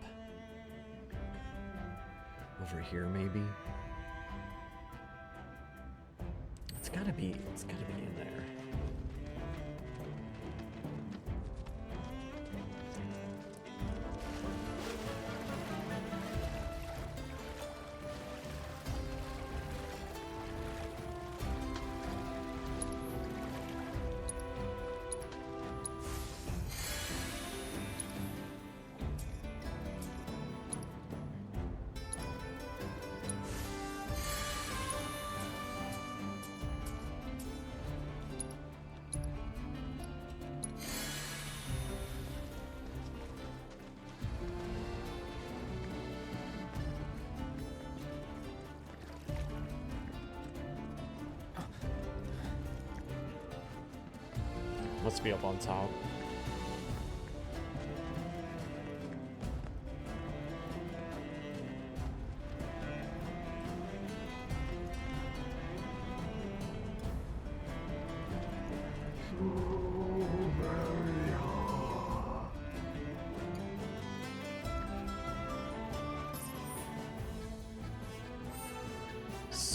Over here, maybe? It's gotta be in there. Must be up on top.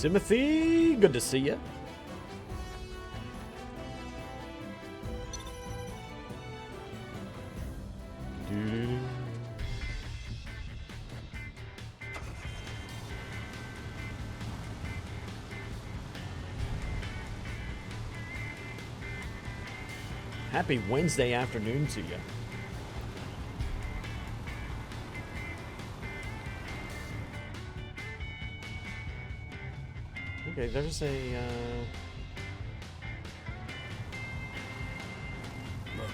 Timothy, good to see you. Happy Wednesday afternoon to you. Okay, there's a, Look.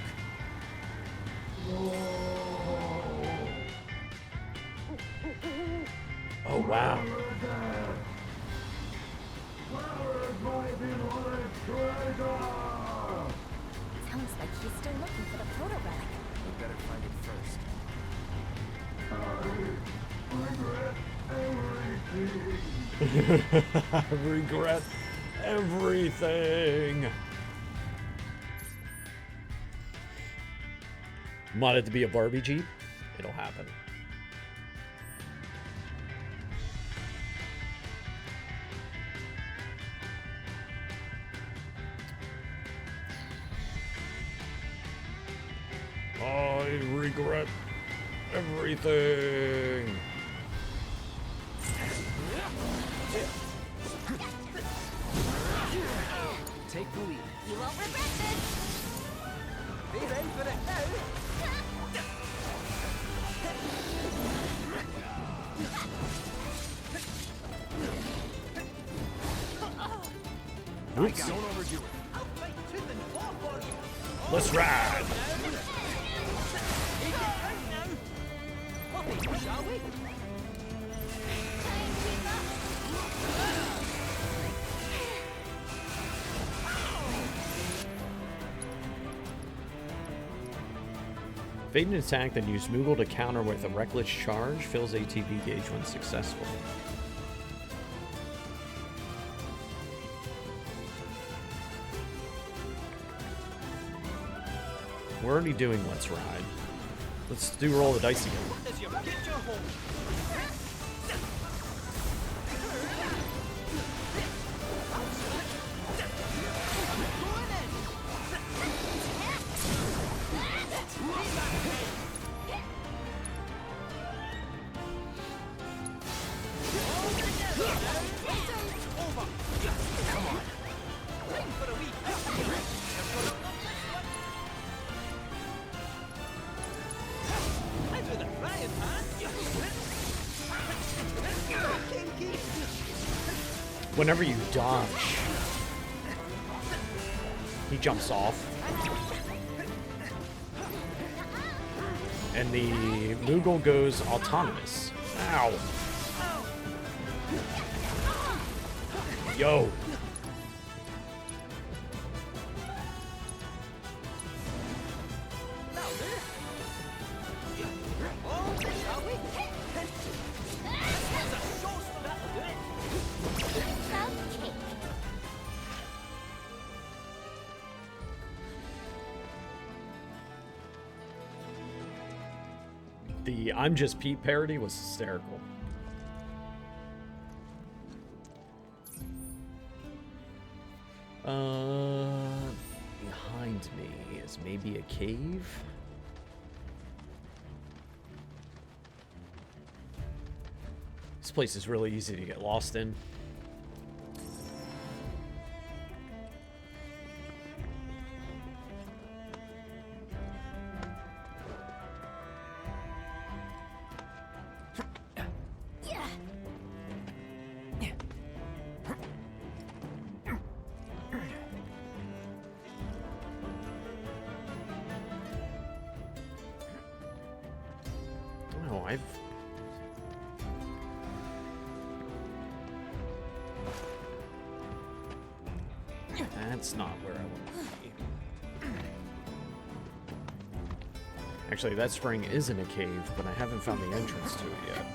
Oh, wow. Sounds like he's still looking for the proto-relic. We better find it first. I regret everything. Want it to be a Barbie Jeep? It'll happen. I regret everything. Take the lead. You won't regret this. Be ready for it now. Oops. Don't overdo it. I'll fight tooth and claw for you. Let's ride. Take it out now. Puppy, shall we? Fade an attack, then use Moogle to counter with a reckless charge. Fills ATB gauge when successful. We're already doing Let's Ride. Let's do roll the dice again. Does your picture hold? Whenever you dodge, he jumps off. And the Moogle goes autonomous. Ow. Yo. The I'm Just Pete parody was hysterical. Behind me is maybe a cave. This place is really easy to get lost in. That's not where I want to be. Actually, that spring is in a cave, but I haven't found the entrance to it yet.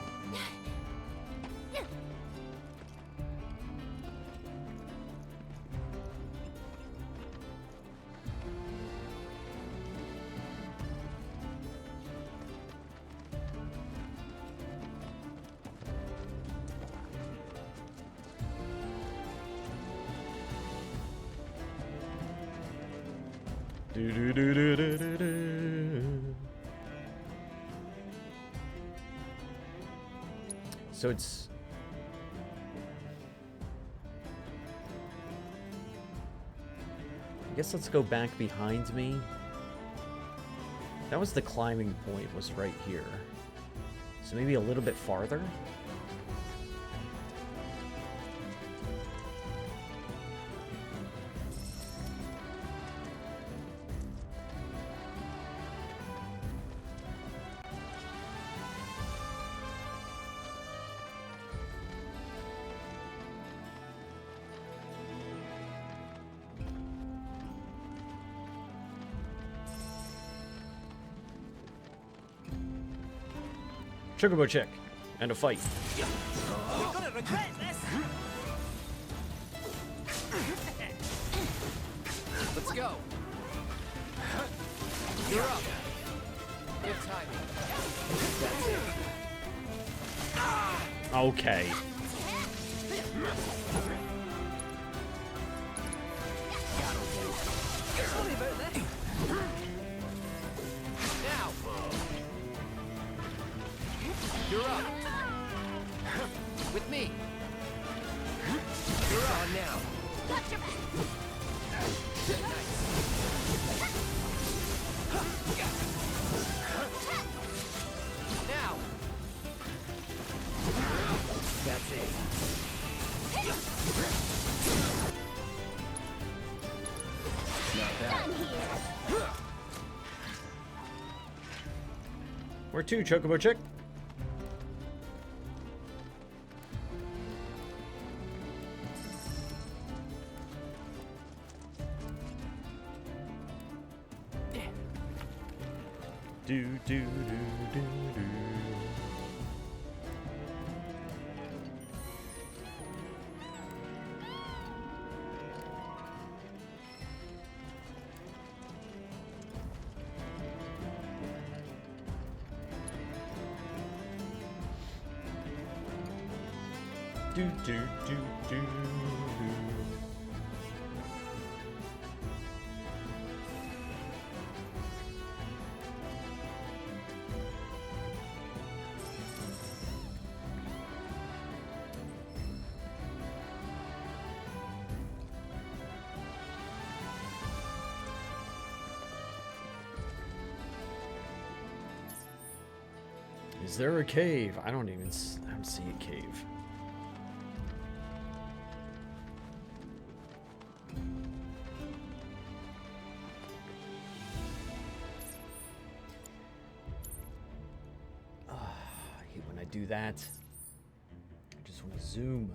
So it's... I guess let's go back behind me. That was the climbing point, was right here. So maybe a little bit farther? Chocobo chick and a fight. We're gonna regret this. Let's go. You're up. Good timing. That's it. Okay. Sorry about this. Now. You're up. With me. You're on now. Gotcha. Nice. Now. That's it. Not bad. Done here. Where to, Chocobo chick? Do do do do do. Do do do do do. Is there a cave? I don't see a cave. I hate when I do that. I just want to zoom.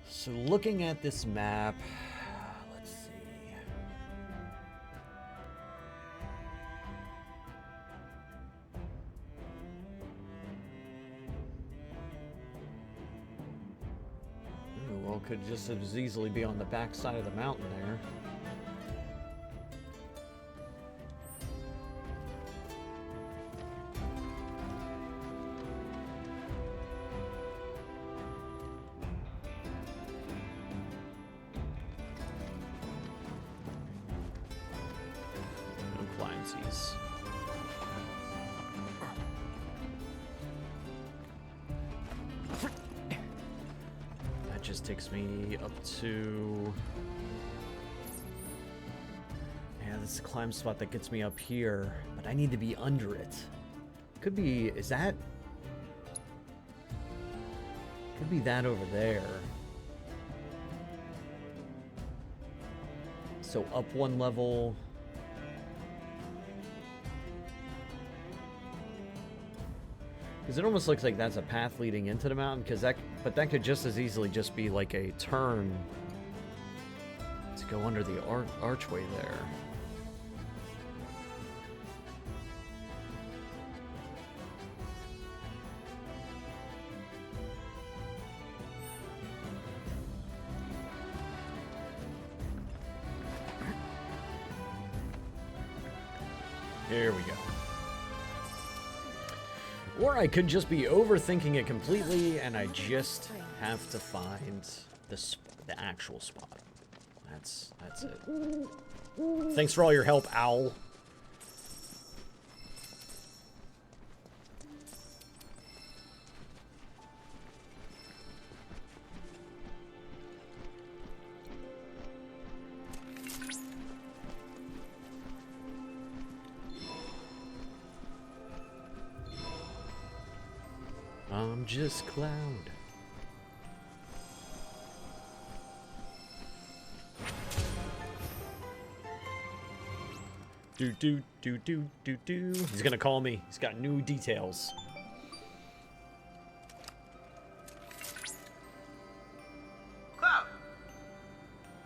So looking at this map, let's see. Ooh, well, could just as easily be on the back side of the mountain there. That just takes me up to... Yeah, this is a climb spot that gets me up here, but I need to be under it. Could be... is that... could be that over there. So up one level... Because it almost looks like that's a path leading into the mountain, but that could just as easily just be like a turn to Go under the archway there. Here we go. Or I could just be overthinking it completely, and I just have to find the actual spot. That's it. Thanks for all your help, Owl. I'm just Cloud. Do. He's gonna call me. He's got new details. Cloud!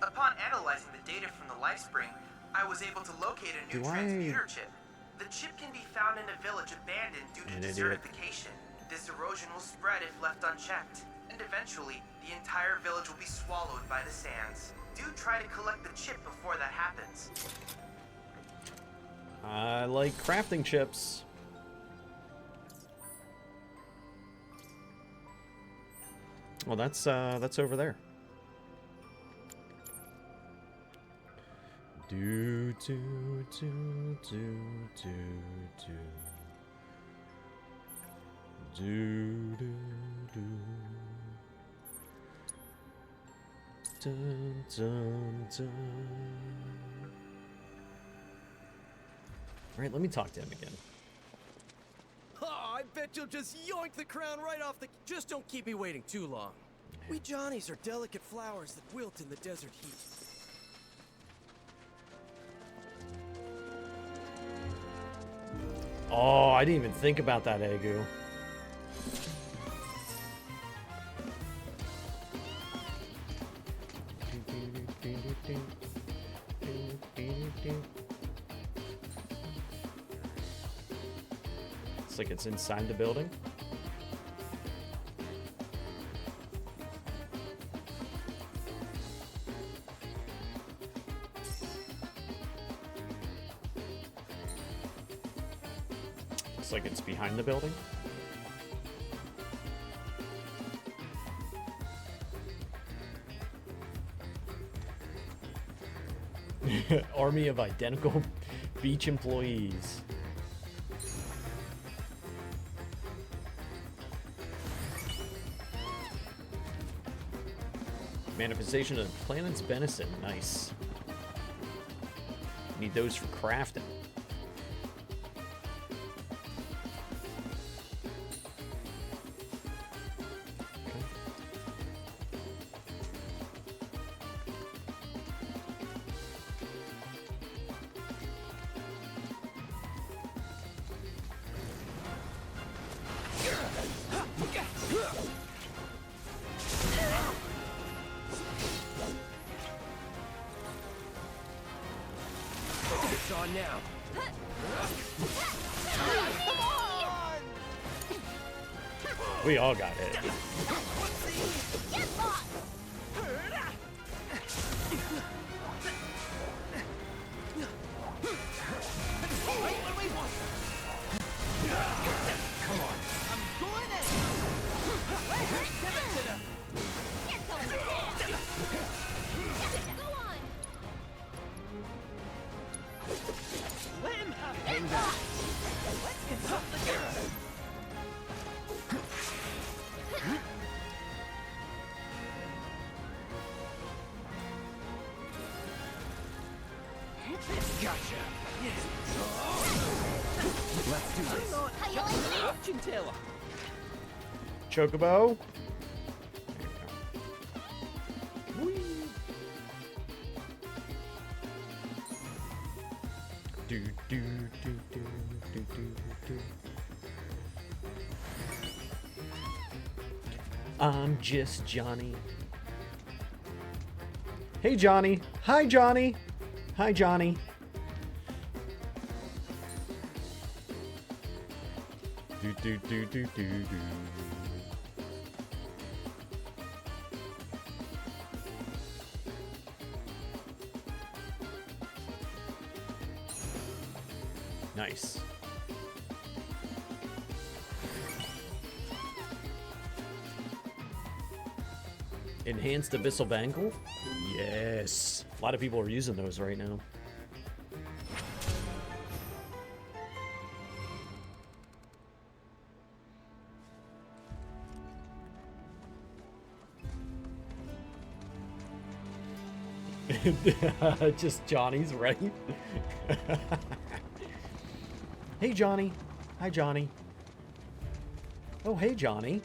Upon analyzing the data from the life spring, I was able to locate a new transmuter chip. The chip can be found in a village abandoned due to desertification. This erosion will spread if left unchecked, and eventually, the entire village will be swallowed by the sands. Do try to collect the chip before that happens. I like crafting chips. Well, that's over there. Do. Dun. All right, let me talk to him again. Oh, I bet you'll just yoink the crown right off the... Just don't keep me waiting too long. We Johnnies are delicate flowers that wilt in the desert heat. Oh, I didn't even think about that, Agu. It's like it's inside the building. Looks like it's behind the building. Army of identical beach employees. Manifestation of the planet's benison. Nice. Need those for crafting. It's on now. We all got it. Come on. I'm going in. Go on! Let him have that. Let's get something together. Gotcha. Let's do this. How you like that? Chintella. Chocobo. Do. I'm just Johnny. Hey, Johnny. Hi, Johnny. Hi, Johnny. Do, do, do, do, do, do. Nice. Enhanced Abyssal Bangle? Yes. A lot of people are using those right now. Just Johnny's, right? Hey, Johnny. Hi, Johnny. Oh, hey, Johnny.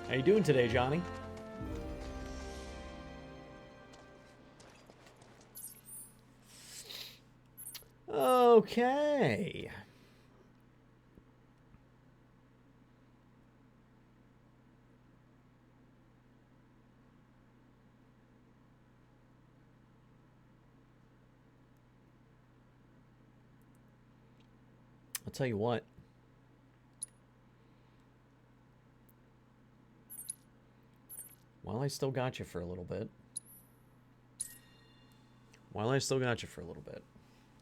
How you doing today, Johnny? Okay. I'll tell you what. While I still got you for a little bit.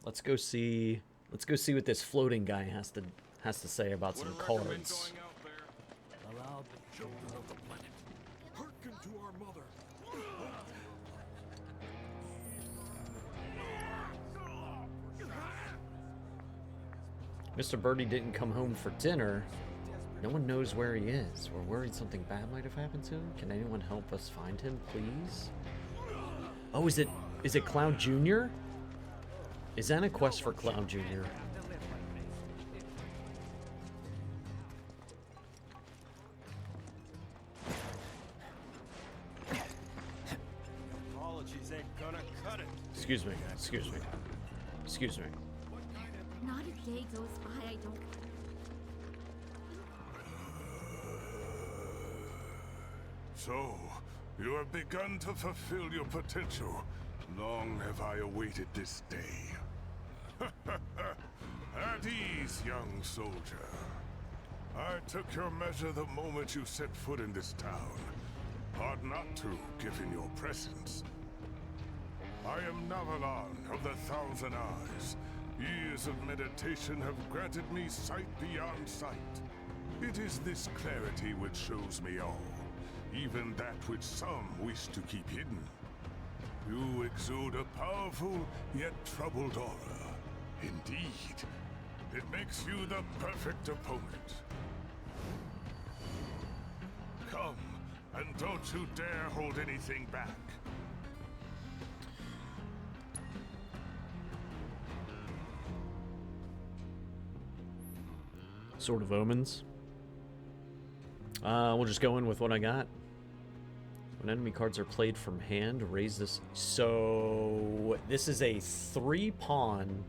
Let's go see what this floating guy has to say about some cards. Children of the planet, hearken to our mother. Mr. Birdie didn't come home for dinner. No one knows where he is. We're worried something bad might have happened to him. Can anyone help us find him, please? Oh, is it Cloud Jr.? Is that a quest for Cloud Jr.? Apologies ain't gonna cut it. Excuse me. Excuse me. Excuse me. Not a day goes by I don't. So, you have begun to fulfill your potential. Long have I awaited this day. At ease, young soldier. I took your measure the moment you set foot in this town. Hard not to, given your presence. I am Navalon of the Thousand Eyes. Years of meditation have granted me sight beyond sight. It is this clarity which shows me all, even that which some wish to keep hidden. You exude a powerful, yet troubled aura. Indeed, it makes you the perfect opponent. Come, and don't you dare hold anything back. Sword of Omens. We'll just go in with what I got. When enemy cards are played from hand, raise this. So this is a 3-pawn,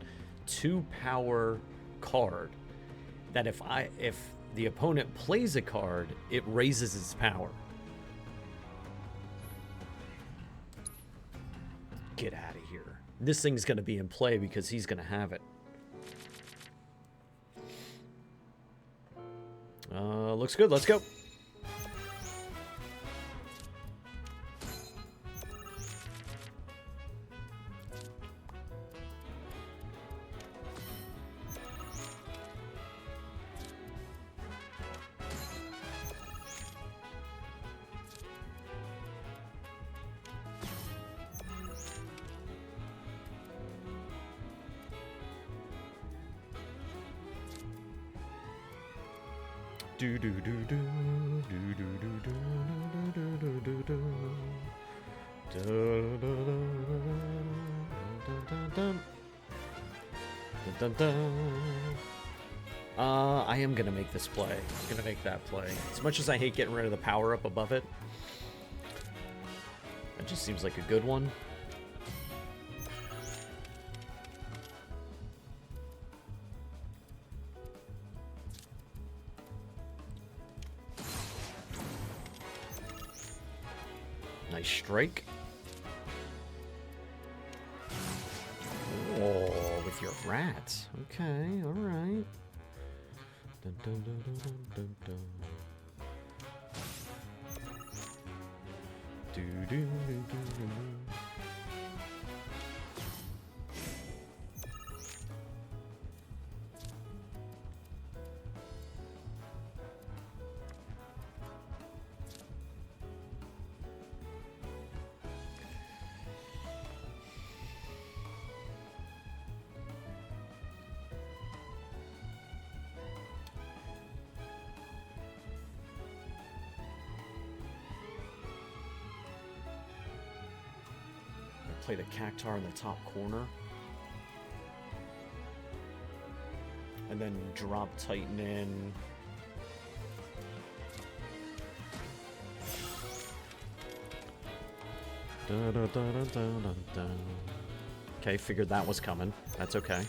2-power card that if the opponent plays a card, it raises its power. Get out of here. This thing's going to be in play because he's going to have it. Looks good. Let's go. Do do do do do do do do do do do I am gonna make this play. I'm gonna make that play. As much as I hate getting rid of the power up above it, it just seems like a good one. Nice strike. Rats. Okay, alright. Dun, dun, dun, dun, dun, dun, dun. Do, do, do, do, do. Play the cactar in the top corner. And then drop Titan in. Okay, figured that was coming. That's okay.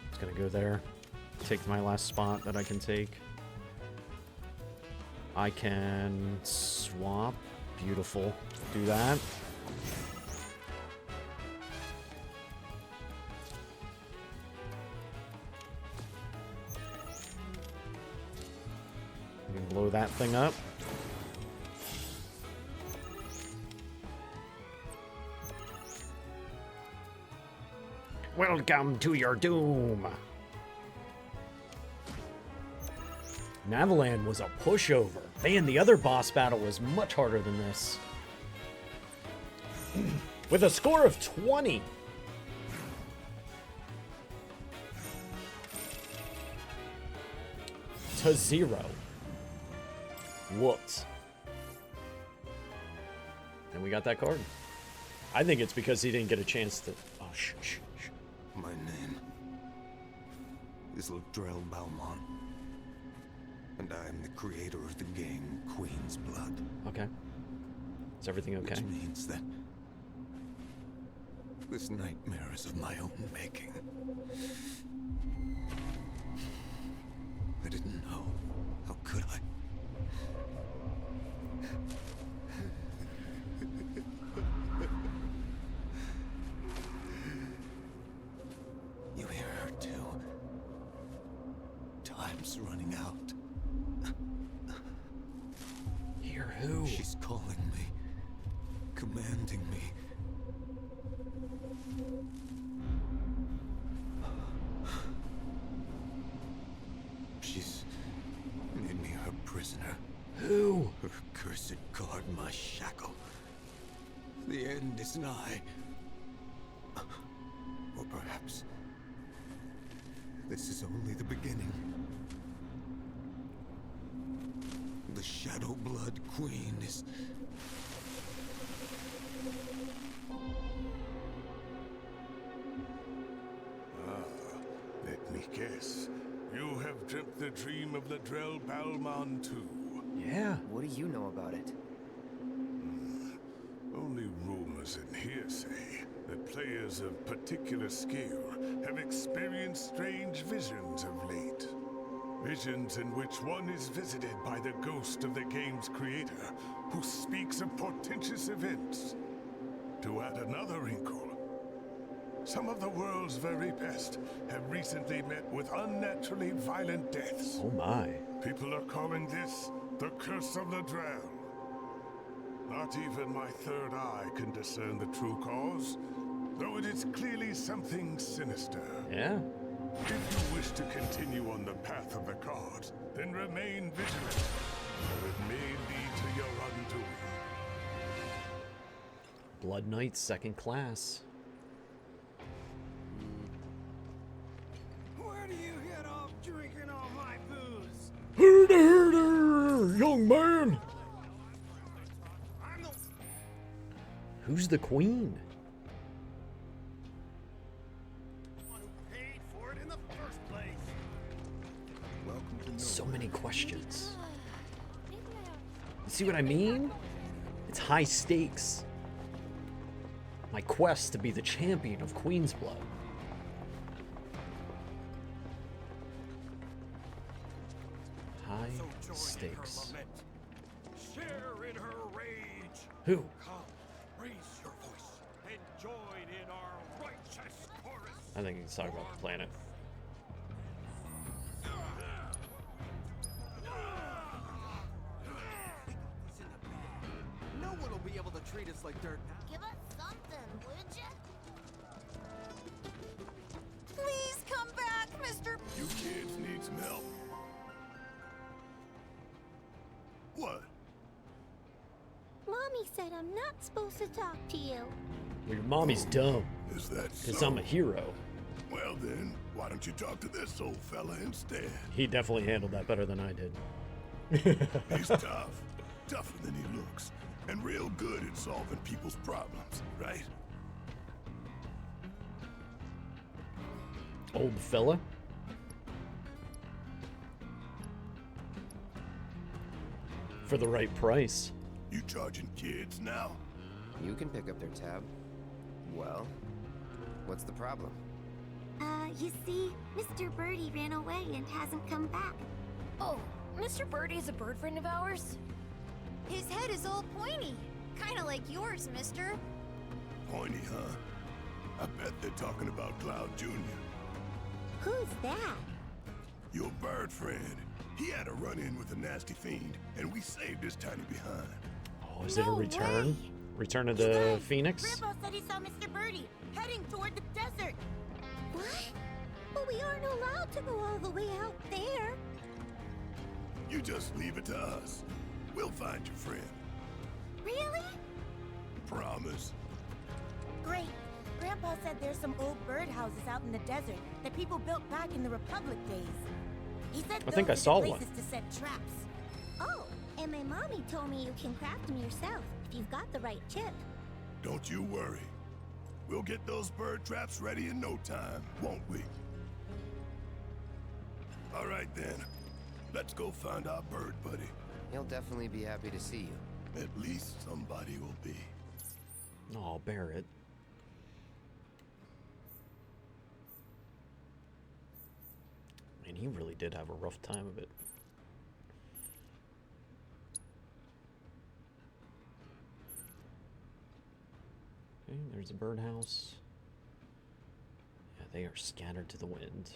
It's gonna go there. Take my last spot that I can take. I can swap. Beautiful. Do that. Blow that thing up. Welcome to your doom. Navalan was a pushover. Man, the other boss battle was much harder than this. With a score of 20. To 0. Whoops. And we got that card. I think it's because he didn't get a chance to... Oh, shh. My name is Ladrell Balmont, and I am the creator of the game Queen's Blood. Okay. Is everything okay? Which means that this nightmare is of my own making. I didn't know. How could I? You hear her too. Time's running out. Hear who? She's calling me, commanding me. She's made me her prisoner. Who? Her cursed guard, my shackle. The end is nigh. Or perhaps this is only the beginning. The Shadow Blood Queen is... Let me guess. You have dreamt the dream of Ladrell Balmont too. Yeah. What do you know about it? Only rumors and hearsay that players of particular skill have experienced strange visions of late. Visions in which one is visited by the ghost of the game's creator, who speaks of portentous events. To add another wrinkle, some of the world's very best have recently met with unnaturally violent deaths. Oh my. People are calling this the Curse of Ladrell. Not even my third eye can discern the true cause, though it is clearly something sinister. Yeah. If you wish to continue on the path of the cards, then remain vigilant, or it may lead to your undoing. Blood Knight, second class. Where do you get off drinking all my booze? Herder, Young man! Who's the queen? So many questions. You see what I mean? It's high stakes. My quest to be the champion of Queen's Blood. High stakes. Share in her rage. Who? Come, raise your voice and join in our righteous chorus. I think he's talking about the planet. No one will be able to treat us like dirt now. Give us something, would ya? Please come back, Mr. You kids need some help. What? Mommy said I'm not supposed to talk to you. Well, your mommy's dumb. Is that Because so? I'm a hero. Well then, why don't you talk to this old fella instead? He definitely handled that better than I did. He's tough. Tougher than he looks. And real good at solving people's problems, right? Old fella? For the right price. You charging kids now? You can pick up their tab. Well, what's the problem? You see, Mr. Birdie ran away and hasn't come back. Oh, Mr. Birdie is a bird friend of ours? His head is all pointy. Kinda like yours, mister. Pointy, huh? I bet they're talking about Cloud Jr. Who's that? Your bird friend. He had a run-in with a nasty fiend, and we saved his tiny behind. Oh, is it a return? Return of the Phoenix? Grandpa said he saw Mr. Birdie heading toward the desert. What? But we aren't allowed to go all the way out there. You just leave it to us. We'll find your friend. Really? Promise. Great. Grandpa said there's some old birdhouses out in the desert that people built back in the Republic days. He said I think those I are saw the one. places to set traps. Oh, and my mommy told me you can craft them yourself if you've got the right chip. Don't you worry. We'll get those bird traps ready in no time, won't we? All right then. Let's go find our bird buddy. He'll definitely be happy to see you. At least somebody will be. Oh, Barrett. Man, he really did have a rough time of it. Okay, there's a birdhouse. Yeah, they are scattered to the wind.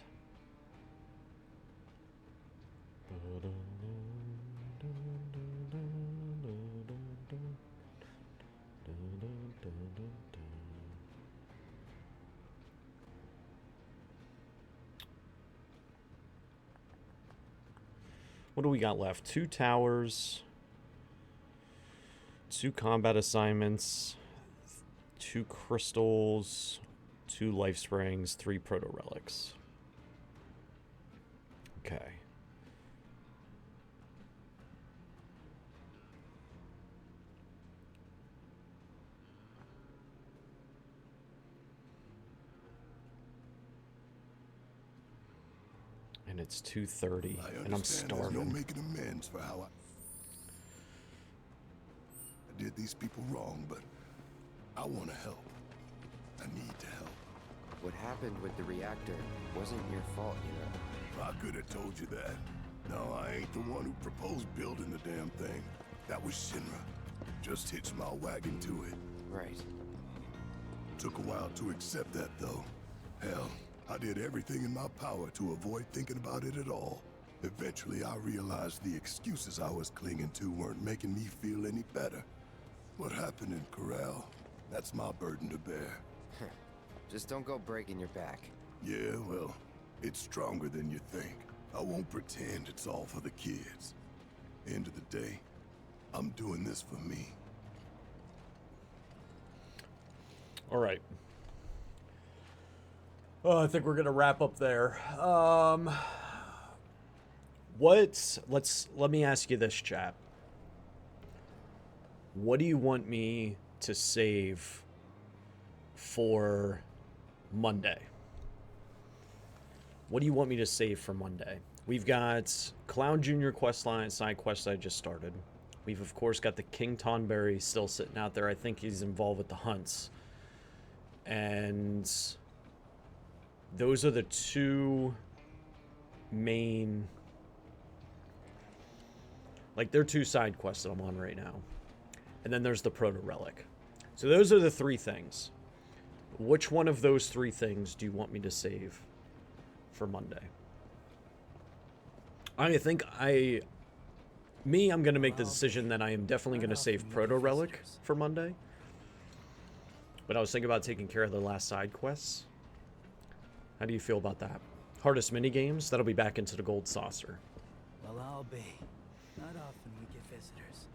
What do we got left? 2 towers, 2 combat assignments, 2 crystals, 2 life springs, 3 proto relics. Okay. And it's 2:30, and I'm starving. There's no making amends for how I did these people wrong, but I want to help. I need to help. What happened with the reactor wasn't your fault, you know. I could have told you that. No, I ain't the one who proposed building the damn thing. That was Shinra. Just hitched my wagon to it. Right. Took a while to accept that, though. Hell, I did everything in my power to avoid thinking about it at all. Eventually, I realized the excuses I was clinging to weren't making me feel any better. What happened in Corral, that's my burden to bear. Just don't go breaking your back. Yeah, well, it's stronger than you think. I won't pretend it's all for the kids. End of the day, I'm doing this for me. All right. I think we're going to wrap up there. let me ask you this, chat. What do you want me to save for Monday? What do you want me to save for Monday? We've got Cloud Jr. questline, side quest I just started. We've, of course, got the King Tonberry still sitting out there. I think he's involved with the hunts. And those are the two main... Like, they're two side quests that I'm on right now. And then there's the Proto-Relic. So those are the three things. Which one of those three things do you want me to save for Monday? I think I'm going to make the decision that I am definitely going to save Proto-Relic for Monday. But I was thinking about taking care of the last side quests. How do you feel about that? Hardest mini-games, that'll be back into the Gold Saucer. Well, I'll be. Not often we get visitors.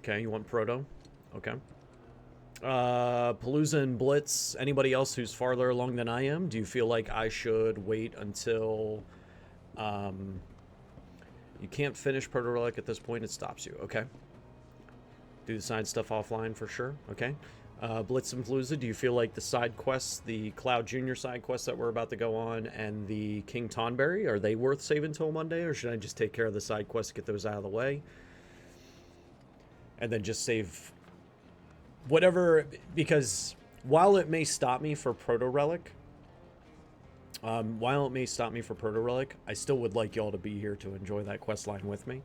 Okay, you want Proto? Okay. Palooza and Blitz, anybody else who's farther along than I am? Do you feel like I should wait until... you can't finish Proto-Relic at this point, it stops you. Okay. Do the side stuff offline for sure. Okay. Blitz and Palooza, do you feel like the side quests, the Cloud Jr. side quests that we're about to go on, and the King Tonberry, are they worth saving till Monday, or should I just take care of the side quests, get those out of the way, and then just save whatever? Because while it may stop me for Proto-Relic, I still would like y'all to be here to enjoy that quest line with me.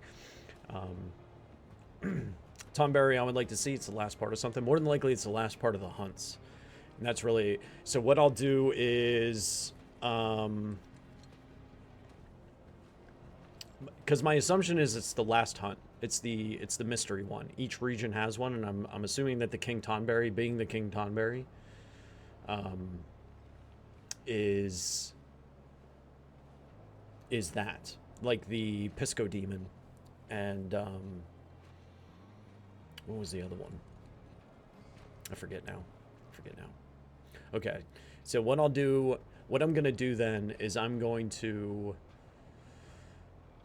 Tonberry, I would like to see. It's the last part of something. More than likely, it's the last part of the hunts. And that's really... So what I'll do is... because my assumption is it's the last hunt. It's the mystery one. Each region has one, and I'm assuming that the King Tonberry, being the King Tonberry, is that. Like the Pisco Demon and... what was the other one? I forget now. Okay. So what I'm going to do then is I'm going to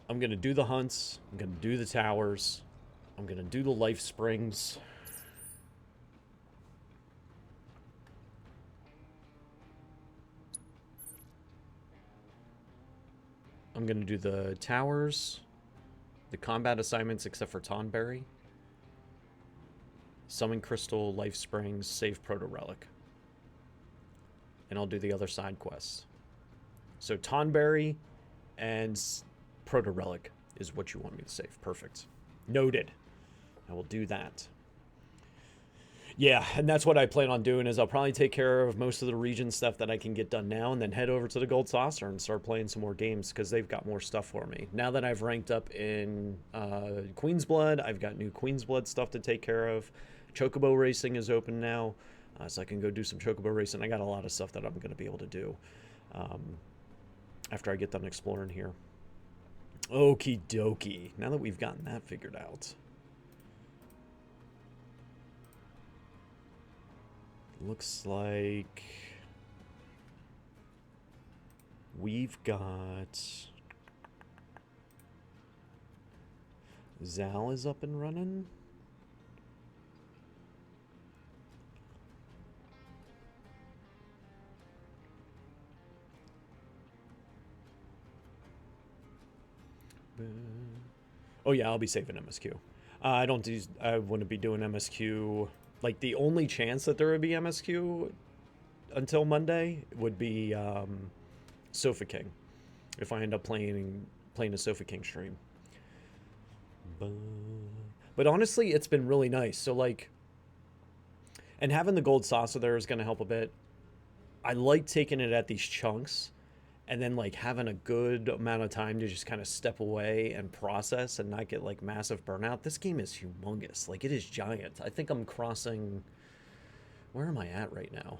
do the hunts. I'm going to do the towers. I'm going to do the life springs. I'm going to do the towers, the combat assignments except for Tonberry. Summon Crystal, Life Springs, save Proto-Relic. And I'll do the other side quests. So Tonberry and Proto-Relic is what you want me to save. Perfect. Noted. I will do that. Yeah, and that's what I plan on doing, is I'll probably take care of most of the region stuff that I can get done now, and then head over to the Gold Saucer and start playing some more games, because they've got more stuff for me. Now that I've ranked up in Queen's Blood, I've got new Queen's Blood stuff to take care of. Chocobo racing is open now, so I can go do some Chocobo racing. I got a lot of stuff that I'm going to be able to do after I get done exploring here. Okie dokie. Now that we've gotten that figured out. Looks like we've got... Zal is up and running. Oh yeah, I'll be saving MSQ. I wouldn't be doing MSQ. Like, the only chance that there would be MSQ until Monday would be Sofa King, if I end up playing a Sofa King stream. But honestly, it's been really nice. So, like, and having the Gold Saucer there is going to help a bit. I like taking it at these chunks, and then, like, having a good amount of time to just kind of step away and process and not get, like, massive burnout. This game is humongous. Like, it is giant. I think I'm crossing... Where am I at right now?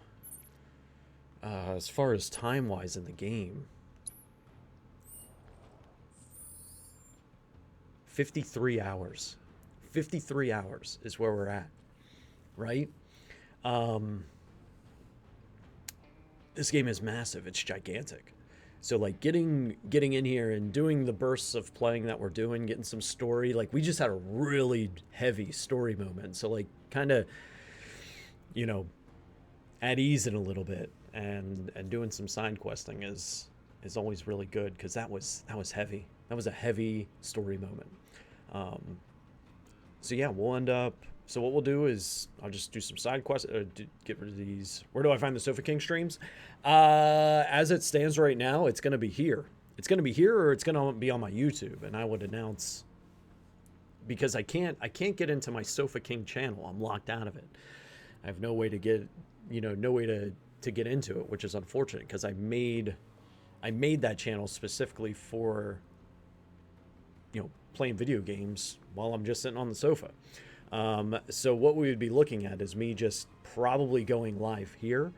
As far as time-wise in the game. 53 hours. 53 hours is where we're at. Right? this game is massive. It's gigantic. So like getting in here and doing the bursts of playing that we're doing, getting some story, like we just had a really heavy story moment. So like kind of, you know, at ease in a little bit, and doing some side questing is always really good, because that was heavy. That was a heavy story moment. So yeah, we'll end up. So what we'll do is I'll just do some side quests. Get rid of these. Where do I find the Sofa King streams? As it stands right now, it's gonna be here. It's gonna be here, or it's gonna be on my YouTube, and I would announce, because I can't get into my Sofa King channel. I'm locked out of it. I have no way to get, no way to get into it, which is unfortunate, because I made that channel specifically for, playing video games while I'm just sitting on the sofa. So what we would be looking at is me just probably going live here.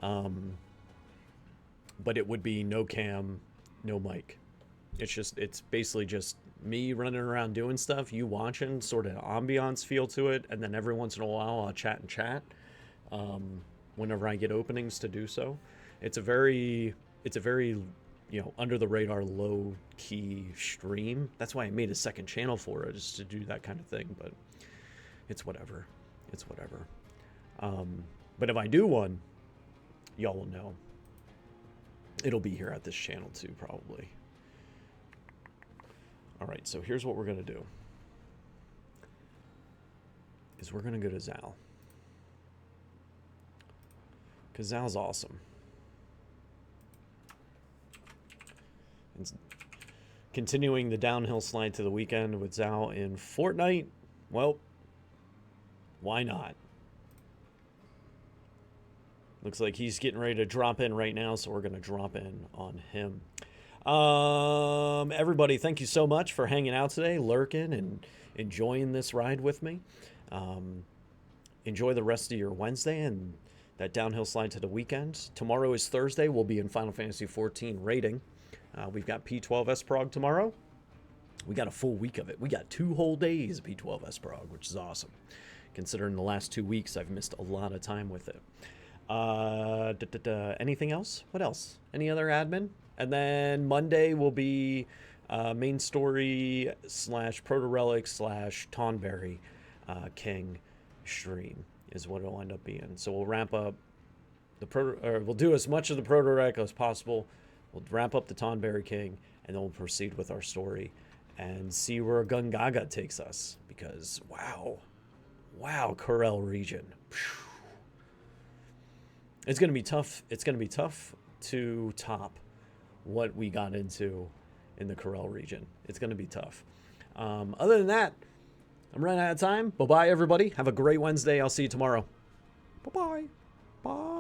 But it would be no cam, no mic. It's basically just me running around doing stuff, you watching, sort of ambiance feel to it, and then every once in a while I'll chat whenever I get openings to do so. It's a very under the radar, low key stream. That's why I made a second channel for it, just to do that kind of thing, but it's whatever. But if I do one, y'all will know. It'll be here at this channel too, probably. All right, so here's what we're gonna do. Is we're gonna go to Zal, because Zal's awesome. And continuing the downhill slide to the weekend with Zal in Fortnite. Well, why not? Looks like he's getting ready to drop in right now, so we're going to drop in on him. Everybody, thank you so much for hanging out today, lurking, and enjoying this ride with me. Enjoy the rest of your Wednesday and that downhill slide to the weekend. Tomorrow is Thursday. We'll be in Final Fantasy XIV raiding. We've got P12 Prog tomorrow. We got a full week of it. We got 2 whole days of P12 Prog, which is awesome. Considering the last 2 weeks, I've missed a lot of time with it. Anything else? What else? Any other admin? And then Monday will be main story / Proto-Relic / Tonberry King stream is what it'll end up being. So we'll wrap up we'll do as much of the Proto-Relic as possible. We'll wrap up the Tonberry King, and then we'll proceed with our story and see where Gungaga takes us. Because, wow, Corel region. It's going to be tough. It's going to be tough to top what we got into in the Corel region. It's going to be tough. Other than that, I'm running out of time. Bye-bye, everybody. Have a great Wednesday. I'll see you tomorrow. Bye-bye. Bye.